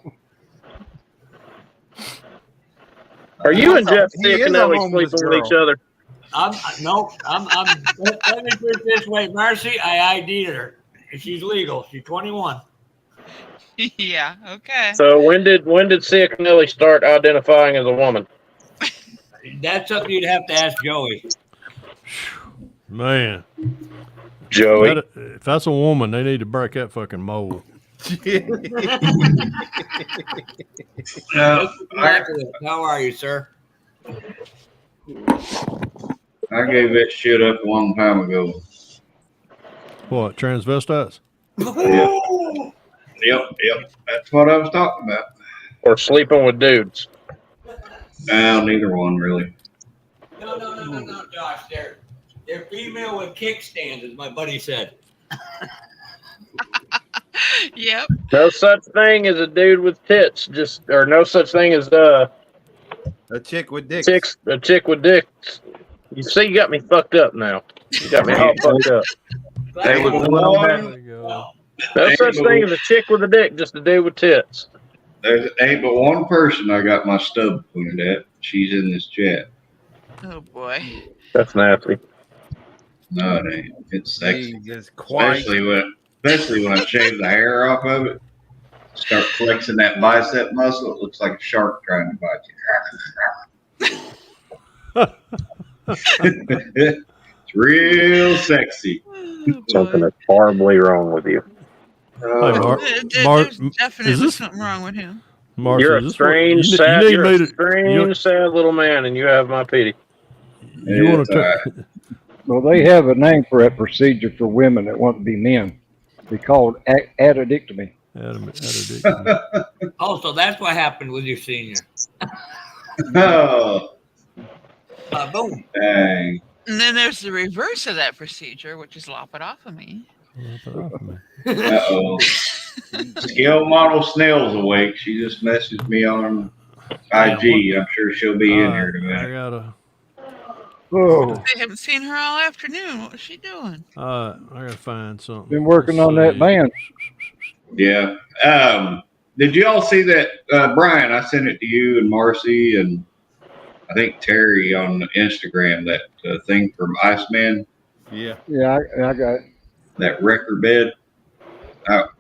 Speaker 9: Are you and Jeff
Speaker 11: He is a
Speaker 9: Ciaconelli
Speaker 11: homeless
Speaker 9: sleeping with each
Speaker 11: girl.
Speaker 9: other?
Speaker 2: I'm let me put it this way, Marcy. I ID'd her. She's legal. She's 21.
Speaker 7: Yeah. Okay.
Speaker 9: So when did Ciaconelli start identifying as a woman?
Speaker 2: That's something you'd have to ask Joey.
Speaker 5: Man.
Speaker 9: Joey.
Speaker 5: If that's a woman, they need to break that fucking mold.
Speaker 2: How are you, sir?
Speaker 6: I gave that shit up a long time ago.
Speaker 5: What, transvestites?
Speaker 6: Yep. That's what I was talking about.
Speaker 9: Or sleeping with dudes?
Speaker 6: No, neither one really.
Speaker 2: No, Josh. They're female with kickstands, as my buddy said.
Speaker 7: Yep.
Speaker 9: No such thing as a dude with tits. Or no such thing as
Speaker 11: a chick with dicks.
Speaker 9: A chick with dicks. You see, you got me fucked up now. You got me all fucked up.
Speaker 6: There was one.
Speaker 9: No such thing as a chick with a dick, just a dude with tits.
Speaker 6: There ain't but one person I got my stub pointed at. She's in this chat.
Speaker 7: Oh boy.
Speaker 9: That's nasty.
Speaker 6: No, it ain't. It's sexy.
Speaker 11: Jesus Christ.
Speaker 6: Especially when I shave the hair off of it. Start flexing that bicep muscle. It looks like a shark trying to bite you. It's real sexy.
Speaker 9: Something that's horribly wrong with you.
Speaker 7: There's definitely something wrong with him.
Speaker 5: Marcy,
Speaker 9: you're a strange, sad little man, and you have my pity.
Speaker 5: You want to
Speaker 3: Well, they have a name for that procedure for women that want to be men. They call it addictomy.
Speaker 2: Oh, so that's what happened with your senior.
Speaker 6: Oh.
Speaker 2: Boom.
Speaker 6: Dang.
Speaker 7: And then there's the reverse of that procedure, which is lop it off of me.
Speaker 6: Uh-oh. Scale model Snail's awake. She just messaged me on IG. I'm sure she'll be in here tonight.
Speaker 7: They haven't seen her all afternoon. What was she doing?
Speaker 5: I gotta find something.
Speaker 3: Been working on that band.
Speaker 6: Yeah. Did you all see that, Brian? I sent it to you and Marcy and I think Terry on Instagram. That thing from Iceman.
Speaker 11: Yeah.
Speaker 3: Yeah, I got it.
Speaker 6: That wrecker bed.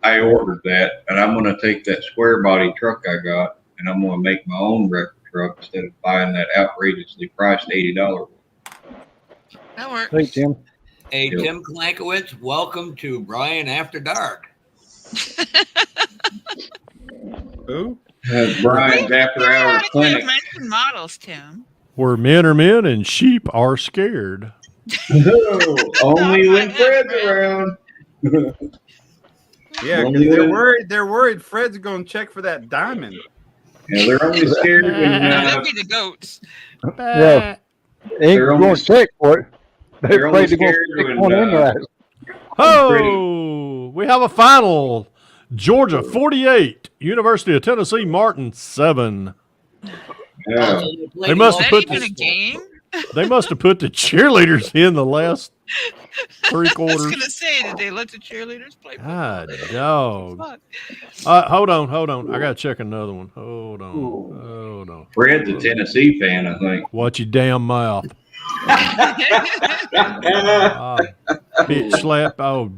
Speaker 6: I ordered that, and I'm going to take that square body truck I got, and I'm going to make my own wrecker truck instead of buying that outrageously priced $80 one.
Speaker 7: That works.
Speaker 3: Hey, Tim.
Speaker 2: Hey, Tim Klankowitz, welcome to Brian After Dark.
Speaker 11: Who?
Speaker 6: Brian's After Hours Clinic.
Speaker 7: Mention models, Tim.
Speaker 5: Where men are men and sheep are scared.
Speaker 6: Only when Fred's around.
Speaker 11: Yeah,
Speaker 6: Only
Speaker 11: because
Speaker 6: when-
Speaker 11: they're worried Fred's going to check for that diamond.
Speaker 6: Yeah, they're only scared when
Speaker 7: That'd be the goats.
Speaker 3: Yeah. Ain't
Speaker 6: They're
Speaker 3: going
Speaker 6: only-
Speaker 3: to check for it.
Speaker 6: they're
Speaker 3: They're
Speaker 6: only
Speaker 3: afraid to go
Speaker 6: scared
Speaker 3: stick
Speaker 6: when,
Speaker 3: one in their eyes.
Speaker 5: Oh, we have a final. Georgia 48, University of Tennessee Martin 7.
Speaker 6: Yeah.
Speaker 5: They must have
Speaker 7: Is that
Speaker 5: put
Speaker 7: even a
Speaker 5: the,
Speaker 7: game?
Speaker 5: they must have put the cheerleaders in the last three
Speaker 7: I was
Speaker 5: quarters.
Speaker 7: gonna say, did they let the cheerleaders play?
Speaker 5: God, dog.
Speaker 7: Fuck.
Speaker 5: Hold on. I gotta check another one. Hold on.
Speaker 6: Fred's a Tennessee fan, I think.
Speaker 5: Watch your damn mouth. Bitch slap. Oh,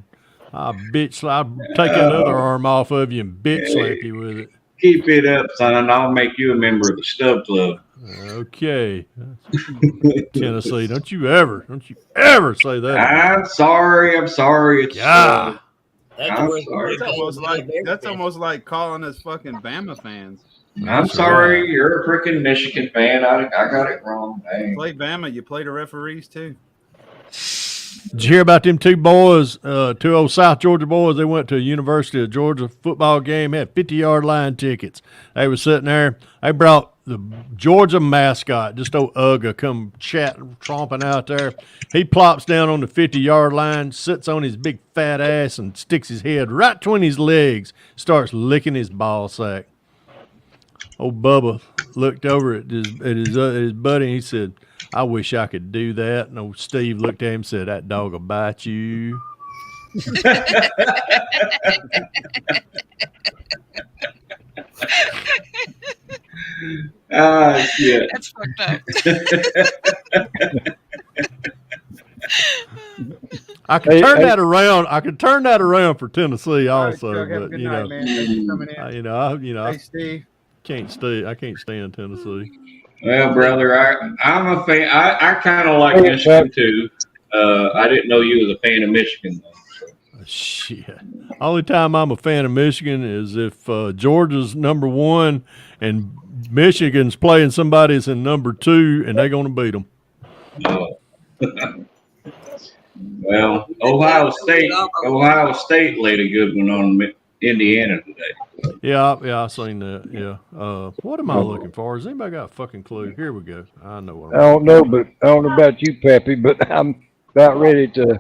Speaker 5: I'll take that other arm off of you and bitch slap you with it.
Speaker 6: Keep it up, son, and I'll make you a member of the Stub Club.
Speaker 5: Okay. Tennessee, don't you ever say that again.
Speaker 6: I'm sorry. It's
Speaker 5: God.
Speaker 6: I'm sorry.
Speaker 1: That's almost like calling us fucking Bama fans.
Speaker 6: I'm sorry. Right. You're a freaking Michigan fan. I got it wrong. Dang.
Speaker 1: You play Bama. You play the referees too.
Speaker 5: Did you hear about them two boys, two old South Georgia boys? They went to a University of Georgia football game, had 50-yard line tickets. They were sitting there. They brought the Georgia mascot, just old Ugga, come tromping out there. He plops down on the 50-yard line, sits on his big fat ass, and sticks his head right between his legs, starts licking his ball sack. Old Bubba looked over at his buddy, and he said, I wish I could do that. And old Steve looked at him and said, that dog will bite you.
Speaker 6: Ah, shit.
Speaker 7: That's fucked up.
Speaker 5: I could turn that around. I could turn that around for Tennessee also.
Speaker 1: Right, Chuck,
Speaker 5: but
Speaker 1: you know, man. Thanks for coming in.
Speaker 5: I
Speaker 1: hey, Steve.
Speaker 5: I can't stand Tennessee.
Speaker 6: Well, brother, I'm a fan. I kind of like Michigan too. I didn't know you was a fan of Michigan though. So.
Speaker 5: Shit. Only time I'm a fan of Michigan is if Georgia's number 1 and Michigan's playing somebody that's in number 2 and they're going to beat them.
Speaker 6: Well, Ohio State laid a good one on Indiana today.
Speaker 5: Yeah, I seen that. Yeah. What am I looking for? Has anybody got a fucking clue? Here we go. I know what
Speaker 3: I don't know about you, Pappy, but I'm about ready to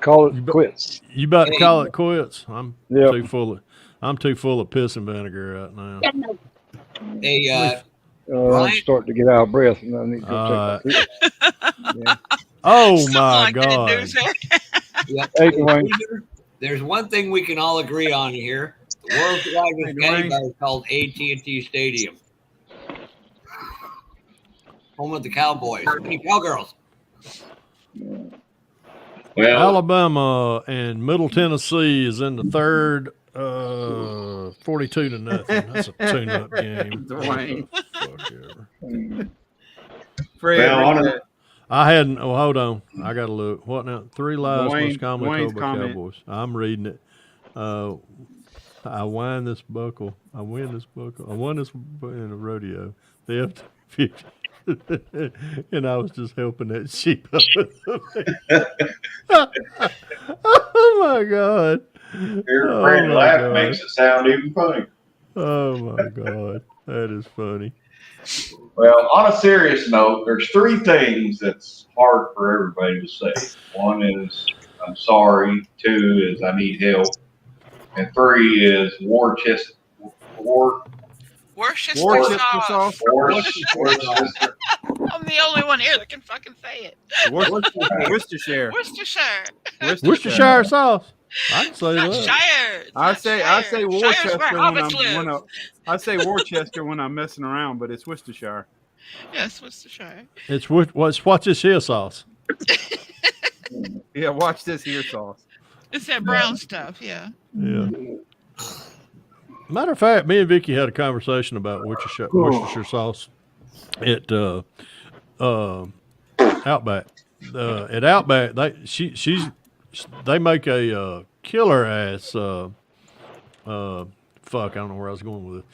Speaker 3: call it quits.
Speaker 5: You about to call it quits? I'm too full of piss and vinegar right now.
Speaker 2: Hey,
Speaker 3: I'm starting to get out of breath, and I need to go take my
Speaker 5: yeah. Oh my God!
Speaker 2: There's one thing we can all agree on here. The world's largest game is called AT&T Stadium. Home of the Cowboys. Cowgirls.
Speaker 6: Well,
Speaker 5: Alabama and Middle Tennessee is in the third, 42-0. That's a tune-up game.
Speaker 1: Dwayne.
Speaker 6: Fred,
Speaker 5: I hadn't. Oh, hold on. I got to look. What now? 3 lies most commonly told by
Speaker 1: comment.
Speaker 5: Cowboys. I'm reading it. I win this buckle. I won this in a rodeo. The F-50. And I was just helping that sheep up. Oh, my God.
Speaker 6: Your friend laugh makes it sound even funny.
Speaker 5: Oh, my God. That is funny.
Speaker 6: Well, on a serious note, there's 3 things that's hard for everybody to say. 1 is, I'm sorry. 2 is, I need help. And 3 is Worcester sauce.
Speaker 7: I'm the only one here that can fucking say it.
Speaker 1: Worcestershire.
Speaker 5: Worcestershire sauce. I can say that.
Speaker 7: Shire.
Speaker 1: I say Worcester I say Worcester when I'm messing around, but it's Worcestershire.
Speaker 7: Yes, Worcestershire.
Speaker 5: It's what's this here sauce?
Speaker 1: Yeah, watch this here sauce.
Speaker 7: It's that brown stuff, yeah.
Speaker 5: Yeah. Matter of fact, me and Vicky had a conversation about Worcestershire sauce at Outback. At Outback, they make a killer ass. Fuck, I don't know where I was going with it.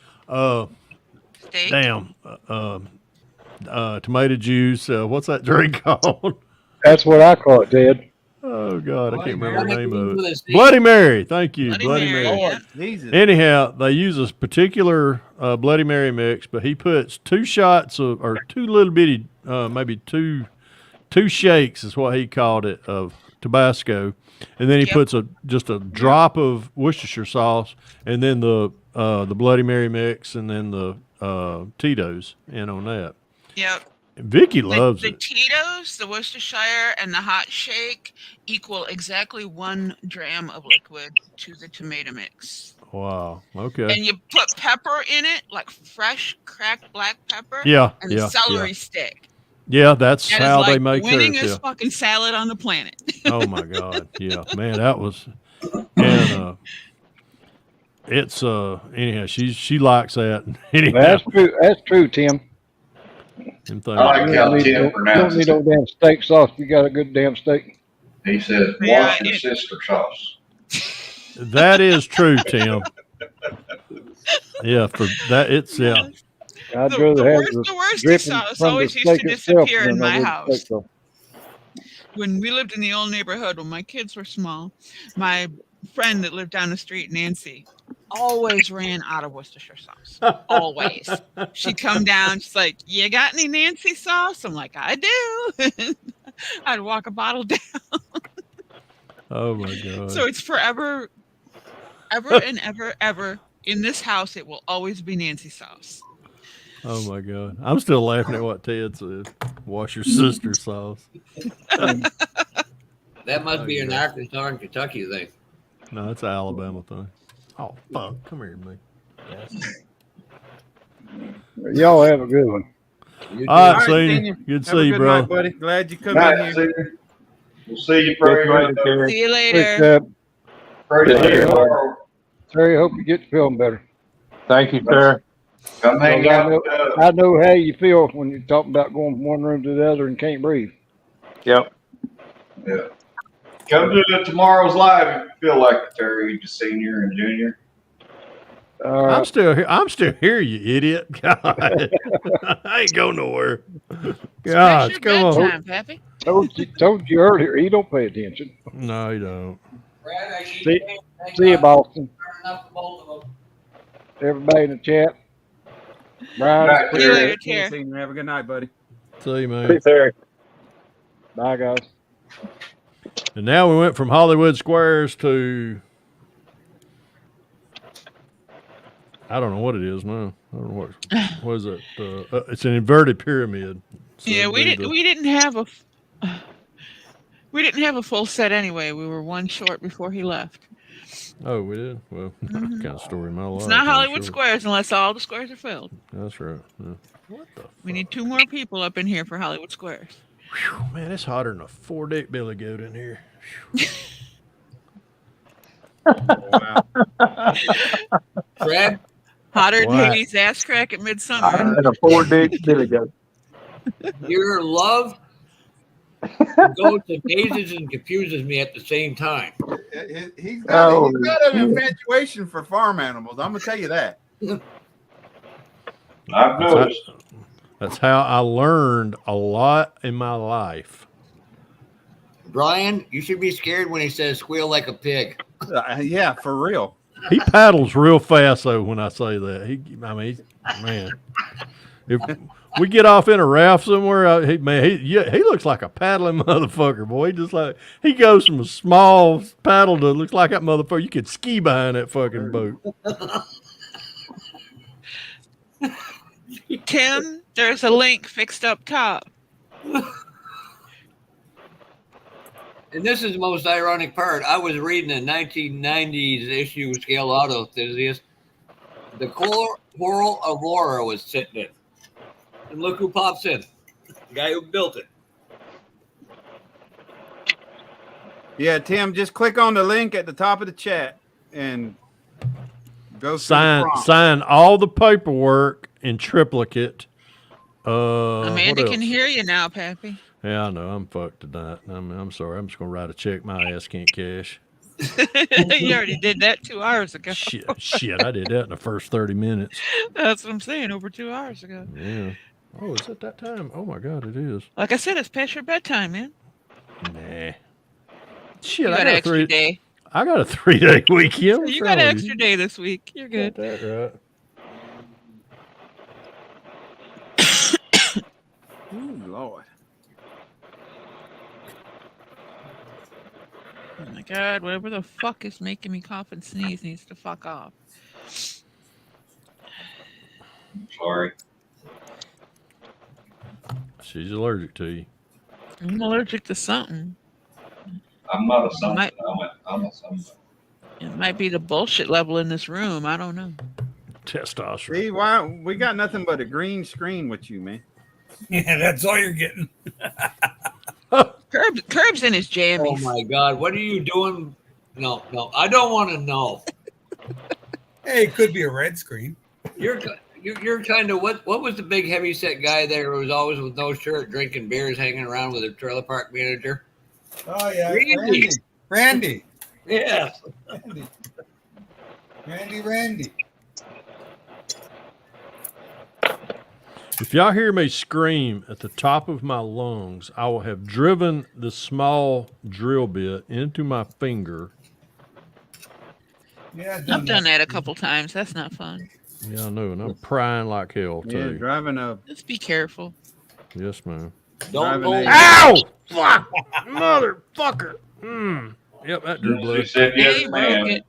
Speaker 7: Steak?
Speaker 5: Damn. Tomato juice. What's that drink called?
Speaker 3: That's what I call it, Dad.
Speaker 5: Oh, God, I can't remember the name of it. Bloody Mary. Thank you. Bloody Mary.
Speaker 7: Yeah.
Speaker 5: Anyhow, they use this particular Bloody Mary mix, but he puts 2 shots or 2 little bitty, maybe two shakes is what he called it, of Tabasco. And then he puts just a drop of Worcestershire sauce, and then the Bloody Mary mix, and then the Tito's in on that.
Speaker 7: Yep.
Speaker 5: Vicky loves it.
Speaker 7: The Tito's, the Worcestershire, and the hot shake equal exactly 1 dram of liquid to the tomato mix.
Speaker 5: Wow. Okay.
Speaker 7: And you put pepper in it, like fresh cracked black pepper.
Speaker 5: Yeah.
Speaker 7: And a celery stick.
Speaker 5: Yeah, that's
Speaker 7: that
Speaker 5: how
Speaker 7: is like
Speaker 5: they make theirs.
Speaker 7: winningest fucking salad on the planet.
Speaker 5: Oh my God. Yeah, man, that was and it's anyhow. She likes that. Anyhow,
Speaker 3: That's true. That's true, Tim.
Speaker 5: them things
Speaker 6: I like
Speaker 3: You
Speaker 6: how
Speaker 3: don't need,
Speaker 6: Tim
Speaker 3: you don't
Speaker 6: pronounces
Speaker 3: need
Speaker 6: it.
Speaker 3: no damn steak sauce. You got a good damn steak.
Speaker 6: He says,
Speaker 7: Yeah,
Speaker 6: wash your sister sauce.
Speaker 5: that is true, Tim. Yeah, for that it's yeah.
Speaker 3: I'd
Speaker 7: The
Speaker 3: rather have
Speaker 7: worst
Speaker 3: dripping
Speaker 7: sauce
Speaker 3: from the
Speaker 7: always used
Speaker 3: steak
Speaker 7: to
Speaker 3: itself
Speaker 7: disappear in
Speaker 3: than I
Speaker 7: my
Speaker 3: would
Speaker 7: house.
Speaker 3: steak sauce.
Speaker 7: When we lived in the old neighborhood, when my kids were small, my friend that lived down the street, Nancy, always ran out of Worcestershire sauce. Always. She'd come down, she's like, "You got any Nancy sauce?" I'm like, "I do." I'd walk a bottle down.
Speaker 5: Oh my god.
Speaker 7: So it's forever, ever and ever in this house. It will always be Nancy sauce.
Speaker 5: Oh my god. I'm still laughing at what Ted said. Wash your sister sauce.
Speaker 2: That must be an
Speaker 5: God.
Speaker 2: Arkansas and Kentucky thing.
Speaker 5: No, it's an Alabama thing. Oh fuck. Come here to me.
Speaker 3: Y'all have a good one.
Speaker 1: All
Speaker 5: All right,
Speaker 1: right,
Speaker 5: Senior.
Speaker 1: Senior.
Speaker 5: Good to
Speaker 1: Have a
Speaker 5: see you,
Speaker 1: good
Speaker 5: bro.
Speaker 1: night, buddy. Glad you come
Speaker 6: Night,
Speaker 1: in here.
Speaker 6: Senior. We'll see you probably
Speaker 7: See you later.
Speaker 3: Appreciate
Speaker 6: Friday
Speaker 3: it.
Speaker 6: tomorrow.
Speaker 3: Terry, hope you get feeling better.
Speaker 10: Thank you, sir.
Speaker 6: Come hang
Speaker 3: Because
Speaker 6: out with us.
Speaker 3: I know how you feel when you're talking about going from one room to the other and can't breathe.
Speaker 10: Yep.
Speaker 6: Yeah. Come to tomorrow's live if you feel like it, Terry, the senior and junior.
Speaker 5: I'm still here. I'm still here, you idiot. God. I ain't going nowhere. Gosh, come on.
Speaker 7: Bedtime, Pappy.
Speaker 3: Told you earlier, he don't pay attention.
Speaker 5: No, you don't.
Speaker 3: See you, Boston. Everybody in the chat. Brian,
Speaker 7: See you later,
Speaker 1: See you,
Speaker 7: Terry.
Speaker 1: Senior. Have a good night, buddy.
Speaker 5: See you, man.
Speaker 10: Hey, Terry.
Speaker 3: bye, guys.
Speaker 5: And now we went from Hollywood Squares to I don't know what it is now. I don't know what is it? It's an inverted pyramid. So
Speaker 7: Yeah, we
Speaker 5: it'd be
Speaker 7: didn't have a full set anyway. We were one short before he left.
Speaker 5: Oh, we did. Well, kind of story of my life.
Speaker 7: It's not
Speaker 5: I'm
Speaker 7: Hollywood
Speaker 5: sure.
Speaker 7: Squares unless all the squares are filled.
Speaker 5: That's right. Yeah. What the?
Speaker 7: We need 2 more people up in here for Hollywood Squares.
Speaker 5: Whew, man, it's hotter than a 4-dick billy goat in here.
Speaker 1: Wow.
Speaker 2: Fred,
Speaker 7: Hotter than
Speaker 5: What?
Speaker 7: Hades' ass crack at midsummer.
Speaker 10: And a 4-dick billy goat.
Speaker 2: your love goes to mazes and confuses me at the same time.
Speaker 1: He's got,
Speaker 10: Oh,
Speaker 1: he's got an infatuation for farm animals. I'm gonna tell you that.
Speaker 6: I've noticed.
Speaker 5: That's how I learned a lot in my life.
Speaker 2: Brian, you should be scared when he says squeal like a pig.
Speaker 1: Yeah, for real.
Speaker 5: He paddles real fast though when I say that. Man, if we get off in a raft somewhere, he looks like a paddling motherfucker, boy. He goes from a small paddle to looks like that motherfucker. You could ski behind that fucking boat.
Speaker 7: Tim, there's a link fixed up top.
Speaker 2: And this is the most ironic part. I was reading a 1990s issue Scale Auto Enthusiast. The Coral Aurora was sitting in. And look who pops in. The guy who built it.
Speaker 1: Yeah, Tim, just click on the link at the top of the chat and go through the prompt.
Speaker 5: Sign all the paperwork in triplicate.
Speaker 7: Amanda
Speaker 5: what
Speaker 7: can
Speaker 5: else?
Speaker 7: hear you now, Pappy.
Speaker 5: Yeah, I know. I'm fucked tonight. I'm sorry. I'm just gonna write a check my ass can't cash.
Speaker 7: You already did that 2 hours ago.
Speaker 5: Shit, I did that in the first 30 minutes.
Speaker 7: That's what I'm saying, over 2 hours ago.
Speaker 5: Yeah. Oh, is it that time? Oh my God, it is.
Speaker 7: Like I said, it's past your bedtime, man.
Speaker 5: Nah. Shit,
Speaker 7: You got an extra day.
Speaker 5: I got a 3-day weekend. What's
Speaker 7: You
Speaker 5: wrong
Speaker 7: got an
Speaker 5: with
Speaker 7: extra day this week. You're good.
Speaker 5: Got that right.
Speaker 1: Ooh, Lord.
Speaker 7: Oh my God, whatever the fuck is making me cough and sneeze needs to fuck off.
Speaker 6: Sorry.
Speaker 5: She's allergic to you.
Speaker 7: I'm allergic to something.
Speaker 6: I'm not a something.
Speaker 7: Might-
Speaker 6: I'm a something.
Speaker 7: It might be the bullshit level in this room. I don't know.
Speaker 5: Testosterone.
Speaker 1: See, why we got nothing but a green screen with you, man.
Speaker 12: Yeah, that's all you're getting.
Speaker 7: Curb's in his jammies.
Speaker 2: Oh my God. What are you doing No, I don't want to know.
Speaker 12: Hey, it could be a red screen.
Speaker 2: You're kind of what was the big heavy set guy there who was always with no shirt drinking beers hanging around with a trailer park manager?
Speaker 12: Oh yeah,
Speaker 2: Randy.
Speaker 12: Randy.
Speaker 2: Yeah.
Speaker 12: Randy.
Speaker 5: If y'all hear me scream at the top of my lungs, I will have driven the small drill bit into my finger.
Speaker 12: Yeah,
Speaker 7: I've done that a couple times. That's not fun.
Speaker 5: Yeah, I know, and I'm prying like hell
Speaker 1: Yeah,
Speaker 5: too.
Speaker 1: driving a.
Speaker 7: Just be careful.
Speaker 5: Yes, ma'am.
Speaker 2: Don't
Speaker 1: Driving
Speaker 2: go.
Speaker 1: a-
Speaker 5: Ow! Fuck! Motherfucker! Yep, that drew
Speaker 6: He
Speaker 5: blood.
Speaker 6: said
Speaker 7: And
Speaker 6: yes,
Speaker 7: he broke
Speaker 6: ma'am.
Speaker 7: it.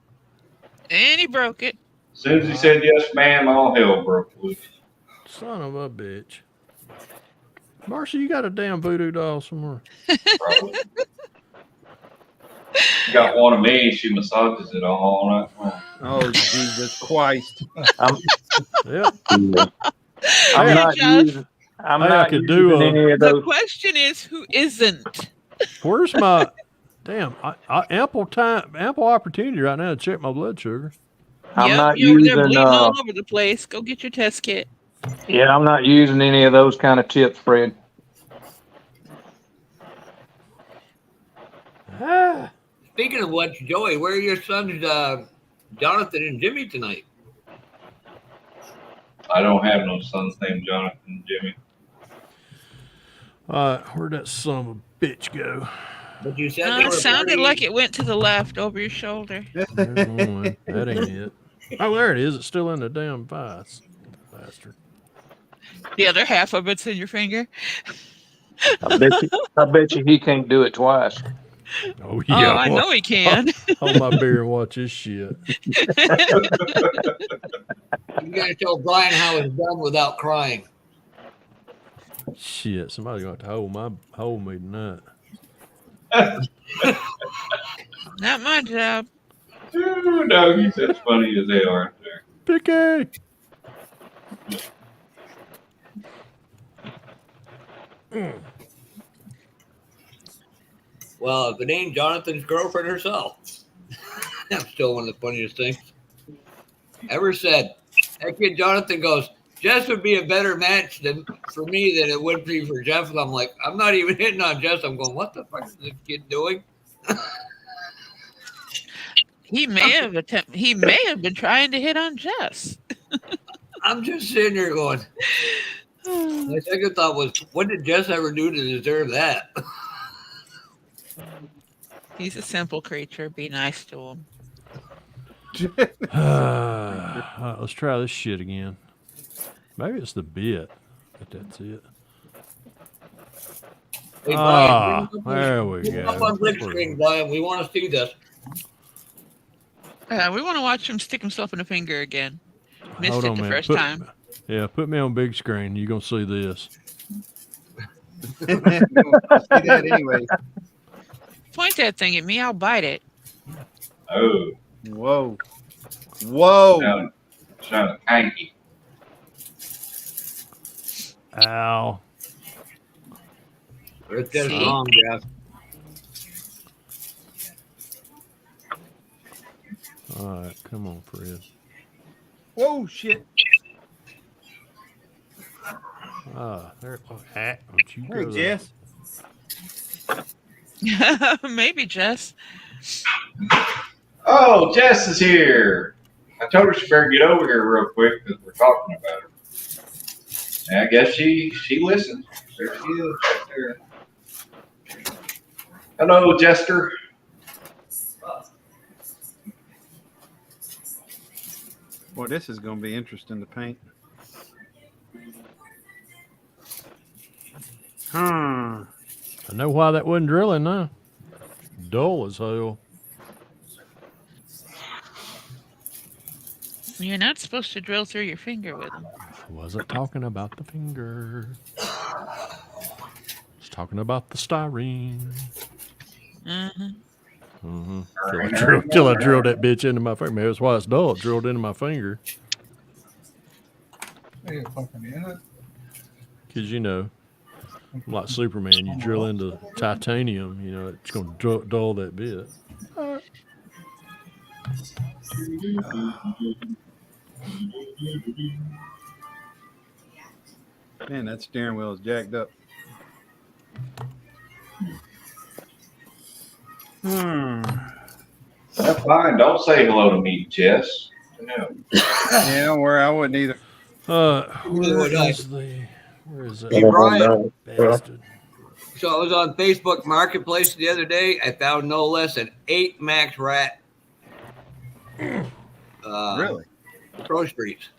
Speaker 7: And he broke it.
Speaker 6: As soon as he said yes, ma'am, all hell broke loose.
Speaker 5: Son of a bitch. Marcia, you got a damn voodoo doll somewhere.
Speaker 6: Probably. Got one of me. She massages it all night long.
Speaker 1: Oh, Jesus Christ.
Speaker 5: Yep.
Speaker 10: I'm
Speaker 7: Hey,
Speaker 10: not
Speaker 7: Josh,
Speaker 10: using. I'm
Speaker 5: Hey, I
Speaker 10: not
Speaker 5: could
Speaker 10: using
Speaker 5: do a-
Speaker 10: any of
Speaker 7: the
Speaker 10: those.
Speaker 7: question is, who isn't?
Speaker 5: Where's my damn ample opportunity right now to check my blood sugar?
Speaker 10: I'm not
Speaker 7: They're
Speaker 10: using.
Speaker 7: bleeding all over the place. Go get your test kit.
Speaker 10: Yeah, I'm not using any of those kind of tips, Fred.
Speaker 2: Speaking of which, Joey, where are your sons, Jonathan and Jimmy tonight?
Speaker 6: I don't have no sons named Jonathan and Jimmy.
Speaker 5: Where'd that son of a bitch go?
Speaker 2: But you said they
Speaker 7: It
Speaker 2: were
Speaker 7: sounded
Speaker 2: partying.
Speaker 7: like it went to the left over your shoulder.
Speaker 5: There's one. That ain't it. Oh, there it is. It's still in the damn vise. Bastard.
Speaker 7: The other half of it's in your finger.
Speaker 10: I bet you he can't do it twice.
Speaker 5: Oh,
Speaker 7: Oh, I know he can.
Speaker 5: Hold my beer and watch this shit.
Speaker 2: You gotta tell Brian how it's done without crying.
Speaker 5: Shit, somebody's going to have to hold me tonight.
Speaker 7: Not my job.
Speaker 6: Ooh, doggies, as funny as they are.
Speaker 5: Picky!
Speaker 2: Well, if it ain't Jonathan's girlfriend herself, that's still one of the funniest things ever said. That kid Jonathan goes, Jess would be a better match for me than it would be for Jeff. And I'm like, I'm not even hitting on Jess. I'm going, what the fuck is this kid doing?
Speaker 7: He may have been trying to hit on Jess.
Speaker 2: I'm just sitting there going, my second thought was, what did Jess ever do to deserve that?
Speaker 7: He's a simple creature. Be nice to him.
Speaker 5: Let's try this shit again. Maybe it's the bit, but that's it.
Speaker 2: Hey, Brian,
Speaker 5: there we
Speaker 2: bring
Speaker 5: go.
Speaker 2: up on big screen, Brian. We want to see this.
Speaker 7: We want to watch him stick himself in a finger again. Missed
Speaker 5: Hold
Speaker 7: it
Speaker 5: on,
Speaker 7: the
Speaker 5: man.
Speaker 7: first time.
Speaker 5: Yeah, put me on big screen. You're going to see this.
Speaker 1: See that anyway.
Speaker 7: Point that thing at me. I'll bite it.
Speaker 6: Oh.
Speaker 1: Whoa. Whoa.
Speaker 6: Sound a hanky.
Speaker 5: Ow.
Speaker 2: It's just
Speaker 7: See?
Speaker 2: wrong, Jeff.
Speaker 5: All right, come on, Fred.
Speaker 1: Whoa, shit.
Speaker 5: There. Don't you
Speaker 1: Hey,
Speaker 5: go there.
Speaker 1: Jess.
Speaker 7: Maybe Jess.
Speaker 6: Oh, Jess is here. I told her she better get over here real quick because we're talking about her. And I guess she listens. There she is, right there. Hello, Jester.
Speaker 1: Boy, this is going to be interesting to paint.
Speaker 5: I know why that wasn't drilling now. Dull as hell.
Speaker 7: You're not supposed to drill through your finger with them.
Speaker 5: I wasn't talking about the finger. I was talking about the styrene. Till I drilled that bitch into my finger. Maybe that's why it's dull. It drilled into my finger. Because, you know, like Superman, you drill into titanium, you know, it's going to dull that bit.
Speaker 1: Man, that steering wheel is jacked up.
Speaker 6: That's fine. Don't say hello to me, Jess. No.
Speaker 1: Yeah, don't worry, I wouldn't either.
Speaker 5: Where is it?
Speaker 2: Hey, Brian.
Speaker 5: Bastard.
Speaker 2: So I was on Facebook Marketplace the other day. I found no less than 8 Max Rat.
Speaker 1: Really?
Speaker 2: Pro Streets.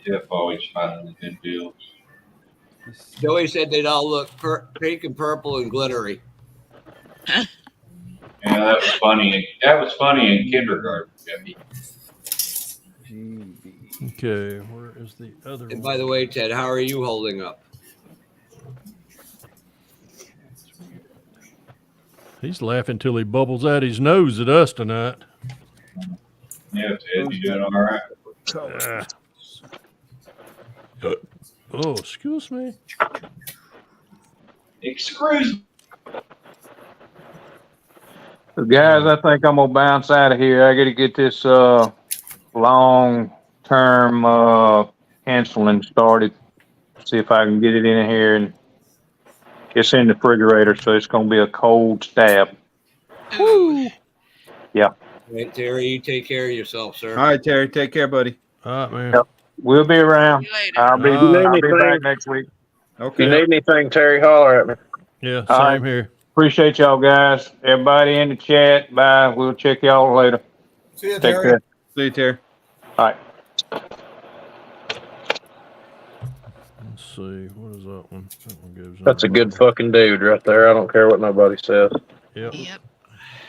Speaker 6: Jeff always finding the good deals.
Speaker 2: Joey said they'd all look pink and purple and glittery.
Speaker 6: Yeah, that was funny. That was funny in kindergarten, Jeffy.
Speaker 5: Okay, where is the other
Speaker 2: And
Speaker 5: one?
Speaker 2: by the way, Ted, how are you holding up?
Speaker 5: He's laughing till he bubbles out his nose at us tonight.
Speaker 6: Yeah, Ted, you doing all right?
Speaker 5: Oh, excuse me.
Speaker 6: Excuse me.
Speaker 10: So guys, I think I'm gonna bounce out of here. I got to get this long-term insulin started. See if I can get it in here, and it's in the refrigerator, so it's gonna be a cold stab.
Speaker 7: Ooh.
Speaker 10: Yeah.
Speaker 2: Right, Terry, you take care of yourself, sir.
Speaker 1: All right, Terry, take care, buddy.
Speaker 5: All right, man.
Speaker 10: Yep. We'll be around.
Speaker 7: See you later.
Speaker 10: I'll be
Speaker 9: anything-
Speaker 10: back next week.
Speaker 9: If you
Speaker 1: Okay.
Speaker 9: need anything, Terry, holler at me.
Speaker 5: Yeah,
Speaker 10: All
Speaker 5: same
Speaker 10: right.
Speaker 5: here.
Speaker 10: Appreciate y'all guys. Everybody in the chat. Bye. We'll check y'all later.
Speaker 12: See you,
Speaker 10: Take
Speaker 12: Terry.
Speaker 10: care.
Speaker 1: See you, Terry.
Speaker 10: All right.
Speaker 5: Let's see. What is that one? That one goes
Speaker 9: That's a
Speaker 5: on.
Speaker 9: good fucking dude right there. I don't care what nobody says.
Speaker 5: Yep.
Speaker 7: Yep.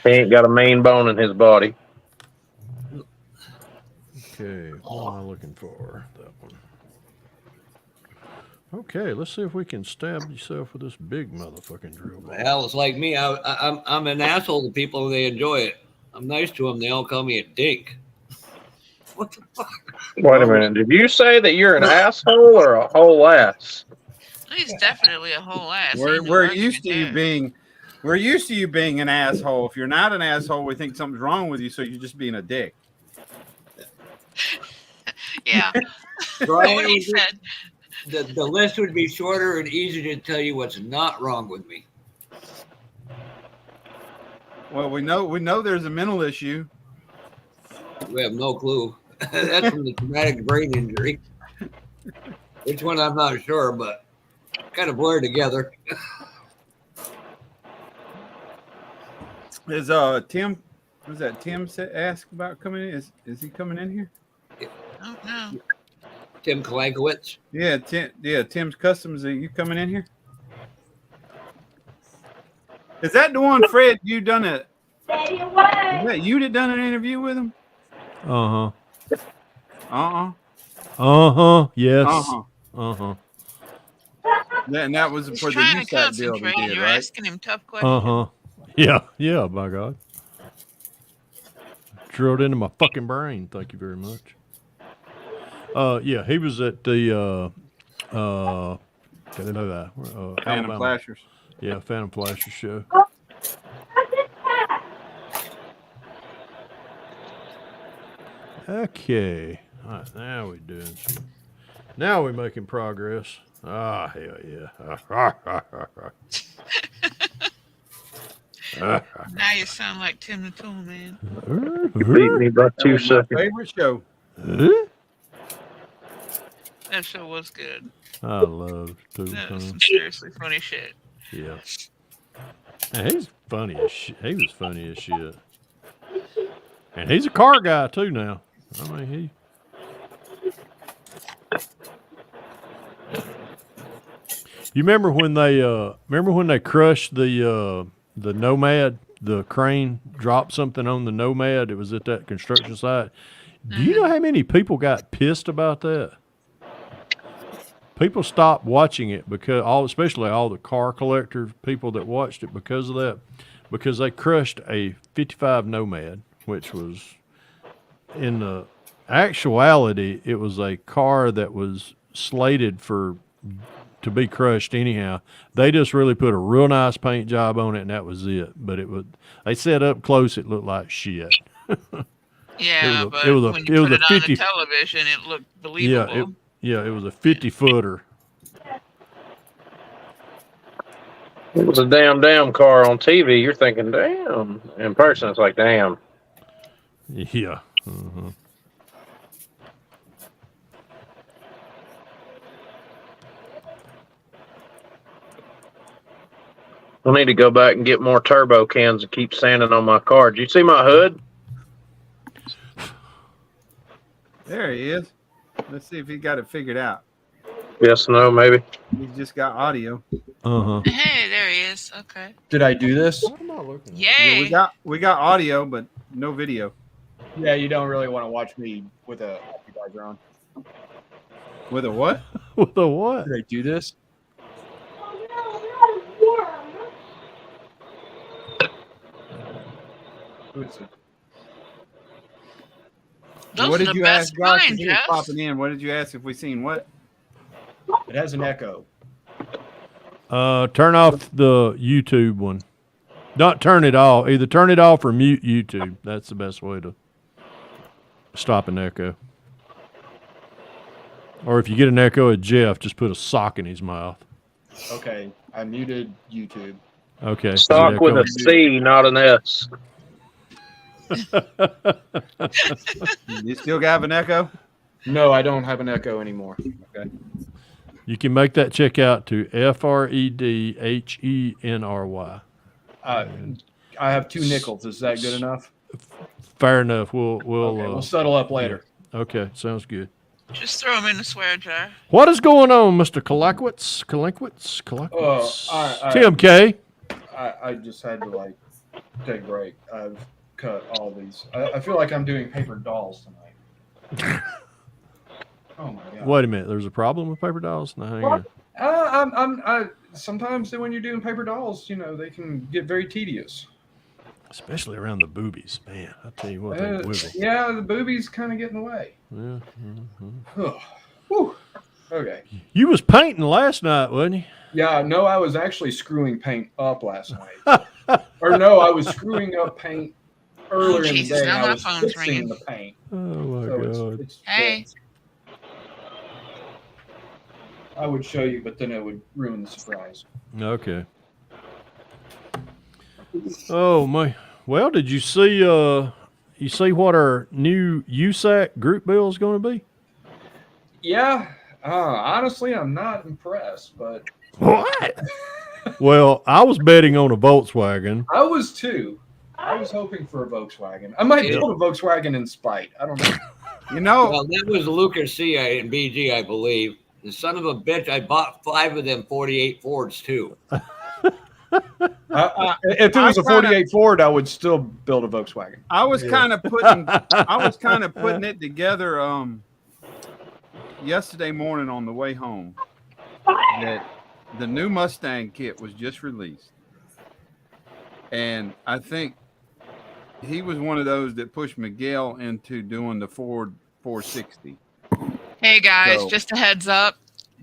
Speaker 9: He ain't got a mean bone in his body.
Speaker 5: Okay, what am I looking for? That one. Okay, let's see if we can stab yourself with this big motherfucking drill ball.
Speaker 2: Hell, it's like me. I'm an asshole to people when they enjoy it. I'm nice to them. They all call me a dink. What the fuck?
Speaker 9: Wait a minute. Did you say that you're an asshole or a whole ass?
Speaker 7: He's definitely a whole ass.
Speaker 1: We're,
Speaker 7: Ain't no
Speaker 1: we're
Speaker 7: argument
Speaker 1: used to you
Speaker 7: there.
Speaker 1: being we're used to you being an asshole. If you're not an asshole, we think something's wrong with you, so you're just being a dick.
Speaker 7: Yeah.
Speaker 2: Brian,
Speaker 7: What he said.
Speaker 2: the list would be shorter and easier to tell you what's not wrong with me.
Speaker 1: Well, we know there's a mental issue.
Speaker 2: We have no clue. That's from the traumatic brain injury. Which one I'm not sure, but kind of blurred together.
Speaker 1: Is Tim? Was that Tim asked about coming in? Is he coming in here?
Speaker 7: Oh no.
Speaker 2: Tim Kalankowicz.
Speaker 1: Yeah, Tim. Yeah, Tim's Customs. Are you coming in here? Is that the one, Fred? You done it? Is that you that done an interview with him?
Speaker 5: Uh-huh.
Speaker 1: Uh-uh.
Speaker 5: Uh-huh. Yes.
Speaker 1: Uh-huh.
Speaker 5: Uh-huh.
Speaker 1: And that was
Speaker 7: He's
Speaker 1: for the
Speaker 7: trying to
Speaker 1: USAC deal they
Speaker 7: concentrate.
Speaker 1: did,
Speaker 7: You're
Speaker 1: right?
Speaker 7: asking him tough questions.
Speaker 5: Uh-huh. Yeah. Yeah, by God. Drilled into my fucking brain. Thank you very much. Yeah, he was at the
Speaker 1: Phantom
Speaker 5: Alabama.
Speaker 1: Flashers.
Speaker 5: Yeah, Phantom Flasher show. Okay. All right, now we're doing some. Now we're making progress. Ah, hell yeah.
Speaker 7: Now you sound like Tim the Tool Man.
Speaker 9: You beat me by
Speaker 1: That
Speaker 9: 2
Speaker 1: was my
Speaker 9: seconds.
Speaker 1: favorite show.
Speaker 7: That show was good.
Speaker 5: I love Tool
Speaker 7: That was
Speaker 5: Time.
Speaker 7: some seriously funny shit.
Speaker 5: Yeah. And he's funny as shit. He was funny as shit. And he's a car guy too now. I mean, he. You remember when they crushed the Nomad? The crane dropped something on the Nomad. It was at that construction site. Do you know how many people got pissed about that? People stopped watching it because especially all the car collectors, people that watched it because of that, because they crushed a 55 Nomad, which was in the actuality, it was a car that was slated to to be crushed anyhow. They just really put a real nice paint job on it, and that was it. But they set up close, it looked like shit.
Speaker 7: Yeah,
Speaker 5: It
Speaker 7: but
Speaker 5: was a
Speaker 7: when you put it on
Speaker 5: 50
Speaker 7: the television, it looked believable.
Speaker 5: it was a 50-footer.
Speaker 9: It was a damn car on TV. You're thinking, damn. In person, it's like, damn.
Speaker 5: Yeah. Uh-huh.
Speaker 9: I need to go back and get more turbo cans and keep sanding on my car. Did you see my hood?
Speaker 1: There he is. Let's see if he got it figured out.
Speaker 9: Yes, no, maybe.
Speaker 1: He's just got audio.
Speaker 5: Uh-huh.
Speaker 7: Hey, there he is. Okay.
Speaker 11: Did I do this?
Speaker 7: Yay.
Speaker 1: Yeah, we got audio, but no video.
Speaker 11: Yeah, you don't really want to watch me with a visor on.
Speaker 1: With a what?
Speaker 5: With a what?
Speaker 11: Did I do this? Who is it?
Speaker 7: Those
Speaker 1: What
Speaker 7: are
Speaker 1: did
Speaker 7: the
Speaker 1: you
Speaker 7: best
Speaker 1: ask Josh?
Speaker 7: wine,
Speaker 1: He was
Speaker 7: Jess.
Speaker 1: popping in. What did you ask if we seen what?
Speaker 11: It has an echo.
Speaker 5: Turn off the YouTube one. Not turn it off. Either turn it off or mute YouTube. That's the best way to stop an echo. Or if you get an echo at Jeff, just put a sock in his mouth.
Speaker 11: Okay, I muted YouTube.
Speaker 5: Okay.
Speaker 9: Stock with a C, not an S.
Speaker 1: You still have an echo?
Speaker 11: No, I don't have an echo anymore.
Speaker 1: Okay.
Speaker 5: You can make that check out to FredHenry.
Speaker 11: I have 2 nickels. Is that good enough?
Speaker 5: Fair enough. We'll
Speaker 11: Okay, we'll settle up later.
Speaker 5: Yeah. Okay, sounds good.
Speaker 7: Just throw them in the swear jar.
Speaker 5: What is going on, Mr. Colackwitz? Tim K.
Speaker 11: I just had to take a break. I've cut all these. I feel like I'm doing paper dolls tonight. Oh my god!
Speaker 5: Wait a minute. There's a problem with paper dolls? No, hang on.
Speaker 11: Sometimes when you're doing paper dolls, they can get very tedious.
Speaker 5: Especially around the boobies, man. I tell you what, they wiggle.
Speaker 11: Yeah, the boobies kind of get in the way.
Speaker 5: Yeah.
Speaker 11: Whew. Okay.
Speaker 5: You was painting last night, wasn't you?
Speaker 11: Yeah, no, I was actually screwing paint up last night. Or no, I was screwing up paint earlier in the
Speaker 7: Jesus,
Speaker 11: day.
Speaker 7: now
Speaker 11: And I
Speaker 7: my
Speaker 11: was
Speaker 7: phone's
Speaker 11: fixing
Speaker 7: ringing.
Speaker 11: the paint.
Speaker 5: Oh my god.
Speaker 7: Hey.
Speaker 11: I would show you, but then it would ruin the surprise.
Speaker 5: Okay. Oh my. Well, did you see what our new USAC group bill is going to be?
Speaker 11: Yeah, honestly, I'm not impressed, but
Speaker 5: what? Well, I was betting on a Volkswagen.
Speaker 11: I was too. I was hoping for a Volkswagen. I might build a Volkswagen in spite. I don't know.
Speaker 2: Well, that was Lucas C. in BG, I believe. The son of a bitch, I bought 5 of them 48 Fords too.
Speaker 11: If it was a 48 Ford, I would still build a Volkswagen.
Speaker 1: I was kind of putting it together yesterday morning on the way home that the new Mustang kit was just released. And I think he was one of those that pushed Miguel into doing the Ford 460.
Speaker 7: Hey guys,
Speaker 1: So-
Speaker 7: just a heads up.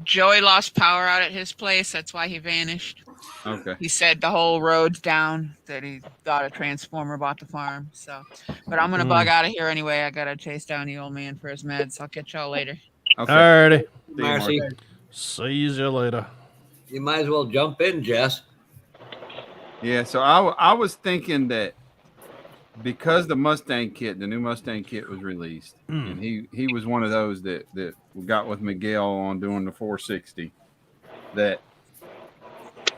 Speaker 7: Joey lost power out at his place. That's why he vanished.
Speaker 1: Okay.
Speaker 7: He said the whole road's down, that he thought a transformer bought the farm. So, but I'm going to bug out of here anyway. I got to chase down the old man for his meds. I'll catch y'all later.
Speaker 1: Okay.
Speaker 5: Alrighty.
Speaker 2: Marcy,
Speaker 5: See you later.
Speaker 2: you might as well jump in, Jess.
Speaker 1: Yeah, so I was thinking that because the new Mustang kit was released, and he was one of those that got with Miguel on doing the 460, that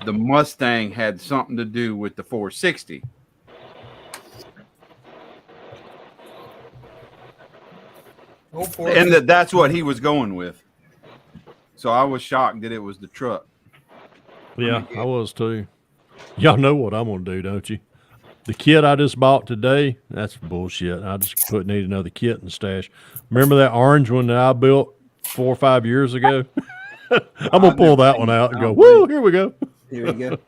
Speaker 1: the Mustang had something to do with the 460. And that's what he was going with. So I was shocked that it was the truck.
Speaker 5: Yeah, I was too. Y'all know what I'm going to do, don't you? The kit I just bought today, that's bullshit. I just need another kit in the stash. Remember that orange one that I built 4 or 5 years ago? I'm going to pull that one out and go, woo, here we go.
Speaker 1: Here we go.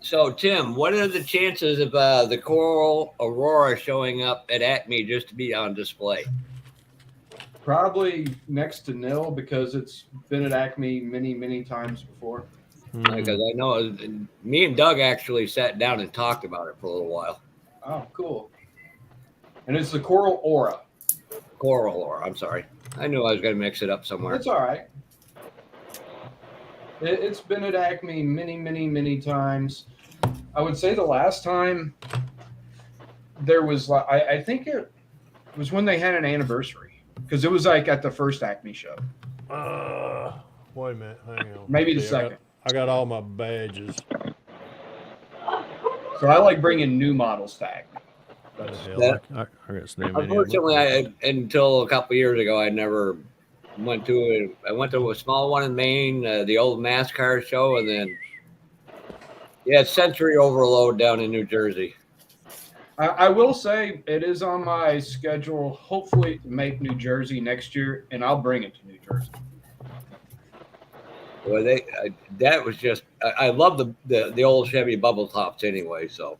Speaker 2: So, Tim, what are the chances of the Coral Aurora showing up at Acme just to be on display?
Speaker 11: Probably next to nil because it's been at Acme many times before.
Speaker 2: Because I know me and Doug actually sat down and talked about it for a little while.
Speaker 11: Oh, cool. And it's the Coral Aura.
Speaker 2: Coral Aura, I'm sorry. I knew I was going to mix it up somewhere.
Speaker 11: That's all right. It's been at Acme many times. I would say the last time there was, I think it was when they had an anniversary because it was like at the first Acme show.
Speaker 5: Wait a minute, hang on.
Speaker 11: Maybe the
Speaker 5: See,
Speaker 11: second.
Speaker 5: I got all my badges.
Speaker 11: So I like bringing new models to Acme.
Speaker 5: I got Snap Mania.
Speaker 2: Unfortunately, until a couple years ago, I never went to it. I went to a small one in Maine, the old NASCAR show, and then Century Overload down in New Jersey.
Speaker 11: I will say it is on my schedule, hopefully, to make New Jersey next year, and I'll bring it to New Jersey.
Speaker 2: Well, that was just I love the old Chevy bubble tops anyway. So.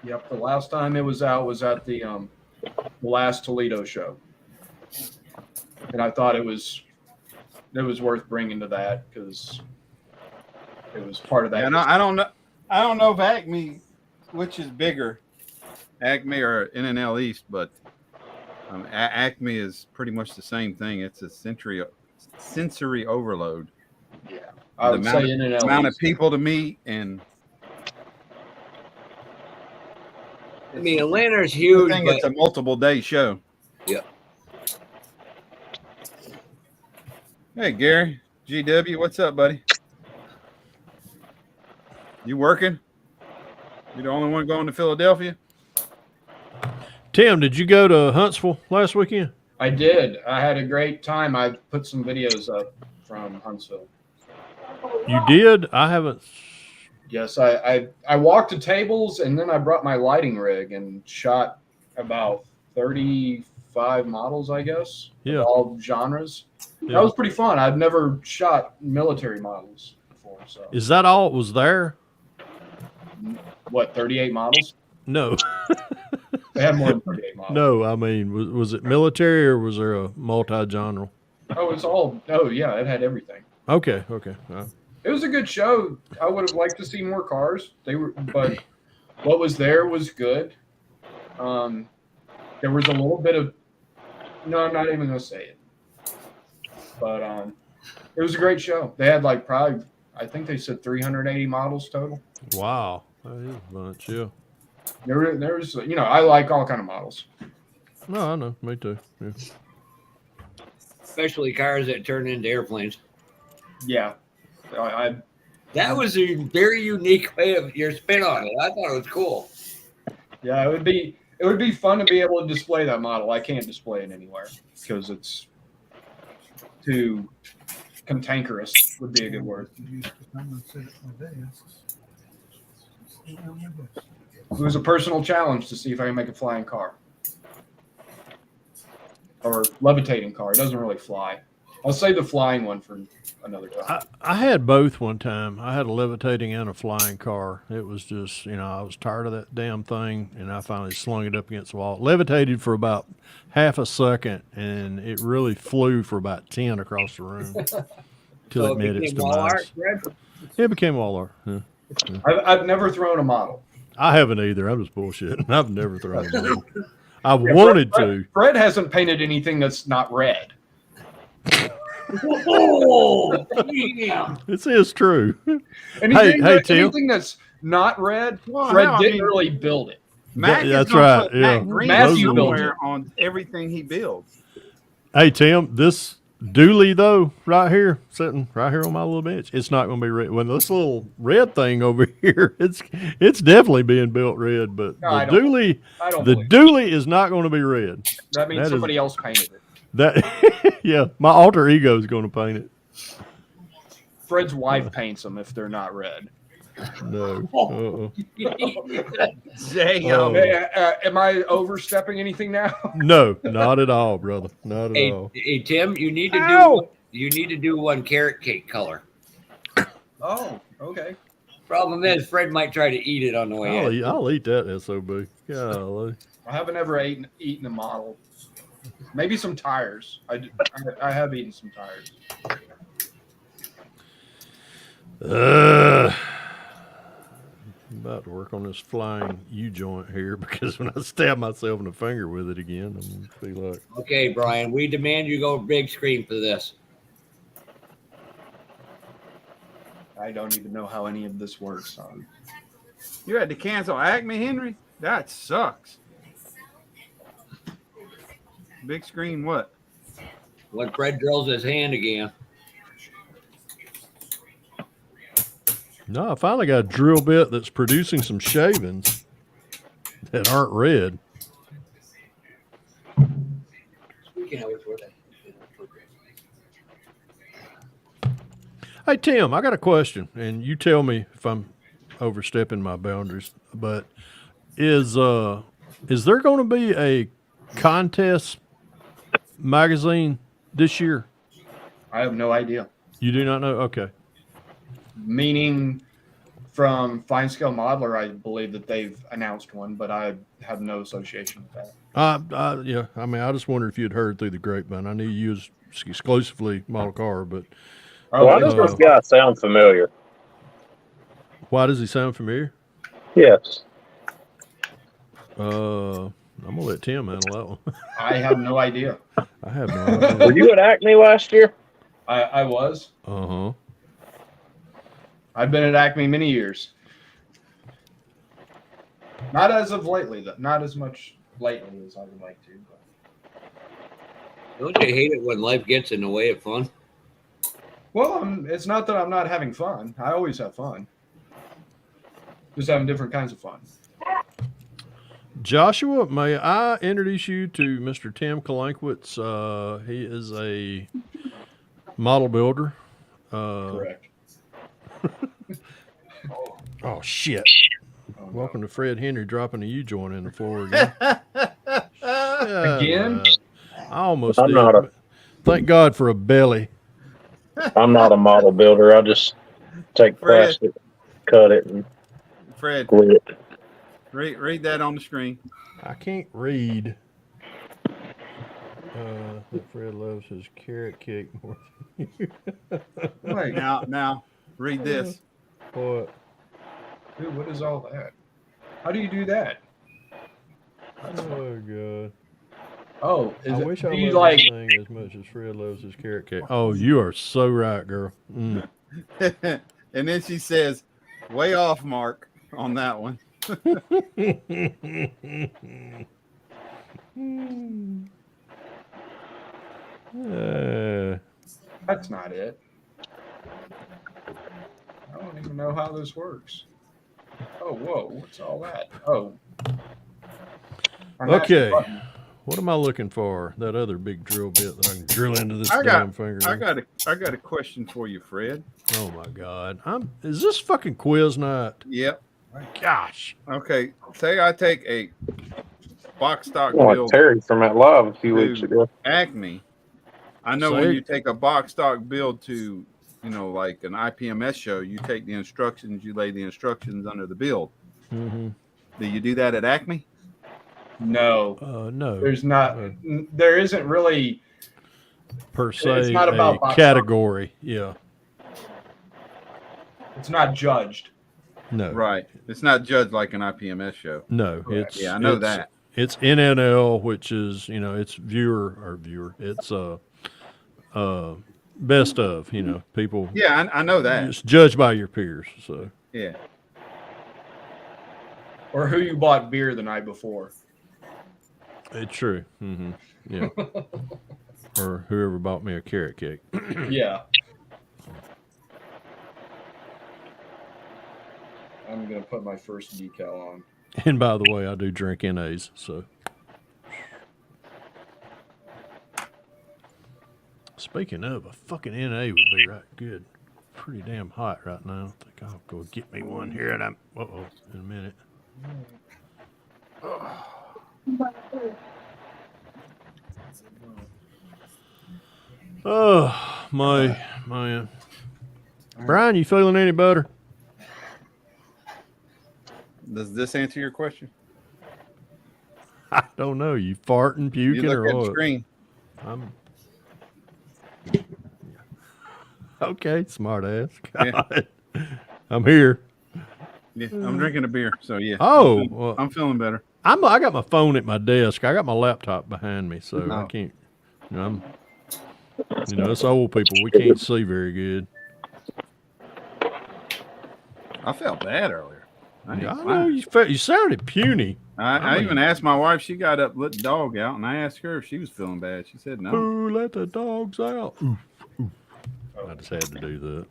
Speaker 11: Yep, the last time it was out was at the last Toledo show, and I thought it was worth bringing to that because it was part of that.
Speaker 1: Yeah, no, I don't know if Acme, which is bigger, Acme or NNL East, but Acme is pretty much the same thing. It's a sensory overload.
Speaker 11: Yeah, I would say NNL
Speaker 1: amount
Speaker 11: East.
Speaker 1: of people to meet and.
Speaker 2: I mean, Atlanta's huge.
Speaker 1: But it's a multiple day show.
Speaker 2: Yep.
Speaker 1: Hey, Gary, GW, what's up, buddy? You working? You the only one going to Philadelphia?
Speaker 5: Tim, did you go to Huntsville last weekend?
Speaker 11: I did. I had a great time. I put some videos up from Huntsville.
Speaker 5: You did? I haven't.
Speaker 11: Yes, I walked to tables and then I brought my lighting rig and shot about 35 models, I guess.
Speaker 5: Yeah.
Speaker 11: All genres.
Speaker 5: Yeah.
Speaker 11: That was pretty fun. I've never shot military models before. So
Speaker 5: Is that all that was there?
Speaker 11: what, 38 models?
Speaker 5: No.
Speaker 11: They had more than 38 models.
Speaker 5: No, I mean, was it military or was there a multi-genre?
Speaker 11: Oh, it's all. Oh, yeah, it had everything.
Speaker 5: Okay.
Speaker 11: It was a good show. I would have liked to see more cars. But what was there was good. There was a little bit of. No, I'm not even gonna say it. But it was a great show. They had probably, I think they said 380 models total.
Speaker 5: Wow, that is a bunch. Yeah.
Speaker 11: There's I like all kind of models.
Speaker 5: No, I know. Me too. Yeah.
Speaker 2: Especially cars that turn into airplanes.
Speaker 11: Yeah.
Speaker 2: That was a very unique way of your spin on it. I thought it was cool.
Speaker 11: Yeah, it would be fun to be able to display that model. I can't display it anywhere because it's too cantankerous would be a good word. It was a personal challenge to see if I can make a flying car. Or levitating car. It doesn't really fly. I'll save the flying one for another time.
Speaker 5: I had both one time. I had a levitating and a flying car. It was just, I was tired of that damn thing, and I finally slung it up against the wall. It levitated for about half a second, and it really flew for about 10 across the room till it met its demise. It became wall art. Yeah.
Speaker 11: I've never thrown a model.
Speaker 5: I haven't either. I'm just bullshitting. I've never thrown a model. I wanted to.
Speaker 11: Fred hasn't painted anything that's not red.
Speaker 2: Oh, damn.
Speaker 5: This is true.
Speaker 11: Anything
Speaker 5: Tim.
Speaker 11: that's not red,
Speaker 1: Well,
Speaker 11: Fred
Speaker 1: hell,
Speaker 11: didn't really build it.
Speaker 1: Mac is
Speaker 5: That's
Speaker 1: gonna
Speaker 5: right,
Speaker 1: put
Speaker 5: yeah.
Speaker 1: Mac Green
Speaker 11: Matthew built
Speaker 1: somewhere
Speaker 11: it.
Speaker 1: on everything he builds.
Speaker 5: Hey, Tim, this dually, though, right here, sitting right here on my little bench, it's not going to be red. When this little red thing over here, it's definitely being built red, but
Speaker 11: No, I
Speaker 5: the
Speaker 11: don't
Speaker 5: dually is not going to be red.
Speaker 11: That means somebody else painted it.
Speaker 5: Yeah, my alter ego is going to paint it.
Speaker 11: Fred's wife paints them if they're not red.
Speaker 5: No.
Speaker 1: Damn.
Speaker 11: Am I overstepping anything now?
Speaker 5: No, not at all, brother. Not at all.
Speaker 2: Hey, Tim, you need to do one carrot cake color.
Speaker 11: Oh, okay.
Speaker 2: Problem is, Fred might try to eat it on the way in.
Speaker 5: I'll eat that SOB. Golly.
Speaker 11: I haven't ever eaten a model. Maybe some tires. I have eaten some tires.
Speaker 5: I'm about to work on this flying U joint here because when I stab myself in the finger with it again, I'm gonna be like,
Speaker 2: Okay, Brian, we demand you go big screen for this.
Speaker 11: I don't even know how any of this works.
Speaker 1: You had to cancel Acme, Henry? That sucks. Big screen what?
Speaker 2: When Fred drills his hand again.
Speaker 5: no, I finally got a drill bit that's producing some shavings that aren't red.
Speaker 2: Speaking of which, where the
Speaker 5: Hey Tim, I got a question, and you tell me if I'm overstepping my boundaries. But is there going to be a contest magazine this year?
Speaker 11: I have no idea.
Speaker 5: You do not know? Okay.
Speaker 11: Meaning, from Fine Scale Modeler, I believe that they've announced one, but I have no association with that.
Speaker 5: Yeah. I mean, I just wondered if you'd heard through the grapevine. I knew you was exclusively model car, but
Speaker 9: Why does this guy sound familiar?
Speaker 5: why does he sound familiar?
Speaker 9: Yes.
Speaker 5: I'm gonna let Tim handle that one.
Speaker 11: I have no idea.
Speaker 5: I have no idea.
Speaker 9: Were you at Acme last year?
Speaker 11: I was.
Speaker 5: Uh-huh.
Speaker 11: I've been at Acme many years. Not as of lately, though. Not as much lately as I would like to. But.
Speaker 2: Don't you hate it when life gets in the way of fun?
Speaker 11: Well, it's not that I'm not having fun. I always have fun. Just having different kinds of fun.
Speaker 5: Joshua, may I introduce you to Mr. Tim Kalankwitz? He is a model builder.
Speaker 11: Correct.
Speaker 5: Oh, shit. Welcome to Fred Henry dropping a U-joint in the floor again.
Speaker 11: Again?
Speaker 5: I almost
Speaker 9: I'm
Speaker 5: did.
Speaker 9: not a-
Speaker 5: but thank God for a belly.
Speaker 9: I'm not a model builder. I just take
Speaker 1: Fred.
Speaker 9: plastic, cut it, and
Speaker 1: Fred,
Speaker 9: glue it.
Speaker 1: read that on the screen.
Speaker 5: I can't read. Fred loves his carrot cake more than you.
Speaker 11: Wait,
Speaker 1: Now, read this.
Speaker 5: What?
Speaker 11: dude, what is all that? How do you do that?
Speaker 5: Oh, God.
Speaker 11: Oh,
Speaker 5: I wish I
Speaker 11: do you
Speaker 5: loved
Speaker 11: like?
Speaker 5: this thing as much as Fred loves his carrot cake. Oh, you are so right, girl. Mm.
Speaker 1: And then she says, way off mark on that one.
Speaker 11: That's not it. I don't even know how this works. Oh, whoa, what's all that? Oh.
Speaker 5: Okay. What am I looking for? That other big drill bit that I can drill into this damn finger.
Speaker 1: I got a question for you, Fred.
Speaker 5: Oh my God. Is this fucking quiz night?
Speaker 1: Yep.
Speaker 5: My gosh.
Speaker 1: Okay. Say I take a box stock
Speaker 9: Like
Speaker 1: build
Speaker 9: Terry from that live a few weeks
Speaker 1: to
Speaker 9: ago.
Speaker 1: Acme. I know when you take a box stock build to, like an IPMS show, you take the instructions, you lay the instructions under the build.
Speaker 5: Mm-hmm.
Speaker 1: Do you do that at Acme?
Speaker 11: No.
Speaker 5: No.
Speaker 11: There's not. There isn't really.
Speaker 5: Per se,
Speaker 11: It's not about
Speaker 5: a category. Yeah.
Speaker 11: It's not judged.
Speaker 5: No.
Speaker 1: Right. It's not judged like an IPMS show.
Speaker 5: No.
Speaker 11: Correct.
Speaker 5: It's
Speaker 1: Yeah, I know that.
Speaker 5: It's NNL, which is it's viewer. It's best of people.
Speaker 1: Yeah, I know that.
Speaker 5: It's judged by your peers. So
Speaker 1: Yeah.
Speaker 11: Or who you bought beer the night before.
Speaker 5: it's true. Mm-hmm. Yeah. Or whoever bought me a carrot cake.
Speaker 11: Yeah. I'm gonna put my first decal on.
Speaker 5: And by the way, I do drink NAs, so. Speaking of, a fucking NA would be right good. Pretty damn hot right now. I think I'll go get me one here in a minute. Oh, my. Brian, you feeling any better?
Speaker 1: Does this answer your question?
Speaker 5: I don't know. You farting,
Speaker 1: You
Speaker 5: puking,
Speaker 1: look
Speaker 5: or
Speaker 1: at the
Speaker 5: what?
Speaker 1: screen.
Speaker 5: I'm okay, smart ass.
Speaker 1: Yeah.
Speaker 5: God. I'm here.
Speaker 1: Yeah, I'm drinking a beer, so yeah.
Speaker 5: Oh, well,
Speaker 1: I'm feeling better.
Speaker 5: I got my phone at my desk. I got my laptop behind me, so I
Speaker 1: Oh.
Speaker 5: can't. Us old people, we can't see very good.
Speaker 1: I felt bad earlier.
Speaker 5: I know you sounded puny.
Speaker 1: I even asked my wife. She got up, let the dog out, and I asked her if she was feeling bad. She said no.
Speaker 5: Ooh, let the dogs out. Oof, oof. I just had to do that.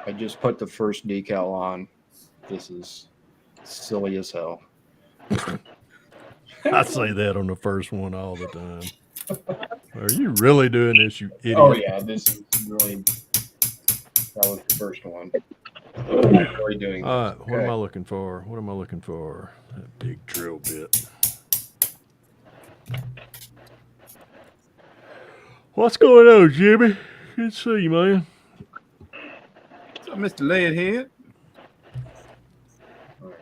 Speaker 11: I just put the first decal on. This is silly as hell.
Speaker 5: I say that on the first one all the time. Are you really doing this, you idiot?
Speaker 11: Oh yeah, this is really, that was the first one. I'm really doing this.
Speaker 5: All right, what am
Speaker 11: Okay.
Speaker 5: I looking for? What am I looking for? That big drill bit. What's going on, Jimmy? Good to see you, man.
Speaker 1: So, Mr. Leadhead.
Speaker 11: All right,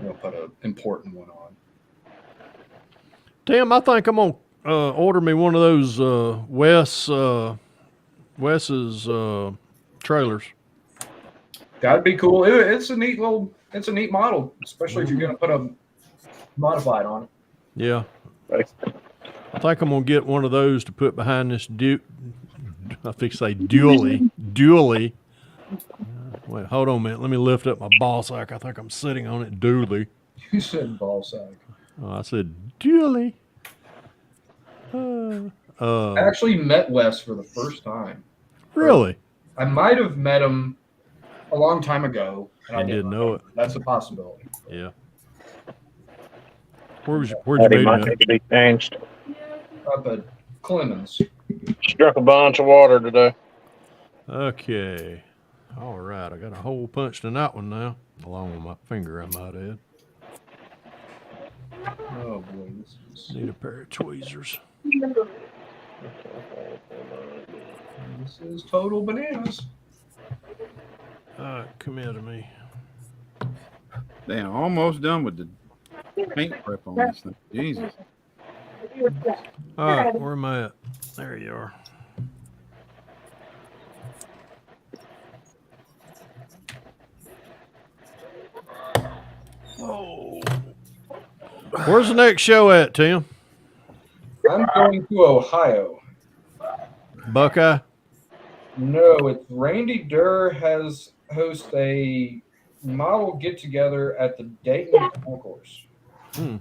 Speaker 11: I'm gonna put an important one on.
Speaker 5: Tim, I think I'm gonna order me one of those Wes's trailers.
Speaker 11: That'd be cool. It's a neat model, especially if you're gonna put a modified on it.
Speaker 5: Yeah. I think I'm gonna get one of those to put behind this I think say dually. Wait, hold on a minute. Let me lift up my ball sack. I think I'm sitting on it dually.
Speaker 11: You said ball sack.
Speaker 5: Oh, I said dually.
Speaker 11: I actually met Wes for the first time.
Speaker 5: Really?
Speaker 11: I might have met him a long time ago, and I
Speaker 5: didn't know it.
Speaker 11: That's a possibility.
Speaker 5: Yeah. Where'd you meet him
Speaker 9: might
Speaker 5: at?
Speaker 9: need to be changed.
Speaker 11: Up at Clemens.
Speaker 9: Struck a bunch of water today.
Speaker 5: Okay. All right. I got a hole punched in that one now, along with my finger, I might add.
Speaker 11: Oh boy, this is.
Speaker 5: Need a pair of tweezers.
Speaker 11: This is total bananas.
Speaker 5: All right, come here to me.
Speaker 1: Damn, almost done with the paint prep on this thing. Jesus.
Speaker 5: All right, where am I at? There you are. Oh. Where's the next show at, Tim?
Speaker 11: I'm going to Ohio.
Speaker 5: Buckeye?
Speaker 11: No, it's Randy Durr has host a model get together at the Dayton Concourse.
Speaker 5: Hmm.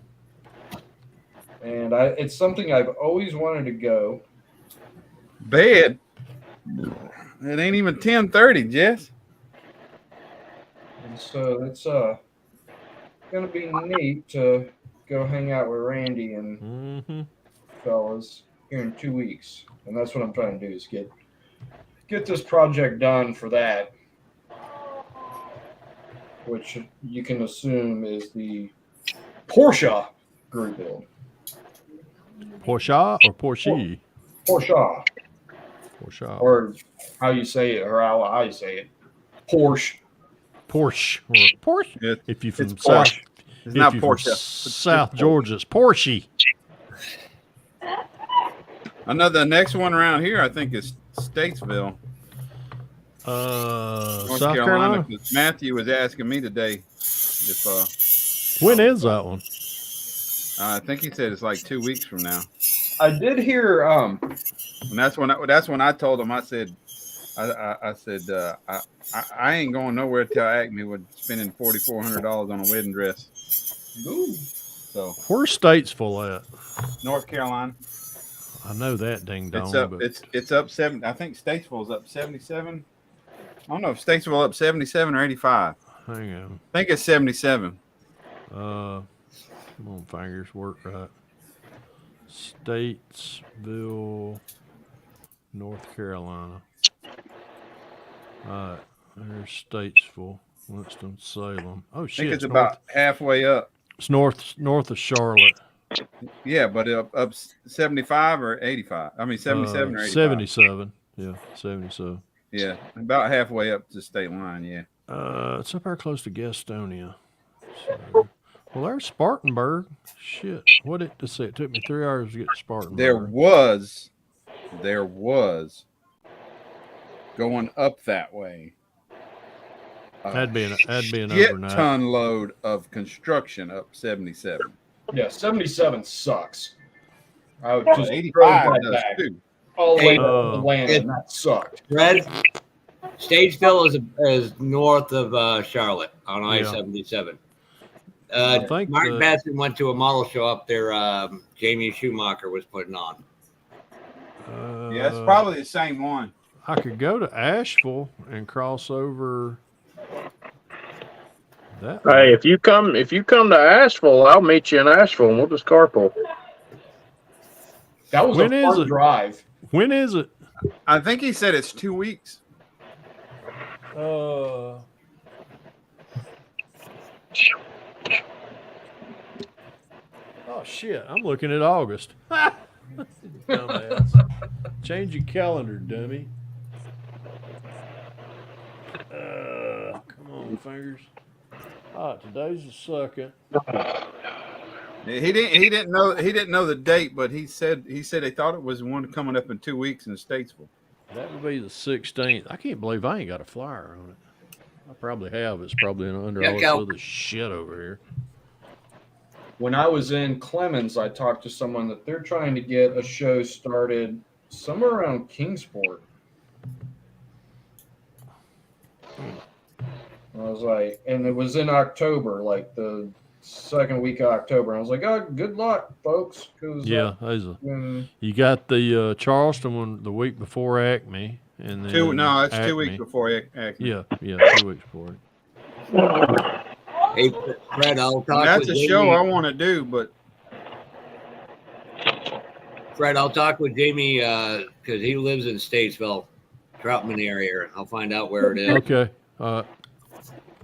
Speaker 11: And it's something I've always wanted to go.
Speaker 1: Bad. It ain't even 10:30, Jess.
Speaker 11: And so it's gonna be neat to go hang out with Randy and fellas here in 2 weeks. And that's what I'm trying to do is get this project done for that. Which you can assume is the Porsche group build.
Speaker 5: Porsche or Porsche?
Speaker 11: Porsche.
Speaker 5: Porsche.
Speaker 11: Or how you say it, or how I say it. Porsche.
Speaker 5: Porsche. Or Porsche. If you're from
Speaker 1: it's
Speaker 5: South,
Speaker 1: Porsche. It's not
Speaker 5: if you're
Speaker 1: Porsche.
Speaker 5: from
Speaker 1: It's
Speaker 5: South
Speaker 1: Porsche.
Speaker 5: Georgia, it's Porsche.
Speaker 1: The next one around here, I think, is Statesville, North
Speaker 5: South
Speaker 1: Carolina.
Speaker 5: Carolina.
Speaker 1: Matthew was asking me today if
Speaker 5: When is that one?
Speaker 1: I think he said it's like 2 weeks from now.
Speaker 11: I did hear
Speaker 1: And that's when I told him, I said I ain't going nowhere till Acme with spending $4,400 on a wedding dress.
Speaker 11: Ooh.
Speaker 1: So
Speaker 5: Where's Statesville at?
Speaker 1: North Carolina.
Speaker 5: I know that ding dong.
Speaker 1: It's up.
Speaker 5: But
Speaker 1: It's up 7. I think Statesville's up 77. I don't know if Statesville up 77 or 85.
Speaker 5: Hang on.
Speaker 1: I think it's 77.
Speaker 5: Come on, fingers, work right. Statesville, North Carolina. All right, there's Statesville, Winston-Salem. Oh
Speaker 1: I
Speaker 5: shit!
Speaker 1: think it's about halfway up.
Speaker 5: It's north of Charlotte.
Speaker 1: Yeah, but up 75 or 85. I mean 77 or 85.
Speaker 5: 77. Yeah, 77.
Speaker 1: Yeah, about halfway up to the state line. Yeah.
Speaker 5: It's up there close to Gastonia. So, well, there's Spartanburg. Shit. What did it say? It took me 3 hours to get to Spartanburg.
Speaker 1: There was going up that way.
Speaker 5: That'd be an
Speaker 1: shit
Speaker 5: overnight.
Speaker 1: ton load of construction up 77.
Speaker 11: Yeah, 77 sucks. I would just
Speaker 1: 85 does too.
Speaker 11: all the way to
Speaker 2: Hey,
Speaker 11: Atlanta, and that sucked.
Speaker 2: Red, Stageville is north of Charlotte on I-77.
Speaker 5: I think
Speaker 2: Mark Batson went to a model show up there. Jamie Schumacher was putting on.
Speaker 1: Yeah, it's probably the same one.
Speaker 5: I could go to Asheville and cross over. That way.
Speaker 9: Hey, if you come to Asheville, I'll meet you in Asheville and we'll just carpool.
Speaker 11: That was
Speaker 5: When
Speaker 11: a
Speaker 5: is
Speaker 11: fun
Speaker 5: it?
Speaker 11: drive.
Speaker 5: When is it?
Speaker 1: I think he said it's 2 weeks.
Speaker 5: Oh shit! I'm looking at August. Dumbass. Change your calendar, dummy. Come on, fingers. All right, today's the 2nd.
Speaker 1: He didn't know the date, but he said he thought it was one coming up in 2 weeks in Statesville.
Speaker 5: That would be the 16th. I can't believe I ain't got a flyer on it. I probably have. It's probably under all this other shit over here.
Speaker 11: When I was in Clemens, I talked to someone that they're trying to get a show started somewhere around Kingsport. I was like, and it was in October, like the second week of October. I was like, oh, good luck, folks.
Speaker 5: Yeah, you got the Charleston one the week before Acme, and then
Speaker 1: 2 weeks before Acme.
Speaker 5: Yeah, 2 weeks before.
Speaker 2: Hey, Fred, I'll talk.
Speaker 1: That's
Speaker 2: with
Speaker 1: a
Speaker 2: Jamie.
Speaker 1: show I want to do, but
Speaker 2: Fred, I'll talk with Jamie because he lives in Statesville, Troutman area. I'll find out where it is.
Speaker 5: Okay.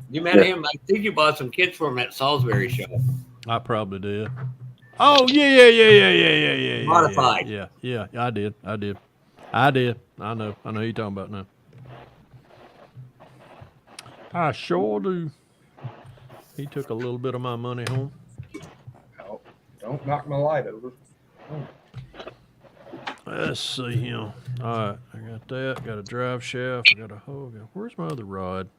Speaker 2: You met him. I think you bought some kits for him at Salisbury show.
Speaker 5: I probably did. Oh yeah.
Speaker 2: Modified.
Speaker 5: Yeah. I did. I know who you're talking about now. I sure do. He took a little bit of my money home.
Speaker 11: Oh, don't knock my light over.
Speaker 5: Let's see him. All right, I got that. Got a drive shaft. I got a hoe. Where's my other rod?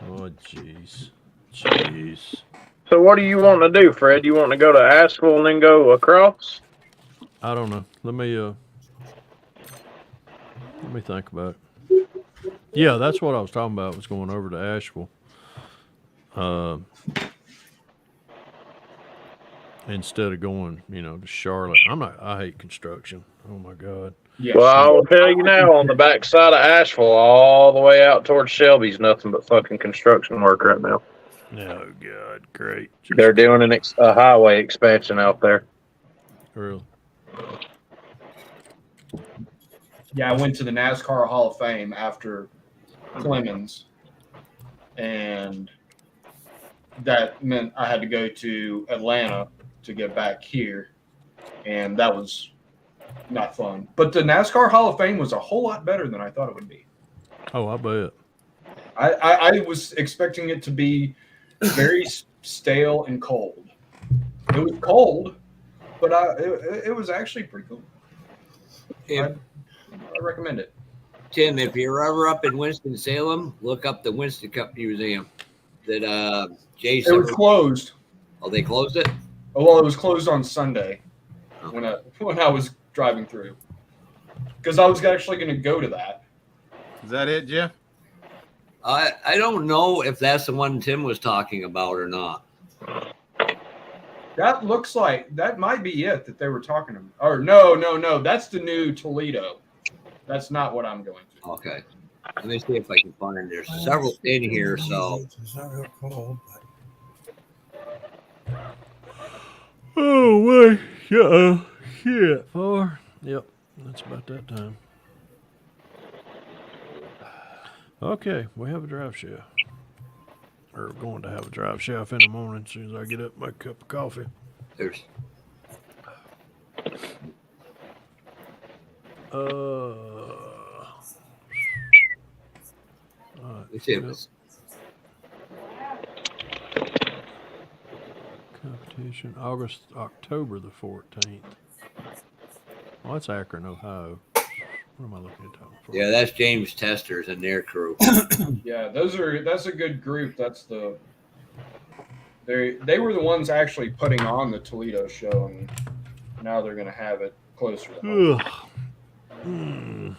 Speaker 5: Oh, jeez.
Speaker 9: So what do you want to do, Fred? You want to go to Asheville and then go across?
Speaker 5: I don't know. Let me think about it. Yeah, that's what I was talking about. Was going over to Asheville. Instead of going, to Charlotte. I hate construction. Oh my God.
Speaker 11: Yes,
Speaker 9: Well, I will tell you now, on the back side of Asheville, all the way out towards Shelby's, nothing but fucking construction work right now.
Speaker 5: Oh God, great.
Speaker 9: They're doing a highway expansion out there.
Speaker 5: Really?
Speaker 11: Yeah, I went to the NASCAR Hall of Fame after Clemens, and that meant I had to go to Atlanta to get back here, and that was not fun. But the NASCAR Hall of Fame was a whole lot better than I thought it would be.
Speaker 5: Oh, I bet.
Speaker 11: I was expecting it to be very stale and cold. It was cold, but it was actually pretty cool. I recommend it.
Speaker 2: Tim, if you're ever up in Winston-Salem, look up the Winston Cup Museum. That Jason.
Speaker 11: It was closed.
Speaker 2: Oh, they closed it?
Speaker 11: Oh, well, it was closed on Sunday when I was driving through, because I was actually going to go to that.
Speaker 1: Is that it, Jeff?
Speaker 2: I don't know if that's the one Tim was talking about or not.
Speaker 11: That looks like that might be it that they were talking about. Or no, that's the new Toledo. That's not what I'm going to.
Speaker 2: Okay. Let me see if I can find. There's several in here, so.
Speaker 12: It's not real cold,
Speaker 5: Oh, wait. Shit. 4. Yep. That's about that time. Okay. We have a drive shaft. Or going to have a drive shaft in the morning as soon as I get up and make a cup of coffee.
Speaker 2: There's.
Speaker 5: All right.
Speaker 2: It was
Speaker 5: Competition October the 14th. Well, that's Akron, Ohio. What am I looking at talking for?
Speaker 2: Yeah, that's James Testers and their crew.
Speaker 11: Yeah, that's a good group. They were the ones actually putting on the Toledo show, and now they're gonna have it closer to home.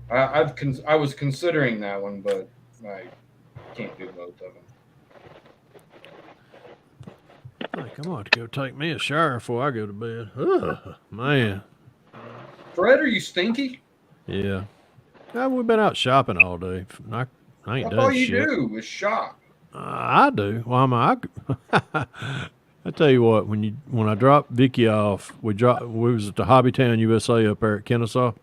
Speaker 11: I was considering that one, but I can't do both of them.
Speaker 5: I think I'm going to go take me a shower before I go to bed. Ugh, man.
Speaker 11: Fred, are you stinky?
Speaker 5: Yeah. We've been out shopping all day. I ain't
Speaker 11: That's
Speaker 5: done
Speaker 11: all you
Speaker 5: shit.
Speaker 11: do is shop.
Speaker 5: I do. Well, I tell you what, when I dropped Vicky off, we was at the Hobbytown USA up there at Kennesaw.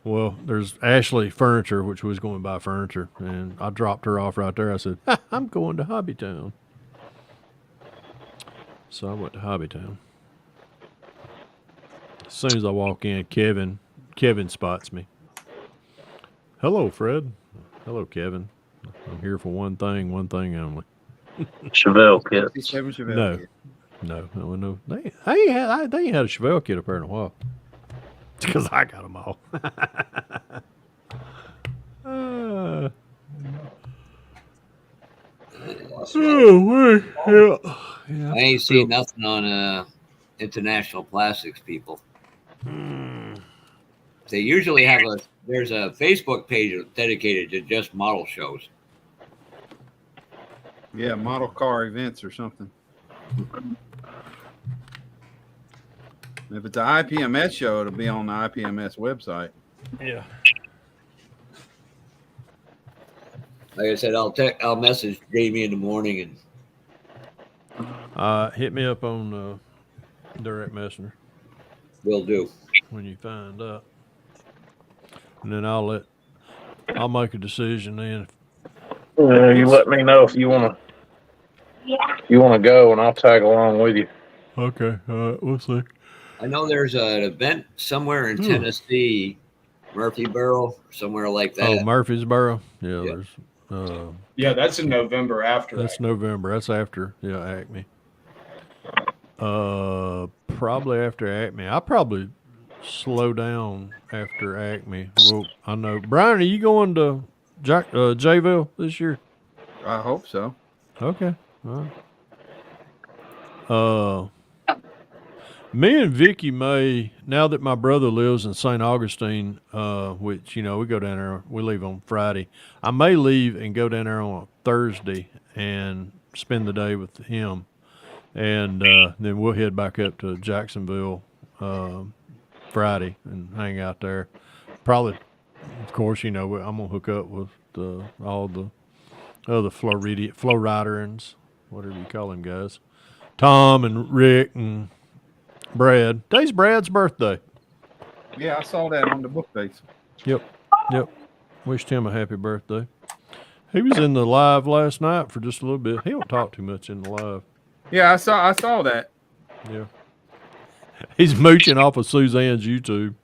Speaker 5: Well, there's Ashley Furniture, which was going to buy furniture, and I dropped her off right there. I said, I'm going to Hobbytown. So I went to Hobbytown. As soon as I walk in, Kevin spots me. Hello, Fred. Hello, Kevin. I'm here for one thing only.
Speaker 9: Chevelle kit.
Speaker 5: No. They ain't had a Chevelle kit up there in a while. It's because I got them all.
Speaker 2: I ain't seen nothing on International Plastics people. They usually have there's a Facebook page dedicated to just model shows.
Speaker 1: Yeah, model car events or something. If it's an IPMS show, it'll be on the IPMS website.
Speaker 5: Yeah.
Speaker 2: Like I said, I'll message Jamie in the morning and
Speaker 5: hit me up on direct messenger.
Speaker 2: Will do
Speaker 5: when you find out, and then I'll make a decision then.
Speaker 9: You let me know if you want to go, and I'll tag along with you.
Speaker 5: Okay, we'll see.
Speaker 2: I know there's an event somewhere in Tennessee, Murphyboro, somewhere like that.
Speaker 5: Oh, Murfreesboro. Yeah, there's.
Speaker 11: Yeah, that's in November after.
Speaker 5: That's
Speaker 11: Acme.
Speaker 5: November. That's after. Yeah, Acme. Probably after Acme. I'll probably slow down after Acme. Well, I know. Brian, are you going to Jayville this year?
Speaker 1: I hope so.
Speaker 5: Okay. All right. Me and Vicky may, now that my brother lives in St. Augustine, which, we go down there, we leave on Friday. I may leave and go down there on a Thursday and spend the day with him. And then we'll head back up to Jacksonville Friday and hang out there. Probably, of course, I'm going to hook up with all the other Flow Riderans, whatever you call them guys. Tom and Rick and Brad. Today's Brad's birthday.
Speaker 1: Yeah, I saw that on the book face.
Speaker 5: Yep. Wished him a happy birthday. He was in the live last night for just a little bit. He don't talk too much in the live.
Speaker 1: Yeah, I saw that.
Speaker 5: Yeah. He's mooching off of Suzanne's YouTube.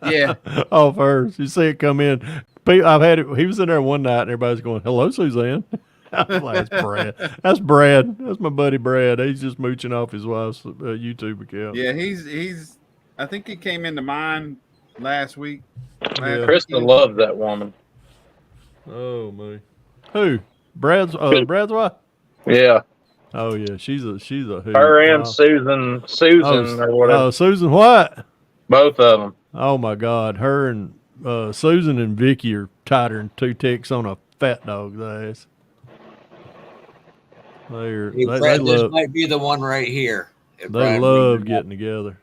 Speaker 1: Yeah.
Speaker 5: Off hers. You see it come in. I've had it. He was in there one night and everybody's going, "Hello, Suzanne." I was like, that's Brad. That's Brad. That's my buddy Brad. He's just mooching off his wife's YouTube account.
Speaker 1: Yeah, he's. I think he came into mine last week.
Speaker 9: Krista loves that woman.
Speaker 5: Oh man. Who? Brad's wife?
Speaker 9: Yeah.
Speaker 5: Oh yeah, she's a who?
Speaker 9: Her and Susan or whatever.
Speaker 5: Oh, Susan what?
Speaker 9: Both of them.
Speaker 5: Oh my God, her and Susan and Vicky are tighter than two ticks on a fat dog's ass.
Speaker 2: Hey, Fred, this might be the one right here.
Speaker 5: They love getting together.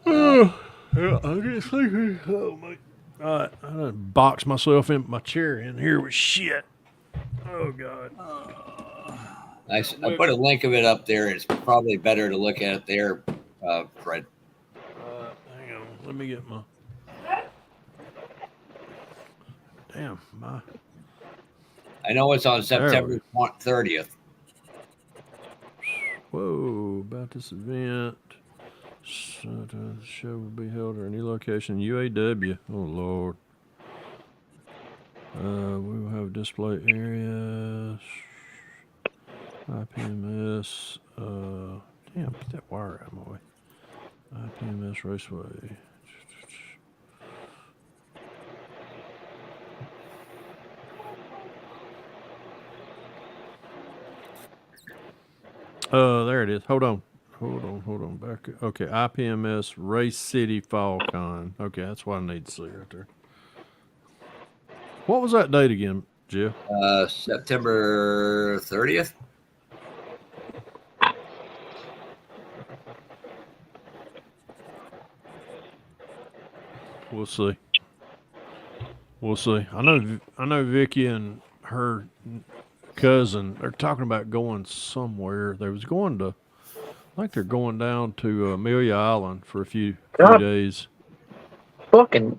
Speaker 5: Oh, yeah, I get sleepy. Oh my! All right, I done boxed myself in my chair in here with shit. Oh God!
Speaker 2: I put a link of it up there. It's probably better to look at it there, Fred.
Speaker 5: Hang on, let me get my. Damn, my.
Speaker 2: I know it's on September 30th.
Speaker 5: Whoa, about this event. So the show will be held at any location. UAW. Oh Lord. We will have display areas. IPMS. Damn, get that wire out of my way. IPMS Raceway. There it is. Hold on. Back. Okay, IPMS Race City Fall Con. Okay, that's what I need to see right there. What was that date again, Jeff?
Speaker 2: September 30th.
Speaker 5: We'll see. I know Vicky and her cousin are talking about going somewhere. They was going to, I think they're going down to Amelia Island for a few days.
Speaker 9: Fucking.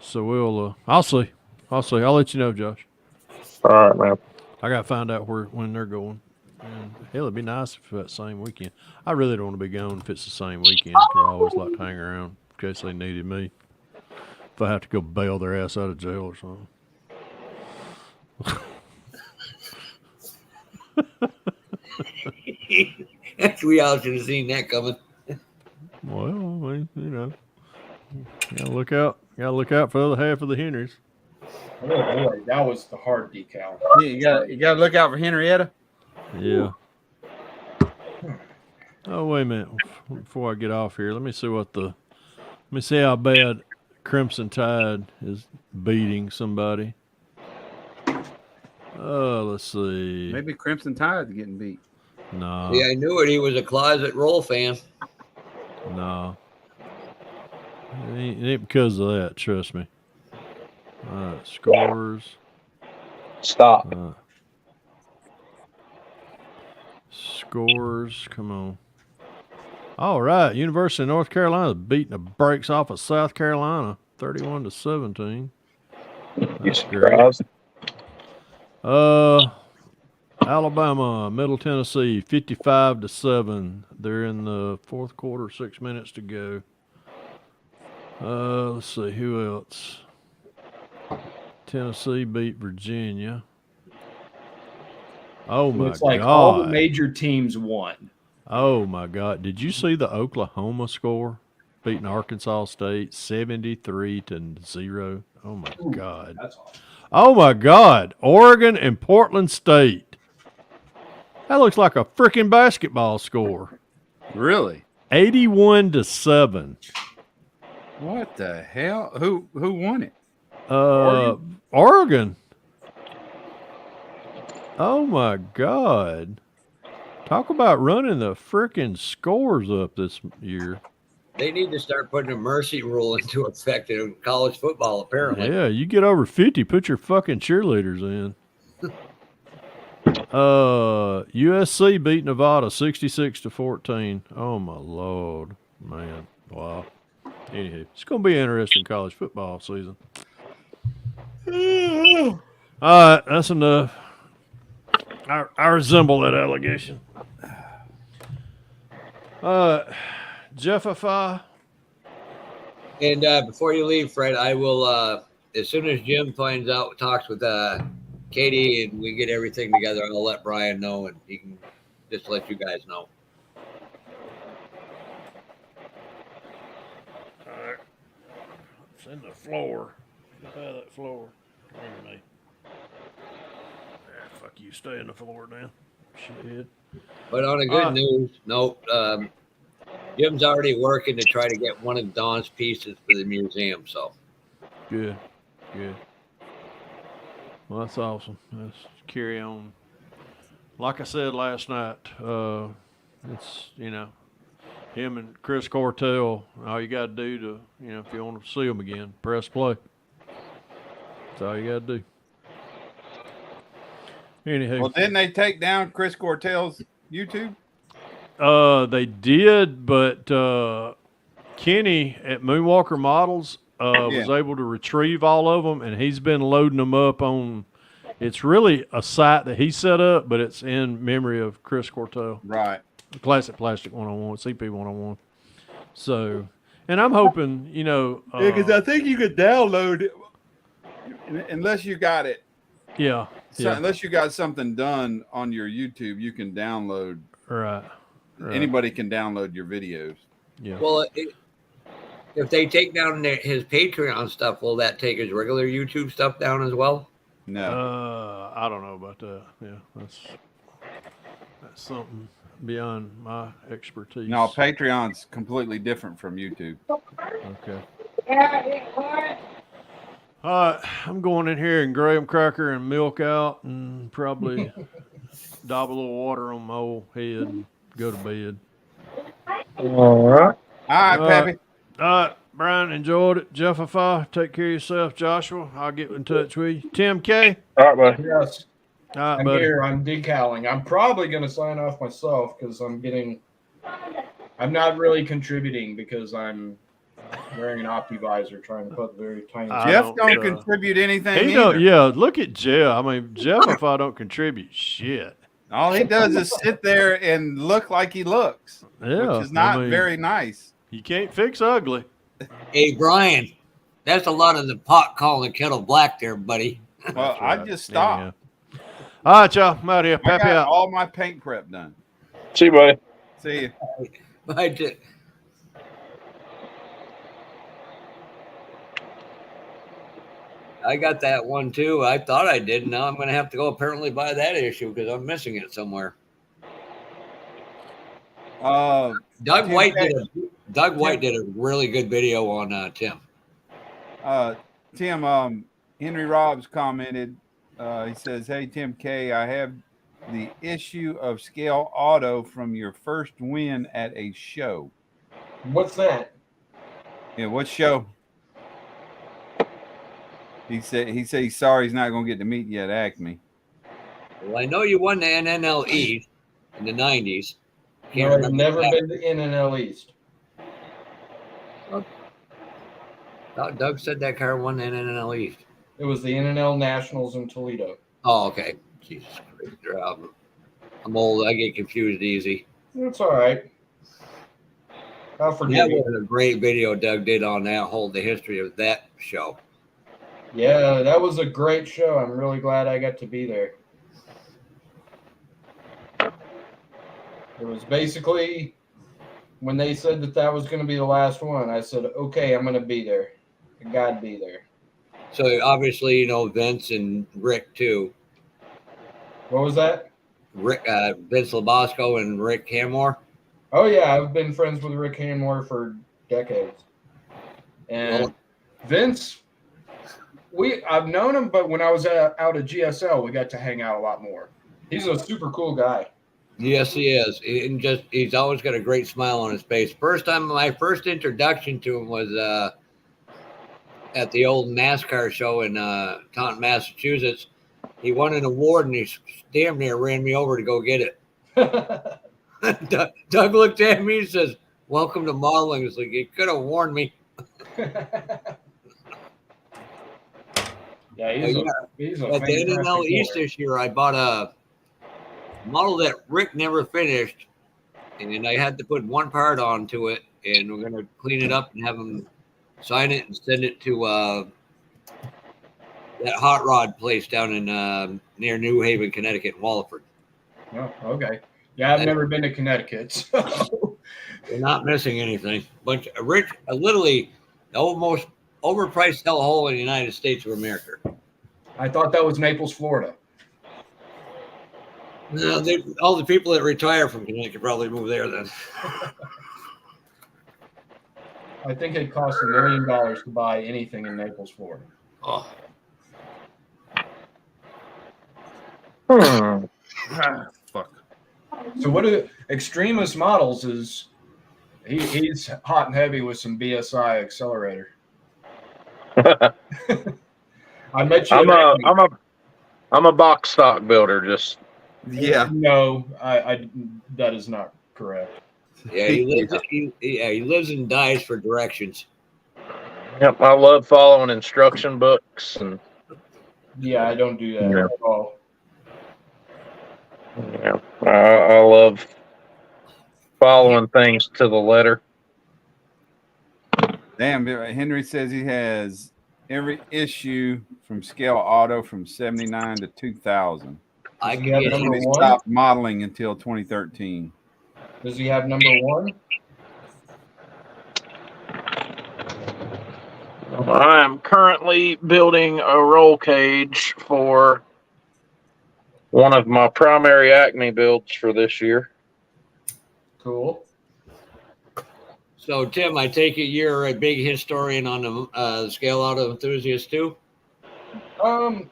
Speaker 5: So we'll, I'll see. I'll let you know, Josh.
Speaker 9: All right, man.
Speaker 5: I gotta find out when they're going. And hell, it'd be nice if that same weekend. I really don't want to be gone if it's the same weekend because I always like to hang around in case they needed me. If I have to go bail their ass out of jail or something.
Speaker 2: We all should have seen that coming.
Speaker 5: Well, I mean, you know, gotta look out for the other half of the Henrys.
Speaker 11: Oh boy, that was the hard decal.
Speaker 1: Yeah, you gotta look out for Henrietta.
Speaker 5: Yeah. Oh, wait a minute. Before I get off here, let me see how bad Crimson Tide is beating somebody. Let's see.
Speaker 1: Maybe Crimson Tide's getting beat.
Speaker 5: No.
Speaker 2: Yeah, I knew it. He was a closet roll fan.
Speaker 5: No. It ain't because of that, trust me. All right, scores.
Speaker 9: Stop.
Speaker 5: Scores, come on. All right, University of North Carolina beating the brakes off of South Carolina, 31-17. That's great. Alabama, Middle Tennessee, 55-7. They're in the fourth quarter, 6 minutes to go. Let's see, who else? Tennessee beat Virginia. Oh my
Speaker 11: Looks like
Speaker 5: God.
Speaker 11: all the major teams won.
Speaker 5: Oh my God. Did you see the Oklahoma score? Beating Arkansas State 73-0. Oh my God.
Speaker 11: That's awesome.
Speaker 5: Oh my God. Oregon and Portland State. That looks like a freaking basketball score.
Speaker 1: Really?
Speaker 5: 81-7.
Speaker 1: What the hell? Who won it?
Speaker 5: Oregon. Oh my God. Talk about running the freaking scores up this year.
Speaker 2: They need to start putting a mercy rule into effect in college football, apparently.
Speaker 5: Yeah, you get over 50, put your fucking cheerleaders in. USC beat Nevada 66-14. Oh my Lord. Man. Wow. Anywho, it's gonna be an interesting college football season. All right, that's enough. I resemble that allegation. Jeffify.
Speaker 2: And before you leave, Fred, I will, as soon as Jim talks with Katie and we get everything together, I'll let Brian know and he can just let you guys know.
Speaker 5: All right. It's in the floor. Get out of that floor. Hear me. Fuck you. Stay in the floor now. Shit.
Speaker 2: But on a good news note, Jim's already working to try to get one of Don's pieces for the museum. So
Speaker 5: good. Well, that's awesome. Let's carry on. Like I said last night, it's, him and Chris Cortell, all you got to do to, if you want to see them again, press play. That's all you got to do. Anywho.
Speaker 1: Well, didn't they take down Chris Cortell's YouTube?
Speaker 5: They did, but Kenny at Moonwalker Models was able to retrieve all of them, and he's been loading them up on. It's really a site that he set up, but it's in memory of Chris Cortell.
Speaker 1: Right.
Speaker 5: Classic Plastic 101, CP 101. So, and I'm hoping, you know,
Speaker 1: Yeah, because I think you could download it unless you got it.
Speaker 5: Yeah.
Speaker 1: So, unless you got something done on your YouTube, you can download.
Speaker 5: Right.
Speaker 1: Anybody can download your videos.
Speaker 5: Yeah.
Speaker 2: Well, if they take down his Patreon stuff, will that take his regular YouTube stuff down as well?
Speaker 1: No.
Speaker 5: I don't know about that. Yeah, that's something beyond my expertise.
Speaker 1: No, Patreon's completely different from YouTube.
Speaker 5: Okay. All right, I'm going in here and graham cracker and milk out and probably dab a little water on my old head and go to bed.
Speaker 9: All right.
Speaker 1: All right, Pappy.
Speaker 5: All right, Brian, enjoyed it. Jeff, take care of yourself. Joshua, I'll get in touch with you. Tim K.
Speaker 9: All right, buddy.
Speaker 11: Yes.
Speaker 5: All right,
Speaker 11: I'm
Speaker 5: buddy.
Speaker 11: here. I'm decaling. I'm probably going to sign off myself because I'm not really contributing because I'm wearing an opti visor trying to put very tiny.
Speaker 1: Jeff don't contribute anything.
Speaker 5: He don't. Yeah, look at Jeff. I mean, Jeff, if I don't contribute, shit.
Speaker 1: All he does is sit there and look like he looks,
Speaker 5: Yeah,
Speaker 1: which is not very nice.
Speaker 5: You can't fix ugly.
Speaker 2: Hey, Brian, that's a lot of the pot calling the kettle black there, buddy.
Speaker 1: Well, I just stopped.
Speaker 5: All right, y'all. I'm out here.
Speaker 1: I
Speaker 5: Pappy
Speaker 1: got
Speaker 5: out.
Speaker 1: all my paint prep done.
Speaker 9: See you, buddy.
Speaker 1: See you.
Speaker 2: I got that one too. I thought I did. Now I'm going to have to go apparently buy that issue because I'm missing it somewhere. Doug White did a really good video on Tim.
Speaker 1: Tim, Henry Robbs commented. He says, "Hey Tim K, I have the issue of Scale Auto from your first win at a show."
Speaker 11: What's that?
Speaker 1: Yeah, what show? He said he's sorry he's not going to get to meet you at Acme.
Speaker 2: Well, I know you won the NNL East in the 90s.
Speaker 11: No, I've never been to NNL East.
Speaker 2: Doug said that car won the NNL East.
Speaker 11: It was the NNL Nationals in Toledo.
Speaker 2: Oh, okay. Jesus Christ. I'm old. I get confused easy.
Speaker 11: That's all right. I'll forgive
Speaker 2: That
Speaker 11: you.
Speaker 2: was a great video Doug did on the history of that show.
Speaker 11: Yeah, that was a great show. I'm really glad I got to be there. It was basically when they said that was going to be the last one, I said, okay, I'm going to be there. I got to be there.
Speaker 2: So obviously, you know, Vince and Rick too.
Speaker 11: What was that?
Speaker 2: Rick, Vince Labosco and Rick Hanmore.
Speaker 11: Oh, yeah, I've been friends with Rick Hanmore for decades. And Vince, I've known him, but when I was out at GSL, we got to hang out a lot more. He's a super cool guy.
Speaker 2: Yes, he is. He's always got a great smile on his face. My first introduction to him was at the old NASCAR show in Taunton, Massachusetts. He won an award and he damn near ran me over to go get it. Doug looked at me and says, "Welcome to modeling." It's like, you could have warned me.
Speaker 11: Yeah, he's a
Speaker 2: At the NNL
Speaker 11: fantastic
Speaker 2: East
Speaker 11: player.
Speaker 2: this year, I bought a model that Rick never finished, and I had to put one part onto it, and we're going to clean it up and have him sign it and send it to that hot rod place down in near New Haven, Connecticut, Wallingford.
Speaker 11: Oh, okay. Yeah, I've never been to Connecticut. So.
Speaker 2: You're not missing anything. Rich, literally the most overpriced hellhole in the United States of America.
Speaker 11: I thought that was Naples, Florida.
Speaker 2: No, all the people that retire from Connecticut probably move there then.
Speaker 11: I think it costs $1 million to buy anything in Naples, Florida.
Speaker 2: Oh.
Speaker 1: Fuck.
Speaker 11: So what do Extremis Models is? He's hot and heavy with some BSI accelerator. I met you.
Speaker 9: I'm a box stock builder. Just
Speaker 11: No, I that is not correct.
Speaker 2: Yeah, he lives and dies for directions.
Speaker 9: Yep, I love following instruction books and.
Speaker 11: Yeah, I don't do that at all.
Speaker 9: Yeah, I love following things to the letter.
Speaker 1: Damn, Henry says he has every issue from Scale Auto from 79 to 2000.
Speaker 2: I
Speaker 11: Does
Speaker 2: can
Speaker 11: he have
Speaker 2: get
Speaker 11: number
Speaker 1: He
Speaker 11: one?
Speaker 1: stopped modeling until 2013.
Speaker 11: Does he have number one?
Speaker 9: I am currently building a roll cage for one of my primary Acme builds for this year.
Speaker 11: Cool.
Speaker 2: So, Tim, I take it you're a big historian on the Scale Auto enthusiast too?
Speaker 11: I'm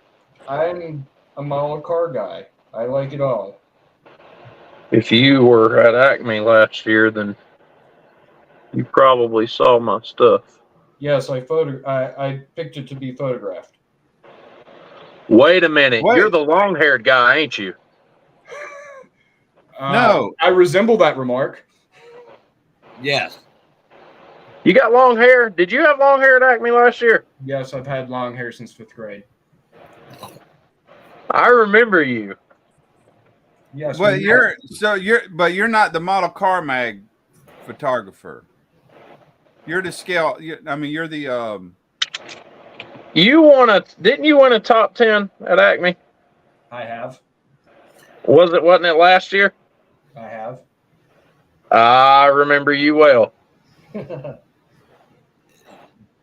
Speaker 11: a model car guy. I like it all.
Speaker 9: If you were at Acme last year, then you probably saw my stuff.
Speaker 11: Yes, I picked it to be photographed.
Speaker 9: Wait a minute.
Speaker 1: Wait.
Speaker 9: You're the long-haired guy, ain't you?
Speaker 1: No.
Speaker 11: I resemble that remark.
Speaker 2: Yes.
Speaker 9: You got long hair? Did you have long hair at Acme last year?
Speaker 11: Yes, I've had long hair since 5th grade.
Speaker 9: I remember you.
Speaker 11: Yes.
Speaker 1: But you're not the model car mag photographer. You're the scale. You're the
Speaker 9: Didn't you win a top 10 at Acme?
Speaker 11: I have.
Speaker 9: Wasn't it last year?
Speaker 11: I have.
Speaker 9: I remember you well.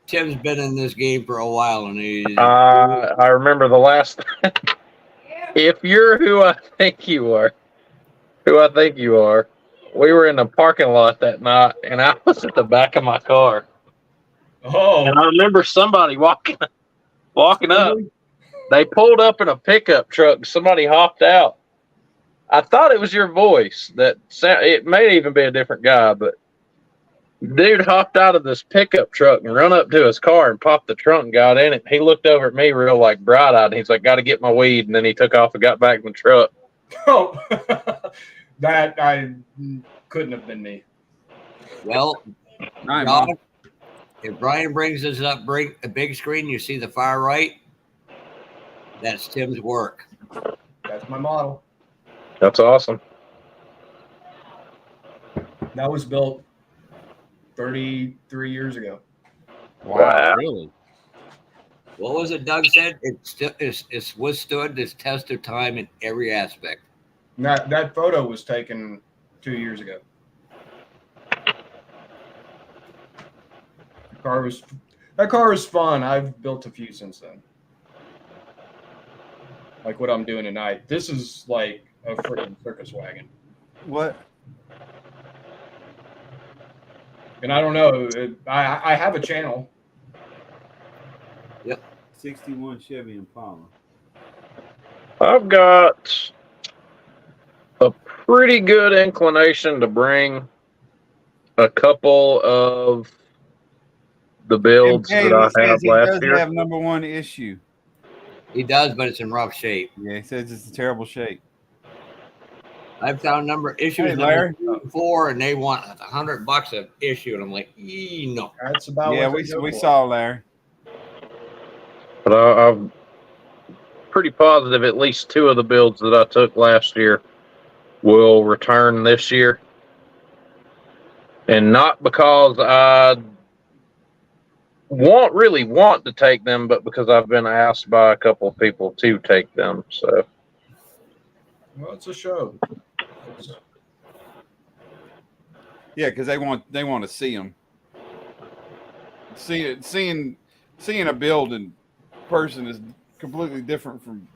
Speaker 2: Tim's been in this game for a while, and
Speaker 9: I remember the last. If you're who I think you are, we were in the parking lot that night, and I was at the back of my car.
Speaker 11: Oh.
Speaker 9: And I remember somebody walking up. They pulled up in a pickup truck. Somebody hopped out. I thought it was your voice. It may even be a different guy, but dude hopped out of this pickup truck and run up to his car and popped the trunk and got in it. He looked over at me real like bright-eyed, and he's like, "Got to get my weed." And then he took off and got back in the truck.
Speaker 11: Oh, that I couldn't have been me.
Speaker 2: well,
Speaker 1: Right,
Speaker 2: John,
Speaker 1: Mom.
Speaker 2: if Brian brings this up, bring a big screen. You see the far right? That's Tim's work.
Speaker 11: That's my model.
Speaker 9: That's awesome.
Speaker 11: That was built 33 years ago.
Speaker 1: Wow, really?
Speaker 2: What was it Doug said? It's withstood this test of time in every aspect.
Speaker 11: That photo was taken 2 years ago. That car was fun. I've built a few since then. Like what I'm doing tonight. This is like a freaking circus wagon.
Speaker 1: What?
Speaker 11: And I don't know. I have a channel.
Speaker 2: Yep.
Speaker 1: 61 Chevy Impala.
Speaker 9: I've got a pretty good inclination to bring a couple of the builds
Speaker 1: Tim
Speaker 9: that I have
Speaker 1: he
Speaker 9: last
Speaker 1: does
Speaker 9: year.
Speaker 1: have number one issue.
Speaker 2: He does, but it's in rough shape.
Speaker 1: Yeah, he says it's a terrible shape.
Speaker 2: I've found issues
Speaker 1: Hey,
Speaker 2: number
Speaker 1: Larry.
Speaker 2: 2 and 4, and they want $100 an issue, and I'm like, no.
Speaker 11: That's about
Speaker 1: Yeah,
Speaker 11: what
Speaker 1: we saw Larry.
Speaker 9: But I'm pretty positive at least 2 of the builds that I took last year will return this year. And not because I really want to take them, but because I've been asked by a couple of people to take them. So,
Speaker 11: Well, it's a show.
Speaker 1: Yeah, because they want to see them. Seeing a build in person is completely different from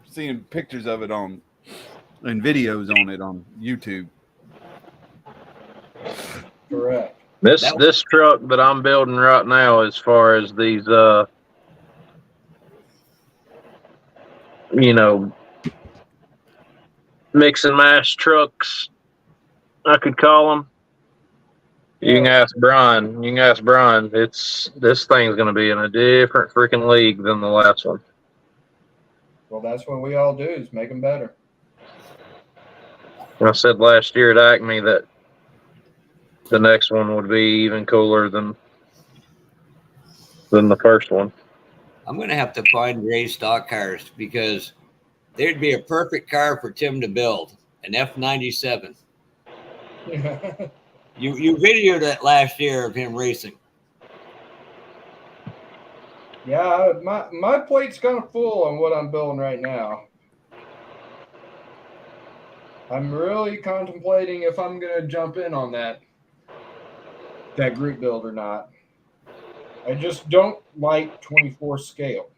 Speaker 1: seeing pictures of it and videos on it on YouTube.
Speaker 11: Correct.
Speaker 9: this truck that I'm building right now, as far as these, mix and mash trucks, I could call them. You can ask Brian. This thing's going to be in a different freaking league than the last one.
Speaker 11: Well, that's what we all do is make them better.
Speaker 9: I said last year at Acme that the next one would be even cooler than the first one.
Speaker 2: I'm going to have to find gray stock cars because there'd be a perfect car for Tim to build, an F97. You videoed it last year of him racing.
Speaker 11: Yeah, my plate's kind of full on what I'm building right now. I'm really contemplating if I'm going to jump in on that group build or not. I just don't like 24 scale.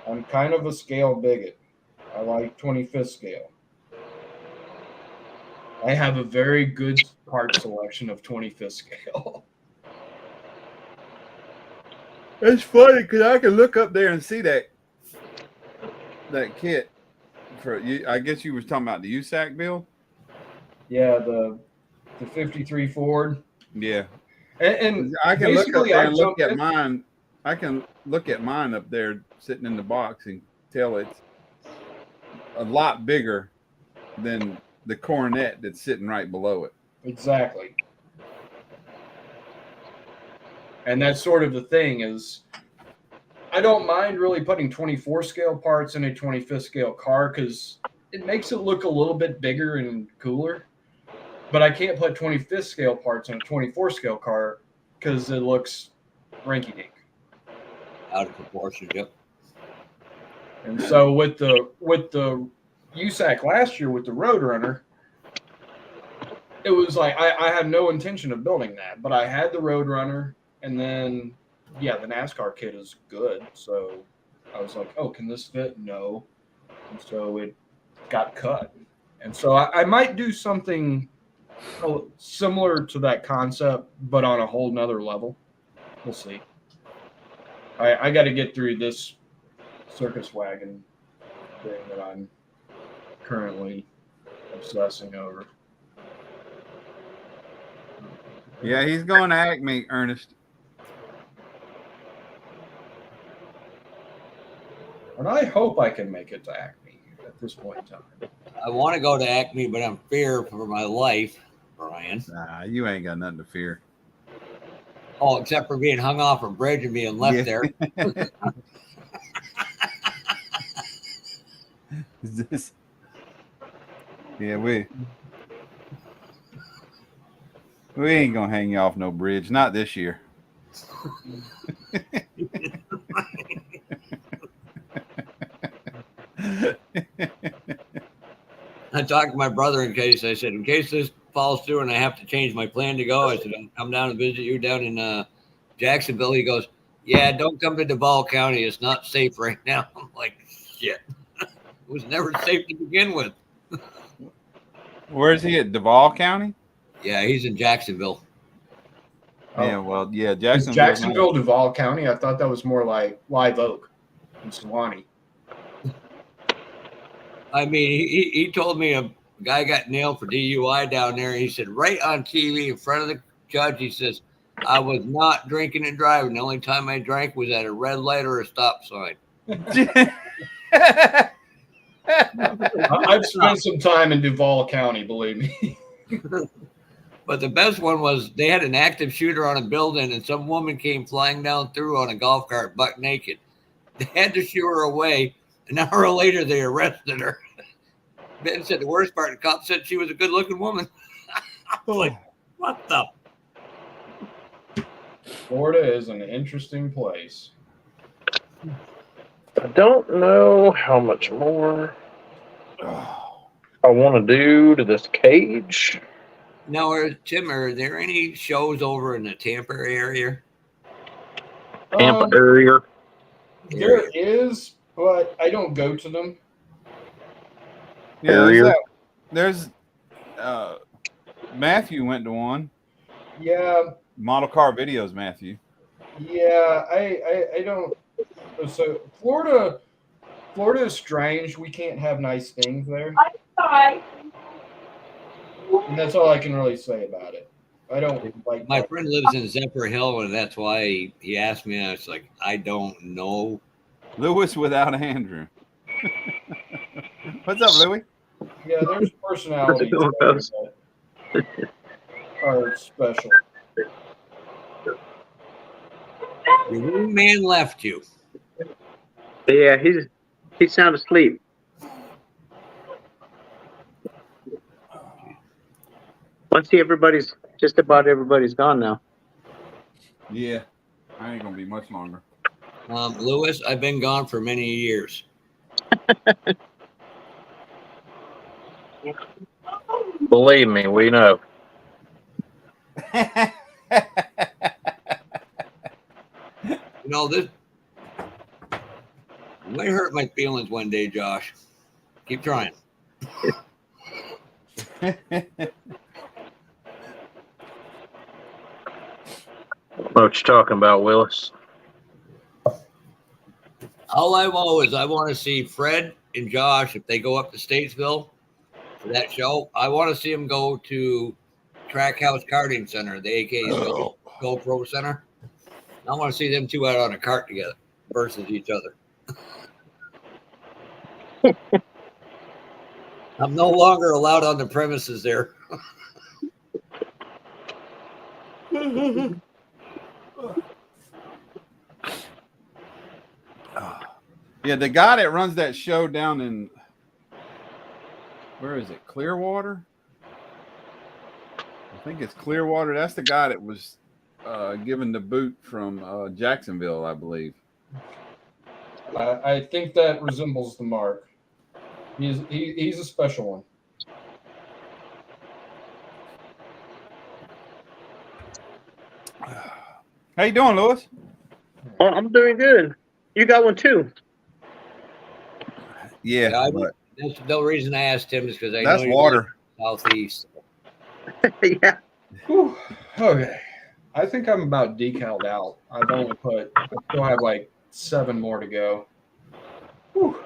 Speaker 11: I'm kind of a scale bigot. I like 25th scale. I have a very good part selection of 25th scale.
Speaker 1: It's funny because I can look up there and see that kit for you. I guess you was talking about the USAC build.
Speaker 11: Yeah, the 53 Ford.
Speaker 1: Yeah,
Speaker 11: and
Speaker 1: I can look up
Speaker 11: basically
Speaker 1: there
Speaker 11: I
Speaker 1: and look
Speaker 11: jumped
Speaker 1: at
Speaker 11: in.
Speaker 1: mine. I can look at mine up there sitting in the box and tell it's a lot bigger than the Coronet that's sitting right below it.
Speaker 11: Exactly. And that's sort of the thing is I don't mind really putting 24 scale parts in a 25th scale car because it makes it look a little bit bigger and cooler. But I can't put 25th scale parts in a 24 scale car because it looks rinky dink.
Speaker 2: Out of proportion, yep.
Speaker 11: And so with the USAC last year with the Roadrunner, it was like I had no intention of building that, but I had the Roadrunner, and then the NASCAR kit is good. So I was like, oh, can this fit? No. And so it got cut. And so I might do something similar to that concept, but on a whole nother level. We'll see. I got to get through this circus wagon thing that I'm currently obsessing over.
Speaker 1: Yeah, he's going to Acme, Ernest.
Speaker 11: And I hope I can make it to Acme at this point in time.
Speaker 2: I want to go to Acme, but I'm fear for my life, Brian.
Speaker 1: Nah, you ain't got nothing to fear.
Speaker 2: Oh, except for being hung off a bridge and being left there.
Speaker 1: Yeah, we ain't gonna hang you off no bridge, not this year.
Speaker 2: I talked to my brother I said, in case this falls through and I have to change my plan to go, I said, I'll come down and visit you down in Jacksonville. He goes, yeah, don't come to Duval County. It's not safe right now. I'm like, shit. It was never safe to begin with.
Speaker 1: Where is he at? Duval County?
Speaker 2: Yeah, he's in Jacksonville.
Speaker 1: Yeah, well, yeah,
Speaker 11: Jacksonville, Duval County. I thought that was more like Live Oak and Sewanee.
Speaker 2: I mean, he told me a guy got nailed for DUI down there. And he said, right on TV in front of the judge, he says, I was not drinking and driving. The only time I drank was at a red light or a stop sign.
Speaker 11: I've spent some time in Duval County, believe me.
Speaker 2: But the best one was they had an active shooter on a building, and some woman came flying down through on a golf cart, buck naked. They had to shoo her away. An hour later, they arrested her. Ben said the worst part, the cop said she was a good-looking woman. I was like, what the?
Speaker 11: Florida is an interesting place.
Speaker 9: I don't know how much more I want to do to this cage.
Speaker 2: Now, Tim, are there any shows over in the Tampa area?
Speaker 9: Tampa area?
Speaker 11: There is, but I don't go to them.
Speaker 1: Yeah, there's Matthew went to one.
Speaker 11: Yeah.
Speaker 1: Model car videos, Matthew.
Speaker 11: Yeah, I don't. So Florida is strange. We can't have nice things there. And that's all I can really say about it. I don't like.
Speaker 2: My friend lives in Zephyr Hill, and that's why he asked me. I was like, I don't know.
Speaker 1: Lewis without Andrew. What's up, Louis?
Speaker 11: Yeah, there's personalities there that are special.
Speaker 2: Your man left you.
Speaker 13: Yeah, he's sound asleep. Well, I see just about everybody's gone now.
Speaker 1: Yeah, I ain't gonna be much longer.
Speaker 2: Lewis, I've been gone for many years.
Speaker 9: Believe me, we know.
Speaker 2: You know, this might hurt my feelings one day, Josh. Keep trying.
Speaker 9: What you talking about, Willis?
Speaker 2: All I want to see Fred and Josh if they go up to Statesville for that show. I want to see them go to Trackhouse Karting Center, the AK's GoPro Center. I want to see them two out on a cart together versus each other. I'm no longer allowed on the premises there.
Speaker 1: Yeah, the guy that runs that show down in, where is it, Clearwater? I think it's Clearwater. That's the guy that was given the boot from Jacksonville, I believe.
Speaker 11: I think that resembles the mark. He's a special one.
Speaker 1: How you doing, Lewis?
Speaker 13: Oh, I'm doing good. You got one too.
Speaker 1: Yeah,
Speaker 2: that's the reason I asked him is because I
Speaker 1: that's
Speaker 2: know you're
Speaker 1: water.
Speaker 2: Southeast.
Speaker 13: Yeah.
Speaker 11: Whew. Okay. I think I'm about decaled out. I still have like 7 more to go. Whew.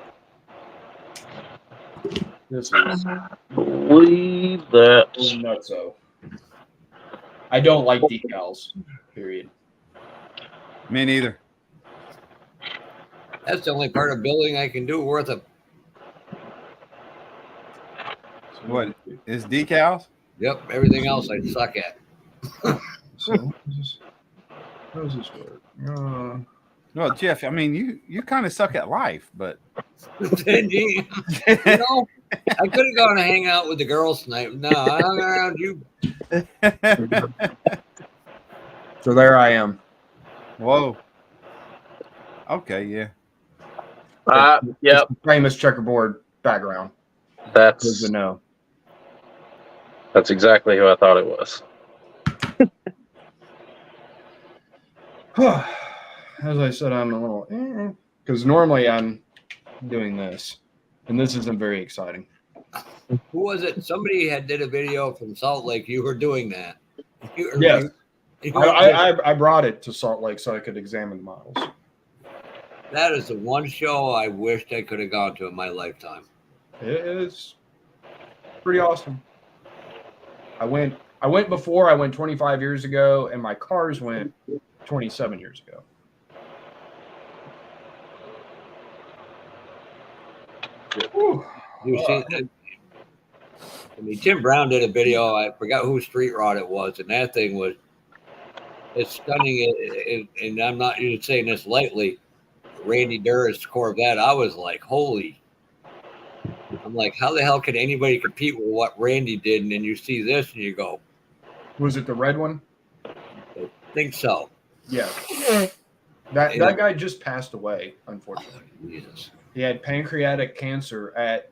Speaker 11: This is
Speaker 9: Believe that.
Speaker 11: nutso. I don't like decals, period.
Speaker 1: Me neither.
Speaker 2: That's the only part of building I can do worth of.
Speaker 1: What is decals?
Speaker 2: Yep, everything else I suck at.
Speaker 11: So, how does this work?
Speaker 1: Well, Jeff, I mean, you kind of suck at life, but
Speaker 2: you know, I could have gone to hang out with the girls tonight. No, I hung around you.
Speaker 11: So there I am.
Speaker 1: Whoa. Okay, yeah.
Speaker 9: Yep.
Speaker 11: Famous checkerboard background.
Speaker 9: That's
Speaker 11: no.
Speaker 9: That's exactly who I thought it was.
Speaker 11: As I said, I'm a little because normally I'm doing this, and this isn't very exciting.
Speaker 2: Who was it? Somebody did a video from Salt Lake. You were doing that.
Speaker 11: Yes. I brought it to Salt Lake so I could examine the models.
Speaker 2: That is the one show I wished I could have gone to in my lifetime.
Speaker 11: It is pretty awesome. I went before. I went 25 years ago, and my cars went 27 years ago.
Speaker 2: You see that? I mean, Tim Brown did a video. I forgot whose street rod it was, and that thing was it's stunning. And I'm not even saying this lightly. Randy Durr's Corvette. I was like, holy. I'm like, how the hell can anybody compete with what Randy did? And then you see this, and you go,
Speaker 11: Was it the red one?
Speaker 2: I think so.
Speaker 11: Yeah. That guy just passed away, unfortunately.
Speaker 2: Jesus.
Speaker 11: He had pancreatic cancer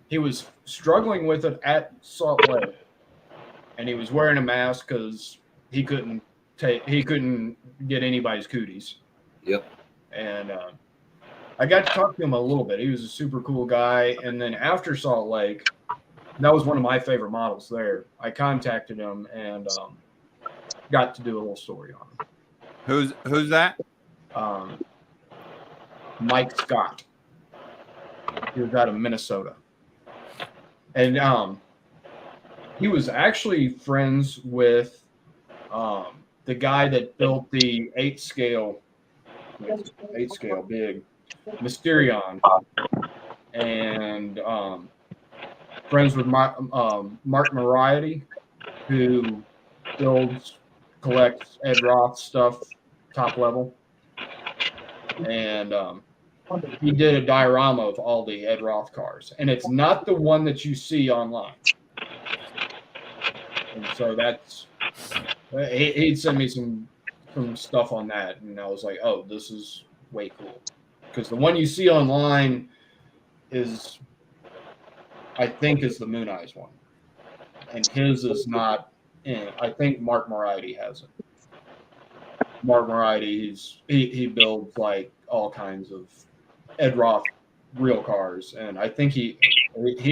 Speaker 11: he was struggling with it at Salt Lake, and he was wearing a mask because he couldn't get anybody's cooties.
Speaker 2: Yep.
Speaker 11: And I got to talk to him a little bit. He was a super cool guy. And then after Salt Lake, that was one of my favorite models there. I contacted him and got to do a little story on him.
Speaker 1: Who's that?
Speaker 11: Mike Scott. He was out of Minnesota. And he was actually friends with the guy that built the 8-scale big Mysterion, and friends with Mark Moriarty, who collects Ed Roth stuff top level. And he did a diorama of all the Ed Roth cars, and it's not the one that you see online. And so that's he'd send me some stuff on that, and I was like, oh, this is way cool. Because the one you see online is, I think, is the Moon Eyes one, and his is not. I think Mark Moriarty has it. Mark Moriarty, he builds like all kinds of Ed Roth real cars, and I think he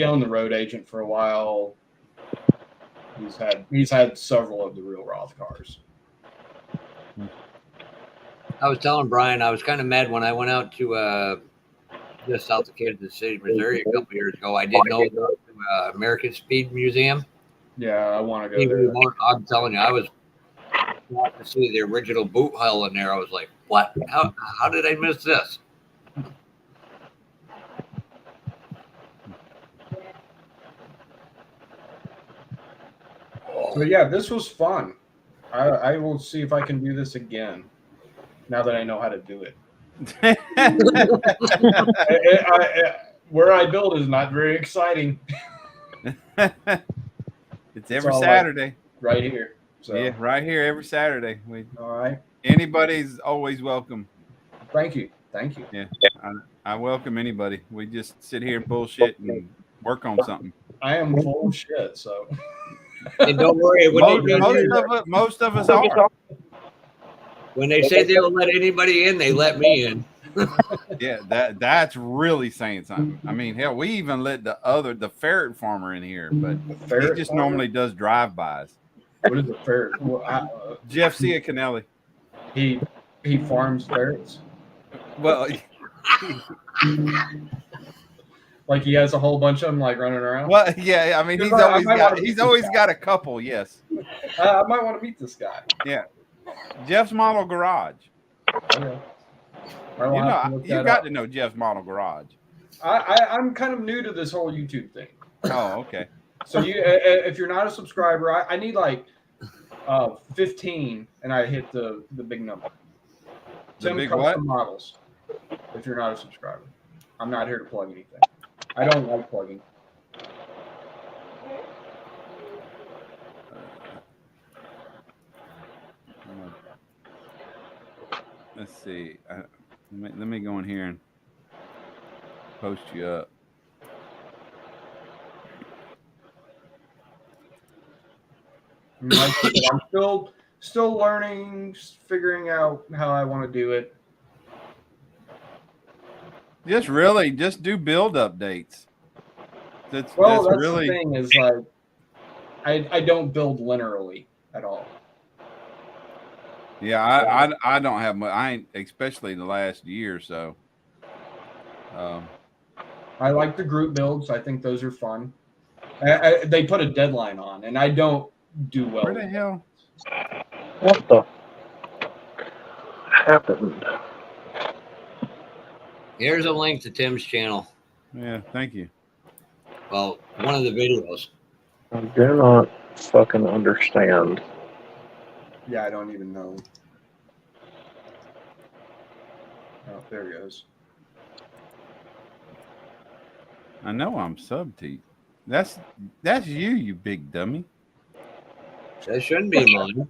Speaker 11: owned the Road Agent for a while. He's had several of the real Roth cars.
Speaker 2: I was telling Brian I was kind of mad when I went out to just south of Kansas City, Missouri, a couple years ago. I didn't know the American Speed Museum.
Speaker 11: Yeah, I want to go there.
Speaker 2: I'm telling you, I was want to see the original boot hull in there. I was like, what? How did I miss this?
Speaker 11: So yeah, this was fun. I will see if I can do this again. Now that I know how to do it. Where I build is not very exciting.
Speaker 1: It's every Saturday.
Speaker 11: Right here. So.
Speaker 1: Yeah, right here every Saturday.
Speaker 11: All right.
Speaker 1: Anybody's always welcome.
Speaker 11: Thank you.
Speaker 1: Yeah, I welcome anybody. We just sit here and bullshit and work on something.
Speaker 11: I am full of shit, so.
Speaker 2: And don't worry.
Speaker 1: Most of us are.
Speaker 2: When they say they'll let anybody in, they let me in.
Speaker 1: Yeah, that's really saying something. I mean, hell, we even let the ferret farmer in here, but he just normally does drive-bys.
Speaker 11: What is a ferret? Well,
Speaker 1: Jeff Ciacanelli.
Speaker 11: He farms ferrets.
Speaker 1: Well,
Speaker 11: like he has a whole bunch of them like running around.
Speaker 1: Well, yeah, I mean he's always got a couple. Yes.
Speaker 11: I might want to meet this guy.
Speaker 1: Yeah, Jeff's Model Garage.
Speaker 11: Okay.
Speaker 1: You got to know Jeff's Model Garage.
Speaker 11: I'm kind of new to this whole YouTube thing.
Speaker 1: Oh, okay.
Speaker 11: So if you're not a subscriber, I need like 15, and I hit the big number.
Speaker 1: The big
Speaker 11: custom
Speaker 1: what?
Speaker 11: Models. If you're not a subscriber, I'm not here to plug anything. I don't like plugging.
Speaker 1: Let's see. Let me go in here and post you up.
Speaker 11: I'm still learning, figuring out how I want to do it.
Speaker 1: Just do build updates. That's really
Speaker 11: the thing is like I don't build linearly at all.
Speaker 1: Yeah, I don't have much. I ain't, especially the last year or so.
Speaker 11: I like the group builds. I think those are fun. They put a deadline on, and I don't do well.
Speaker 1: Where the hell?
Speaker 9: What the happened?
Speaker 2: Here's a link to Tim's channel.
Speaker 1: Yeah, thank you.
Speaker 2: Well, one of the videos.
Speaker 9: I do not fucking understand.
Speaker 11: Yeah, I don't even know. Oh, there it goes.
Speaker 1: I know I'm sub to you. That's you big dummy.
Speaker 2: That shouldn't be mine.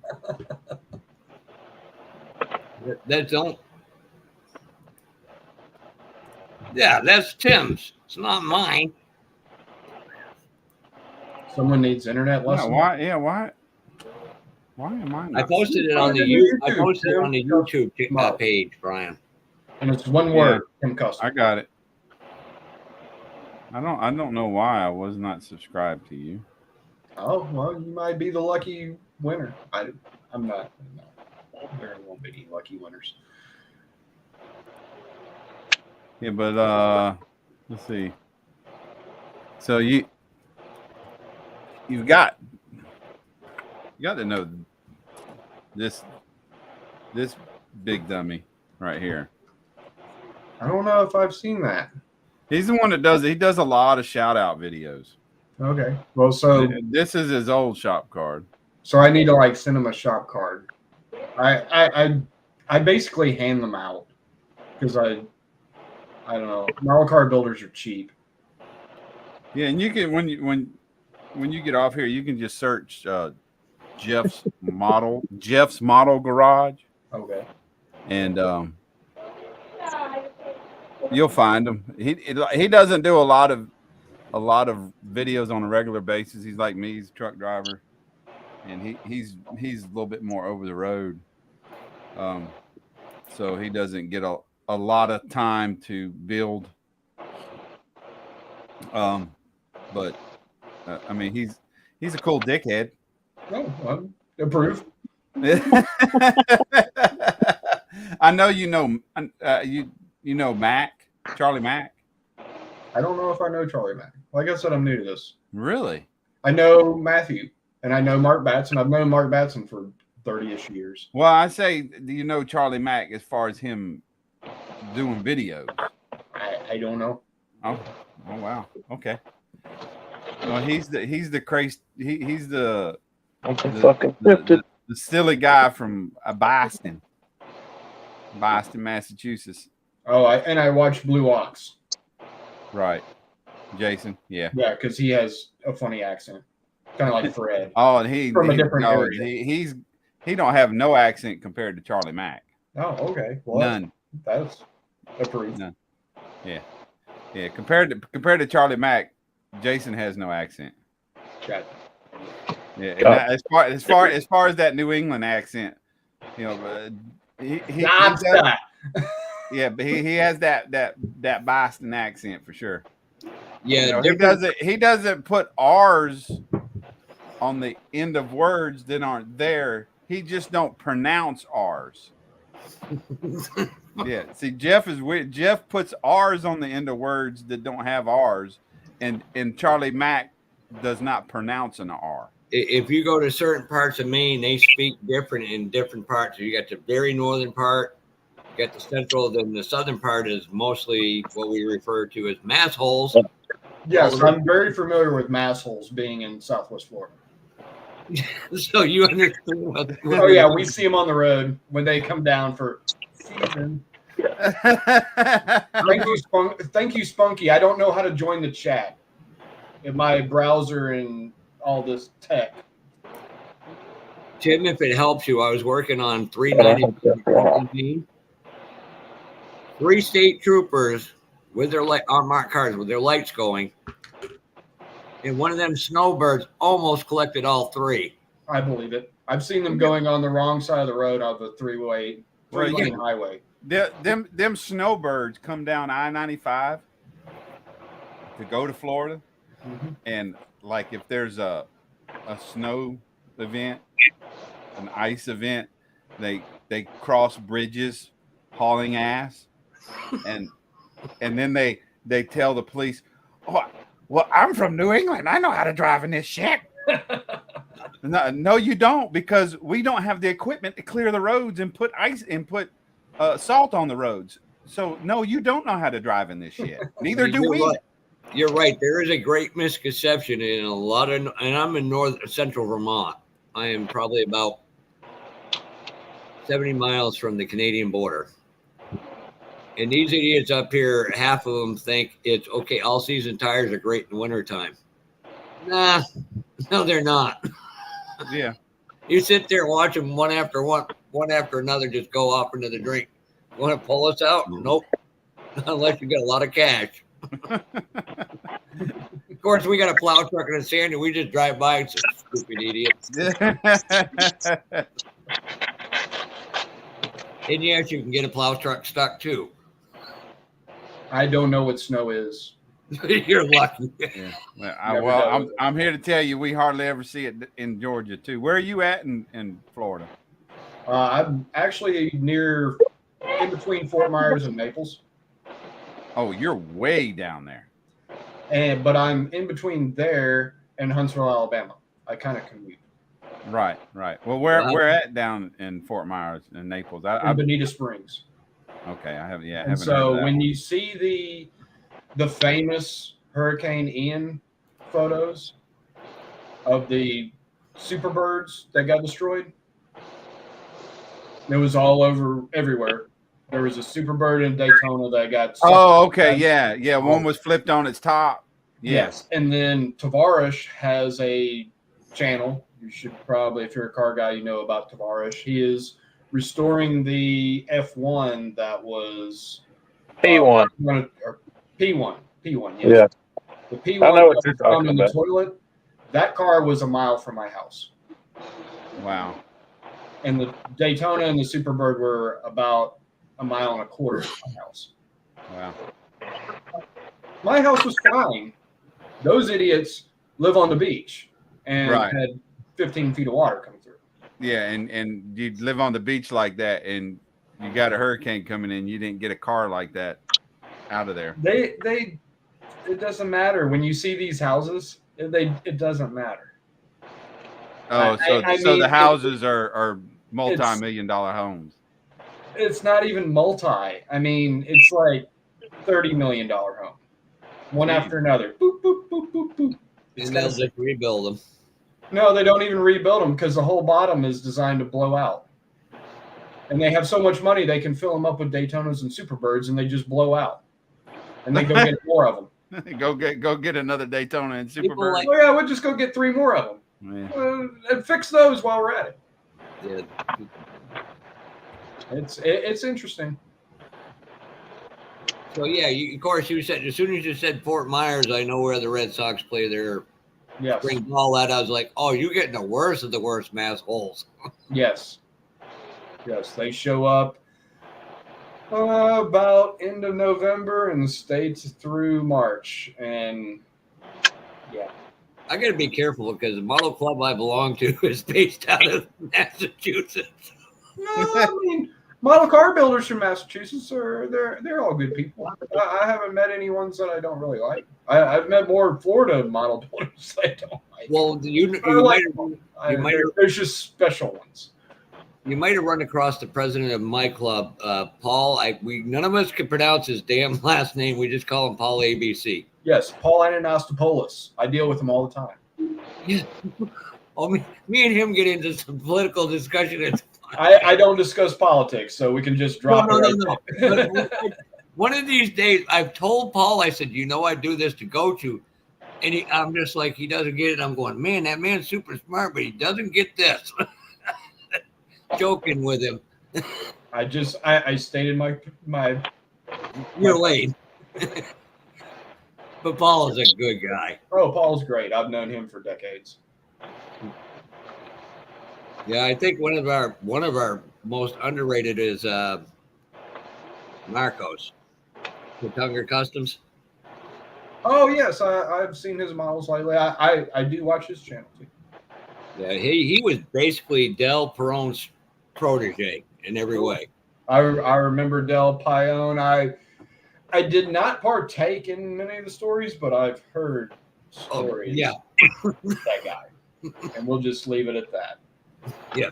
Speaker 2: That don't. Yeah, that's Tim's. It's not mine.
Speaker 11: Someone needs internet lessons.
Speaker 1: Why am I not?
Speaker 2: I posted it on the YouTube page, Brian.
Speaker 11: And it's one word from custom.
Speaker 1: I got it. I don't know why I was not subscribed to you.
Speaker 11: Oh, well, you might be the lucky winner. I'm not. No. There won't be any lucky winners.
Speaker 1: Yeah, but let's see. So you've got to know this big dummy right here.
Speaker 11: I don't know if I've seen that.
Speaker 1: He's the one that does it. He does a lot of shout out videos.
Speaker 11: Okay. Well, so
Speaker 1: this is his old shop card.
Speaker 11: So I need to like send him a shop card. I basically hand them out because I don't know. Model car builders are cheap.
Speaker 1: Yeah, and you can when when you get off here, you can just search Jeff's model garage,
Speaker 11: Okay.
Speaker 1: and you'll find him. He doesn't do a lot of videos on a regular basis. He's like me. He's a truck driver, and he's a little bit more over the road. So he doesn't get a lot of time to build. But I mean, he's a cool dickhead.
Speaker 11: No, approve.
Speaker 1: I know you know Mac, Charlie Mac.
Speaker 11: I don't know if I know Charlie Mack. Like I said, I'm new to this.
Speaker 1: Really?
Speaker 11: I know Matthew, and I know Mark Batson. I've known Mark Batson for 30-ish years.
Speaker 1: Well, I say, do you know Charlie Mack as far as him doing videos?
Speaker 11: I don't know.
Speaker 1: Oh wow. Okay. Well, he's the crazy. He's the silly guy from Boston, Massachusetts.
Speaker 11: Oh, I watched Blue Ox.
Speaker 1: Right, Jason. Yeah.
Speaker 11: Yeah, because he has a funny accent, kind of like Fred.
Speaker 1: Oh, and
Speaker 11: from a different area.
Speaker 1: He don't have no accent compared to Charlie Mack.
Speaker 11: Oh, okay. Well,
Speaker 1: None.
Speaker 11: That's approved.
Speaker 1: None. Yeah. Compared to Charlie Mack, Jason has no accent.
Speaker 11: Got
Speaker 1: Yeah. And as far as that New England accent, you know, he does, yeah, but he has that Boston accent for sure.
Speaker 2: Yeah,
Speaker 1: you know, he doesn't put R's on the end of words that aren't there. He just don't pronounce R's. Yeah, see, Jeff is weird. Jeff puts R's on the end of words that don't have R's, and Charlie Mack does not pronounce an R.
Speaker 2: If you go to certain parts of Maine, they speak different in different parts. You got the very northern part, you got the central, then the southern part is mostly what we refer to as mass holes.
Speaker 11: Yes, I'm very familiar with mass holes being in Southwest Florida.
Speaker 2: So you understand what?
Speaker 11: Oh yeah, we see them on the road when they come down for season. Thank you, Spunky. I don't know how to join the chat in my browser and all this tech.
Speaker 2: Tim, if it helps you, I was working on 390. 3 state troopers with their unmarked cars with their lights going, and one of them snowbirds almost collected all 3.
Speaker 11: I believe it. I've seen them going on the wrong side of the road on the three-lane highway.
Speaker 1: Them snowbirds come down I-95 to go to Florida, and like if there's a snow event, an ice event, they cross bridges hauling ass, and then they tell the police, "Oh, well, I'm from New England. I know how to drive in this shit." No, you don't, because we don't have the equipment to clear the roads and put ice and put salt on the roads. So no, you don't know how to drive in this shit. Neither do we.
Speaker 2: Right. You're right. There is a great misconception in a lot of, and I'm in central Vermont. I am probably about 70 miles from the Canadian border. And these idiots up here, half of them think it's okay. All season tires are great in the wintertime. Nah, no, they're not.
Speaker 1: Yeah.
Speaker 2: You sit there watching one after another just go off into the drink. You want to pull us out? Nope. Unless you got a lot of cash. Of course, we got a plow truck and a sander. We just drive by and say, stupid idiots. And yes, you can get a plow truck stuck too.
Speaker 11: I don't know what snow is.
Speaker 2: You're lucky.
Speaker 1: Yeah. Well, I'm here to tell you, we hardly ever see it in Georgia too. Where are you at in Florida?
Speaker 11: I'm actually in between Fort Myers and Naples.
Speaker 1: Oh, you're way down there.
Speaker 11: But I'm in between there and Huntsville, Alabama. I kind of commute.
Speaker 1: Right. Well, we're at down in Fort Myers and Naples.
Speaker 11: In Bonita Springs.
Speaker 1: Okay, I haven't. Yeah.
Speaker 11: And so when you see the famous Hurricane Ian photos of the Superbirds that got destroyed, it was all over everywhere. There was a Superbird in Daytona that got.
Speaker 1: Oh, okay, yeah. One was flipped on its top.
Speaker 11: Yes. And then Tavares has a channel. You should probably, if you're a car guy, you know about Tavares. He is restoring the F1 that was
Speaker 9: P1.
Speaker 11: or P1. P1, yes.
Speaker 9: Yeah.
Speaker 11: The P1
Speaker 9: I know what
Speaker 11: that
Speaker 9: you're
Speaker 11: was found
Speaker 9: talking
Speaker 11: in the
Speaker 9: about.
Speaker 11: toilet, that car was a mile from my house.
Speaker 1: Wow.
Speaker 11: And the Daytona and the Superbird were about a mile and a quarter from my house.
Speaker 1: Wow.
Speaker 11: My house was fine. Those idiots live on the beach and
Speaker 1: Right.
Speaker 11: had 15 feet of water coming through.
Speaker 1: Yeah, and you live on the beach like that, and you got a hurricane coming in. You didn't get a car like that out of there.
Speaker 11: It doesn't matter when you see these houses. It doesn't matter.
Speaker 1: Oh,
Speaker 11: I
Speaker 1: so
Speaker 11: mean,
Speaker 1: the houses are multi-million-dollar homes.
Speaker 11: It's not even multi. I mean, it's like $30 million home, one after another. Boop, boop, boop, boop, boop.
Speaker 2: And they'll just rebuild them.
Speaker 11: No, they don't even rebuild them because the whole bottom is designed to blow out. And they have so much money they can fill them up with Daytonas and Superbirds, and they just blow out. And they go get more of them.
Speaker 1: go get another Daytona and Superbird.
Speaker 11: Oh yeah, we'll just go get 3 more of them.
Speaker 1: Yeah.
Speaker 11: And fix those while we're at it.
Speaker 2: Yeah.
Speaker 11: It's interesting.
Speaker 2: So yeah, of course you said as soon as you said Fort Myers, I know where the Red Sox play their spring ball at. I was like, oh, you're getting the worst of the worst mass holes.
Speaker 11: Yes. Yes, they show up about end of November and stay through March, and yeah.
Speaker 2: I got to be careful because the model club I belong to is based out of Massachusetts.
Speaker 11: No, I mean, model car builders from Massachusetts they're all good people. I haven't met any ones that I don't really like. I've met more Florida model builders I don't like.
Speaker 2: Well,
Speaker 11: there's just special ones.
Speaker 2: You might have run across the president of my club, Paul. None of us can pronounce his damn last name. We just call him Paul ABC.
Speaker 11: Yes, Paul Ananastopoulos. I deal with him all the time.
Speaker 2: Yeah. Oh, me and him get into some political discussion.
Speaker 11: I don't discuss politics, so we can just drop
Speaker 2: it. No. One of these days, I've told Paul, I said, I do this to go to. And I'm just like, he doesn't get it. I'm going, man, that man's super smart, but he doesn't get this. Joking with him.
Speaker 11: I stated my
Speaker 2: your lane. But Paul is a good guy.
Speaker 11: Oh, Paul's great. I've known him for decades.
Speaker 2: Yeah, I think one of our most underrated is Marcos with Tunger Customs.
Speaker 11: Oh yes, I've seen his models lately. I do watch his channel too.
Speaker 2: Yeah, he was basically Del Peron's protege in every way.
Speaker 11: I remember Del Pione. I did not partake in many of the stories, but I've heard stories.
Speaker 2: Yeah,
Speaker 11: that guy, and we'll just leave it at that.
Speaker 2: Yeah,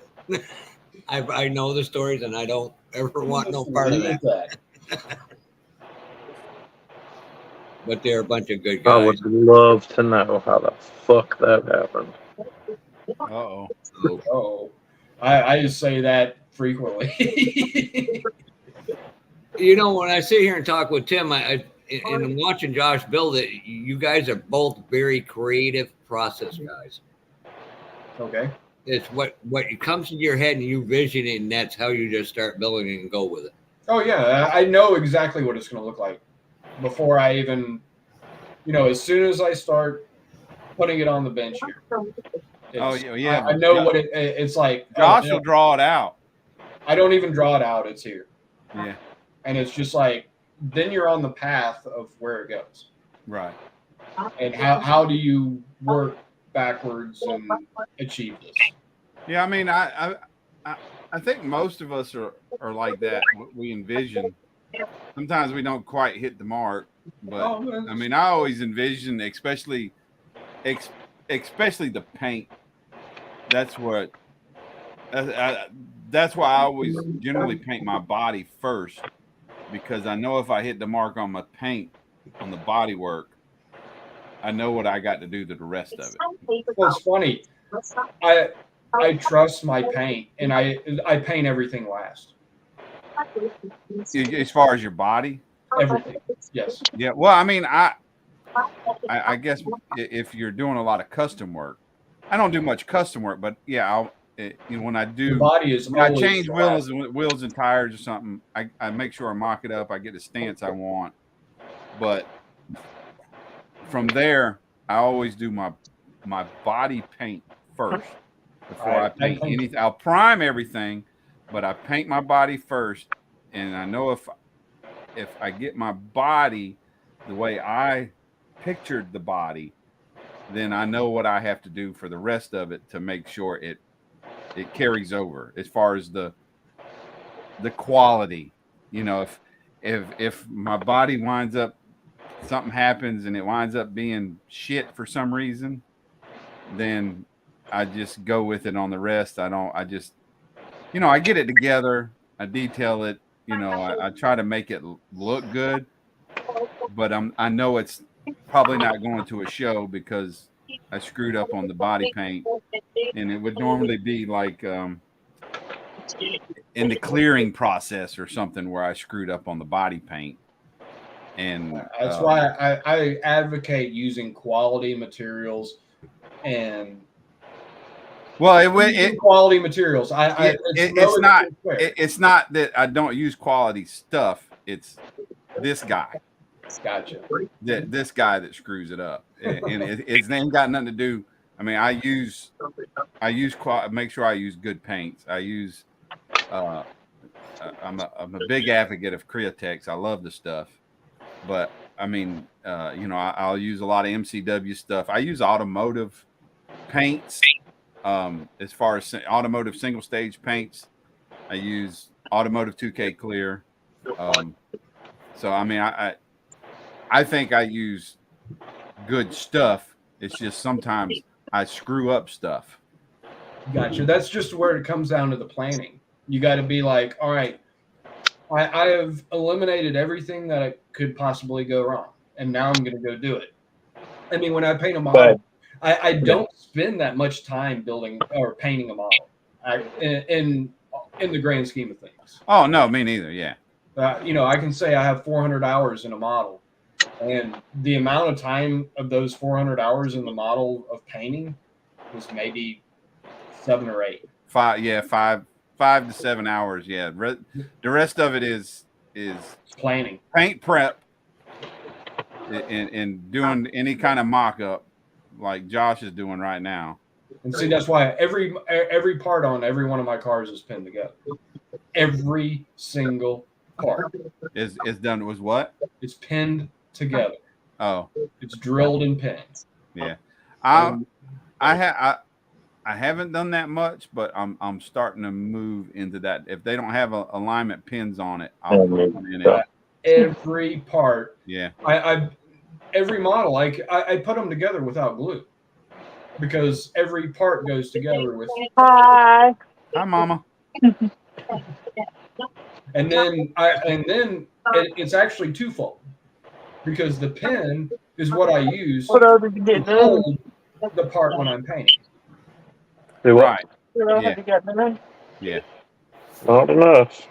Speaker 2: I know the stories, and I don't ever want no part of that. But they're a bunch of good guys.
Speaker 9: I would love to know how the fuck that happened.
Speaker 11: Oh, I just say that frequently.
Speaker 2: When I sit here and talk with Tim, and I'm watching Josh build it, you guys are both very creative process guys.
Speaker 11: Okay.
Speaker 2: It's what comes into your head and you vision it, and that's how you just start building it and go with it.
Speaker 11: Oh yeah, I know exactly what it's going to look like before I even, as soon as I start putting it on the bench here.
Speaker 1: Oh yeah,
Speaker 11: I know what it's like.
Speaker 1: Josh will draw it out.
Speaker 11: I don't even draw it out; it's here.
Speaker 1: Yeah,
Speaker 11: and it's just like then you're on the path of where it goes.
Speaker 1: Right.
Speaker 11: And how do you work backwards and achieve this?
Speaker 1: Yeah, I mean, I think most of us are like that. We envision. Sometimes we don't quite hit the mark, but I mean, I always envision, especially the paint. That's what. That's why I always generally paint my body first, because I know if I hit the mark on my paint, on the body work, I know what I got to do to the rest of it.
Speaker 11: Well, it's funny. I trust my paint, and I paint everything last.
Speaker 1: As far as your body?
Speaker 11: Everything. Yes.
Speaker 1: Yeah. Well, I mean, I guess if you're doing a lot of custom work, I don't do much custom work, but yeah, when I
Speaker 11: The
Speaker 1: do,
Speaker 11: body is
Speaker 1: when I
Speaker 11: always
Speaker 1: change
Speaker 11: flat.
Speaker 1: wheels and tires or something, I make sure I mock it up. I get the stance I want, but from there, I always do my body paint first before I paint anything. I'll prime everything, but I paint my body first, and I know if I get my body the way I pictured the body, then I know what I have to do for the rest of it to make sure it carries over as far as the quality. You know, if my body winds up, something happens and it winds up being shit for some reason, then I just go with it on the rest. I just, I get it together, I detail it, I try to make it look good, but I know it's probably not going to a show because I screwed up on the body paint, and it would normally be like in the clearing process or something where I screwed up on the body paint. And
Speaker 11: that's why I advocate using quality materials and quality materials.
Speaker 1: It's not that I don't use quality stuff. It's this guy.
Speaker 11: Gotcha.
Speaker 1: This guy that screws it up, and it's ain't got nothing to do. I mean, I make sure I use good paints. I use. I'm a big advocate of Createx. I love the stuff, but I mean, I'll use a lot of MCW stuff. I use automotive paints. As far as automotive single stage paints, I use automotive 2K clear. So I mean, I think I use good stuff. It's just sometimes I screw up stuff.
Speaker 11: Gotcha. That's just where it comes down to the planning. You got to be like, all right, I have eliminated everything that could possibly go wrong, and now I'm going to go do it. I mean, when I paint a model, I don't spend that much time building or painting a model. In the grand scheme of things.
Speaker 1: Oh no, me neither. Yeah.
Speaker 11: I can say I have 400 hours in a model, and the amount of time of those 400 hours in the model of painting was maybe 7 or 8.
Speaker 1: 5 to 7 hours. Yeah. The rest of it is
Speaker 11: planning,
Speaker 1: paint prep, and doing any kind of mock-up like Josh is doing right now.
Speaker 11: And see, that's why every part on every one of my cars is pinned together. Every single part
Speaker 1: is done. Was what?
Speaker 11: It's pinned together.
Speaker 1: Oh,
Speaker 11: it's drilled and pinned.
Speaker 1: Yeah, I haven't done that much, but I'm starting to move into that. If they don't have alignment pins on it, I'll put them in it.
Speaker 11: Every part.
Speaker 1: Yeah.
Speaker 11: Every model, I put them together without glue because every part goes together with.
Speaker 1: Hi, Mama.
Speaker 11: And then it's actually twofold because the pin is what I use to hold the part when I'm painting.
Speaker 1: Right.
Speaker 9: Yeah. Not enough.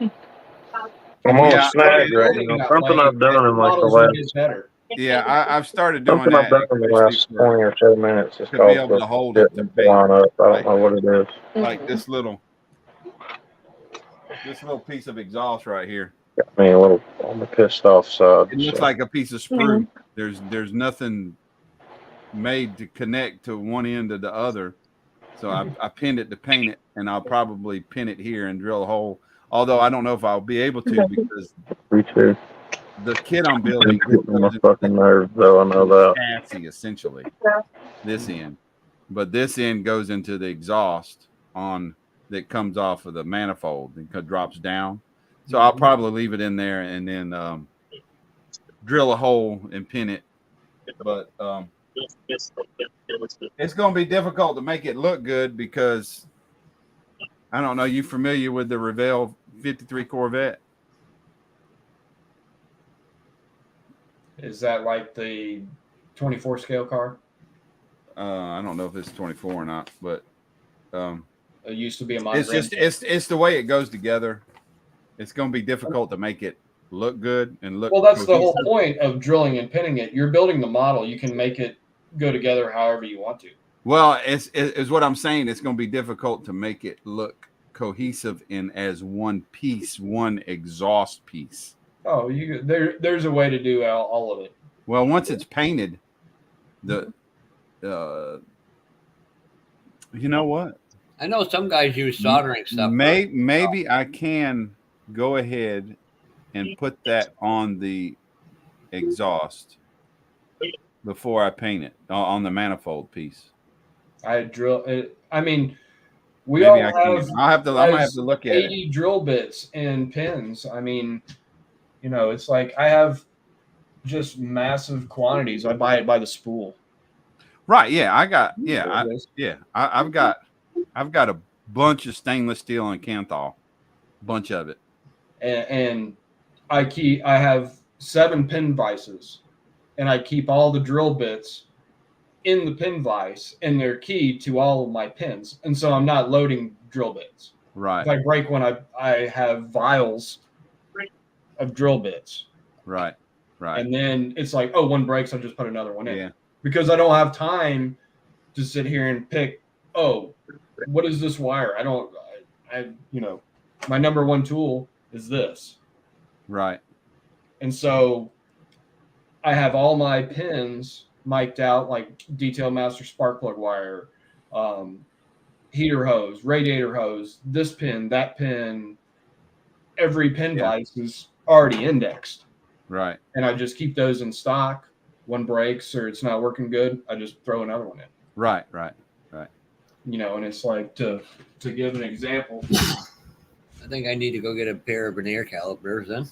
Speaker 9: I'm on a snag right now. Something I've done in like the last.
Speaker 1: Yeah, I've started doing
Speaker 9: something
Speaker 1: that.
Speaker 9: I've done in the last 20 or so minutes. It's
Speaker 1: to
Speaker 9: called
Speaker 1: be able to hold it to paint.
Speaker 9: Line up. I don't know what it is.
Speaker 1: Like this little piece of exhaust right here.
Speaker 9: Got me a little on the pissed off side.
Speaker 1: It looks like a piece of sprue. There's nothing made to connect to one end to the other. So I pinned it to paint it, and I'll probably pin it here and drill a hole. Although I don't know if I'll be able to because the kit I'm building
Speaker 9: my fucking nerves, though. I know that.
Speaker 1: Chassis essentially. This end, but this end goes into the exhaust that comes off of the manifold and drops down. So I'll probably leave it in there and then drill a hole and pin it. But it's going to be difficult to make it look good because I don't know. You familiar with the Revell 53 Corvette?
Speaker 11: Is that like the 24 scale car?
Speaker 1: I don't know if it's 24 or not, but
Speaker 11: it used to be a model.
Speaker 1: It's just it's the way it goes together. It's going to be difficult to make it look good and look.
Speaker 11: Well, that's the
Speaker 1: cohesive.
Speaker 11: whole point of drilling and pinning it. You're building the model. You can make it go together however you want to.
Speaker 1: Well, it's what I'm saying. It's going to be difficult to make it look cohesive in as one piece, one exhaust piece.
Speaker 11: Oh, there's a way to do all of it.
Speaker 1: Well, once it's painted, you know what?
Speaker 2: I know some guys use soldering stuff.
Speaker 1: Maybe I can go ahead and put that on the exhaust before I paint it on the manifold piece.
Speaker 11: I drill it. I mean, we
Speaker 1: Maybe
Speaker 11: all
Speaker 1: I can.
Speaker 11: have.
Speaker 1: I'm gonna have to look at
Speaker 11: 80 drill bits and pins. I mean, it's like I have just massive quantities. I buy it by the spool.
Speaker 1: Right. Yeah. I've got a bunch of stainless steel and Kanthal, bunch of it.
Speaker 11: And I have 7 pin vices, and I keep all the drill bits in the pin vise, and they're keyed to all of my pins. And so I'm not loading drill bits.
Speaker 1: Right.
Speaker 11: If I break one, I have vials of drill bits.
Speaker 1: Right. Right.
Speaker 11: And then it's like, oh, one breaks, I'll just put another one in.
Speaker 1: Yeah.
Speaker 11: Because I don't have time to sit here and pick, oh, what is this wire? My number one tool is this.
Speaker 1: Right.
Speaker 11: And so I have all my pins mic'd out, like Detail Master spark plug wire, heater hose, radiator hose, this pin, that pin. Every pin vise is already indexed.
Speaker 1: Right.
Speaker 11: And I just keep those in stock. One breaks or it's not working good, I just throw another one in.
Speaker 1: Right.
Speaker 11: And it's like, to give an example.
Speaker 2: I think I need to go get a pair of vernier calipers then.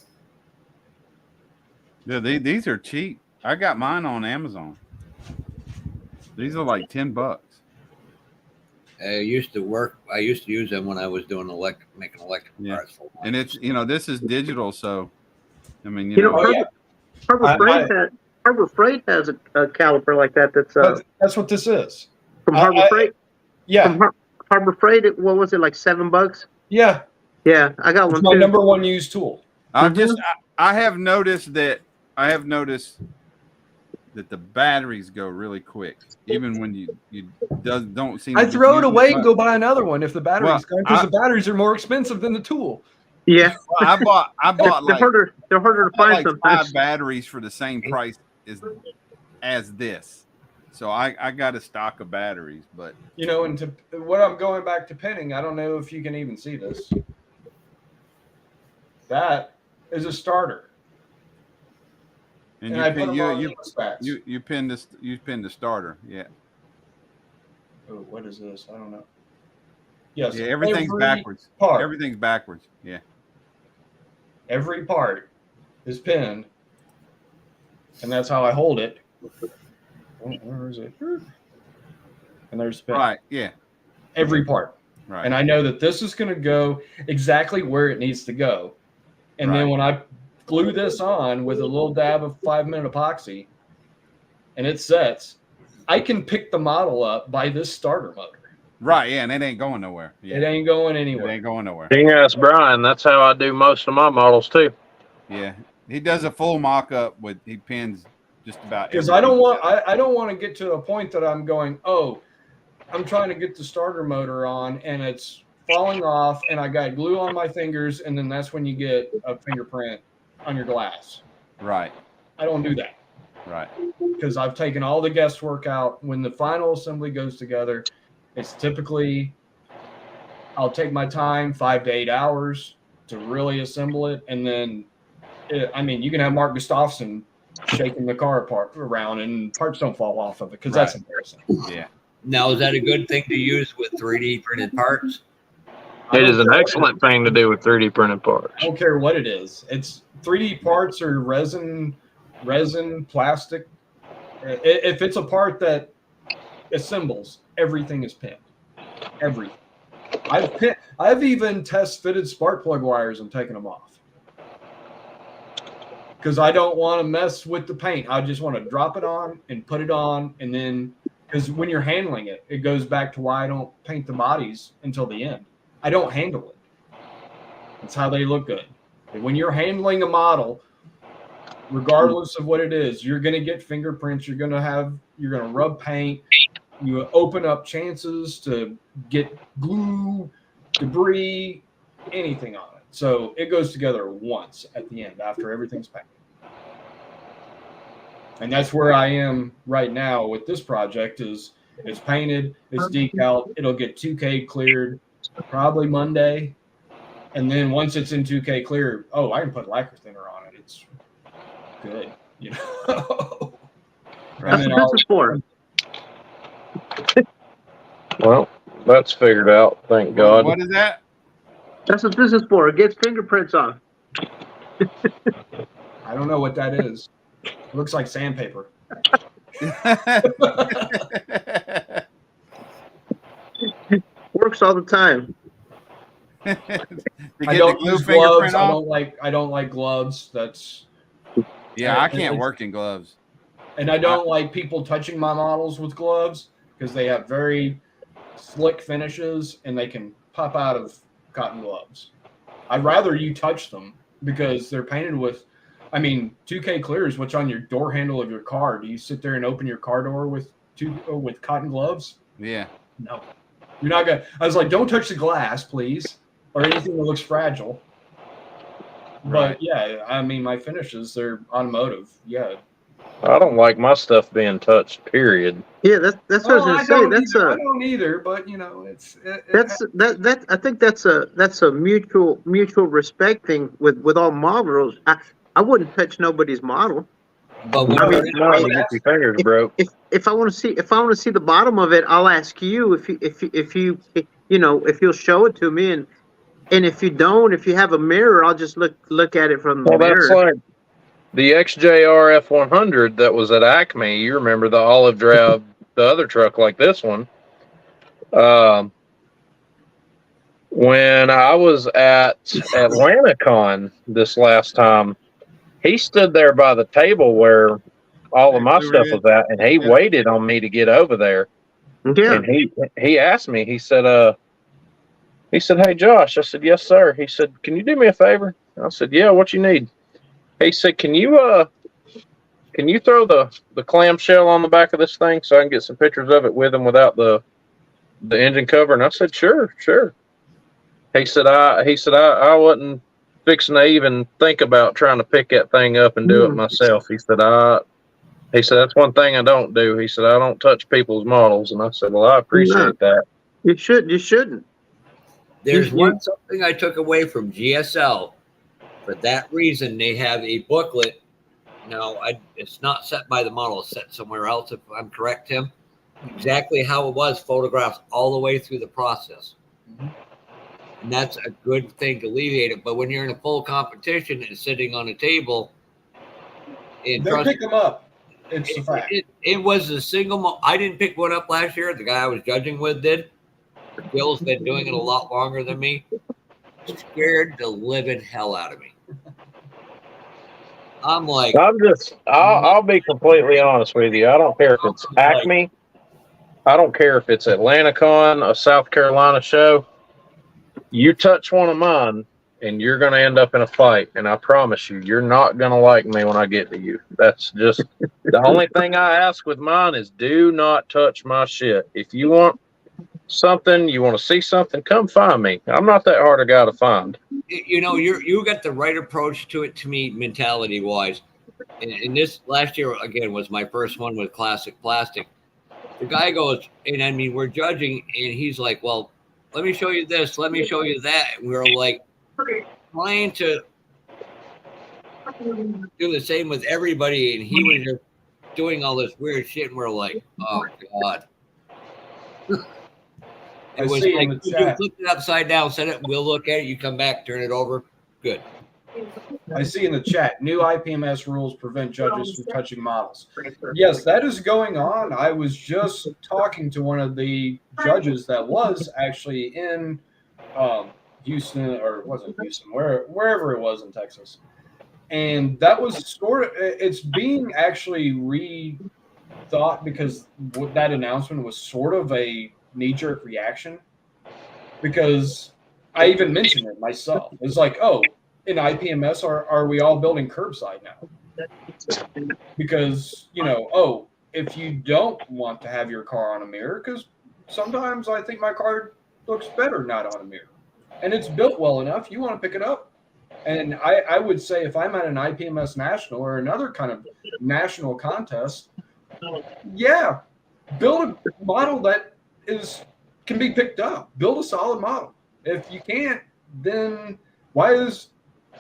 Speaker 1: Yeah, these are cheap. I got mine on Amazon. These are like $10.
Speaker 2: I used to use them when I was doing making electric parts. For
Speaker 1: and it's this is digital, so I mean
Speaker 13: Harbor Freight has a caliper like that.
Speaker 11: That's what this is
Speaker 13: from Harbor Freight.
Speaker 11: Yeah,
Speaker 13: from Harbor Freight. What was it, like $7?
Speaker 11: Yeah,
Speaker 13: I got one.
Speaker 11: It's my number one used tool.
Speaker 1: I have noticed that the batteries go really quick, even when you don't seem.
Speaker 11: I throw it away and go buy another one if the batteries gone, because the batteries are more expensive than the tool.
Speaker 13: Yeah,
Speaker 1: well, I bought
Speaker 13: they're harder to find sometimes.
Speaker 1: 5 batteries for the same price as this, so I got a stock of batteries. But
Speaker 11: and what I'm going back to pinning, I don't know if you can even see this. That is a starter.
Speaker 1: And
Speaker 11: I put them on
Speaker 1: you pinned the starter, yeah.
Speaker 11: Oh, what is this? I don't know. Yes,
Speaker 1: yeah, everything's backwards. Everything's backwards. Yeah.
Speaker 11: Every part is pinned, and that's how I hold it. Where is it? And there's the pin.
Speaker 1: Right. Yeah.
Speaker 11: Every part.
Speaker 1: Right.
Speaker 11: And I know that this is going to go exactly where it needs to go. And then when I glue this on with a little dab of 5-minute epoxy and it sets, I can pick the model up by this starter motor.
Speaker 1: Right, yeah, and it ain't going nowhere. Yeah.
Speaker 11: It ain't going anywhere.
Speaker 1: It ain't going nowhere.
Speaker 9: King ass Brian, that's how I do most of my models too.
Speaker 1: Yeah. He does a full mock-up he pins just about
Speaker 11: because I don't want to get to a point that I'm going, oh, I'm trying to get the starter motor on and it's falling off and I got glue on my fingers, and then that's when you get a fingerprint on your glass.
Speaker 1: Right.
Speaker 11: I don't do that.
Speaker 1: Right.
Speaker 11: Because I've taken all the guesswork out. When the final assembly goes together, it's typically, I'll take my time, 5 to 8 hours to really assemble it. And then, you can have Mark Gustafson shaking the car apart around and parts don't fall off of it because that's embarrassing.
Speaker 1: Yeah.
Speaker 2: Now, is that a good thing to use with 3D printed parts?
Speaker 9: It is an excellent thing to do with 3D printed parts.
Speaker 11: I don't care what it is. It's 3D parts or resin, plastic. If it's a part that assembles, everything is pinned. Everything. I've even test fitted spark plug wires and taken them off because I don't want to mess with the paint. I just want to drop it on and put it on, and then because when you're handling it, it goes back to why I don't paint the bodies until the end. I don't handle it. That's how they look good. When you're handling a model, regardless of what it is, you're going to get fingerprints. You're going to rub paint. You open up chances to get glue, debris, anything on it. So it goes together once at the end after everything's painted. And that's where I am right now with this project. Is it's painted, it's decaled, it'll get 2K cleared probably Monday. And then once it's in 2K clear, I can put lacquer thinner on it. It's good, you know.
Speaker 13: That's what this is for.
Speaker 9: Well, that's figured out. Thank God.
Speaker 1: What is that?
Speaker 13: That's what this is for. It gets fingerprints on.
Speaker 11: I don't know what that is. It looks like sandpaper.
Speaker 13: Works all the time.
Speaker 11: I don't use gloves. I don't like gloves. That's
Speaker 1: I can't work in gloves.
Speaker 11: And I don't like people touching my models with gloves because they have very slick finishes and they can pop out of cotton gloves. I'd rather you touch them because they're painted with, 2K clear is what's on your door handle of your car. Do you sit there and open your car door with cotton gloves?
Speaker 1: Yeah.
Speaker 11: No. You're not going to. I was like, don't touch the glass, please, or anything that looks fragile.
Speaker 1: Right.
Speaker 11: But yeah, my finishes, they're automotive. Yeah.
Speaker 9: I don't like my stuff being touched, period.
Speaker 13: Yeah, that's what I was going to say.
Speaker 11: I don't either, but
Speaker 13: I think that's a mutual respect thing with all models. I wouldn't touch nobody's model.
Speaker 9: But your fingers broke.
Speaker 13: If I want to see the bottom of it, I'll ask you if you'll show it to me, and if you don't, if you have a mirror, I'll just look at it from the mirror.
Speaker 9: That's like the XJR F100 that was at Acme. You remember the olive drab, the other truck like this one. When I was at AtlantaCon this last time, he stood there by the table where all of my stuff was at, and he waited on me to get over there.
Speaker 13: Yeah.
Speaker 9: And he asked me, he said, "Hey, Josh." I said, "Yes, sir." He said, "Can you do me a favor?" I said, "Yeah, what you need?" He said, "Can you throw the clamshell on the back of this thing so I can get some pictures of it with and without the engine cover?" And I said, "Sure." He said, I wasn't fixing to even think about trying to pick that thing up and do it myself. He said, that's one thing I don't do. He said, I don't touch people's models. And I said, well, I appreciate that.
Speaker 13: You shouldn't.
Speaker 2: There's something I took away from GSL. For that reason, they have a booklet. Now, it's not set by the model. It's set somewhere else, if I'm correct, Tim. Exactly how it was, photographs all the way through the process. Mm-hmm. And that's a good thing to alleviate it. But when you're in a full competition and sitting on a table,
Speaker 11: they pick them up. It's a fact.
Speaker 2: It was a single. I didn't pick one up last year. The guy I was judging with did. Bill's been doing it a lot longer than me. Scared the living hell out of me.
Speaker 9: I'll be completely honest with you. I don't care if it's Acme. I don't care if it's AtlantaCon, a South Carolina show. You touch one of mine, and you're going to end up in a fight. And I promise you, you're not going to like me when I get to you. That's just the only thing I ask with mine is do not touch my shit. If you want something, you want to see something, come find me. I'm not that hard a guy to find.
Speaker 2: You got the right approach to it, to me, mentality wise. And this last year again was my first one with classic plastic. The guy goes, and we're judging, and he's like, well, let me show you this, let me show you that. And we're like trying to do the same with everybody, and he was just doing all this weird shit, and we're like, oh God. It was like, you flip it upside down, set it, we'll look at it, you come back, turn it over. Good.
Speaker 11: I see in the chat, new IPMS rules prevent judges from touching models. Yes, that is going on. I was just talking to one of the judges that was actually in Houston, or wasn't Houston, wherever it was in Texas. And that was it's being actually rethought because that announcement was sort of a knee-jerk reaction, because I even mentioned it myself. It's like, oh, in IPMS are we all building curbside now? Because, if you don't want to have your car on a mirror, because sometimes I think my car looks better not on a mirror, and it's built well enough, you want to pick it up. And I would say if I'm at an IPMS national or another kind of national contest, yeah, build a model that can be picked up. Build a solid model. If you can't, then why is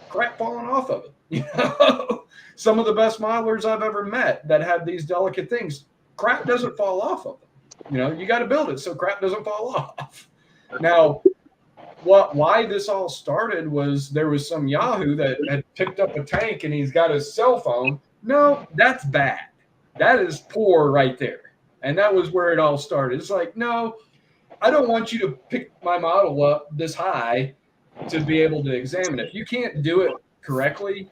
Speaker 11: crap falling off of it? Some of the best modelers I've ever met that have these delicate things, crap doesn't fall off of them. You got to build it so crap doesn't fall off. Now, why this all started was there was some Yahoo that had picked up a tank and he's got his cell phone. No, that's bad. That is poor right there. And that was where it all started. It's like, no, I don't want you to pick my model up this high to be able to examine it. If you can't do it correctly,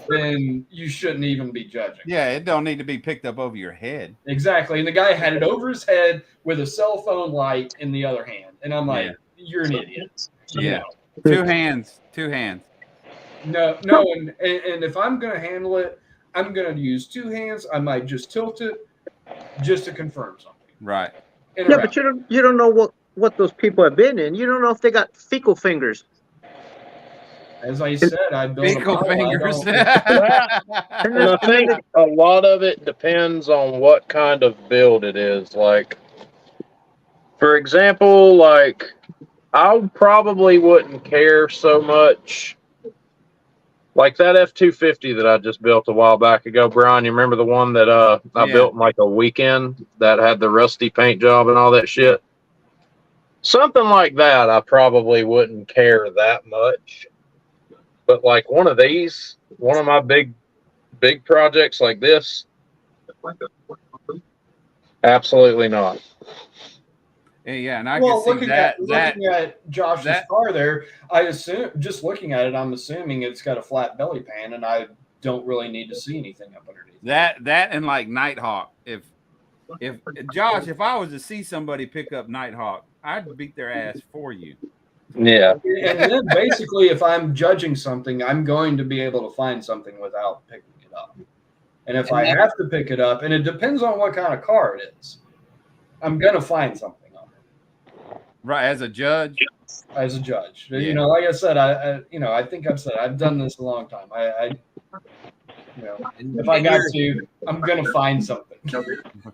Speaker 11: then you shouldn't even be judging.
Speaker 1: Yeah, it don't need to be picked up over your head.
Speaker 11: Exactly. And the guy had it over his head with a cell phone light in the other hand. And I'm like, you're an idiot.
Speaker 1: Yeah. Two hands.
Speaker 11: No, and if I'm going to handle it, I'm going to use two hands. I might just tilt it just to confirm something.
Speaker 1: Right.
Speaker 13: Yeah, but you don't know what those people have been in. You don't know if they got fecal fingers.
Speaker 11: As I said, I built
Speaker 1: fecal fingers.
Speaker 9: And I think a lot of it depends on what kind of build it is. Like, for example, I probably wouldn't care so much. Like that F-250 that I just built a while back ago, Brian. You remember the one that I built in like a weekend that had the rusty paint job and all that shit? Something like that, I probably wouldn't care that much. But like one of my big projects like this, absolutely not.
Speaker 1: Yeah, and I can see
Speaker 11: looking at Josh's car there, I assume, just looking at it, I'm assuming it's got a flat belly pan, and I don't really need to see anything up underneath.
Speaker 1: That and like Nighthawk. If Josh, if I was to see somebody pick up Nighthawk, I'd beat their ass for you.
Speaker 9: Yeah.
Speaker 11: And then basically, if I'm judging something, I'm going to be able to find something without picking it up. And if I have to pick it up, and it depends on what kind of car it is, I'm going to find something.
Speaker 1: Right, as a judge.
Speaker 11: Yeah. Like I said, I think I've said I've done this a long time. If I got to, I'm gonna find something.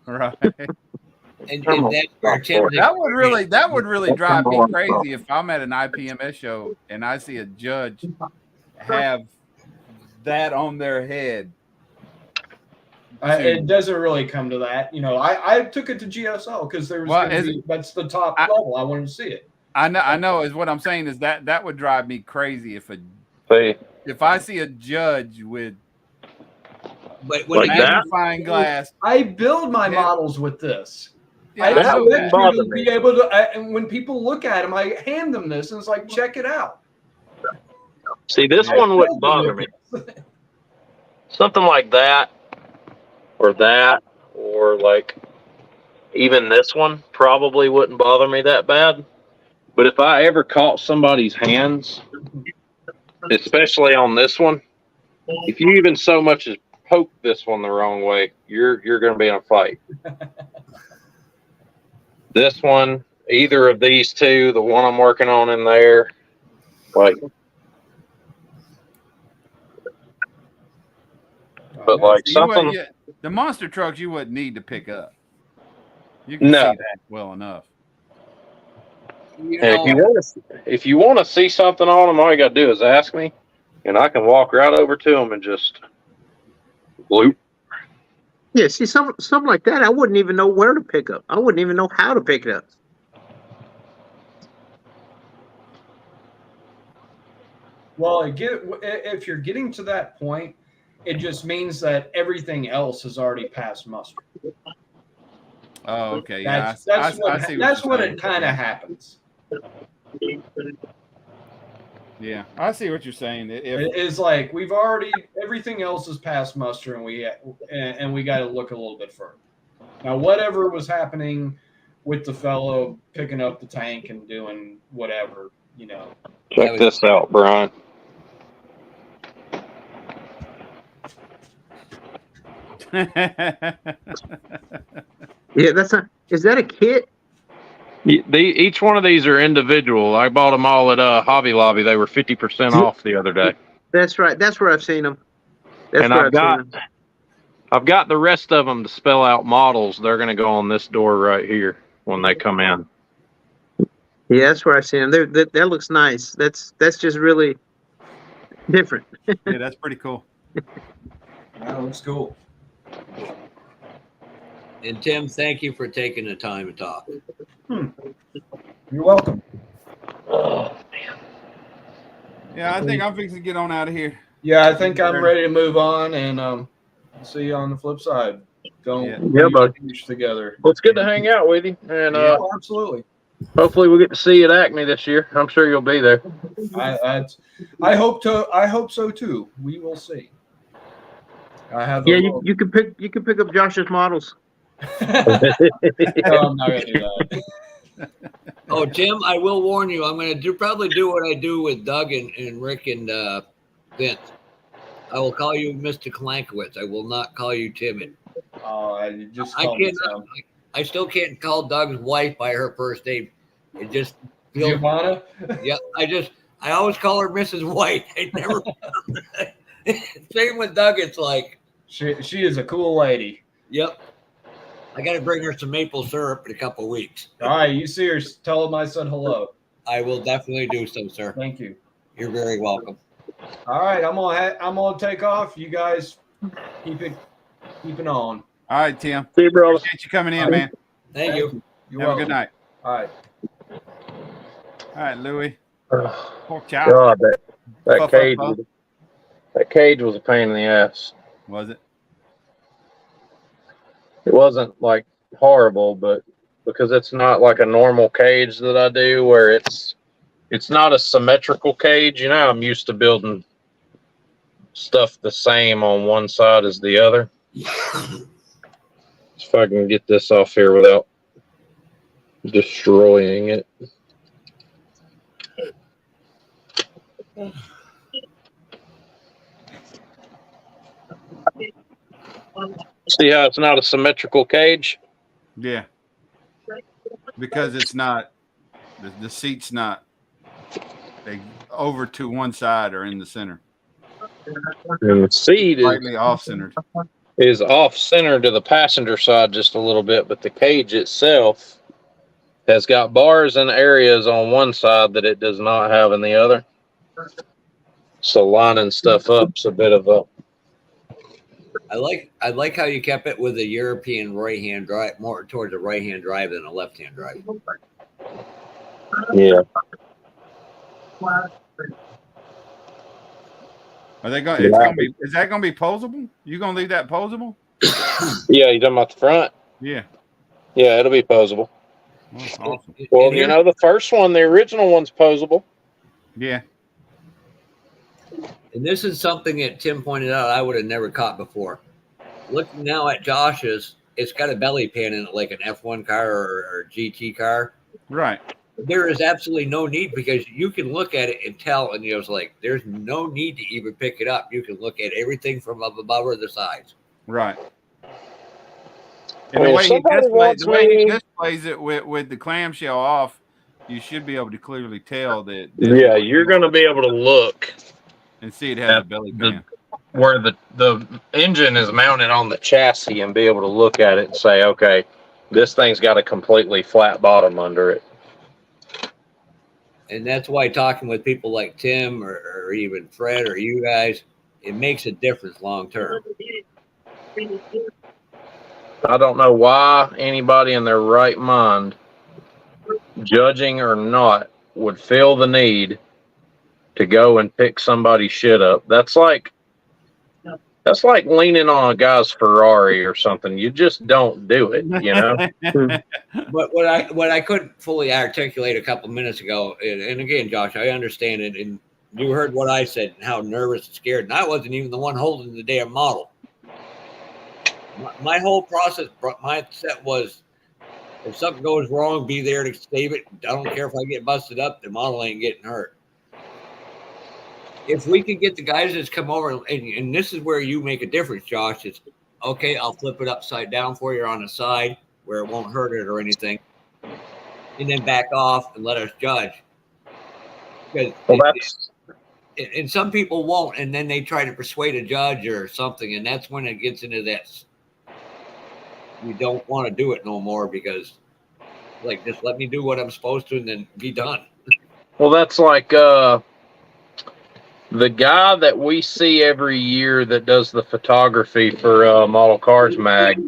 Speaker 1: Right.
Speaker 2: And that
Speaker 1: would really drive me crazy if I'm at an IPMS show and I see a judge have that on their head.
Speaker 11: It doesn't really come to that. I took it to GSL because that's the top level. I wanted to see it.
Speaker 1: I know is what I'm saying is that would drive me crazy if I see a judge with magnifying glass.
Speaker 11: I build my models with this.
Speaker 1: Yeah,
Speaker 11: I expect you to be able to, and when people look at them, I hand them this, and it's like, check it out.
Speaker 9: See, this one wouldn't bother me. Something like that. Or like even this one probably wouldn't bother me that bad. But if I ever caught somebody's hands, especially on this one, if you even so much as poke this one the wrong way, you're going to be in a fight. This one, either of these two, the one I'm working on in there, like. But like something.
Speaker 1: The monster trucks you wouldn't need to pick up. You can see that well enough.
Speaker 9: If you want to see something on them, all you got to do is ask me, and I can walk right over to them and just bloop.
Speaker 13: Yeah, see, something like that, I wouldn't even know where to pick up. I wouldn't even know how to pick it up.
Speaker 11: Well, if you're getting to that point, it just means that everything else has already passed muster.
Speaker 1: Oh, okay.
Speaker 11: That's what it kind of happens.
Speaker 1: Yeah, I see what you're saying.
Speaker 11: It's like everything else is past muster, and we got to look a little bit further. Now, whatever was happening with the fellow picking up the tank and doing whatever,
Speaker 9: Check this out, Brian.
Speaker 13: Yeah, that's not. Is that a kit?
Speaker 9: Each one of these are individual. I bought them all at Hobby Lobby. They were 50% off the other day.
Speaker 13: That's right. That's where I've seen them. That's
Speaker 9: And
Speaker 13: where I've seen them.
Speaker 9: I've got the rest of them to spell out models. They're going to go on this door right here when they come in.
Speaker 13: Yeah, that's where I've seen them. That looks nice. That's just really different.
Speaker 1: Yeah, that's pretty cool.
Speaker 11: That looks cool.
Speaker 2: And Tim, thank you for taking the time to talk.
Speaker 11: You're welcome.
Speaker 1: Yeah, I think I'm fixing to get on out of here.
Speaker 11: Yeah, I think I'm ready to move on, and see you on the flip side. Don't
Speaker 9: Yeah, bud.
Speaker 11: together.
Speaker 9: Well, it's good to hang out with you, and
Speaker 11: Oh, absolutely.
Speaker 9: hopefully we'll get to see you at Acme this year. I'm sure you'll be there.
Speaker 11: I hope so too. We will see. I have.
Speaker 13: Yeah, you can pick up Josh's models.
Speaker 11: No, I'm not gonna do that.
Speaker 2: Oh, Tim, I will warn you. I'm going to probably do what I do with Doug and Rick and Vince. I will call you Mr. Klankowitz. I will not call you Timid.
Speaker 11: I just. Call me Tim.
Speaker 2: I still can't call Doug's wife by her first name. It just feels.
Speaker 11: Giovanna?
Speaker 2: Yeah, I always call her Mrs. White. I never. Same with Doug. It's like
Speaker 11: she is a cool lady.
Speaker 2: Yep. I got to bring her some maple syrup in a couple of weeks.
Speaker 11: All right, you see her. Tell him I said hello.
Speaker 2: I will definitely do so, sir.
Speaker 11: Thank you.
Speaker 2: You're very welcome.
Speaker 11: All right, I'm gonna take off. You guys keep it on.
Speaker 1: All right, Tim.
Speaker 9: See you, bro.
Speaker 1: Appreciate you coming in, man.
Speaker 2: Thank you.
Speaker 11: You're
Speaker 1: Have
Speaker 11: welcome.
Speaker 1: a good night.
Speaker 11: All right.
Speaker 1: All right, Louis. Pork chop.
Speaker 9: God, that
Speaker 1: Puff,
Speaker 9: cage.
Speaker 1: puff, puff.
Speaker 9: That cage was a pain in the ass.
Speaker 1: Was it?
Speaker 9: It wasn't like horrible, but because it's not like a normal cage that I do, where it's not a symmetrical cage. You know, I'm used to building stuff the same on one side as the other. If I can get this off here without destroying it. See how it's not a symmetrical cage?
Speaker 1: Yeah. Because it's not, the seat's not over to one side or in the center.
Speaker 9: And the seat
Speaker 1: Slightly off-centered.
Speaker 9: is off center to the passenger side just a little bit, but the cage itself has got bars and areas on one side that it does not have in the other. So lining stuff up's a bit of a.
Speaker 2: I like how you kept it with a European right-hand drive, more towards a right-hand drive than a left-hand drive.
Speaker 9: Yeah.
Speaker 1: Are they going? It's going to be. Is that going to be posable? You going to leave that posable?
Speaker 9: Yeah, you talking about the front?
Speaker 1: Yeah.
Speaker 9: Yeah, it'll be posable.
Speaker 1: That's awesome.
Speaker 9: Well, you know, the first one, the original one's posable.
Speaker 1: Yeah.
Speaker 2: And this is something that Tim pointed out I would have never caught before. Looking now at Josh's, it's got a belly pan in it like an F1 car or GT car.
Speaker 1: Right.
Speaker 2: There is absolutely no need because you can look at it and tell, and it's like there's no need to even pick it up. You can look at everything from up above or the sides.
Speaker 1: Right. And the way he displays it with the clamshell off, you should be able to clearly tell that.
Speaker 9: Yeah, you're going to be able to look
Speaker 1: and see it has a belly pan.
Speaker 9: Where the engine is mounted on the chassis and be able to look at it and say, okay, this thing's got a completely flat bottom under it.
Speaker 2: And that's why talking with people like Tim or even Fred or you guys, it makes a difference long term.
Speaker 9: I don't know why anybody in their right mind, judging or not, would feel the need to go and pick somebody's shit up. That's like leaning on a guy's Ferrari or something. You just don't do it, you know?
Speaker 2: But what I couldn't fully articulate a couple minutes ago, and again, Josh, I understand it, and you heard what I said and how nervous and scared, and I wasn't even the one holding the damn model. My whole process, my set was, if something goes wrong, be there to save it. I don't care if I get busted up, the model ain't getting hurt. If we could get the guys that's come over, and this is where you make a difference, Josh, is okay, I'll flip it upside down for you on the side where it won't hurt it or anything, and then back off and let us judge. Because and some people won't, and then they try to persuade a judge or something, and that's when it gets into this. You don't want to do it no more because, like, just let me do what I'm supposed to and then be done.
Speaker 9: Well, that's like the guy that we see every year that does the photography for Model Cars Mag,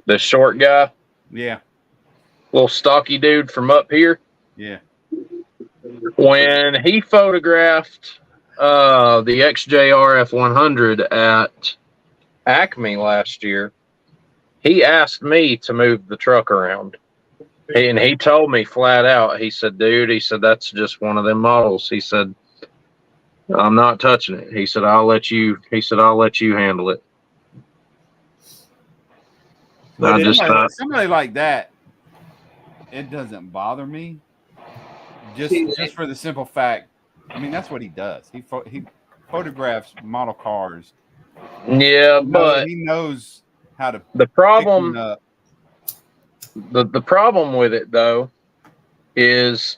Speaker 9: the short guy.
Speaker 1: Yeah.
Speaker 9: Little stocky dude from up here.
Speaker 1: Yeah.
Speaker 9: When he photographed the XJR F100 at Acme last year, he asked me to move the truck around. And he told me flat out, he said, dude, he said, that's just one of them models. He said, I'm not touching it. He said, I'll let you handle it.
Speaker 1: But somebody like that, it doesn't bother me. Just for the simple fact, I mean, that's what he does. He photographs model cars.
Speaker 9: Yeah, but
Speaker 1: he knows how to.
Speaker 9: The problem with it though is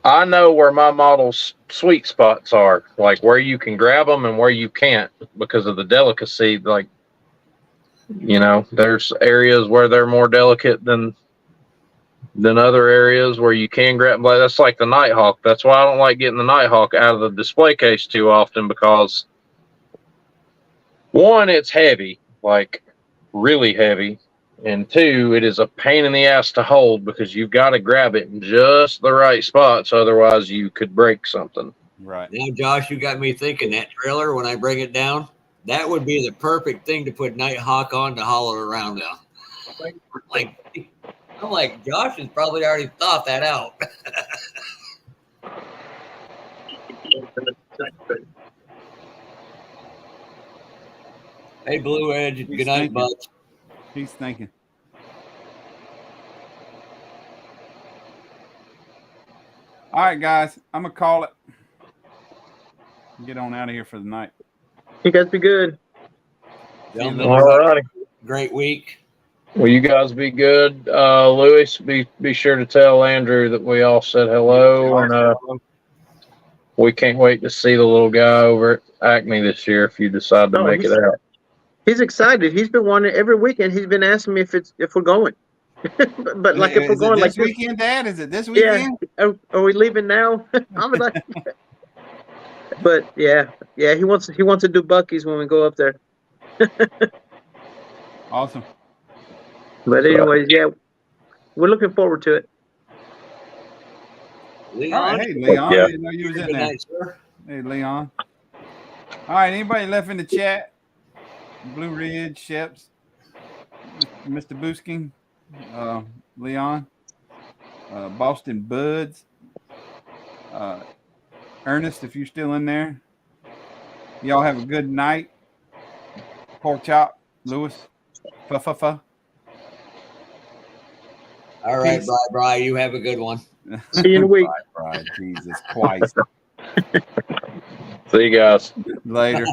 Speaker 9: I know where my model's sweet spots are, like where you can grab them and where you can't because of the delicacy. Like, you know, there's areas where they're more delicate than other areas where you can grab. Like, that's like the Nighthawk. That's why I don't like getting the Nighthawk out of the display case too often, because one, it's heavy, like really heavy, and two, it is a pain in the ass to hold because you've got to grab it in just the right spots, otherwise you could break something.
Speaker 1: Right.
Speaker 2: Now, Josh, you got me thinking that trailer, when I bring it down, that would be the perfect thing to put Nighthawk on to haul it around now. I'm like, Josh has probably already thought that out. Hey, Blue Edge. Good night, bud.
Speaker 1: He's thinking. All right, guys. I'm going to call it. Get on out of here for the night.
Speaker 13: You guys be good.
Speaker 9: All righty.
Speaker 2: Great week.
Speaker 9: Well, you guys be good. Lewis, be sure to tell Andrew that we all said hello, and we can't wait to see the little guy over at Acme this year if you decide to make it out.
Speaker 13: He's excited. He's been wanting every weekend. He's been asking me if we're going. but like if we're going
Speaker 1: this
Speaker 13: like
Speaker 1: weekend, Dad? Is it this weekend?
Speaker 13: Yeah. Are we leaving now? I'm like, but yeah, he wants to do Buc-ee's when we go up there.
Speaker 1: Awesome.
Speaker 13: But anyways, yeah, we're looking forward to it.
Speaker 2: Leon?
Speaker 1: All right, hey, Leon.
Speaker 9: Yeah.
Speaker 1: I didn't know you was in
Speaker 2: Good
Speaker 1: there.
Speaker 2: night, sir.
Speaker 1: Hey, Leon. All right, anybody left in the chat? Blue Ridge, Sheps, Mr. Boosking, Leon, Boston Buds, Ernest, if you're still in there. Y'all have a good night. Pork chop, Lewis, fa.
Speaker 2: All right, Bri. You have a good one.
Speaker 13: See you in a week.
Speaker 1: Bri, Jesus Christ.
Speaker 9: See you guys
Speaker 1: Later.